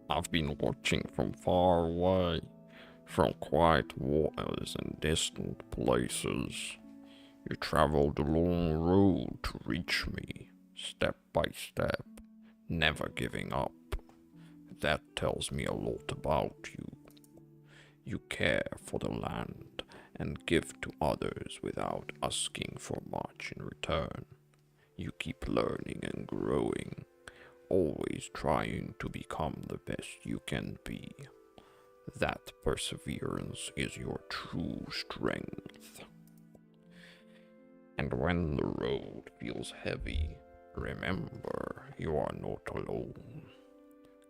I've been watching from far away, from quiet waters and distant places. You traveled a long road to reach me, step by step, never giving up. That tells me a lot about you. You care for the land and give to others without asking for much in return. You keep learning and growing, always trying to become the best you can be. That perseverance is your true strength. And when the road feels heavy, remember you are not alone.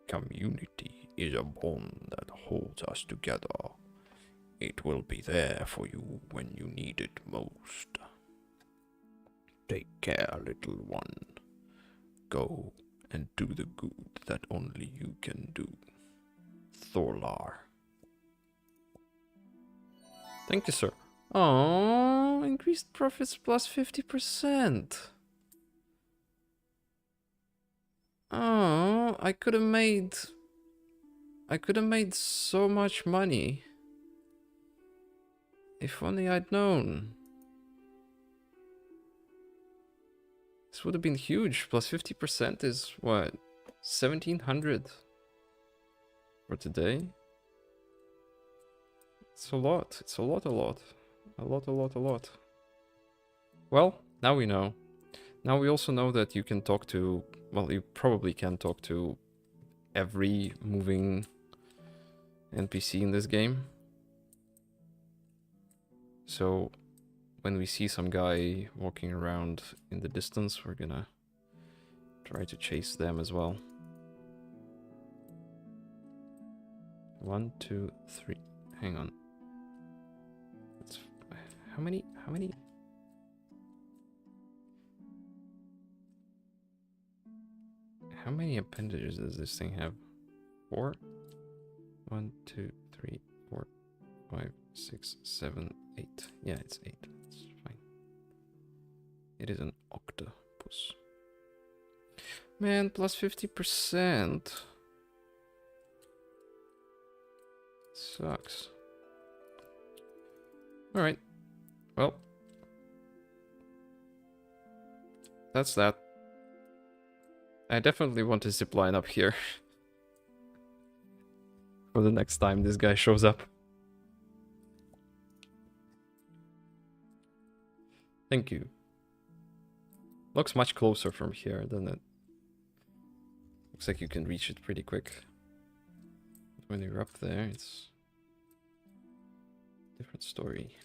Community is a bond that holds us together. It will be there for you when you need it most. Take care, little one. Go and do the good that only you can do. Thorlar. Thank you, sir. Oh, increased profits plus 50%. Oh, I could have made so much money if only I'd known. This would have been huge. Plus 50% is what? 1700 for today. It's a lot. It's a lot. A lot. Well, now we know. Now we also know that you can talk to, well, you probably can talk to every moving NPC in this game. So when we see some guy walking around in the distance, we're gonna try to chase them as well. 1, 2, 3. Hang on. That's, how many? How many appendages does this thing have? 4? 1, 2, 3, 4, 5, 6, 7, 8. Yeah, it's 8. It's fine. It is an octopus. Man, plus 50%. Sucks. Alright. Well. That's that. I definitely want to zipline up here. For the next time this guy shows up. Thank you. Looks much closer from here, doesn't it? Looks like you can reach it pretty quick. But when you're up there, it's a different story.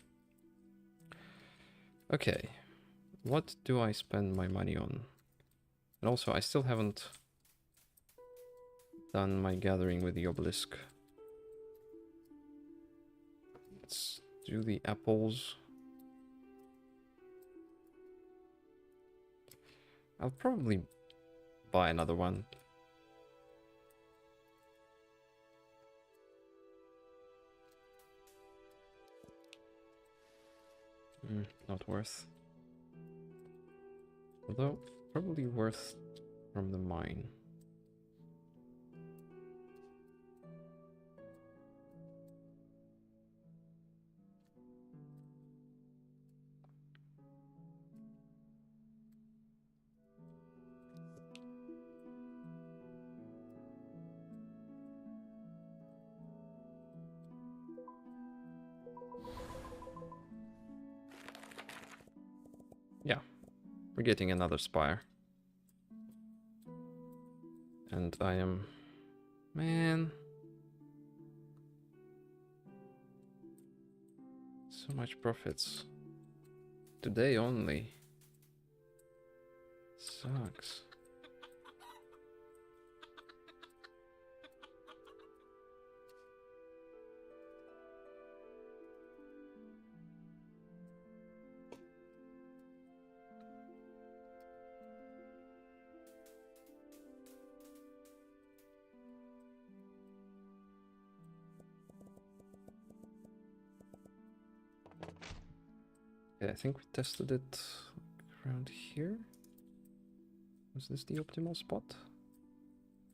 Okay. What do I spend my money on? And also, I still haven't done my gathering with the obelisk. Let's do the apples. I'll probably buy another one. Not worth. Although, probably worth from the mine. Yeah, we're getting another spire. And I am... Man... So much profits. Today only. Sucks. Yeah, I think we tested it around here. Was this the optimal spot?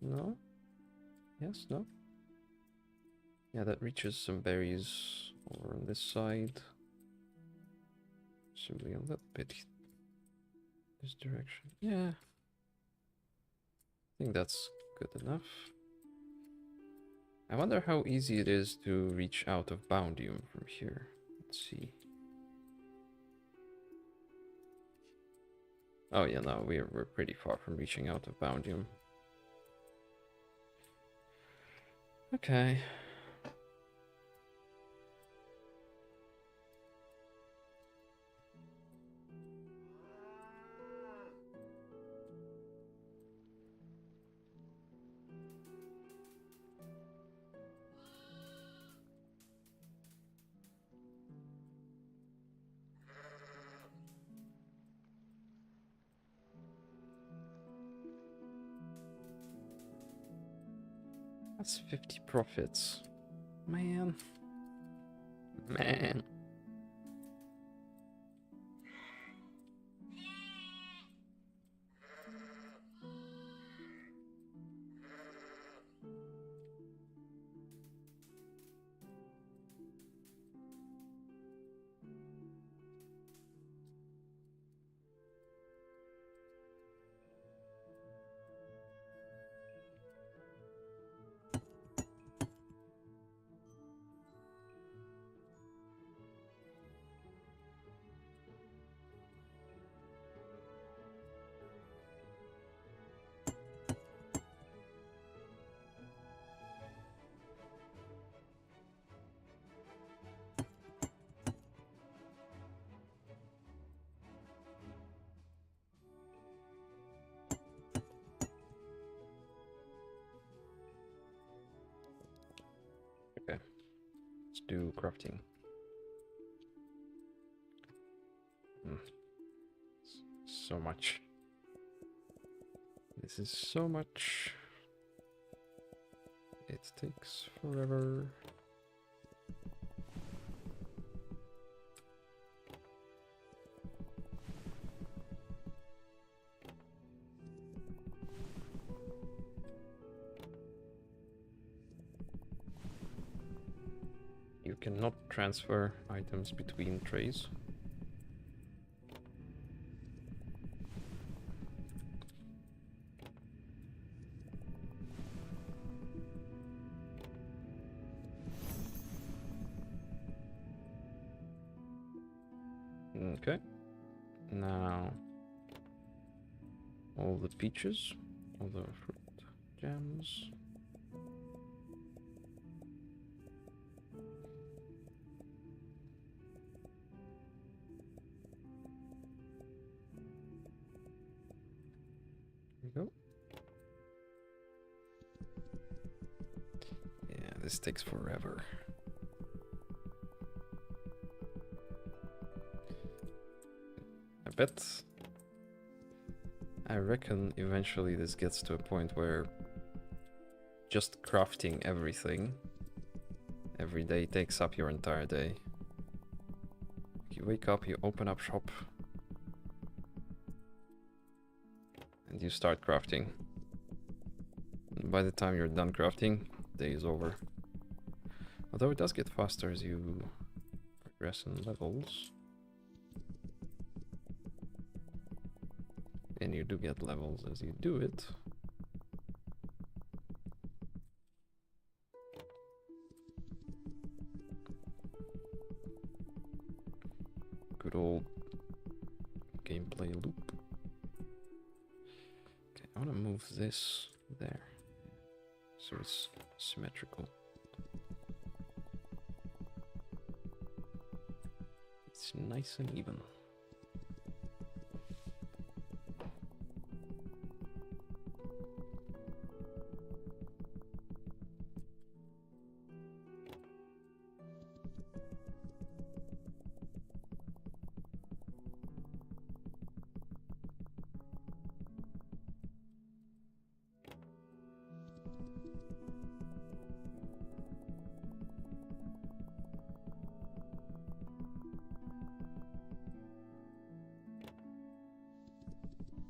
No? Yes, no? Yeah, that reaches some berries over on this side. Simply a little bit this direction. Yeah. I think that's good enough. I wonder how easy it is to reach out of Boundium from here. Let's see. Oh yeah, no, we're pretty far from reaching out of Boundium. Okay. That's 50 profits. Man. Man. Okay. Let's do crafting. So much. This is so much. It takes forever. You cannot transfer items between trays. Okay. Now, all the peaches, all the fruit jams. There we go. Yeah, this takes forever. I reckon eventually this gets to a point where just crafting everything every day takes up your entire day. You wake up, you open up shop, and you start crafting. By the time you're done crafting, day is over. Although it does get faster as you progress in levels. And you do get levels as you do it. Good old gameplay loop. Okay, I want to move this there so it's symmetrical. It's nice and even.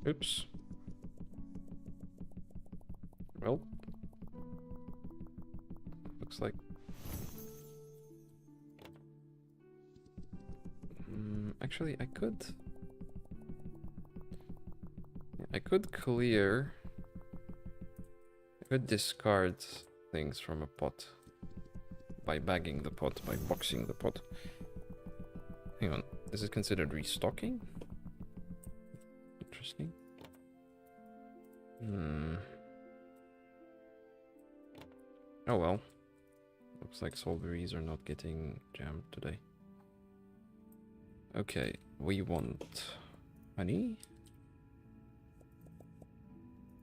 Oops. Well, looks like actually I could clear, I could discard things from a pot by bagging the pot, by boxing the pot. Hang on, this is considered restocking? Interesting. Oh well. Looks like soulberries are not getting jammed today. Okay, we want honey.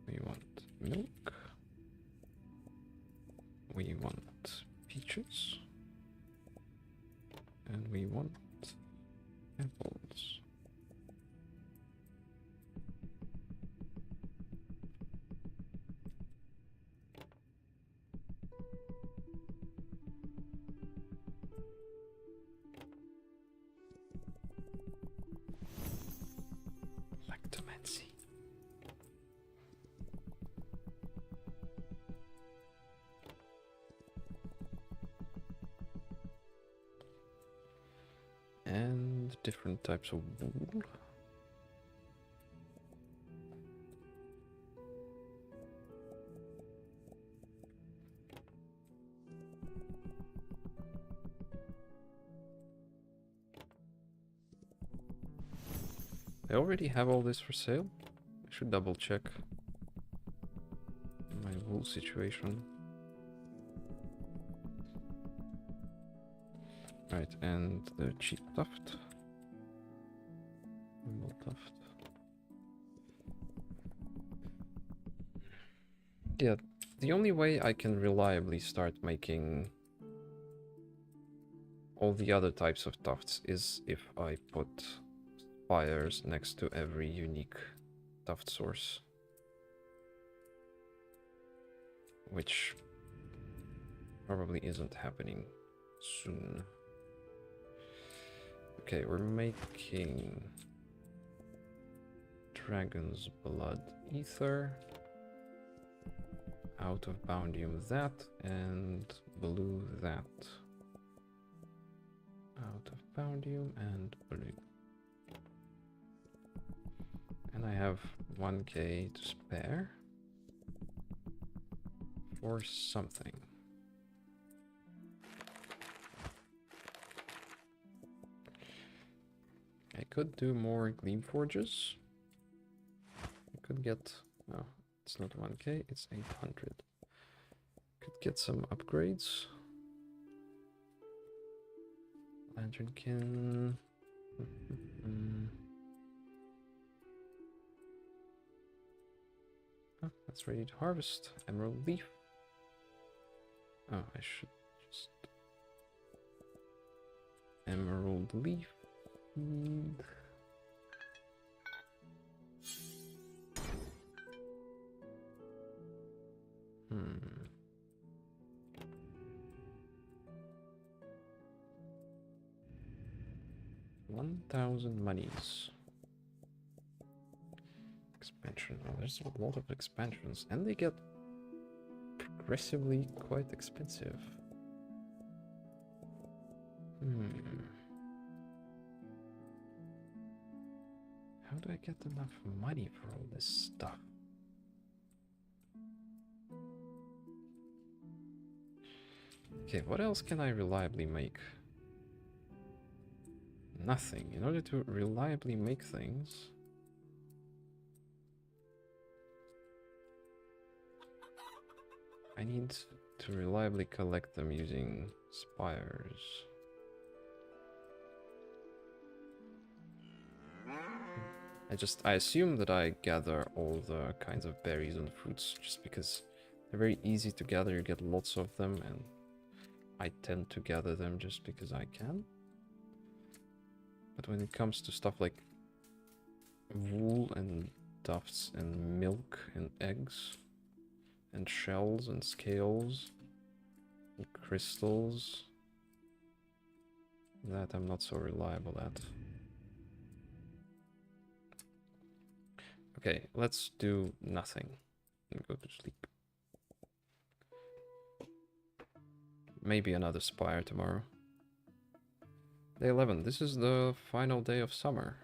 We want milk. We want peaches. And we want apples. Lactomancy. And different types of wool. I already have all this for sale. I should double check my wool situation. Right, and the cheap tuft. Wool tuft. Yeah, the only way I can reliably start making all the other types of tufts is if I put spires next to every unique tuft source. Which probably isn't happening soon. Okay, we're making Dragon's Blood Ether. Out of Boundium that, and blue that. Out of Boundium and blue. And I have 1k to spare for something. I could do more Gleam Forges. I could get... no, it's not 1k, it's 800. Could get some upgrades. Lanternkin. Oh, that's ready to harvest. Emerald leaf. Oh, I should just... Emerald leaf. Feed. Hmm. 1,000 monies. Expansion of there's a lot of expansions, and they get progressively quite expensive. How do I get enough money for all this stuff? Okay, what else can I reliably make? Nothing. In order to reliably make things, I need to reliably collect them using spires. I assume that I gather all the kinds of berries and fruits just because they're very easy to gather. You get lots of them, and I tend to gather them just because I can. But when it comes to stuff like wool and tufts and milk and eggs and shells and scales and crystals, that I'm not so reliable at. Okay, let's do nothing and go to sleep. Maybe another spire tomorrow. Day 11. This is the final day of summer.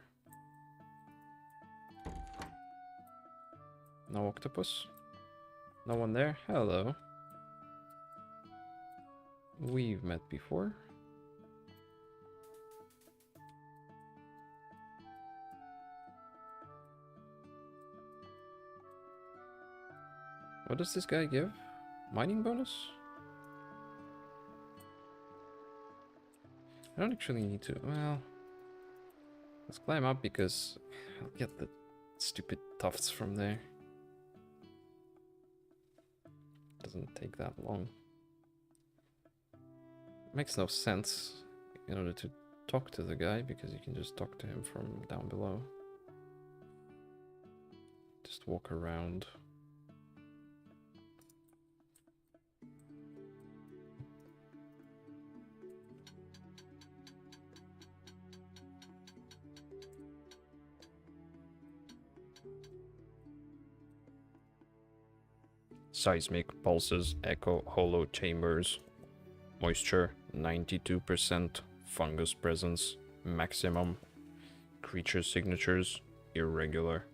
No octopus? No one there? Hello. We've met before. What does this guy give? Mining bonus? I don't actually need to. Well, let's climb up because I'll get the stupid tufts from there. Doesn't take that long. Makes no sense in order to talk to the guy because you can just talk to him from down below. Just walk around. Seismic pulses echo hollow chambers. Moisture 92%. Fungus presence maximum. Creature signatures irregular.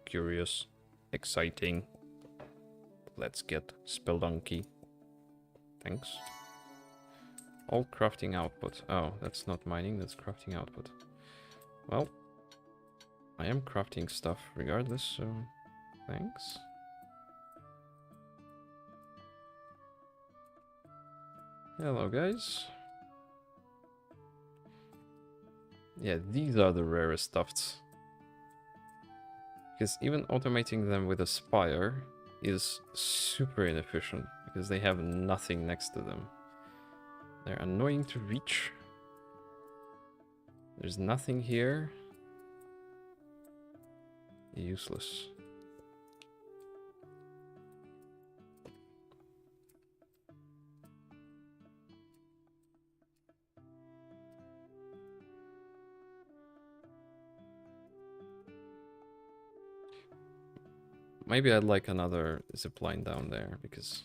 Curious. Exciting. Let's get spelunky. Thanks. All crafting output. Oh, that's not mining, that's crafting output. Well, I am crafting stuff regardless, so thanks. Hello, guys. Yeah, these are the rarest tufts. Because even automating them with a spire is super inefficient because they have nothing next to them. They're annoying to reach. There's nothing here. Useless. Maybe I'd like another zipline down there because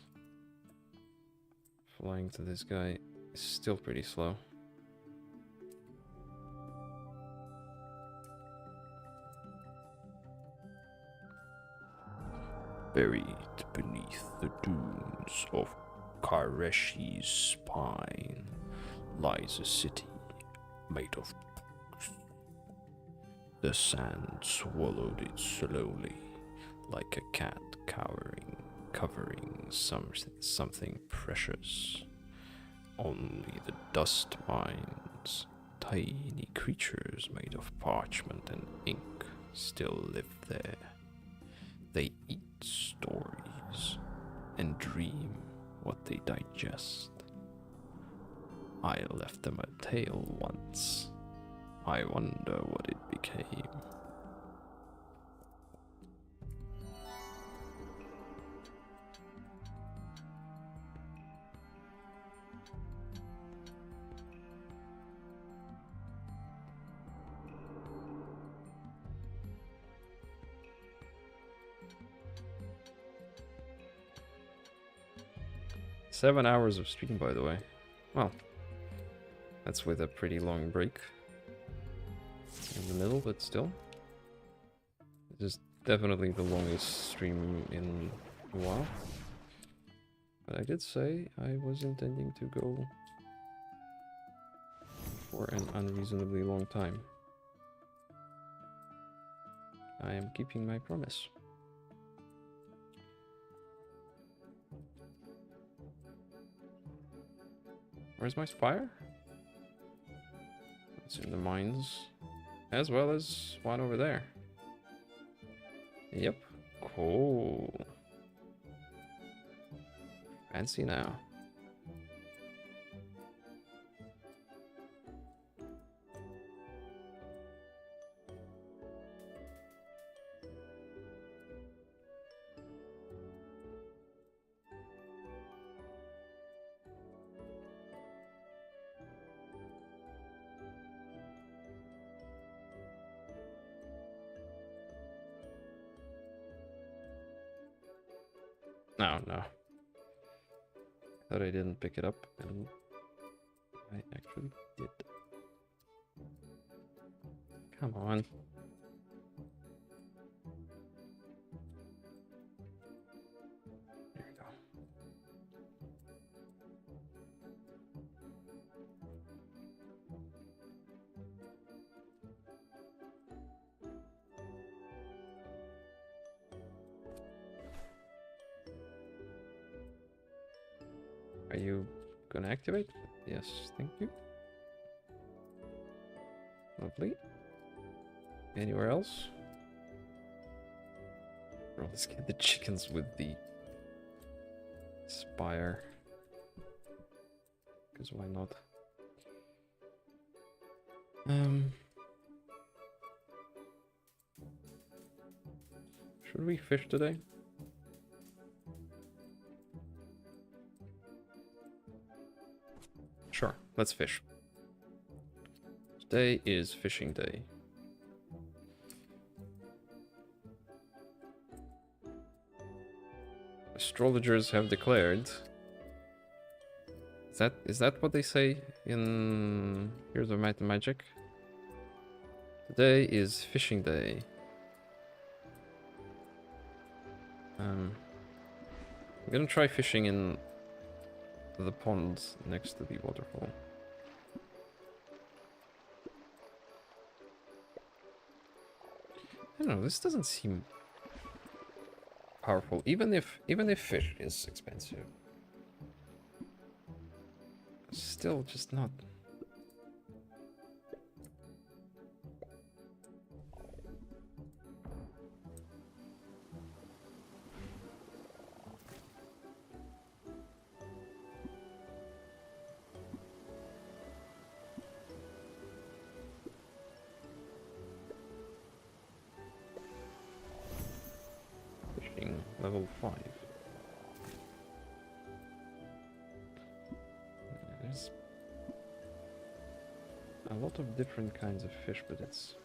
flying to this guy is still pretty slow. Buried beneath the dunes of Kareshi's spine lies a city made of books. The sand swallowed it slowly, like a cat covering something precious. Only the dust mines, tiny creatures made of parchment and ink, still live there. They eat stories and dream what they digest. I left them a tale once. I wonder what it became. 7 hours of stream, by the way. Well, that's with a pretty long break in the middle, but still. This is definitely the longest stream in a while. But I did say I was intending to go for an unreasonably long time. I am keeping my promise. Where's my spire? It's in the mines, as well as one over there. Yep. Cool. Fancy now. No. Thought I didn't pick it up, and I actually did. Come on. There we go. Are you gonna activate? Yes, thank you. Lovely. Anywhere else? Bro, let's get the chickens with the spire. Because why not? Should we fish today? Sure, let's fish. Today is fishing day. Astrologers have declared. Is that what they say in Heroes of Might and Magic? Today is fishing day. I'm gonna try fishing in the pond next to the waterfall. I don't know, this doesn't seem powerful, even if fish is expensive. Still just not. Level 5. There's a lot of different kinds of fish, but it's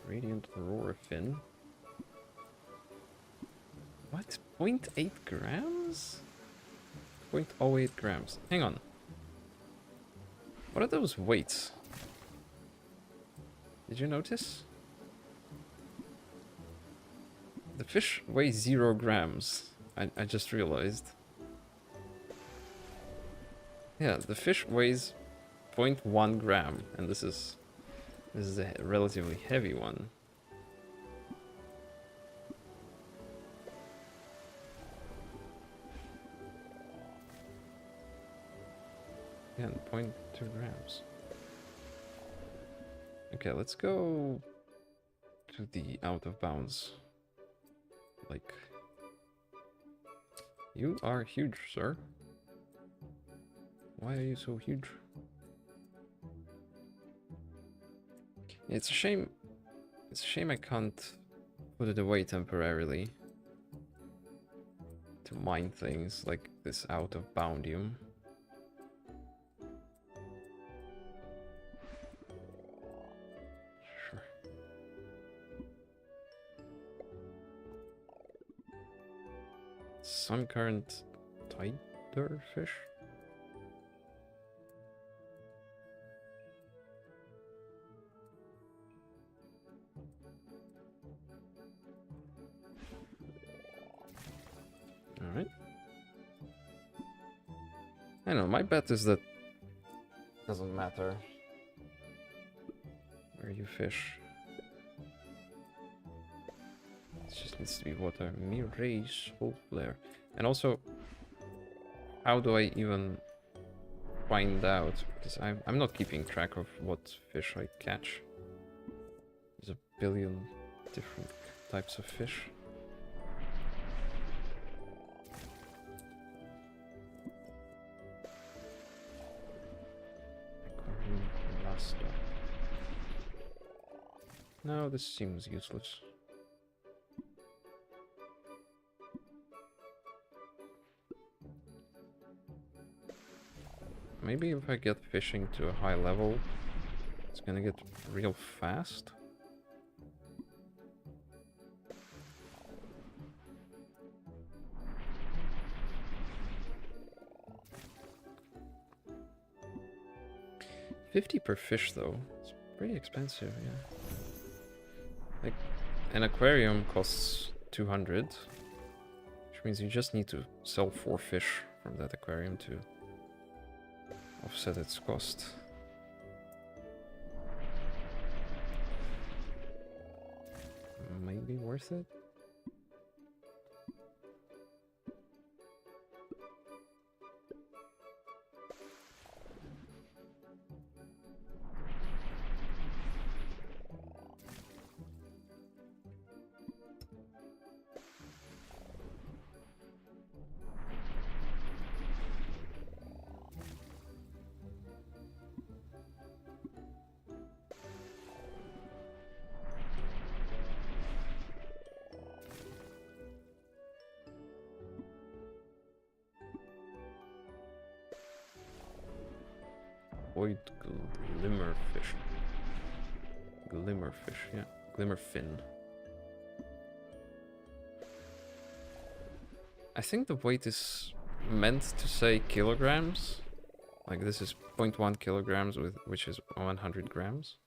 Radiant Aurora Fin. What? 0.8 grams? 0.08 grams. Hang on. What are those weights? Did you notice? The fish weighs 0 grams. I just realized. Yeah, the fish weighs 0.1 gram, and this is a relatively heavy one. Yeah, 0.2 grams. Okay, let's go to the out of bounds. Like, you are huge, sir. Why are you so huge? It's a shame. It's a shame I can't put it away temporarily to mine things like this out of boundium. Sun current tiger fish. Alright. I know, my bet is that doesn't matter where you fish. It just needs to be water. Mirage, full flare. And also, how do I even find out? Because I'm not keeping track of what fish I catch. There's a billion different types of fish. No, this seems useless. Maybe if I get fishing to a high level, it's gonna get real fast. $50 per fish though. It's pretty expensive, yeah. Like, an aquarium costs 200, which means you just need to sell 4 fish from that aquarium to offset its cost. Maybe worth it? Void glimmerfish. Glimmerfish, yeah. Glimmerfin. I think the weight is meant to say kilograms. Like this is 0.1 kilograms, which is 100 grams.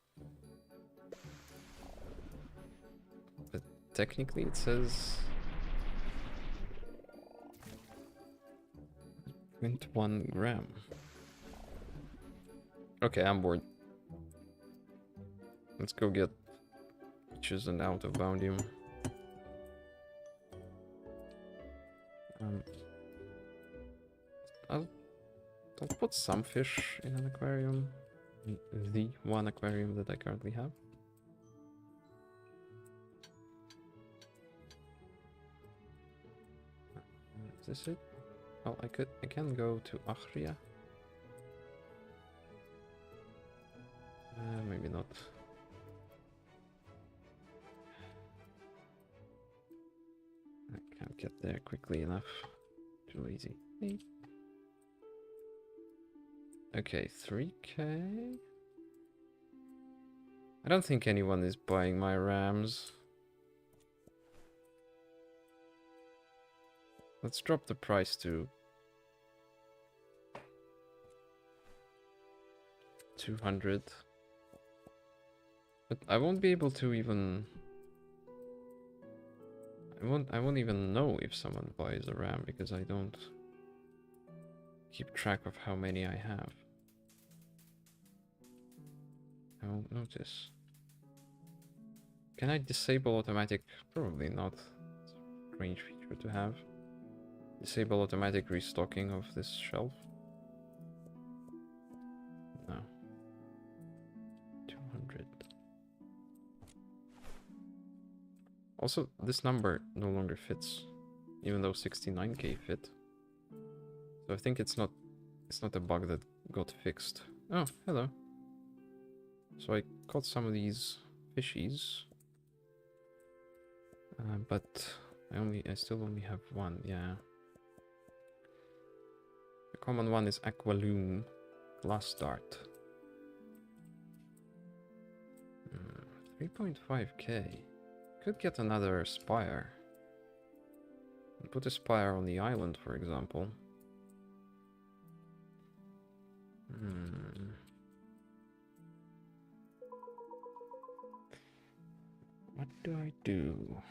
But technically it says 0.1 gram. Okay, I'm bored. Let's go get witches and out of boundium. I'll put some fish in an aquarium. The one aquarium that I currently have. Is this it? Well, I can go to Achria. Maybe not. I can't get there quickly enough. Too easy. Okay, 3k. I don't think anyone is buying my rams. Let's drop the price to 200. But I won't be able to even... I won't even know if someone buys a ram because I don't keep track of how many I have. I won't notice. Can I disable automatic? Probably not. It's a strange feature to have. Disable automatic restocking of this shelf. No. 200. Also, this number no longer fits, even though 69k fit. So I think it's not a bug that got fixed. Oh, hello. So I caught some of these fishies, but I still only have one. Yeah. The common one is Aqualoon Glass Dart. 3.5k. Could get another Spire. Put a spire on the island, for example. What do I do?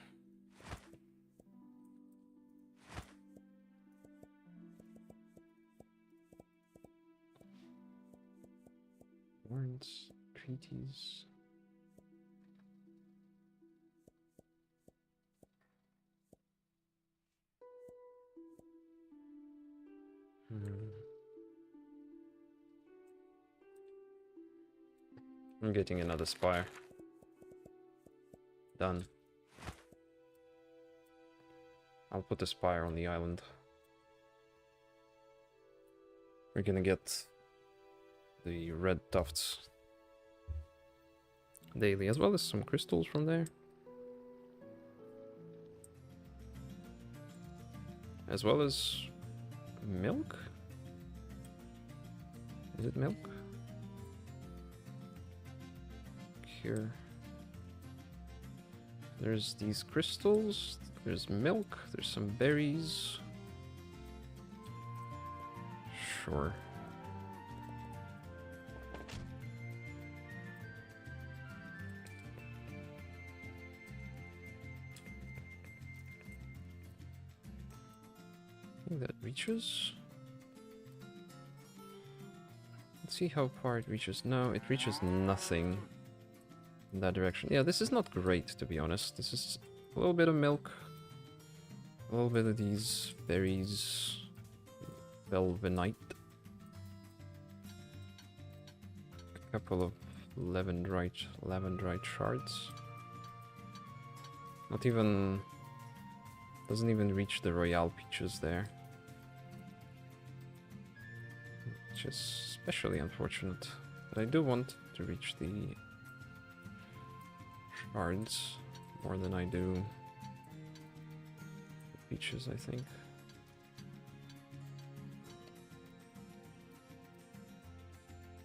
Warrants, treaties. I'm getting another spire. Done. I'll put a spire on the island. We're gonna get the red tufts daily, as well as some crystals from there. As well as milk? Is it milk? Here. There's these crystals, there's milk, there's some berries. Sure. I think that reaches. Let's see how far it reaches. No, it reaches nothing in that direction. Yeah, this is not great, to be honest. This is a little bit of milk, a little bit of these berries, velvenite, a couple of lavendrite shards. Not even, doesn't even reach the royale peaches there, which is especially unfortunate. But I do want to reach the shards more than I do the peaches, I think.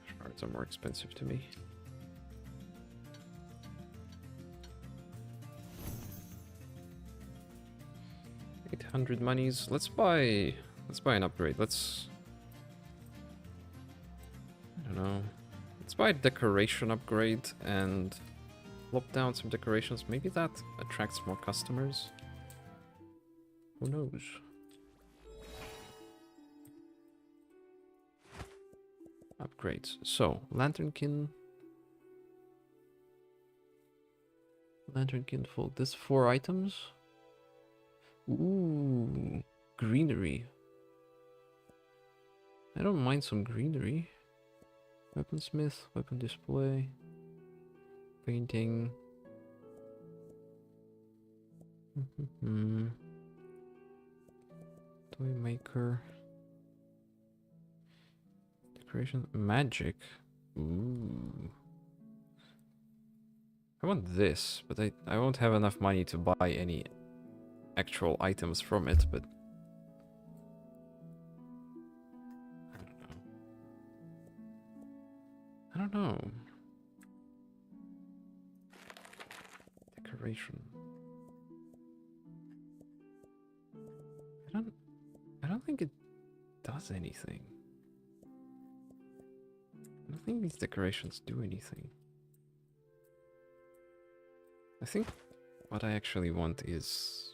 Shards are more expensive to me. $800 monies. Let's buy an upgrade. I don't know. Let's buy a decoration upgrade and plop down some decorations. Maybe that attracts more customers. Who knows? Upgrades. So, Lanternkin full. This 4 items. Ooh, greenery. I don't mind some greenery. Weaponsmith, weapon display, painting. Toy maker. Decoration, magic. Ooh. I want this, but I won't have enough money to buy any actual items from it, but I don't know. Decoration. I don't think it does anything. I don't think these decorations do anything. I think what I actually want is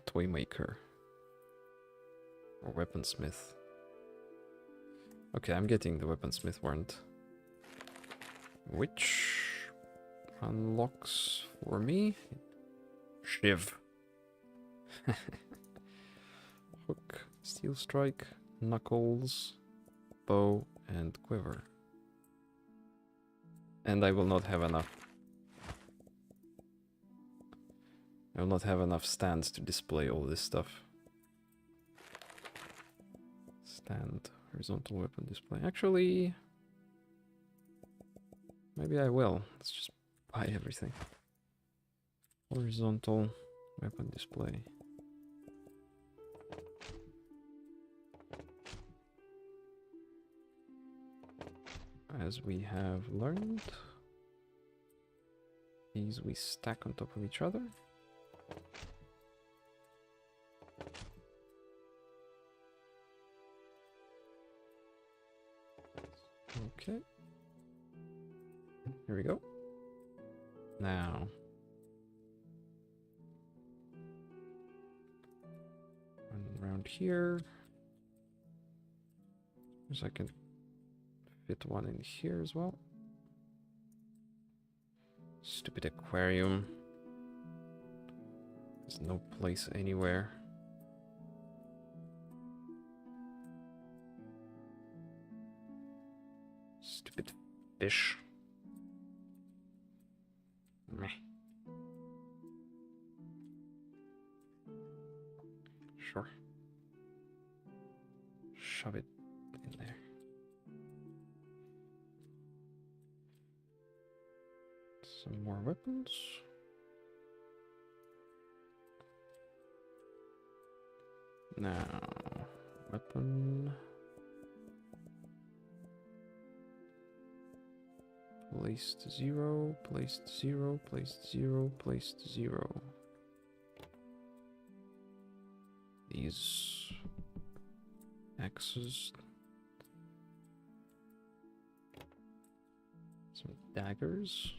toy maker or weaponsmith. Okay, I'm getting the weaponsmith warrant, which unlocks for me Shiv, hook, steel strike, knuckles, bow, and quiver. And I will not have enough. I will not have enough stands to display all this stuff. Stand, horizontal weapon display. Actually, maybe I will. Let's just buy everything. Horizontal weapon display. As we have learned, these we stack on top of each other. Okay. Here we go. Now. One around here. So I can fit one in here as well. Stupid aquarium. There's no place anywhere. Stupid fish. Meh. Sure. Shove it in there. Some more weapons. Now, weapon. Placed 0, placed 0, placed 0, placed 0. These axes. Some daggers.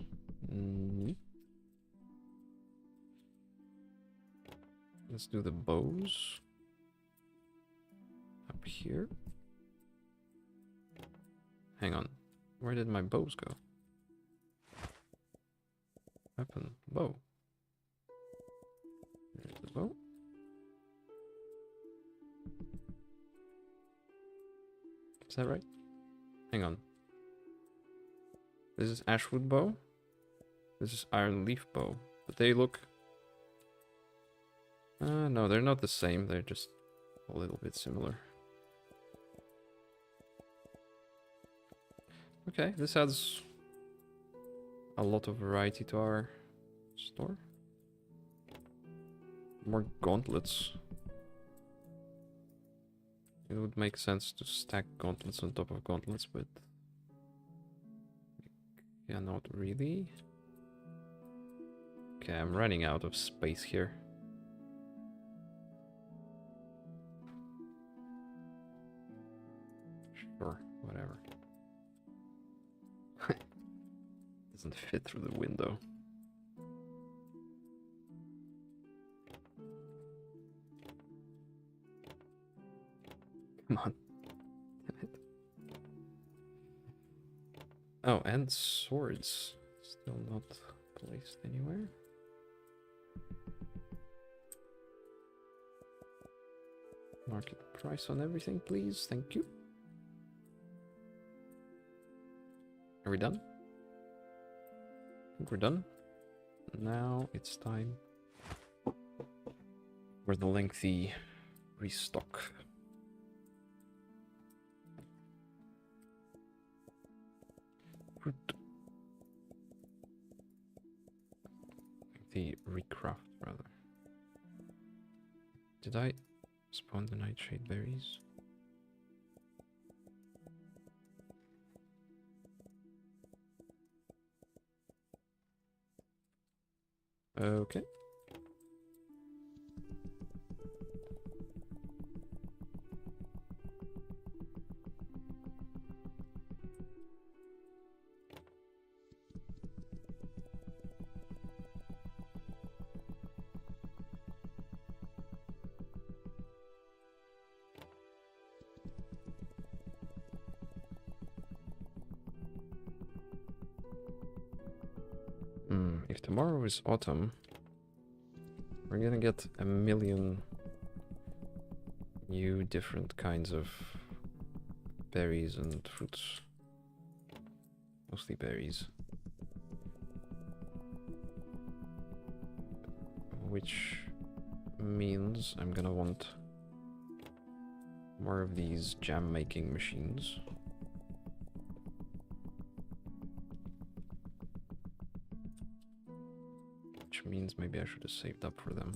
Let's do the bows. Up here. Hang on. Where did my bows go? Weapon. Bow. There's the bow. Is that right? Hang on. This is Ashwood bow. This is Iron Leaf bow. But they look... no, they're not the same. They're just a little bit similar. Okay, this adds a lot of variety to our store. More gauntlets. It would make sense to stack gauntlets on top of gauntlets, but... yeah, not really. Okay, I'm running out of space here. Sure, whatever. Doesn't fit through the window. Come on. Damn it. Oh, and swords. Still not placed anywhere. Market price on everything, please. Thank you. Are we done? I think we're done. Now it's time for the lengthy restock. Fruit. The recraft, rather. Did I spawn the nightshade berries? Okay. If tomorrow is autumn, we're gonna get a million new different kinds of berries and fruits. Mostly berries. Which means I'm gonna want more of these jam making machines. Which means maybe I should have saved up for them.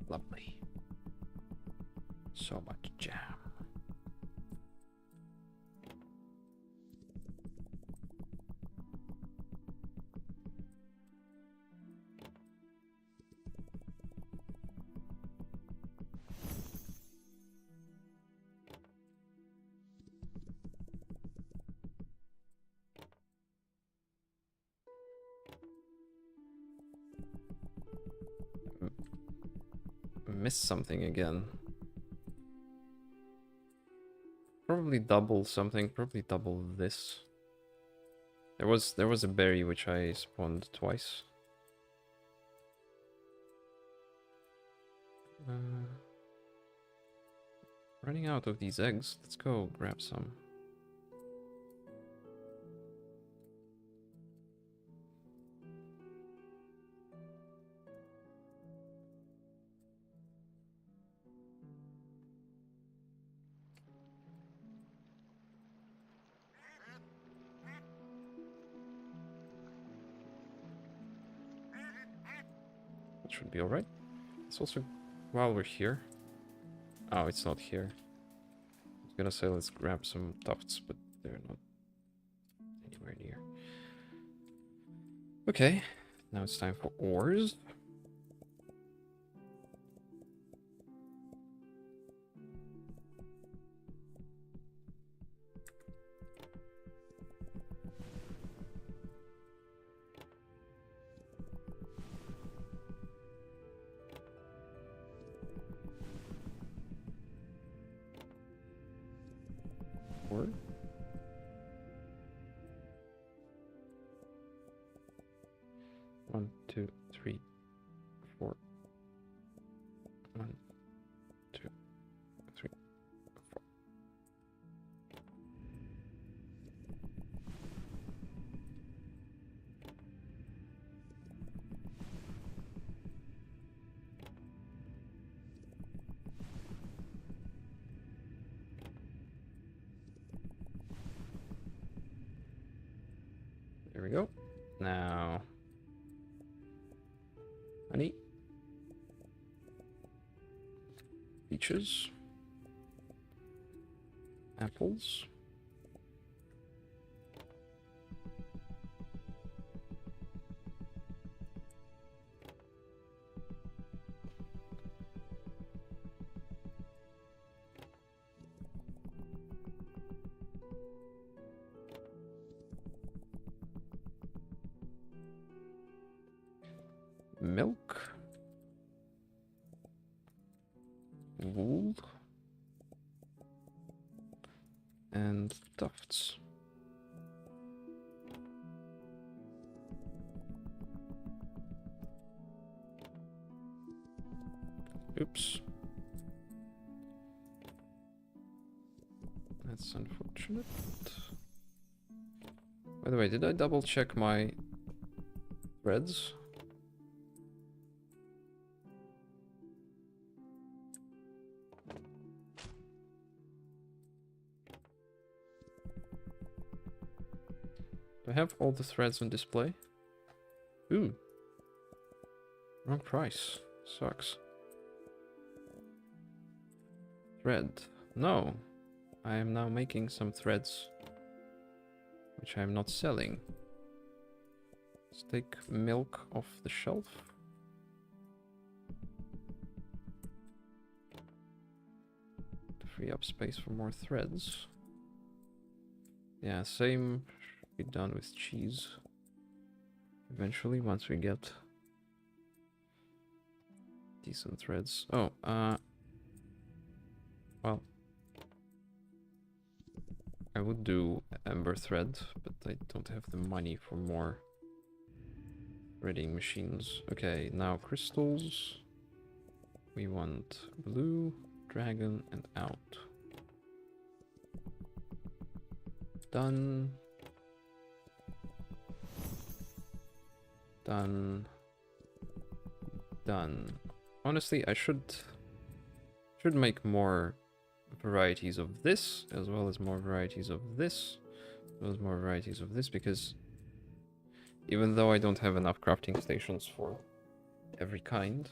Lovely. So much jam. Missed something again. Probably double something, probably double this. There was a berry which I spawned twice. Running out of these eggs. Let's go grab some. That should be alright. It's also, while we're here. Oh, it's not here. I was gonna say let's grab some tufts, but they're not anywhere near. Okay, now it's time for ores. Ore. One, two, three, four. 1, 2, 3, 4. There we go. Now, honey, peaches, apples, milk, wool, and tufts. Oops. That's unfortunate. By the way, did I double check my threads? Do I have all the threads on display? Ooh. Wrong price. Sucks. Thread. No. I am now making some threads which I am not selling. Let's take milk off the shelf. To free up space for more threads. Yeah, same should be done with cheese. Eventually, once we get decent threads. Oh, well, I would do ember thread, but I don't have the money for more threading machines. Okay, now crystals. We want blue, dragon, and out. Done. Done. Done. Honestly, I should make more varieties of this, as well as more varieties of this, as well as more varieties of this, because even though I don't have enough crafting stations for every kind,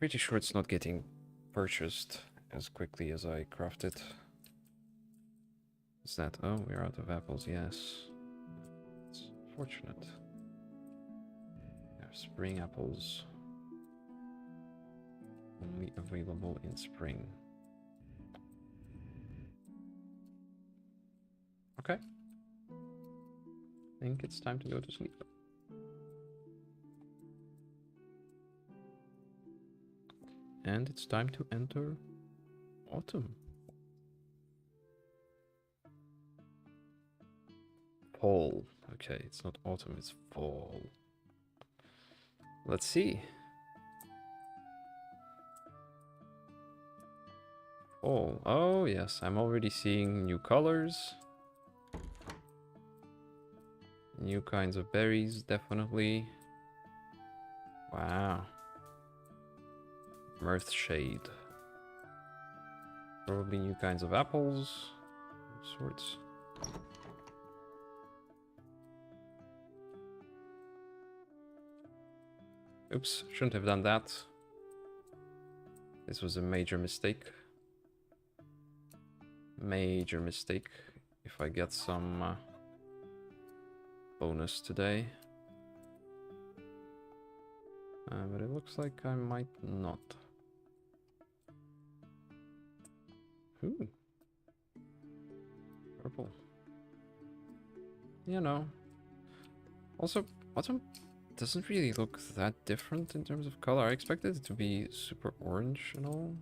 Pretty sure it's not getting purchased as quickly as I craft it. What's that? Oh, we're out of apples, yes. It's fortunate. They're spring apples. Only available in spring. Okay. I think it's time to go to sleep. And it's time to enter autumn. Fall. Okay, it's not autumn, it's fall. Let's see. Fall. Oh, yes, I'm already seeing new colors. New kinds of berries, definitely. Wow. Mirth shade. Probably new kinds of apples. Of sorts. Oops, shouldn't have done that. This was a major mistake. Major mistake. If I get some bonus today. But it looks like I might not. Ooh. Purple. You know. Also, autumn doesn't really look that different in terms of color. I expected it to be super orange and all.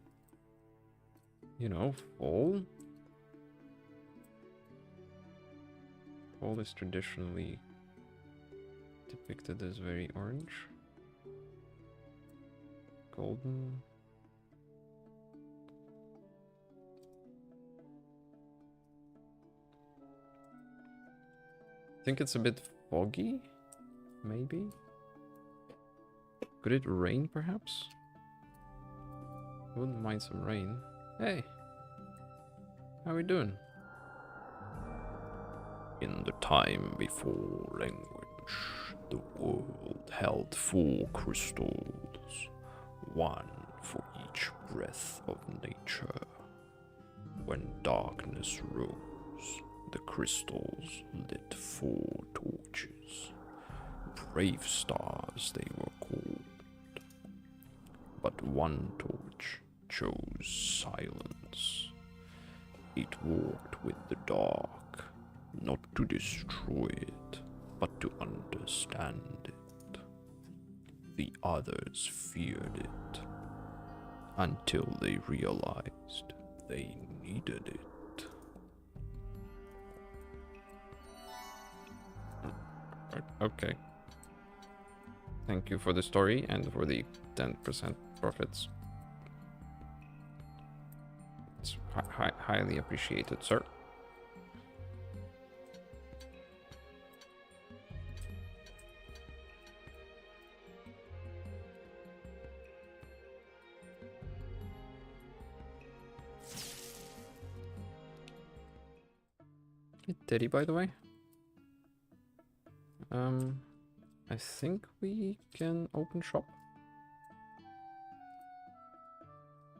You know, fall. Fall is traditionally depicted as very orange. Golden. I think it's a bit foggy, maybe? Could it rain, perhaps? Wouldn't mind some rain. Hey! How we doing? In the time before language, the world held 4 crystals, one for each breath of nature. When darkness rose, the crystals lit 4 torches. Brave stars they were called. But one torch chose silence. It walked with the dark, not to destroy it, but to understand it. The others feared it, until they realized they needed it. Okay. Thank you for the story and for the 10% profits. It's highly appreciated, sir. Hey, Teddy, by the way. I think we can open shop.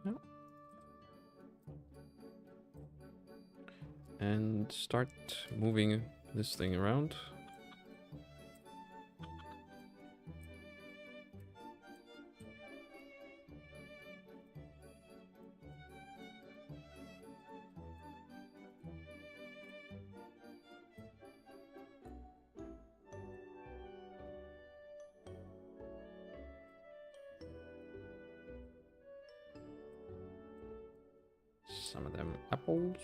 Yeah. And start moving this thing around. Some of them apples.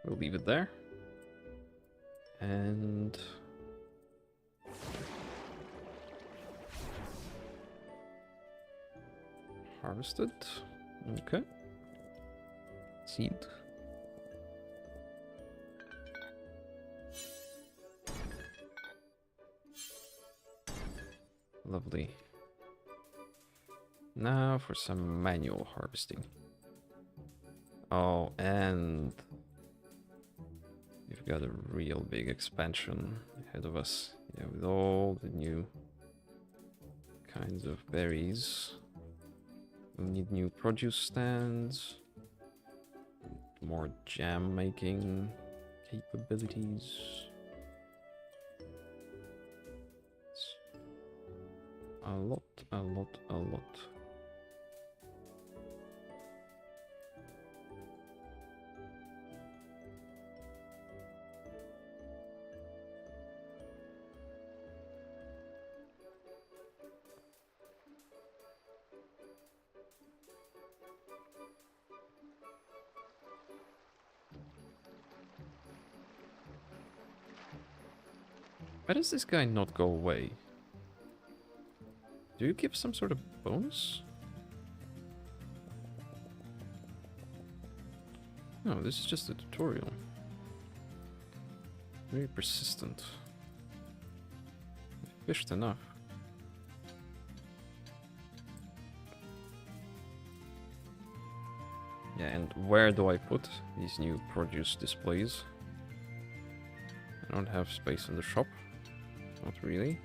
We'll leave it there. And harvested. Okay. Seed. Lovely. Now for some manual harvesting. Oh, and we've got a real big expansion ahead of us. Yeah, with all the new kinds of berries. We'll need new produce stands. More jam making capabilities. A lot, a lot, a lot. Why does this guy not go away? Do you give some sort of bonus? No, this is just a tutorial. Very persistent. I fished enough. Yeah, and where do I put these new produce displays? I don't have space in the shop. Not really.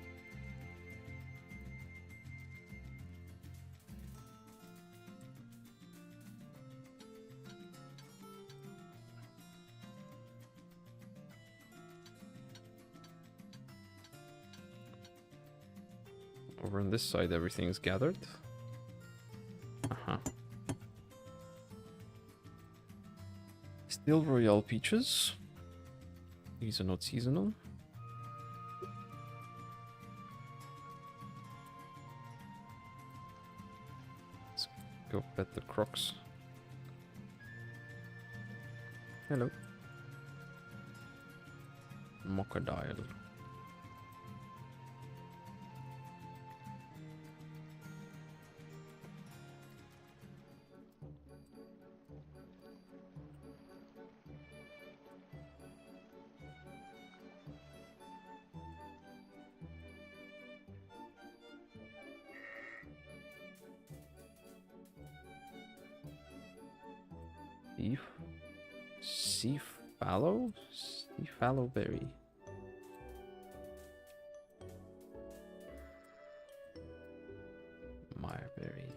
Over on this side, everything is gathered. Uh-huh. Still Royale peaches. These are not seasonal. Let's go pet the crocs. Hello. Mocodile. Cephalo? Cephalo berry. Myberry.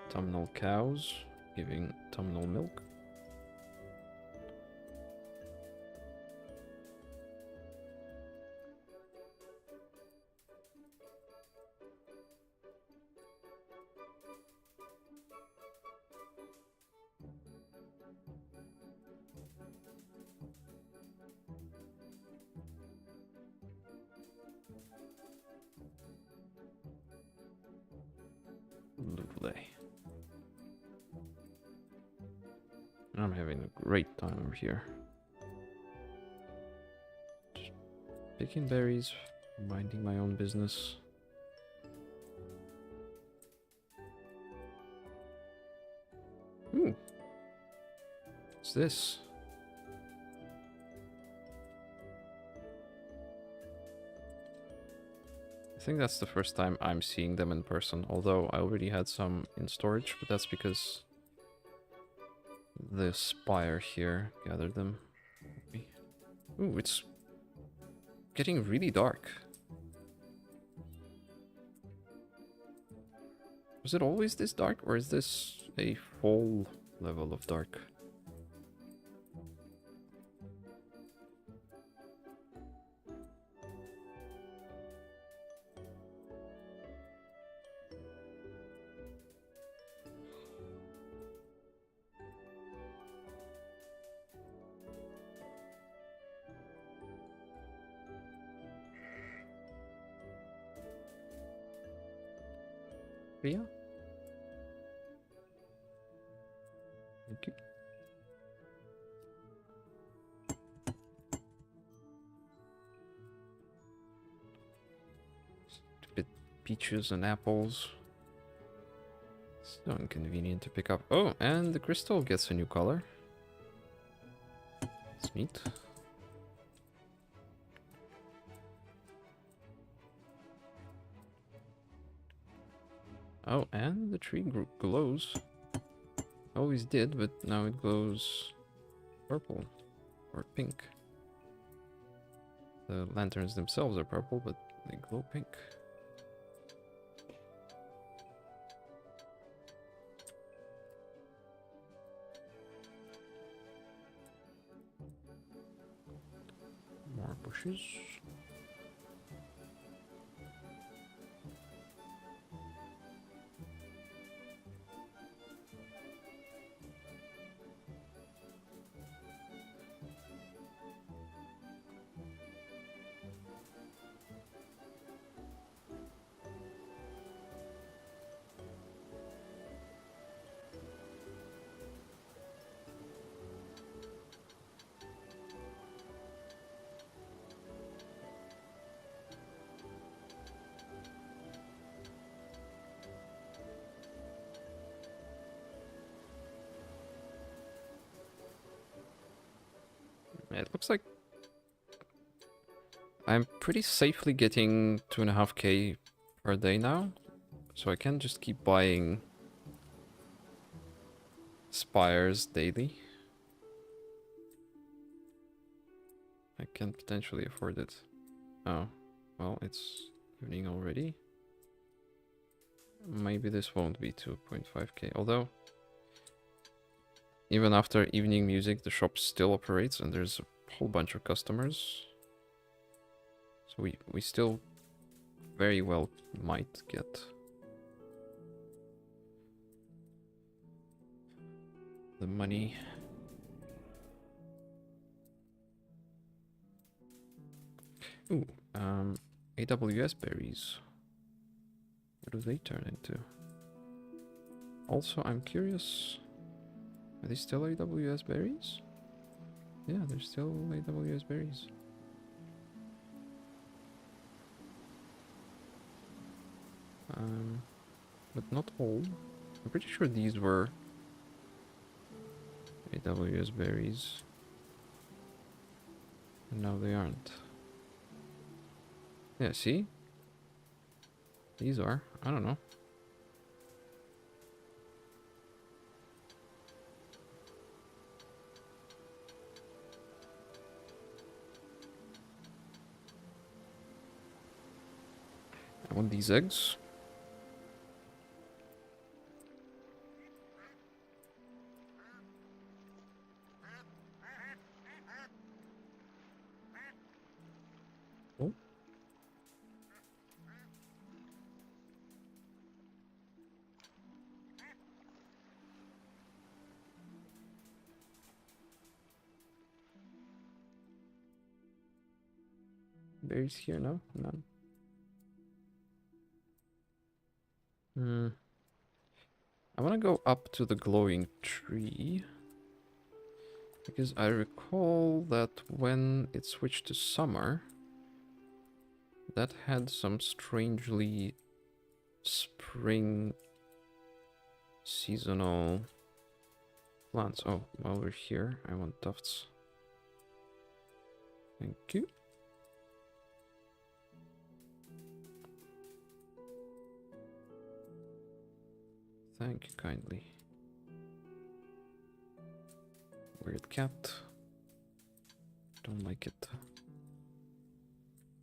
Autumnal cows giving autumnal milk. Lovely. I'm having a great time over here. Just picking berries, minding my own business. Ooh. What's this? I think that's the first time I'm seeing them in person, although I already had some in storage, but that's because the spire here gathered them. Ooh, it's getting really dark. Was it always this dark, or is this a fall level of dark? Yeah. peaches and apples. So inconvenient to pick up. Oh, and the crystal gets a new color. It's neat. Oh, and the tree glows. Always did, but now it glows purple or pink. The lanterns themselves are purple, but they glow pink. More bushes. It looks like I'm pretty safely getting 2.5k per day now, so I can just keep buying spires daily. I can potentially afford it. Oh, well, it's evening already. Maybe this won't be 2.5k, although even after evening music, the shop still operates and there's a whole bunch of customers. So we still very well might get the money. Ooh, AWS berries. What do they turn into? Also, I'm curious. Are they still AWS berries? Yeah, they're still AWS berries. But not all. I'm pretty sure these were AWS berries. And now they aren't. Yeah, see? These are. I don't know. I want these eggs. Oh. Berries here? No? None. I want to go up to the glowing tree. Because I recall that when it switched to summer, that had some strangely spring seasonal plants. Oh, while we're here, I want tufts. Thank you. Thank you kindly. Weird cat. Don't like it.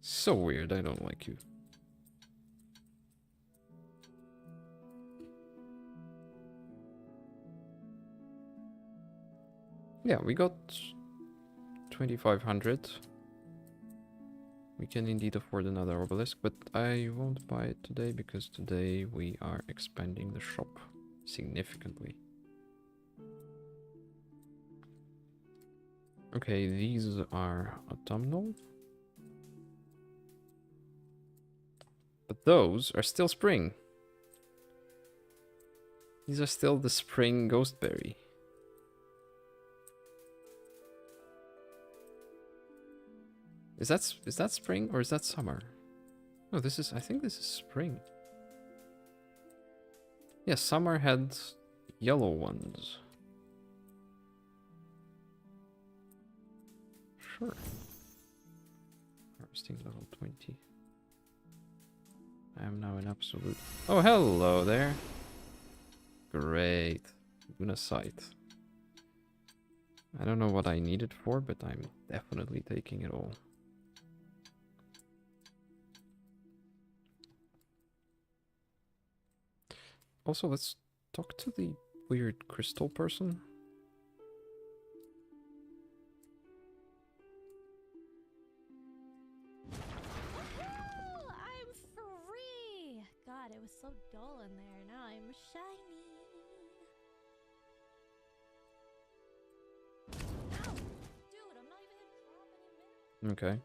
So weird, I don't like you. Yeah, we got 2,500. We can indeed afford another obelisk, but I won't buy it today because today we are expanding the shop significantly. Okay, these are autumnal. But those are still spring. These are still the spring ghostberry. Is that spring or is that summer? No, I think this is spring. Yeah, Summer had yellow ones. Sure. Harvesting level 20. I am now an absolute... Oh, hello there. Great. Lunasite. I don't know what I need it for, but I'm definitely taking it all. Also, let's talk to the weird crystal person. Woohoo! I'm free! God, it was so dull in there. Now I'm shiny. Ow! Dude, I'm not even gonna drop any minerals. Okay.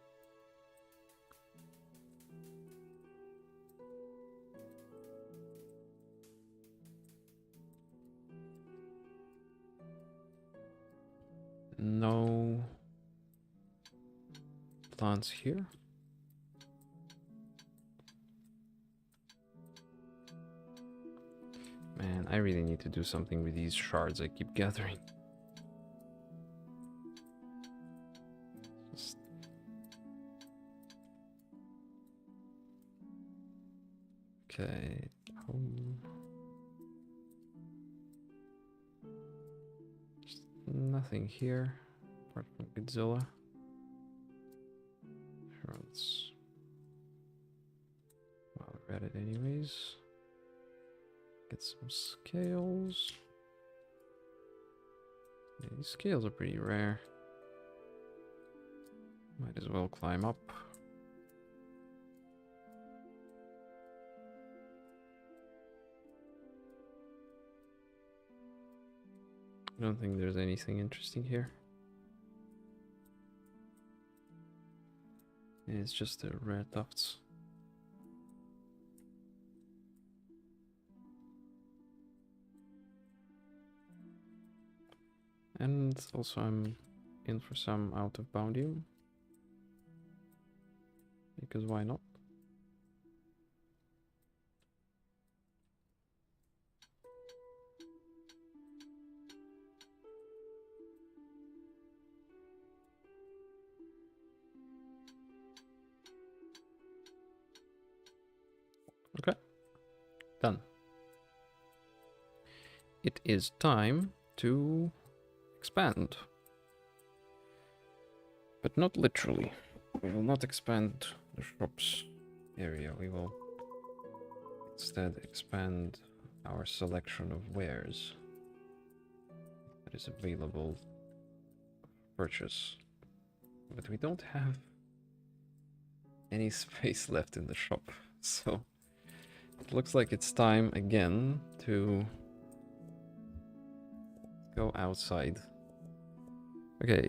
No plants here. Man, I really need to do something with these shards I keep gathering. Just... Okay. Just nothing here apart from Godzilla. Sure, let's... Well, I read it anyways. Get some scales. Yeah, these scales are pretty rare. Might as well climb up. I don't think there's anything interesting here. It's just the rare tufts. And also I'm in for some out of boundium. Because why not? Okay. Done. It is time to expand. But not literally. We will not expand the shops area. We will instead expand our selection of wares that is available for purchase. But we don't have any space left in the shop, so it looks like it's time again to go outside. Okay.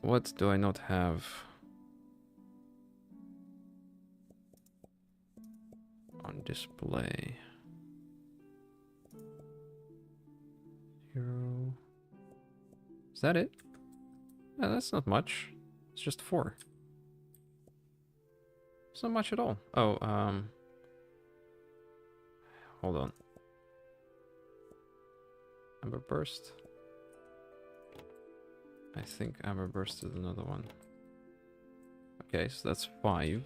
What do I not have on display? 0. Is that it? Yeah, that's not much. It's just 4. It's not much at all. Oh, hold on. Amber Burst. I think Amber Burst is another one. Okay, so that's 5.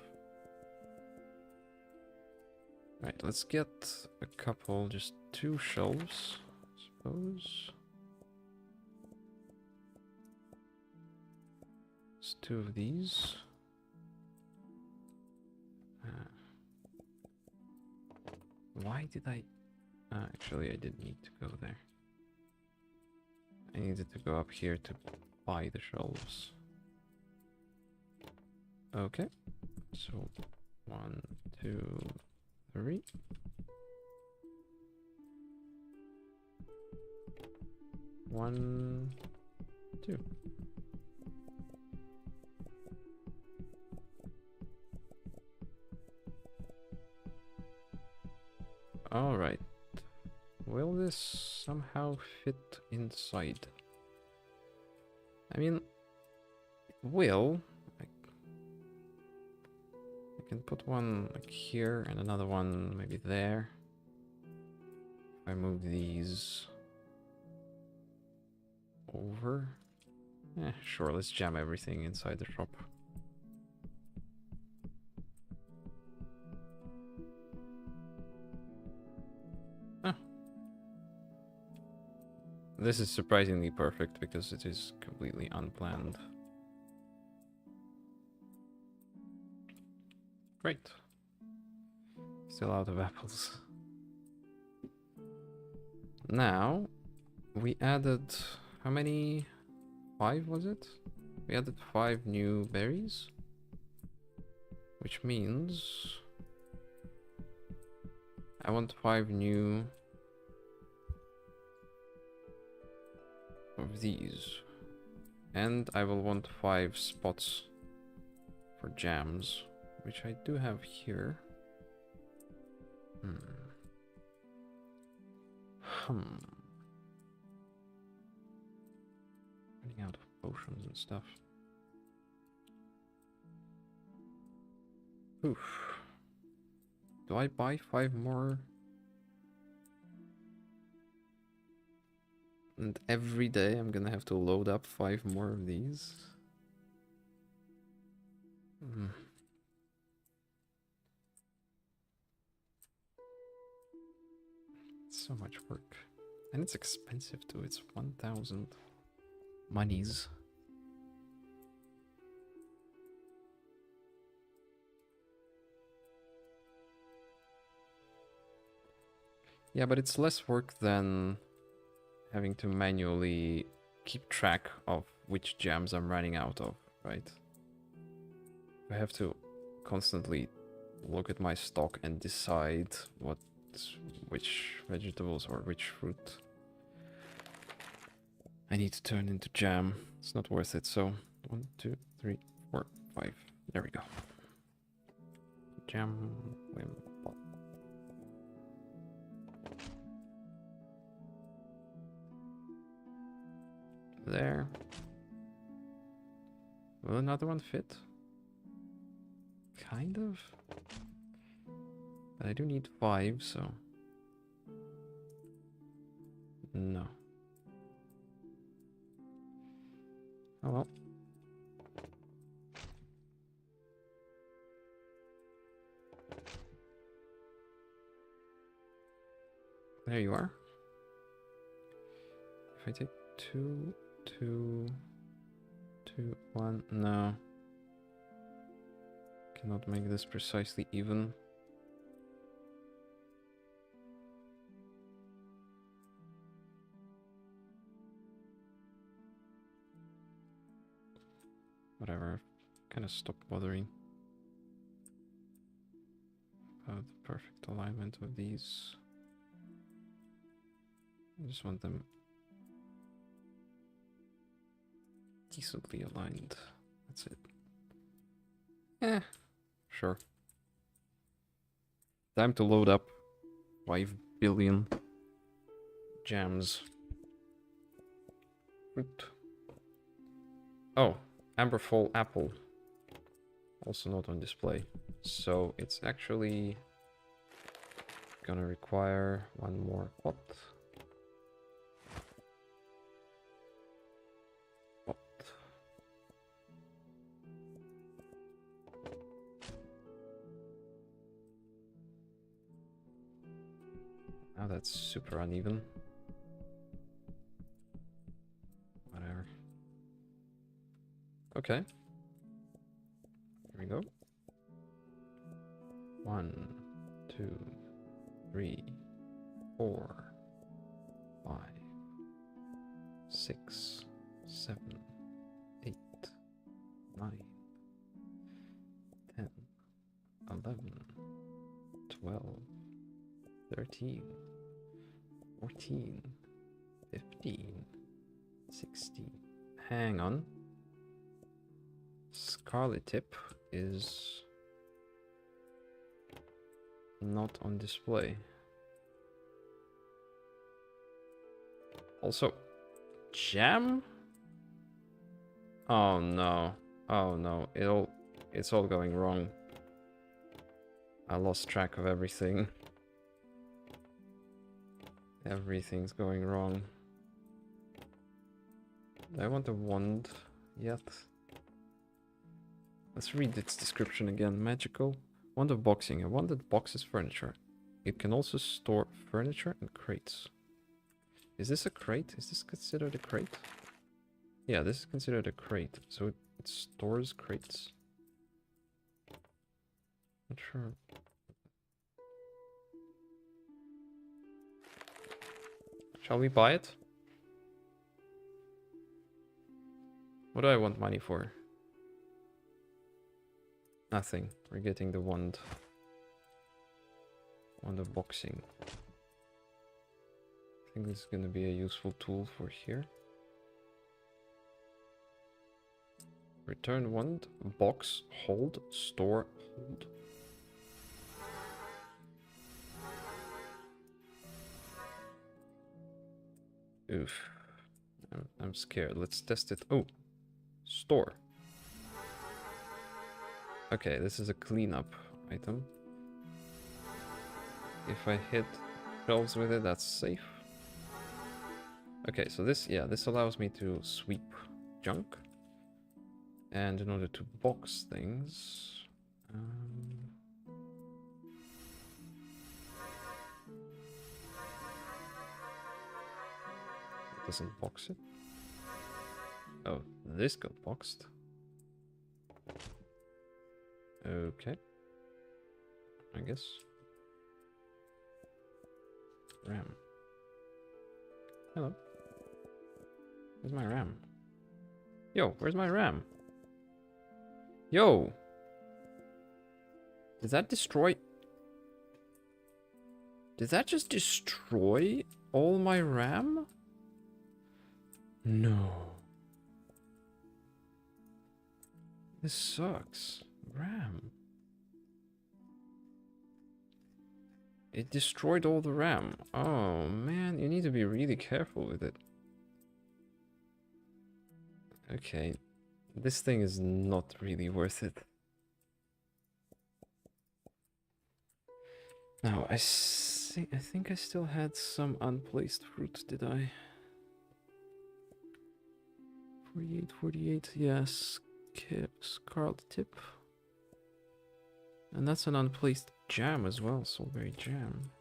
Right, let's get a couple, just 2 shelves, I suppose. Just 2 of these. Why did I... actually, I didn't need to go there. I needed to go up here to buy the shelves. Okay. So, 1, 2, 3. One, 2. All right. Will this somehow fit inside? I mean, it will. I can put one like here and another one maybe there. I move these over. Sure, let's jam everything inside the shop. Ah. This is surprisingly perfect because it is completely unplanned. Great. Still out of apples. Now, we added... how many? 5 was it? We added 5 new berries. Which means... I want 5 new... of these. And I will want 5 spots for jams, which I do have here. Running out of potions and stuff. Oof. Do I buy 5 more? And every day I'm gonna have to load up 5 more of these? So much work. And it's expensive too. It's 1,000 monies. Yeah, but it's less work than having to manually keep track of which jams I'm running out of, right? I have to constantly look at my stock and decide which vegetables or which fruit I need to turn into jam. It's not worth it. So 1, 2, 3, 4, 5. There we go. Jam. There. Will another one fit? Kind of. But I do need 5, so... no. Oh well. There you are. If I take 2, 2, 2, 1, no. Cannot make this precisely even. Whatever, kind of stop bothering about the perfect alignment of these. I just want them decently aligned. That's it. Sure. Time to load up 5 billion jams. Fruit. Oh, Amberfall apple. Also not on display. So it's actually gonna require 1 more pot. Now that's super uneven. Whatever. Okay. Here we go. 1, 2, 3, 4, 5, 6, 7, 8, 9, 10, 11, 12, 13, 14, 15, 16. Hang on. Scarlet Tip is not on display. Also, jam? Oh no. Oh no. It's all going wrong. I lost track of everything. Everything's going wrong. Do I want a wand yet? Let's read its description again. Magical. Wand of boxing. A wand that boxes furniture. It can also store furniture and crates. Is this a crate? Is this considered a crate? Yeah, this is considered a crate. So it stores crates. Not sure. Shall we buy it? What do I want money for? Nothing. We're getting the wand. Wand of boxing. I think this is going to be a useful tool for here. Return wand, box, hold, store, hold. Oof. I'm scared. Let's test it. Oh, store. Okay, this is a cleanup item. If I hit shelves with it, that's safe. Okay, so this, yeah, this allows me to sweep junk. And in order to box things... it doesn't box it. Oh, this got boxed. Okay. I guess. RAM. Hello. Where's my RAM? Yo, where's my RAM? Yo! Did that destroy... Did that just destroy all my RAM? No. This sucks. RAM. It destroyed all the RAM. Oh man, you need to be really careful with it. Okay. This thing is not really worth it. Now, I think I still had some unplaced fruit, did I? 48, 48, yes. Scarlet tip. And that's an unplaced jam as well, Soulberry jam.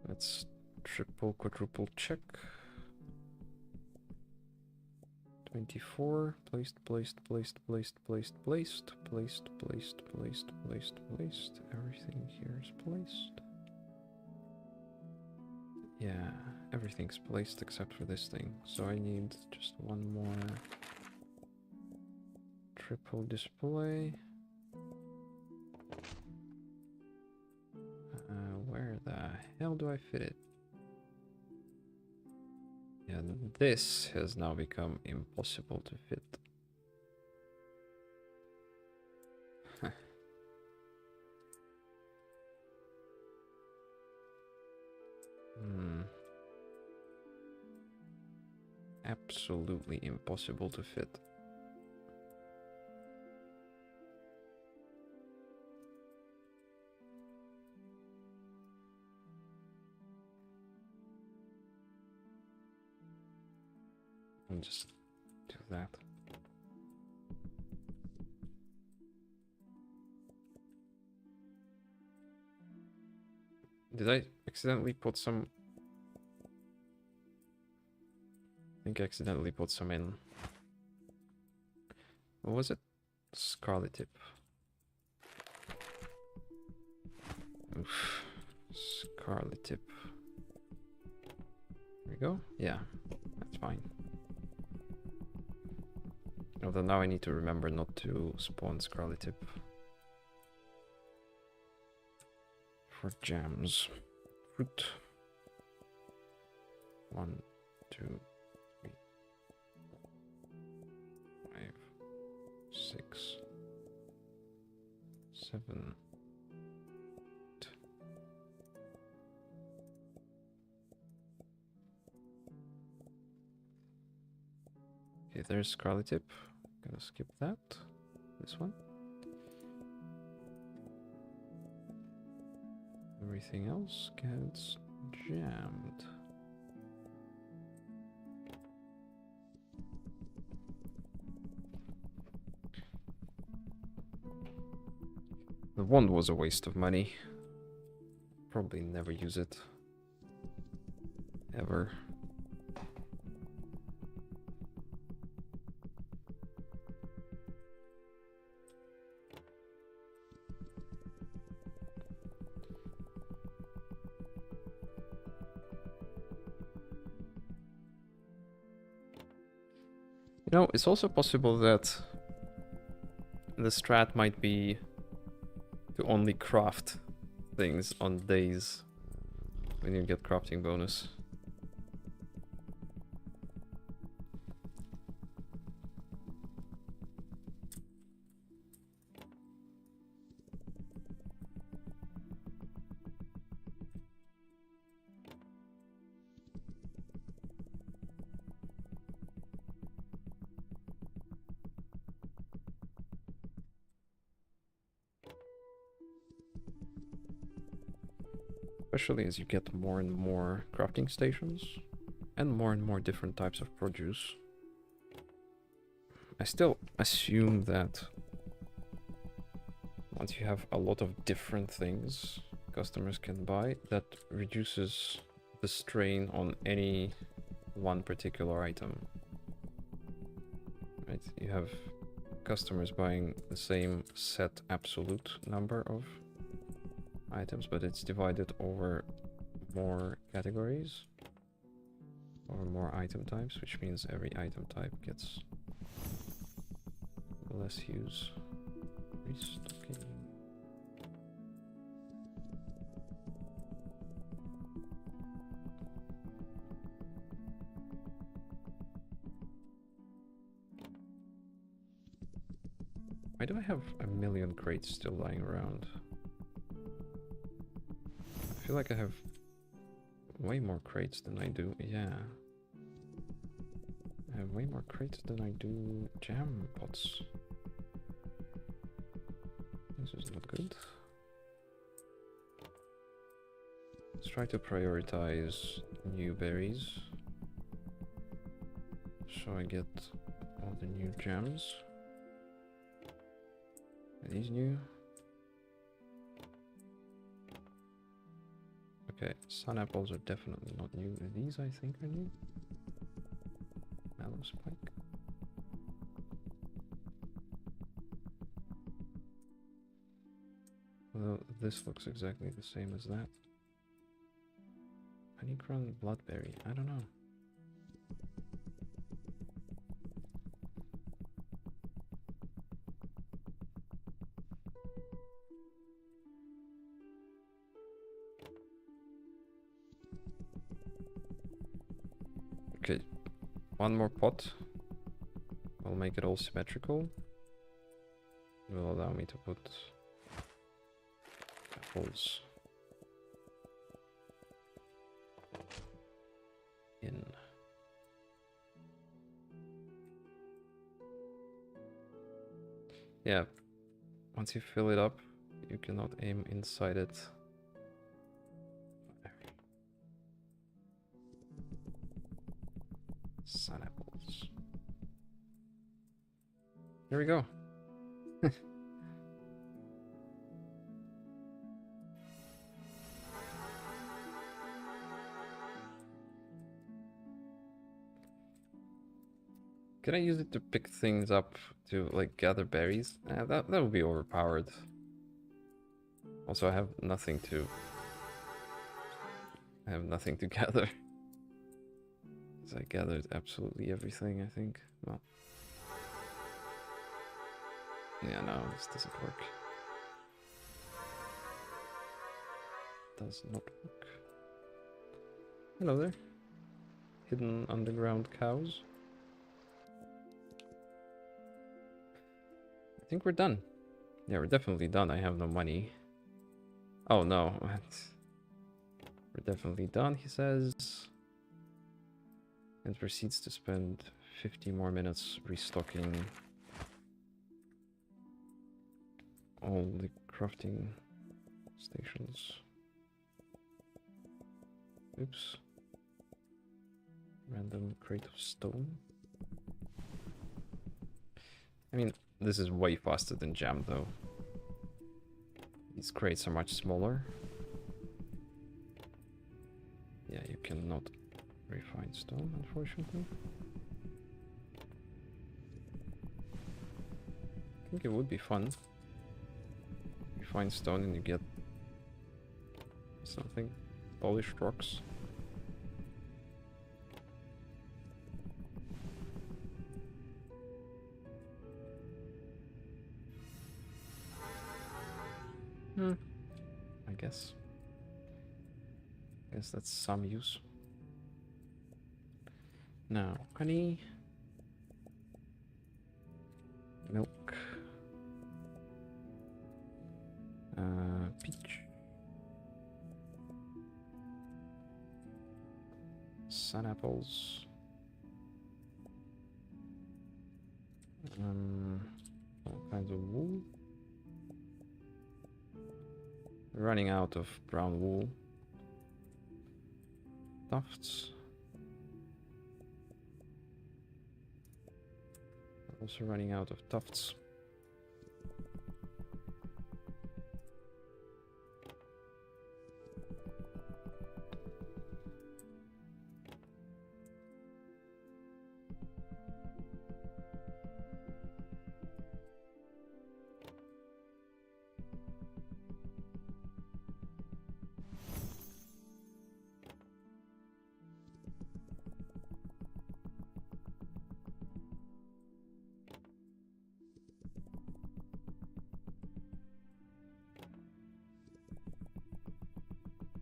Let's triple, quadruple check. 24, placed. Everything here is placed. Yeah, everything's placed except for this thing. So I need just one more triple display. Where the hell do I fit it? Yeah, this has now become impossible to fit. Absolutely impossible to fit. I'll just do that. Did I accidentally put some... I think I accidentally put some in. What was it? Scarlet tip. Oof. Scarlet tip. There we go. Yeah, that's fine. Although now I need to remember not to spawn Scarlet tip for jams. Fruit. 1, 2, 3, 5, 6, 7, 8, Okay, there's Scarlet Tip. Gonna skip that. This one. Everything else gets jammed. The wand was a waste of money. Probably never use it. Ever. You know, it's also possible that the strat might be to only craft things on days when you get crafting bonus. Especially as you get more and more crafting stations and more different types of produce. I still assume that once you have a lot of different things customers can buy, that reduces the strain on any one particular item. Right? You have customers buying the same set absolute number of items, but it's divided over more categories or more item types, which means every item type gets less use. Restocking. Why do I have a million crates still lying around? I feel like I have way more crates than I do. Yeah. I have way more crates than I do jam pots. This is not good. Let's try to prioritize new berries. So I get all the new gems. Are these new? Okay, sun apples are definitely not new. These I think are new. Mallow spike. Although this looks exactly the same as that. Honeycrown bloodberry. I don't know. Okay, one more pot. I'll make it all symmetrical. It will allow me to put apples in. Yeah, once you fill it up, you cannot aim inside it. Sun apples. Here we go. Can I use it to pick things up to like gather berries? That would be overpowered. Also, I have nothing to gather. Because I gathered absolutely everything, I think. Well. Yeah, no, this doesn't work. Does not work. Hello there. Hidden underground cows. I think we're done. Yeah, we're definitely done. I have no money. Oh no. We're definitely done, he says. And proceeds to spend 50 more minutes restocking all the crafting stations. Oops. Random crate of stone. I mean, this is way faster than Jam though. These crates are much smaller. Yeah, you cannot refine stone, unfortunately. I think it would be fun. You find stone and you get something. Polished rocks. I guess. Guess that's some use. Now, honey. Milk. Peach. Sun apples. All kinds of wool. Running out of brown wool. Tufts. Also running out of tufts.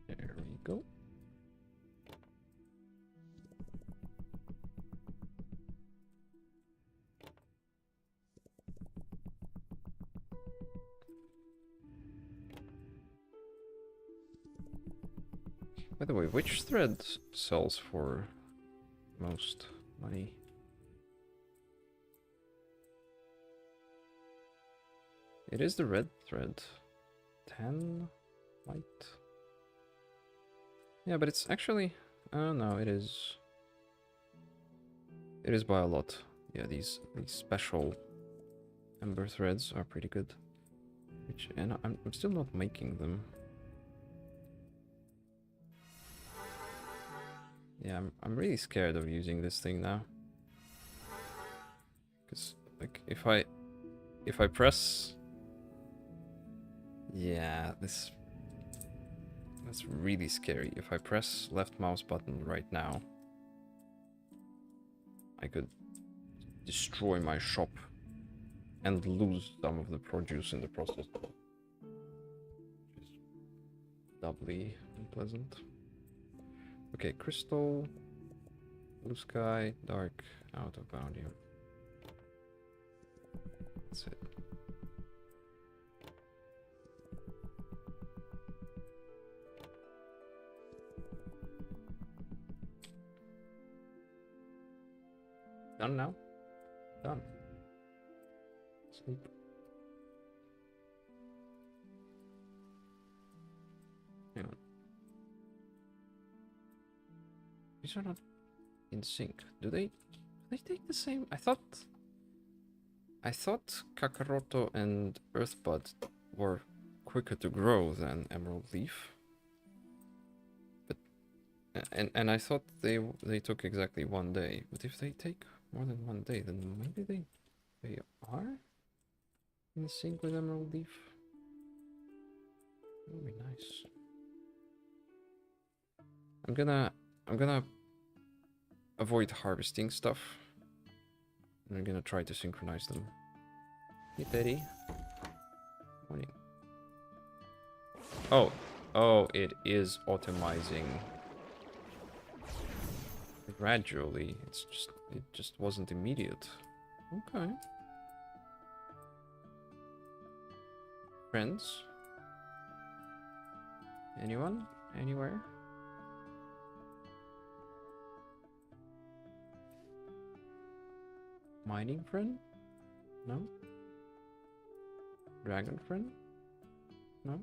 There we go. By the way, which thread sells for most money? It is the red thread. 10 light. Yeah, but it's actually... Oh no, it is... It is by a lot. Yeah, these special ember threads are pretty good. Which, and I'm still not making them. Yeah, I'm really scared of using this thing now. Because, like, if I press... Yeah, that's really scary. If I press left mouse button right now, I could destroy my shop and lose some of the produce in the process. Which is doubly unpleasant. Okay, crystal, blue sky, dark, out of bounty. That's it. Done now? Done. Sleep. Hang on. These are not in sync. Do they take the same? I thought Kakaroto and Earthbud were quicker to grow than Emerald Leaf. But and I thought they took exactly 1 day. But if they take more than 1 day, then maybe they are in sync with Emerald Leaf. That would be nice. I'm gonna avoid harvesting stuff. And I'm gonna try to synchronize them. Hey, Teddy. Morning. Oh, it is automizing gradually. It just wasn't immediate. Okay. Friends? Anyone? Anywhere? Mining friend? No? Dragon friend? No?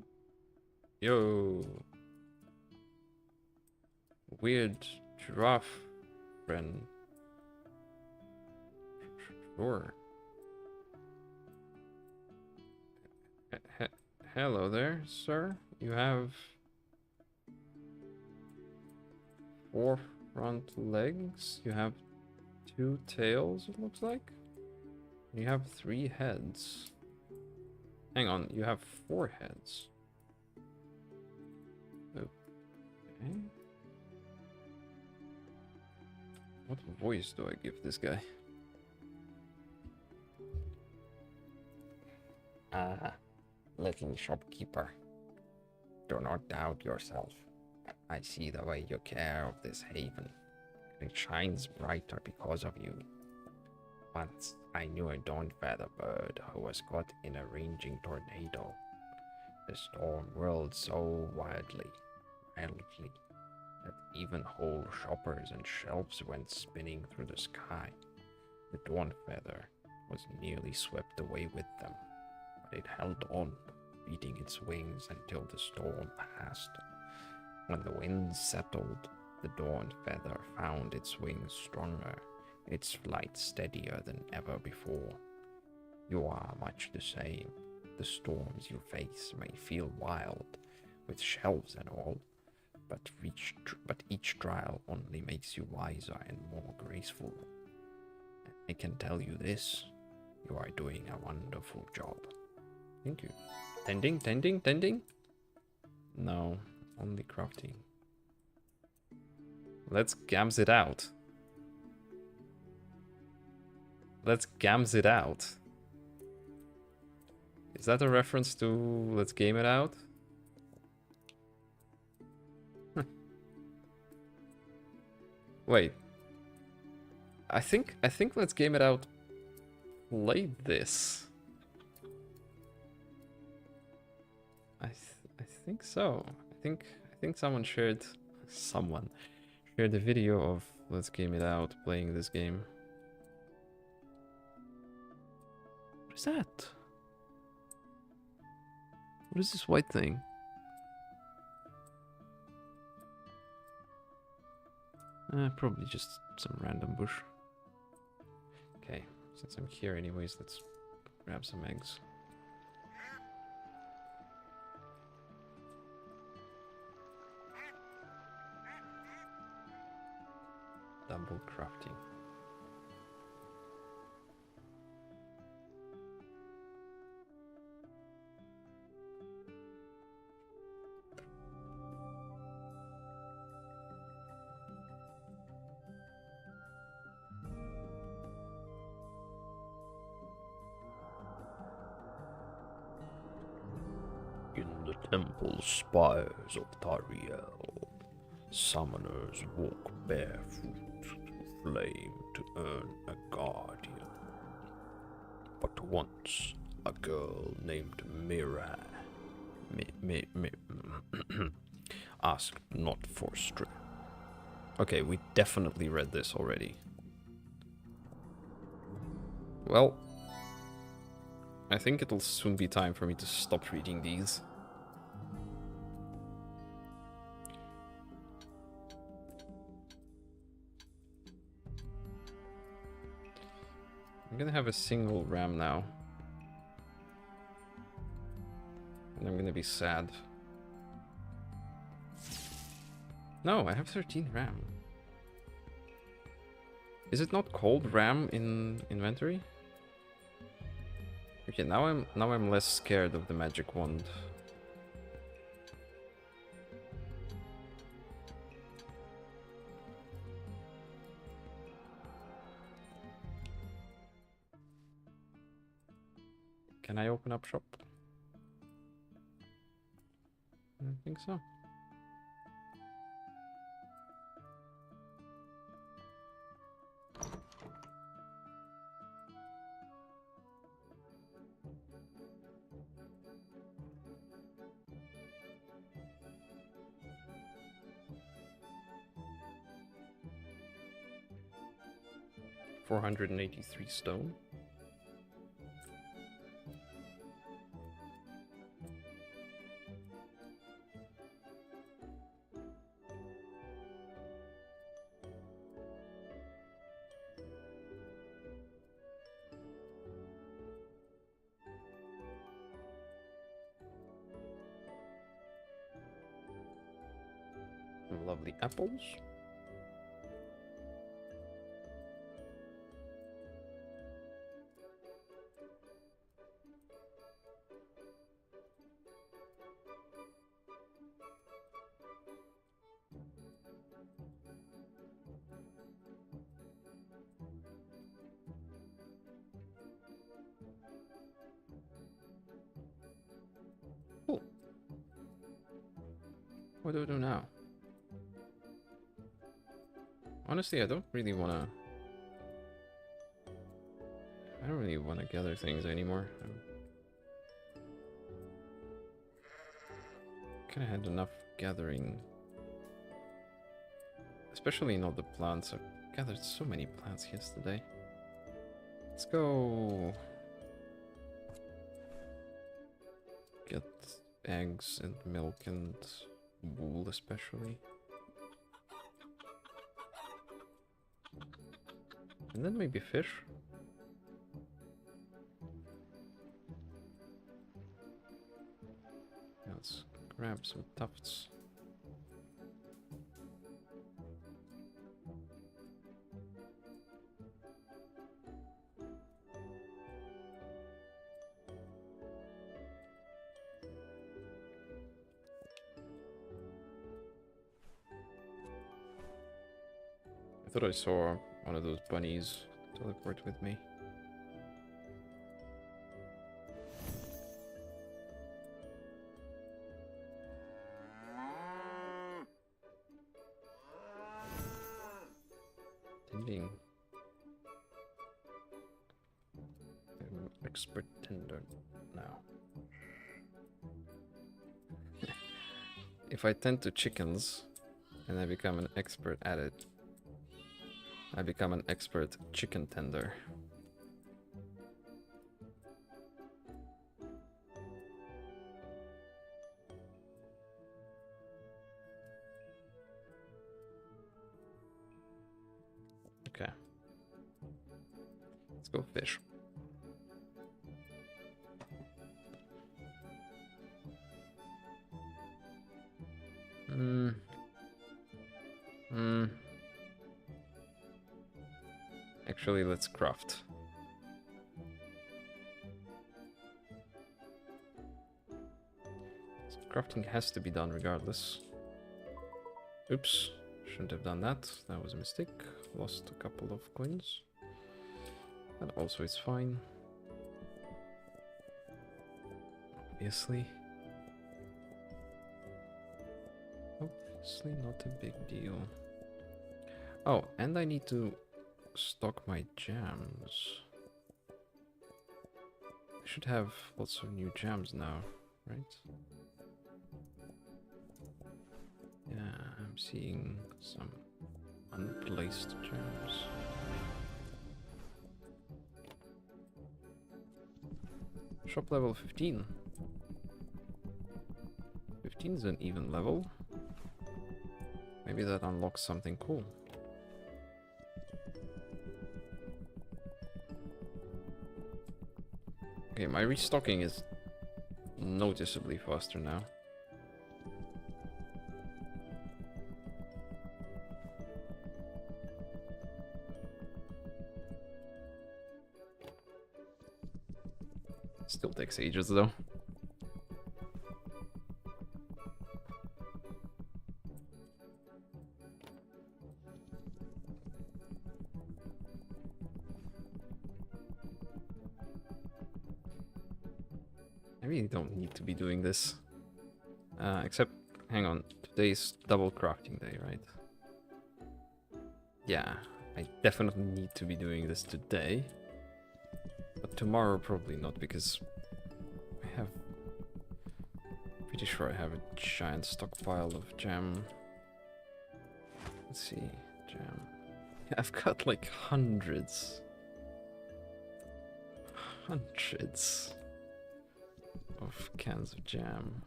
Yo! Weird giraffe friend. Sure. Hello there, sir. You have 4 front legs. You have 2 tails, it looks like. You have 3 heads. Hang on, you have 4 heads. Okay. What voice do I give this guy? Ah, little shopkeeper, do not doubt yourself. I see the way you care of this haven. It shines brighter because of you. Once I knew a dawn-feather bird who was caught in a raging tornado. The storm whirled so wildly, that even whole shoppers and shelves went spinning through the sky. The dawn-feather was nearly swept away with them. It held on, beating its wings until the storm passed. When the winds settled, the dawn feather found its wings stronger, its flight steadier than ever before. You are much the same. The storms you face may feel wild, with shelves and all, but each trial only makes you wiser and more graceful. I can tell you this, you are doing a wonderful job. Thank you. Tending? No, only crafting. Let's gams it out. Let's gams it out. Is that a reference to let's game it out? Wait. I think let's game it out played this. I think so. I think someone shared a video of let's game it out playing this game. What is that? What is this white thing? Probably just some random bush. Okay, since I'm here anyways, let's grab some eggs. Double crafting. In the temple spires of Tariel, summoners walk barefoot through flame to earn a guardian. But once, a girl named Mira asked not for strength. Okay, we definitely read this already. Well, I think it'll soon be time for me to stop reading these. I'm gonna have a single RAM now. And I'm gonna be sad. No, I have 13 RAM. Is it not called RAM in inventory? Okay, now I'm less scared of the magic wand. Can I open up shop? I don't think so. 483 stone. Some lovely apples. Cool. What do I do now? Honestly, I don't really wanna gather things anymore. Kinda had enough gathering. Especially not the plants. I've gathered so many plants yesterday. Let's go get eggs and milk and wool especially. And then maybe fish. Let's grab some tufts. I thought I saw one of those bunnies teleport with me. Tending. I'm expert tender now. If I tend to chickens and I become an expert at it, I become an expert chicken tender. Okay. Let's go fish. Actually, let's craft. So crafting has to be done regardless. Oops, shouldn't have done that. That was a mistake. Lost a couple of coins. But also it's fine. Obviously. Obviously not a big deal. Oh, and I need to stock my jams. I should have lots of new jams now, right? Yeah, I'm seeing some unplaced jams. Shop level 15. 15 is an even level. Maybe that unlocks something cool. Okay, my restocking is noticeably faster now. Still takes ages though. I really don't need to be doing this. Except, hang on, today's double crafting day, right? Yeah, I definitely need to be doing this today. But tomorrow probably not, because I have... pretty sure I have a giant stockpile of jam. Let's see, jam. I've got like hundreds. Hundreds of cans of jam.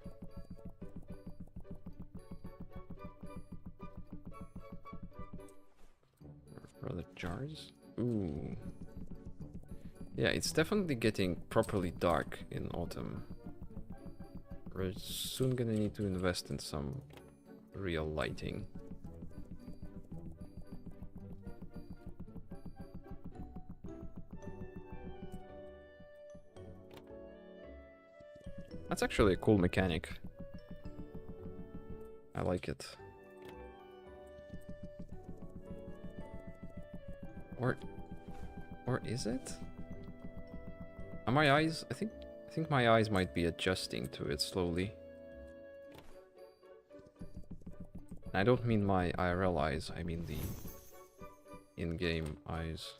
Or the jars? Ooh. Yeah, it's definitely getting properly dark in autumn. We're soon gonna need to invest in some real lighting. That's actually a cool mechanic. I like it. Or is it? Are my eyes? I think my eyes might be adjusting to it slowly. I don't mean my IRL eyes, I mean the in-game eyes.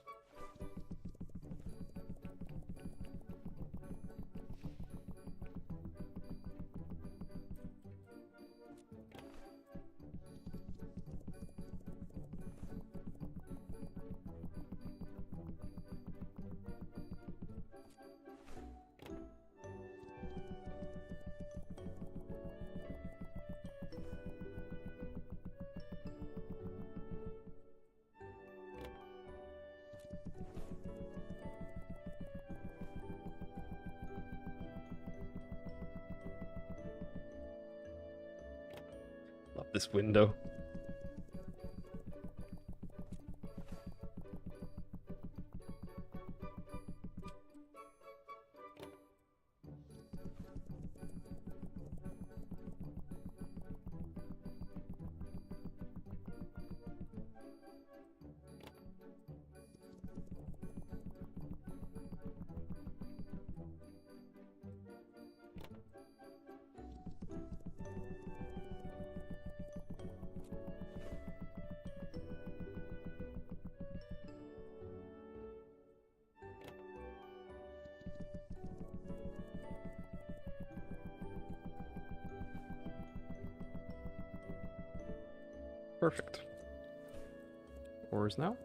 Love this window. Perfect. Ores now?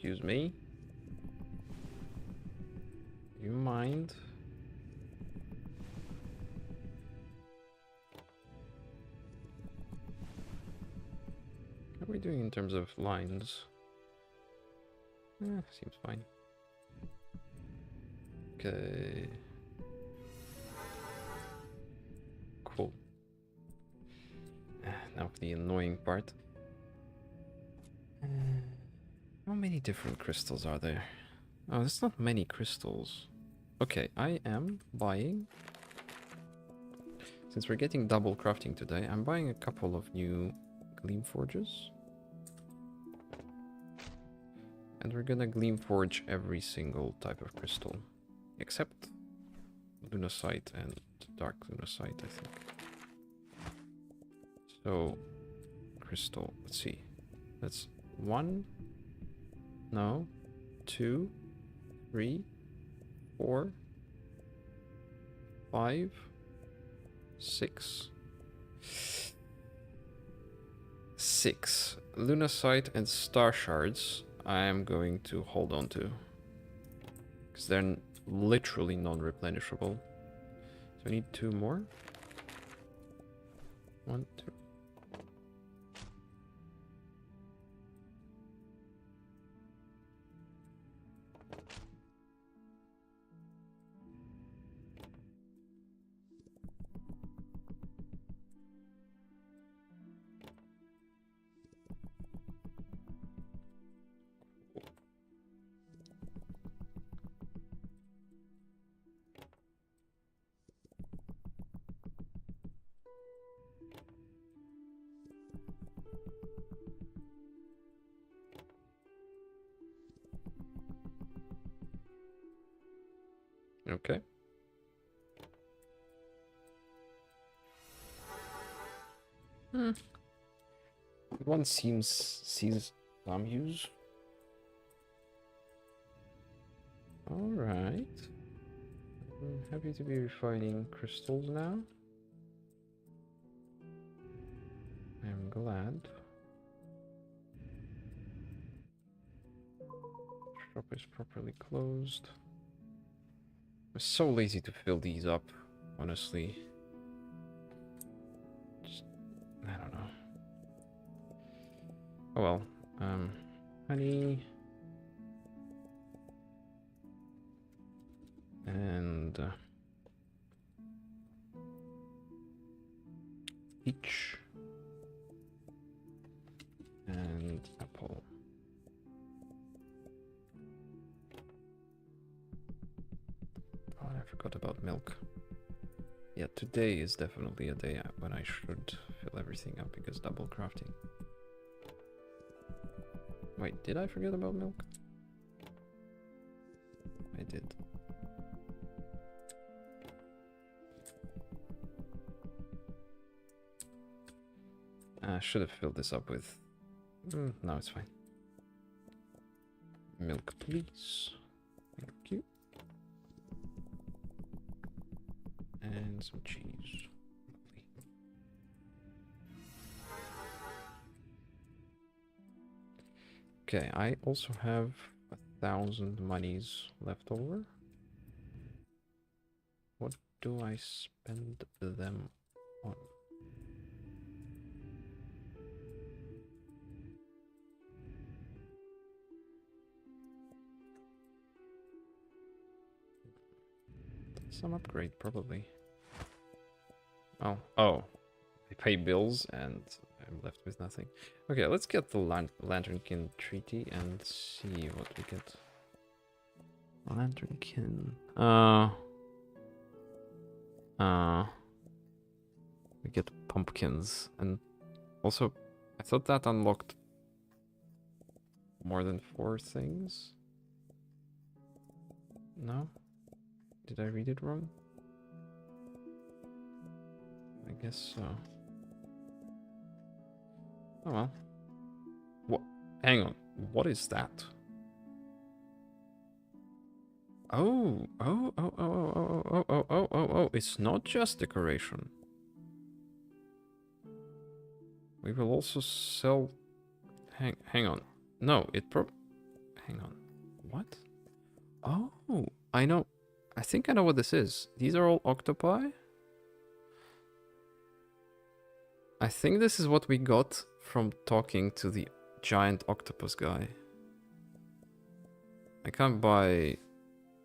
Excuse me. You mind? How are we doing in terms of lines? Seems fine. Okay. Cool. Now for the annoying part. How many different crystals are there? Oh, there's not many crystals. Okay, I am buying... Since we're getting double crafting today, I'm buying a couple of new Gleam Forges. And we're gonna Gleam Forge every single type of crystal. Except Lunasite and Dark Lunasite, I think. So, crystal, let's see. That's 1... No. 2, 3, 4, 5, 6. 6 Lunasite and Star Shards I am going to hold on to. Because they're literally non-replenishable. So I need 2 more. 1, 2. Okay. Hmm. One sees some use. Alright. I'm happy to be refining crystals now. I'm glad. Shop is properly closed. I'm so lazy to fill these up, honestly. Just, I don't know. Oh well. Honey. And peach. And apple. Oh, I forgot about milk. Yeah, today is definitely a day when I should fill everything up because double crafting. Wait, did I forget about milk? I did. I should have filled this up with... no, it's fine. Milk, please. Thank you. And some cheese. Lovely. Okay, I also have 1,000 monies left over. What do I spend them on? Some upgrade, probably. Oh, I pay bills and I'm left with nothing. Okay, let's get the Lanternkin treaty and see what we get. Lanternkin. We get pumpkins, and also I thought that unlocked more than 4 things. No? Did I read it wrong? I guess so. Oh well. What? Hang on. What is that? Oh, it's not just decoration. We will also sell... Hang on. No, hang on. What? Oh, I know. I think I know what this is. These are all octopi? I think this is what we got from talking to the giant octopus guy. I can't buy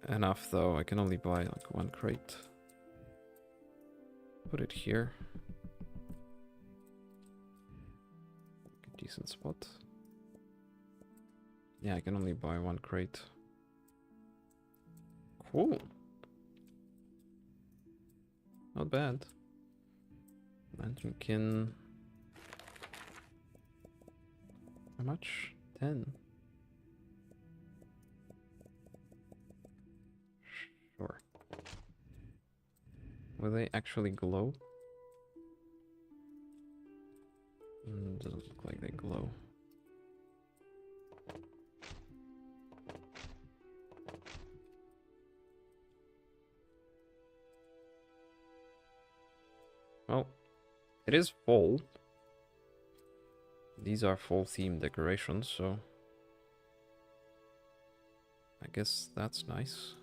enough though. I can only buy like 1 crate. Put it here. Decent spot. Yeah, I can only buy 1 crate. Cool. Not bad. Lanternkin. How much? 10. Sure. Will they actually glow? Doesn't look like they glow. Well, it is fall. These are fall themed decorations, so I guess that's nice.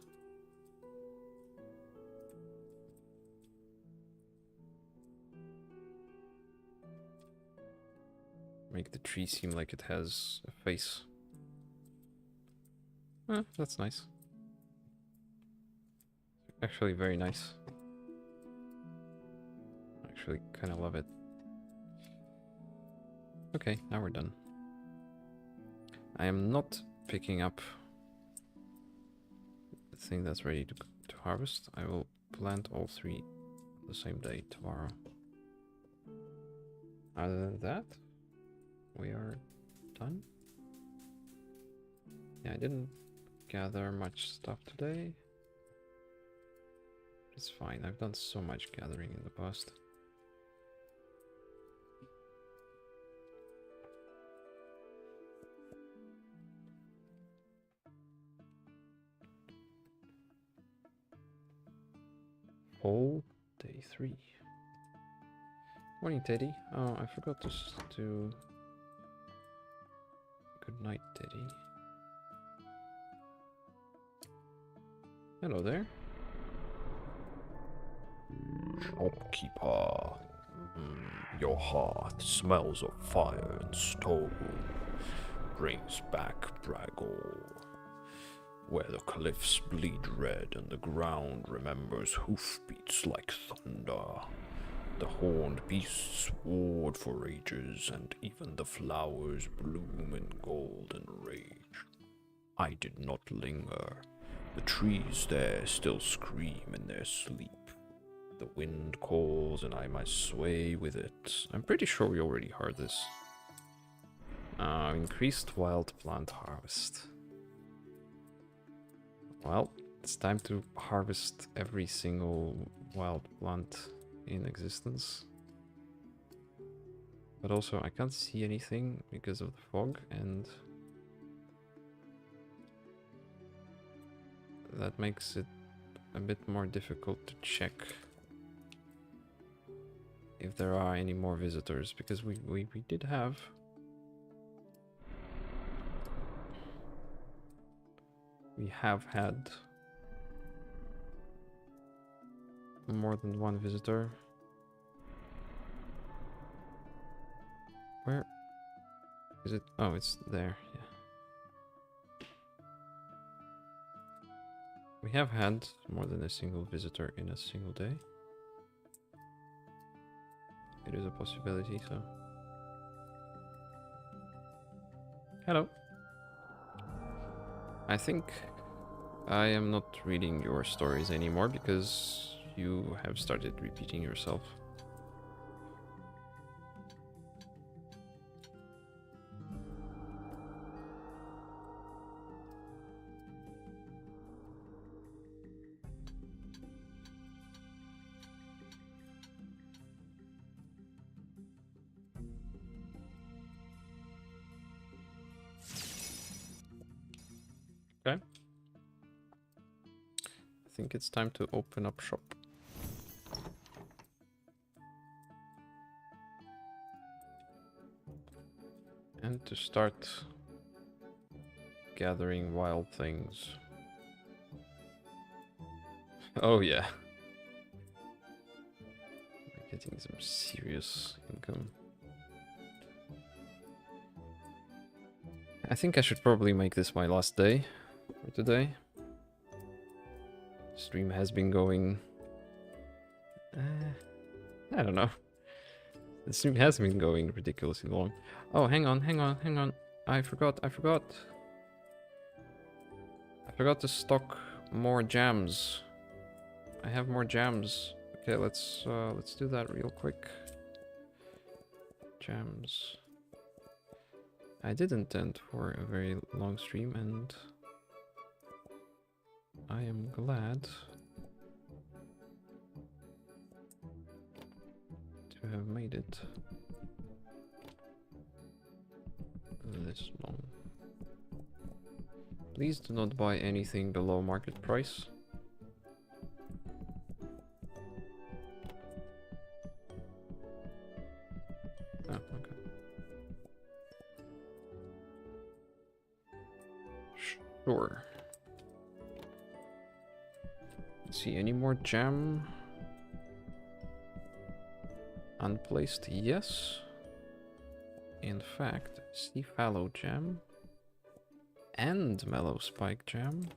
Make the tree seem like it has a face. That's nice. Actually very nice. Actually kind of love it. Okay, now we're done. I am not picking up the thing that's ready to harvest. I will plant all 3 the same day tomorrow. Other than that, we are done. Yeah, I didn't gather much stuff today. It's fine. I've done so much gathering in the past. Whole day 3. Morning, Teddy. Oh, I forgot to do. Good night, Teddy. Hello there. Shopkeeper, your hearth smells of fire and stone. Brings back Bragor, where the cliffs bleed red and the ground remembers hoofbeats like thunder. The horned beasts warred for ages, and even the flowers bloom in golden rage. I did not linger. The trees there still scream in their sleep. The wind calls and I must sway with it. I'm pretty sure we already heard this. Increased wild plant harvest. Well, it's time to harvest every single wild plant in existence. But also, I can't see anything because of the fog, and that makes it a bit more difficult to check if there are any more visitors, because we did have had more than one visitor. Where is it? Oh, it's there. Yeah. We have had more than a single visitor in a single day. It is a possibility, so. Hello. I think I am not reading your stories anymore because you have started repeating yourself. Okay. I think it's time to open up shop. And to start gathering wild things. Oh yeah. We're getting some serious income. I think I should probably make this my last day for today. Stream has been going... I don't know. The stream has been going ridiculously long. Oh, hang on. I forgot to stock more jams. I have more jams. Okay, let's do that real quick. Jams. I did intend for a very long stream, and I am glad to have made it this long. Please do not buy anything below market price. Oh, okay. Sure. See any more jam? Unplaced, yes. In fact, see fallow jam and mellow spike jam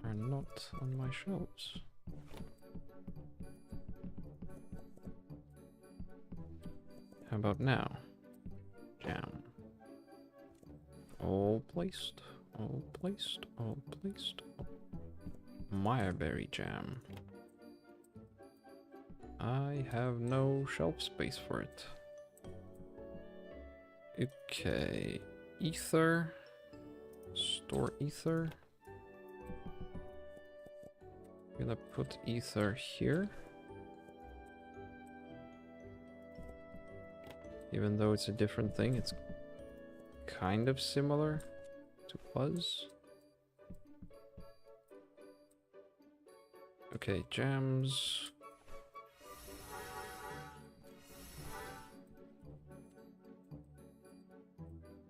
are not on my shelves. How about now? Jam. All placed, all placed, all placed. Meyerberry jam. I have no shelf space for it. Okay. Ether. Store ether. I'm gonna put ether here. Even though it's a different thing, it's kind of similar to buzz. Okay, jams.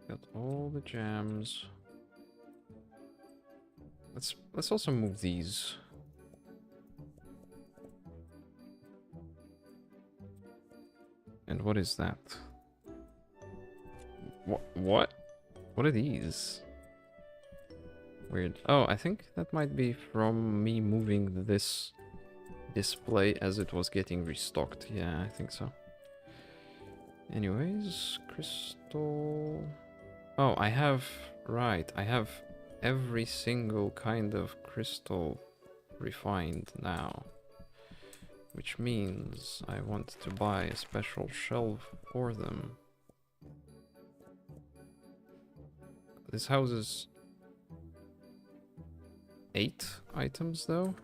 Got all the jams. Let's also move these. And what is that? What? What are these? Weird. Oh, I think that might be from me moving this display as it was getting restocked. Yeah, I think so. Anyways, crystal... Oh, I have... Right, I have every single kind of crystal refined now. Which means I want to buy a special shelf for them. This houses 8 items though,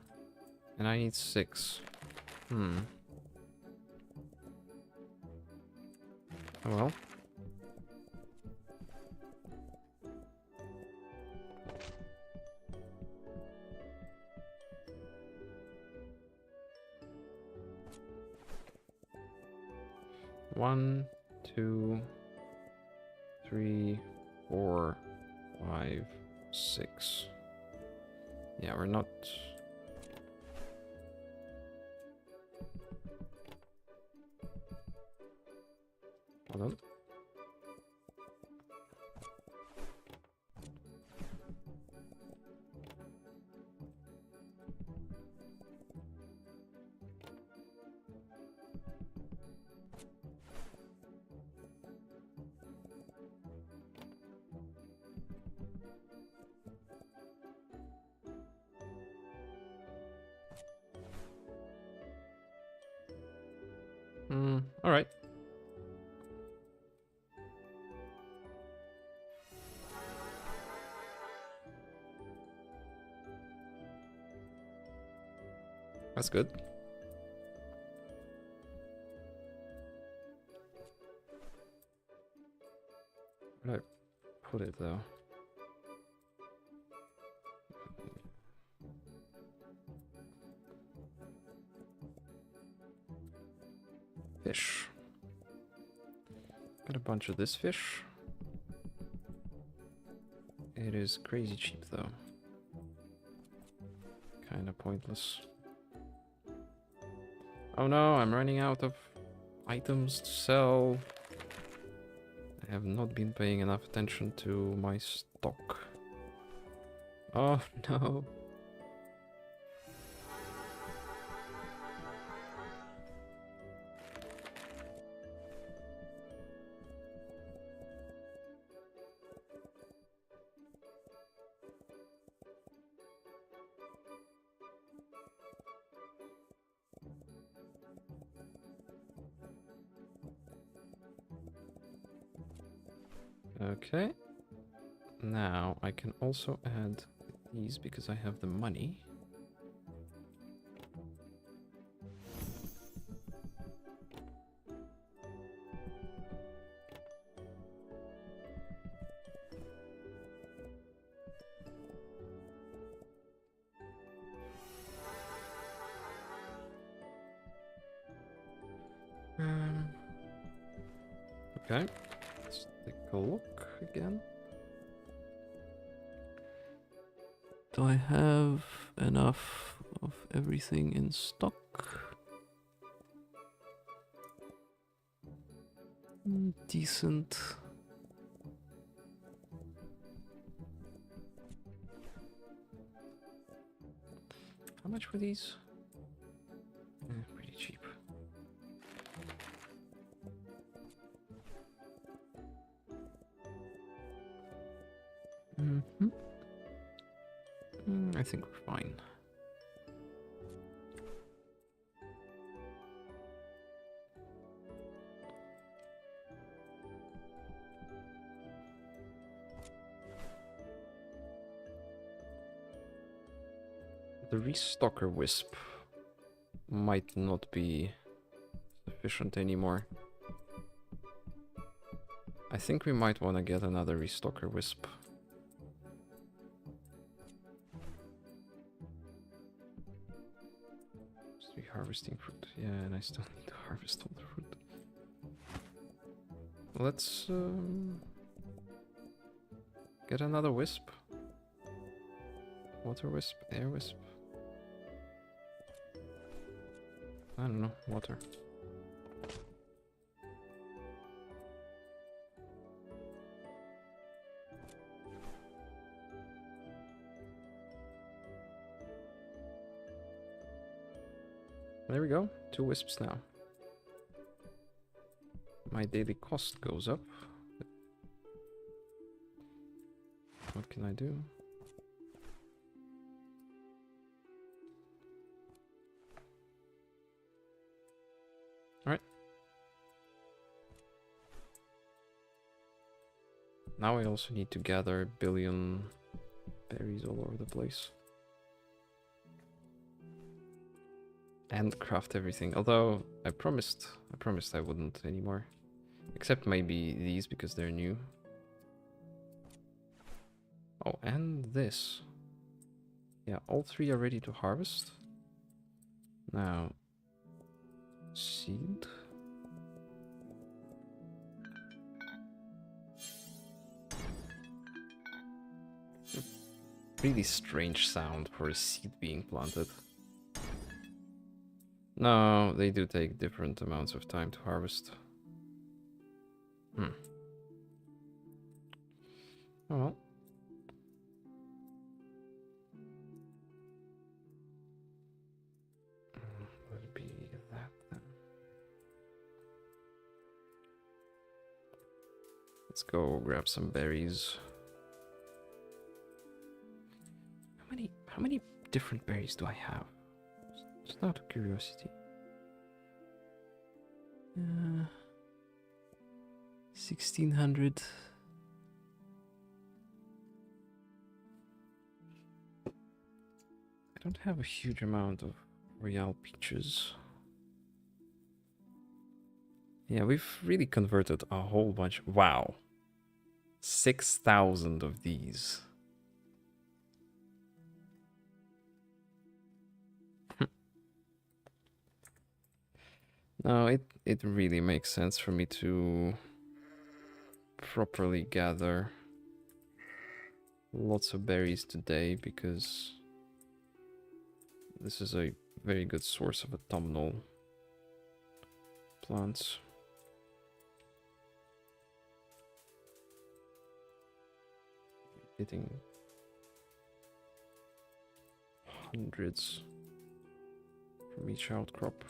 and I need 6. Oh well. One, 2, 3, 4, 5, 6. Yeah, we're not... Hold on. All right. That's good. Where did I put it though? Fish. Got a bunch of this fish. It is crazy cheap though. Kinda pointless. Oh no, I'm running out of items to sell. I have not been paying enough attention to my stock. Oh no. Okay. Now I can also add these because I have the money. Okay. Let's take a look again. Do I have enough of everything in stock? Decent. How much were these? Pretty cheap. I think we're fine. The restocker wisp might not be sufficient anymore. I think we might want to get another restocker wisp. Still harvesting fruit. Yeah, and I still need to harvest all the fruit. Let's get another wisp. Water wisp, air wisp. I don't know, water. There we go, 2 wisps now. My daily cost goes up. What can I do? Alright. Now I also need to gather 1 billion berries all over the place. And craft everything. Although I promised I wouldn't anymore. Except maybe these because they're new. Oh, and this. Yeah, all 3 are ready to harvest. Now, seed. Really strange sound for a seed being planted. No, they do take different amounts of time to harvest. Oh well. Would be that then. Let's go grab some berries. How many different berries do I have? Just out of curiosity. 1600. I don't have a huge amount of Royale peaches. Yeah, we've really converted a whole bunch. Wow. 6,000 of these. No, it really makes sense for me to properly gather lots of berries today because this is a very good source of autumnal plants. Getting hundreds from each outcrop.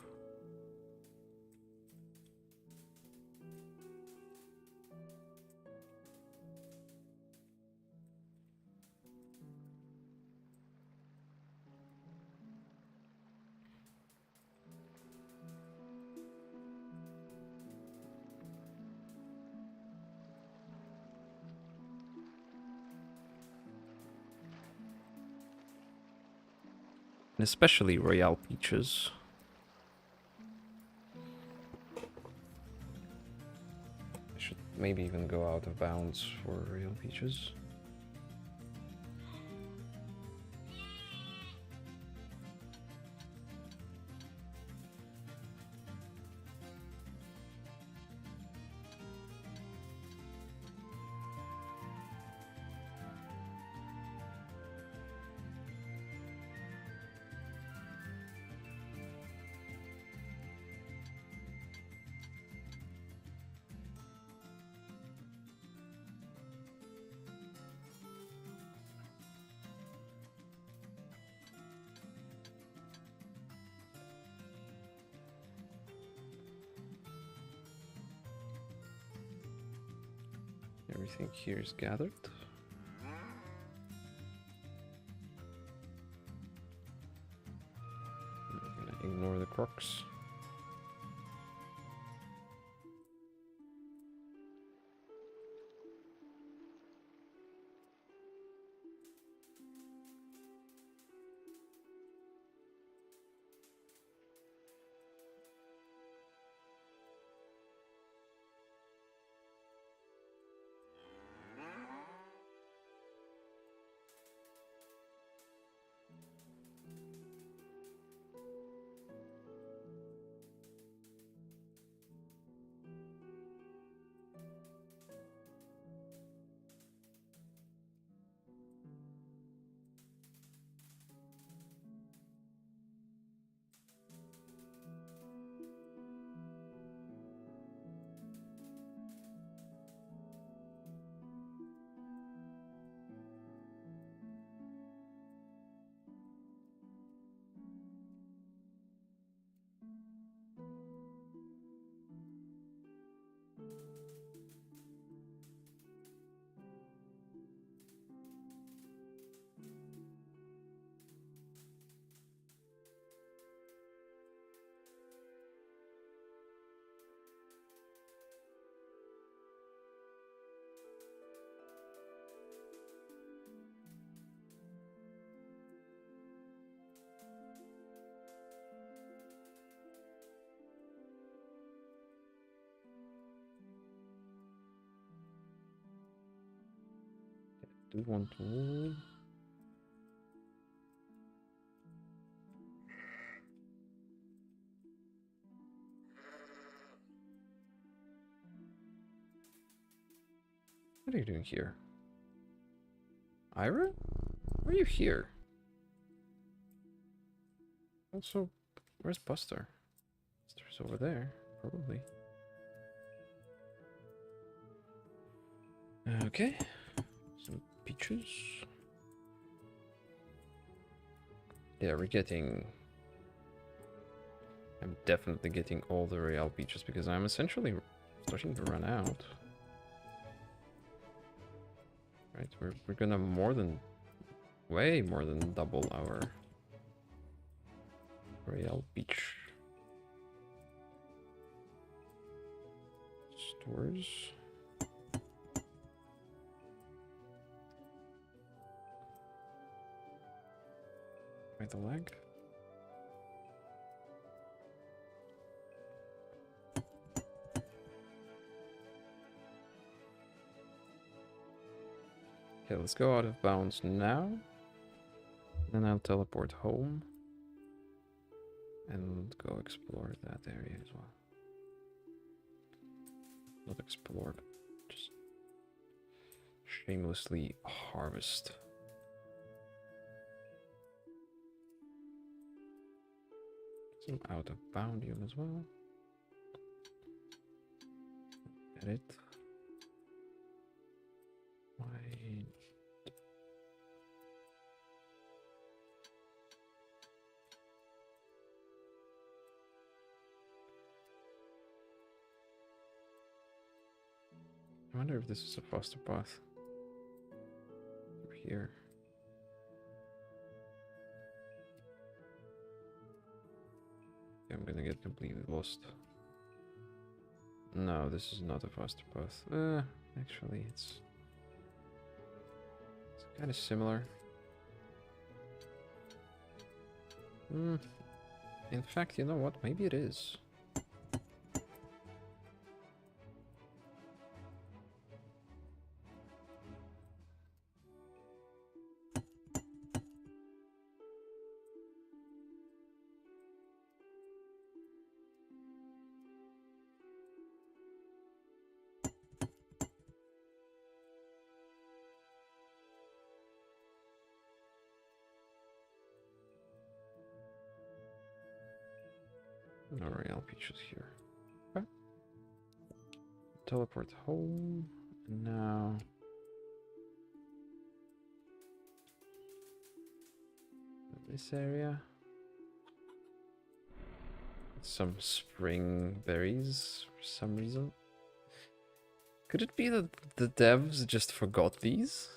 And especially Royale peaches. I should maybe even go out of bounds for Royale peaches. Everything here is gathered. I'm gonna ignore the crocs. do want wool. What are you doing here? Ira? Why are you here? Also, where's Buster? Buster's over there, probably. Okay. Some peaches. Yeah, we're getting... I'm definitely getting all the real peaches because I'm essentially starting to run out. Right, we're gonna way more than double our real peach stores. By the leg. Okay, let's go out of bounds now. Then I'll teleport home. And go explore that area as well. Not explore, but just shamelessly harvest. Some out of boundium as well. Edit. Why? I wonder if this is a faster path. Over here. I'm gonna get completely lost. No, this is not a faster path. Actually, it's kind of similar. In fact, you know what? Maybe it is. No real peaches here. Okay. Teleport home. And now this area. Some spring berries for some reason. Could it be that the devs just forgot these?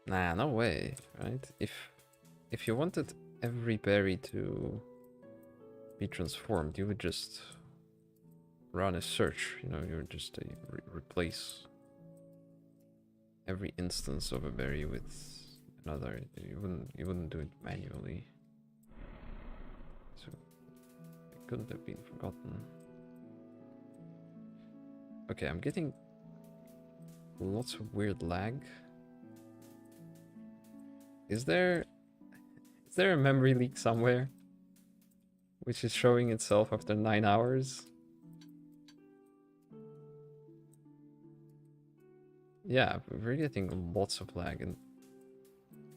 Nah, no way, right? If you wanted every berry to be transformed, you would just run a search, you know, you would just replace every instance of a berry with another. You wouldn't do it manually. So it couldn't have been forgotten. Okay, I'm getting lots of weird lag. Is there a memory leak somewhere which is showing itself after 9 hours? Yeah, we're getting lots of lag, and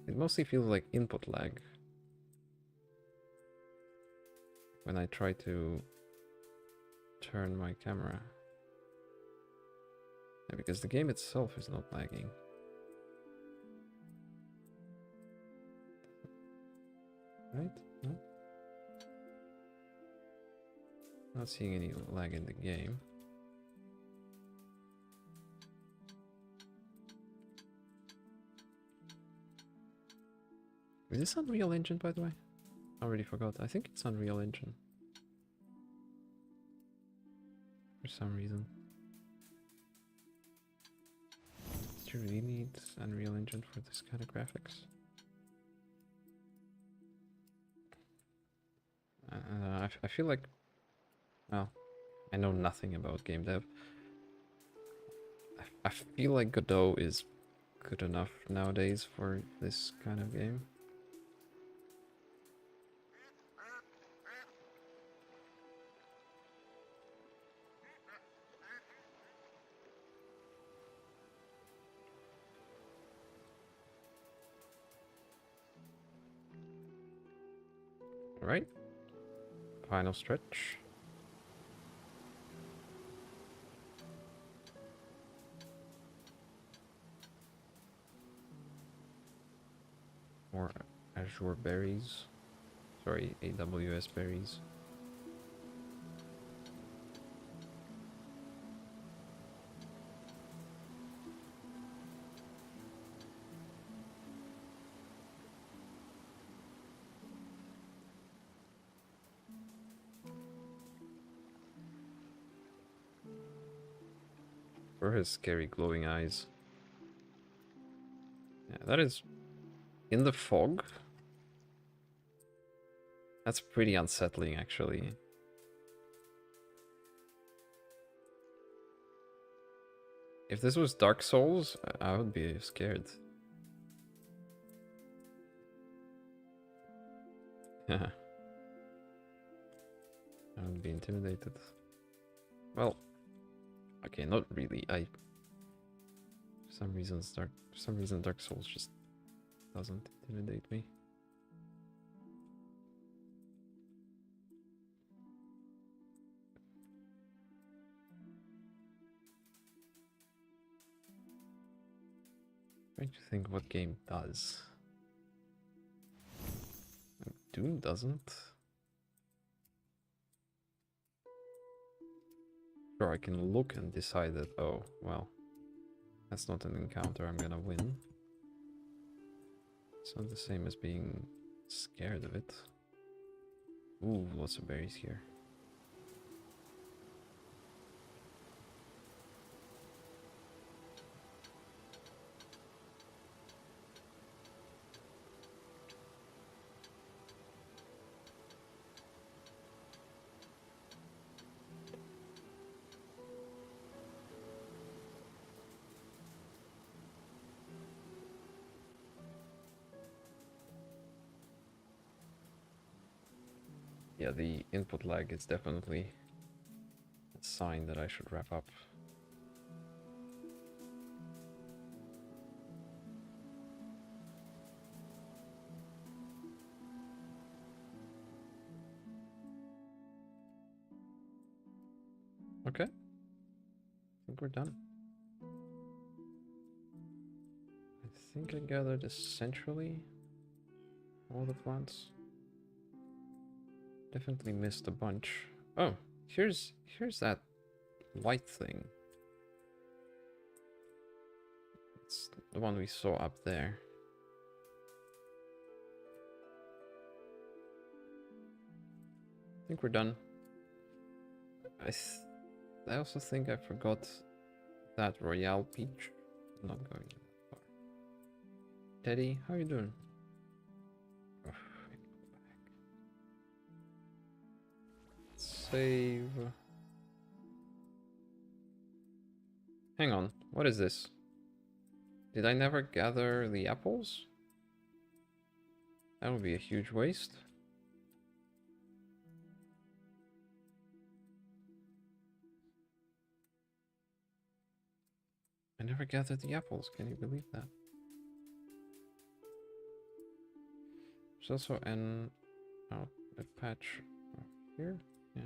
it mostly feels like input lag when I try to turn my camera. Yeah, because the game itself is not lagging. Right? No? Not seeing any lag in the game. Is this Unreal Engine, by the way? I already forgot. I think it's Unreal Engine. For some reason. Do you really need Unreal Engine for this kind of graphics? I feel like, well, I know nothing about game dev. I feel like Godot is good enough nowadays for this kind of game. Alright. Final stretch. More Azure berries. Sorry, AWS berries. For his scary glowing eyes. Yeah, that is in the fog. That's pretty unsettling, actually. If this was Dark Souls, I would be scared. Yeah. I would be intimidated. Well, okay, not really. For some reason Dark Souls just doesn't intimidate me. Trying to think what game does. Doom doesn't. Sure, I can look and decide that, oh, well, that's not an encounter I'm gonna win. It's not the same as being scared of it. Ooh, lots of berries here. Yeah, the input lag is definitely a sign that I should wrap up. Okay. I think we're done. I think I gathered essentially all the plants. Definitely missed a bunch. Oh, here's that white thing. It's the one we saw up there. I think we're done. I also think I forgot that Royale Peach. I'm not going that far. Teddy, how you doing? Oh, I need to go back. Save. Hang on, what is this? Did I never gather the apples? That would be a huge waste. I never gathered the apples, can you believe that? There's also an a patch here, yeah.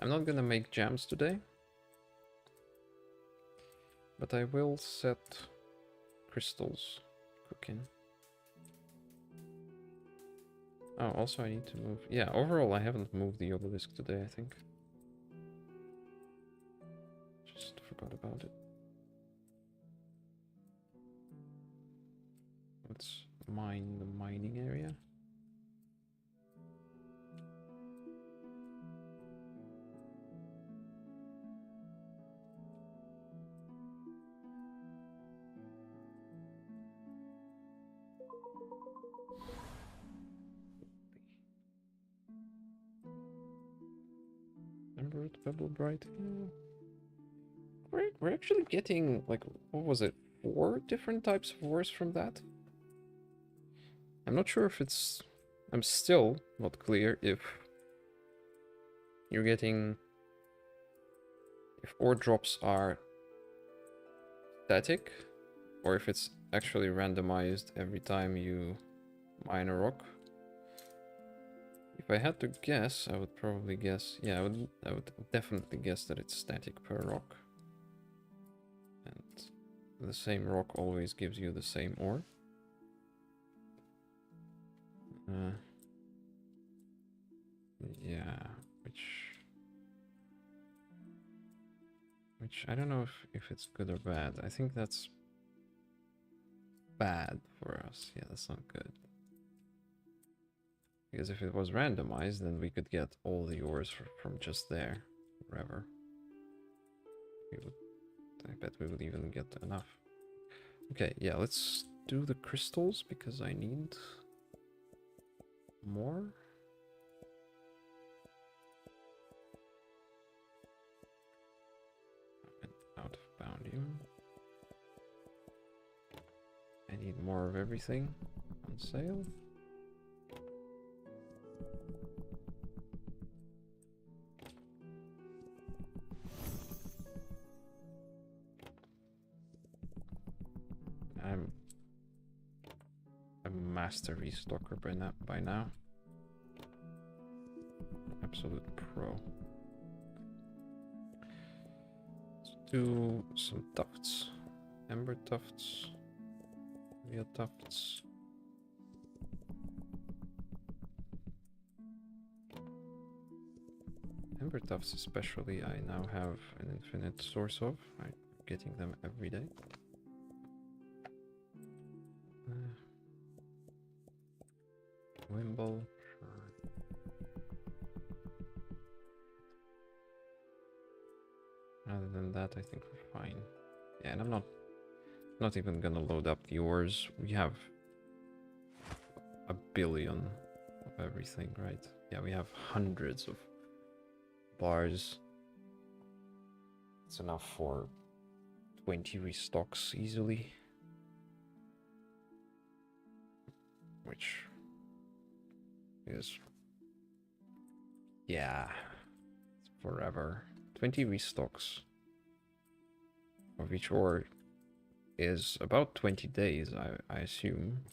I'm not gonna make jams today, but I will set crystals cooking. Oh, also I need to move. Yeah, overall I haven't moved the obelisk today, I think. Just forgot about it. Let's mine the mining area. Emerald, Pebble, Bright. Yeah. We're actually getting, like, what was it? 4 different types of ores from that? I'm not sure if it's... I'm still not clear if you're getting... If ore drops are static, or if it's actually randomized every time you mine a rock. If I had to guess, I would probably guess... Yeah, I would definitely guess that it's static per rock. And the same rock always gives you the same ore. Yeah, which I don't know if it's good or bad. I think that's bad for us. Yeah, that's not good. Because if it was randomized, then we could get all the ores from just there, wherever. I bet we would even get enough. Okay, yeah, let's do the crystals because I need more. Out of Boundium. I need more of everything on sale. I'm a master restocker by now. Absolute pro. Let's do some tufts. Ember tufts. Real tufts. Ember tufts especially I now have an infinite source of. I'm getting them every day. Wimble, sure. Other than that, I think we're fine. Yeah, and I'm not even gonna load up the ores. We have a billion of everything, right? Yeah, we have hundreds of bars. It's enough for 20 restocks easily. Which is, yeah, it's forever. 20 restocks of each ore is about 20 days, I assume.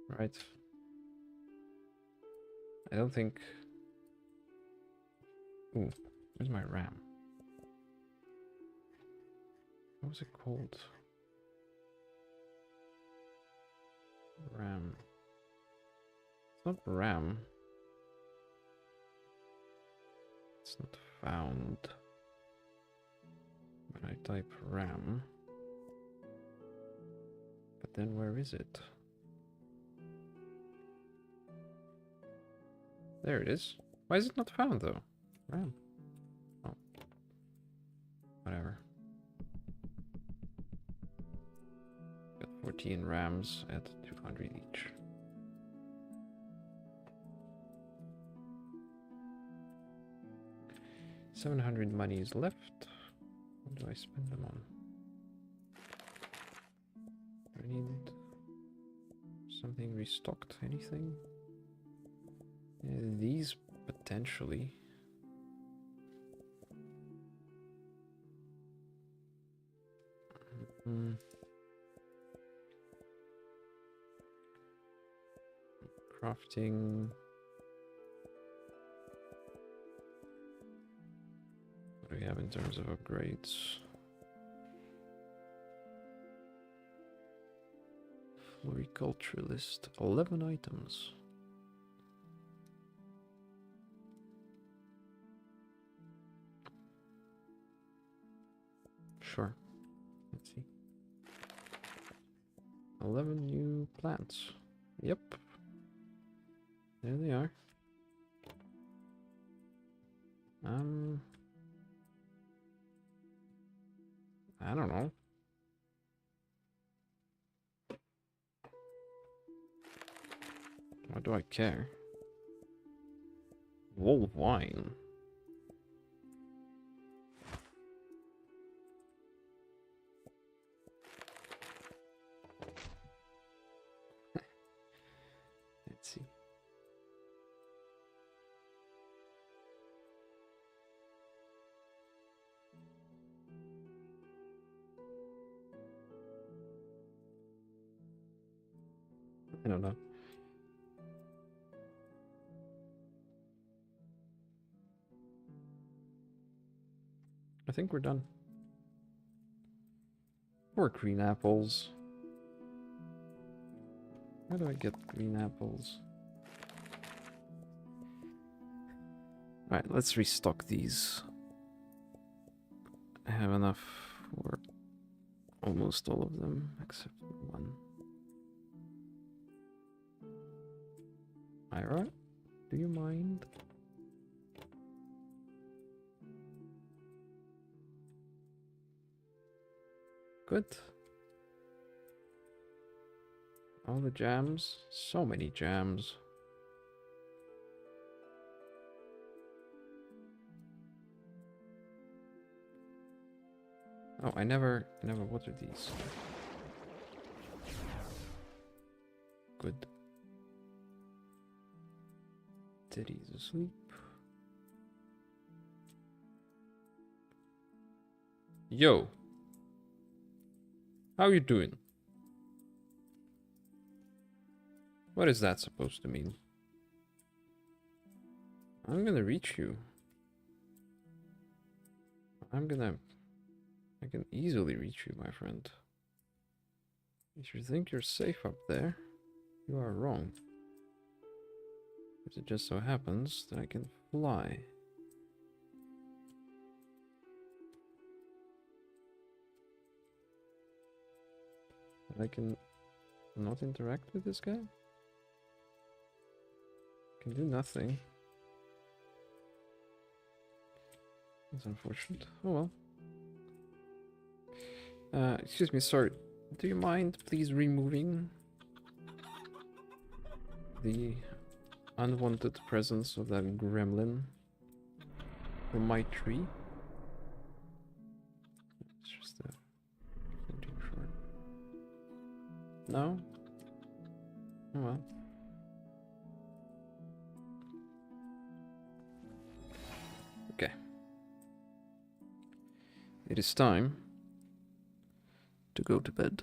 Right. I don't think... Ooh, where's my RAM? What was it called? RAM. It's not RAM. It's not found. When I type RAM. But then where is it? There it is. Why is it not found though? RAM. Oh. Whatever. Got 14 RAMs at 200 each. $700 money is left. What do I spend them on? Do I need something restocked? Anything? These potentially. Crafting. What do we have in terms of upgrades? Floriculturalist, 11 items. Sure. Let's see. 11 new plants. Yep. There they are. I don't know. do I care? Wall wine. Let's see. I don't know. I think we're done. Or green apples. How do I get green apples? Alright, let's restock these. I have enough for almost all of them, except for one. Ira, do you mind? Good. All the jams. So many jams. Oh, I never watered these. Good. Teddy's asleep. Yo. How you doing? What is that supposed to mean? I'm gonna reach you. I can easily reach you, my friend. If you think you're safe up there, you are wrong. It just so happens that I can fly. But I can not interact with this guy? Can do nothing. That's unfortunate. Oh well. Excuse me, sorry. Do you mind please removing the unwanted presence of that gremlin from my tree? It's just a floating short. No? Oh well. Okay. It is time to go to bed.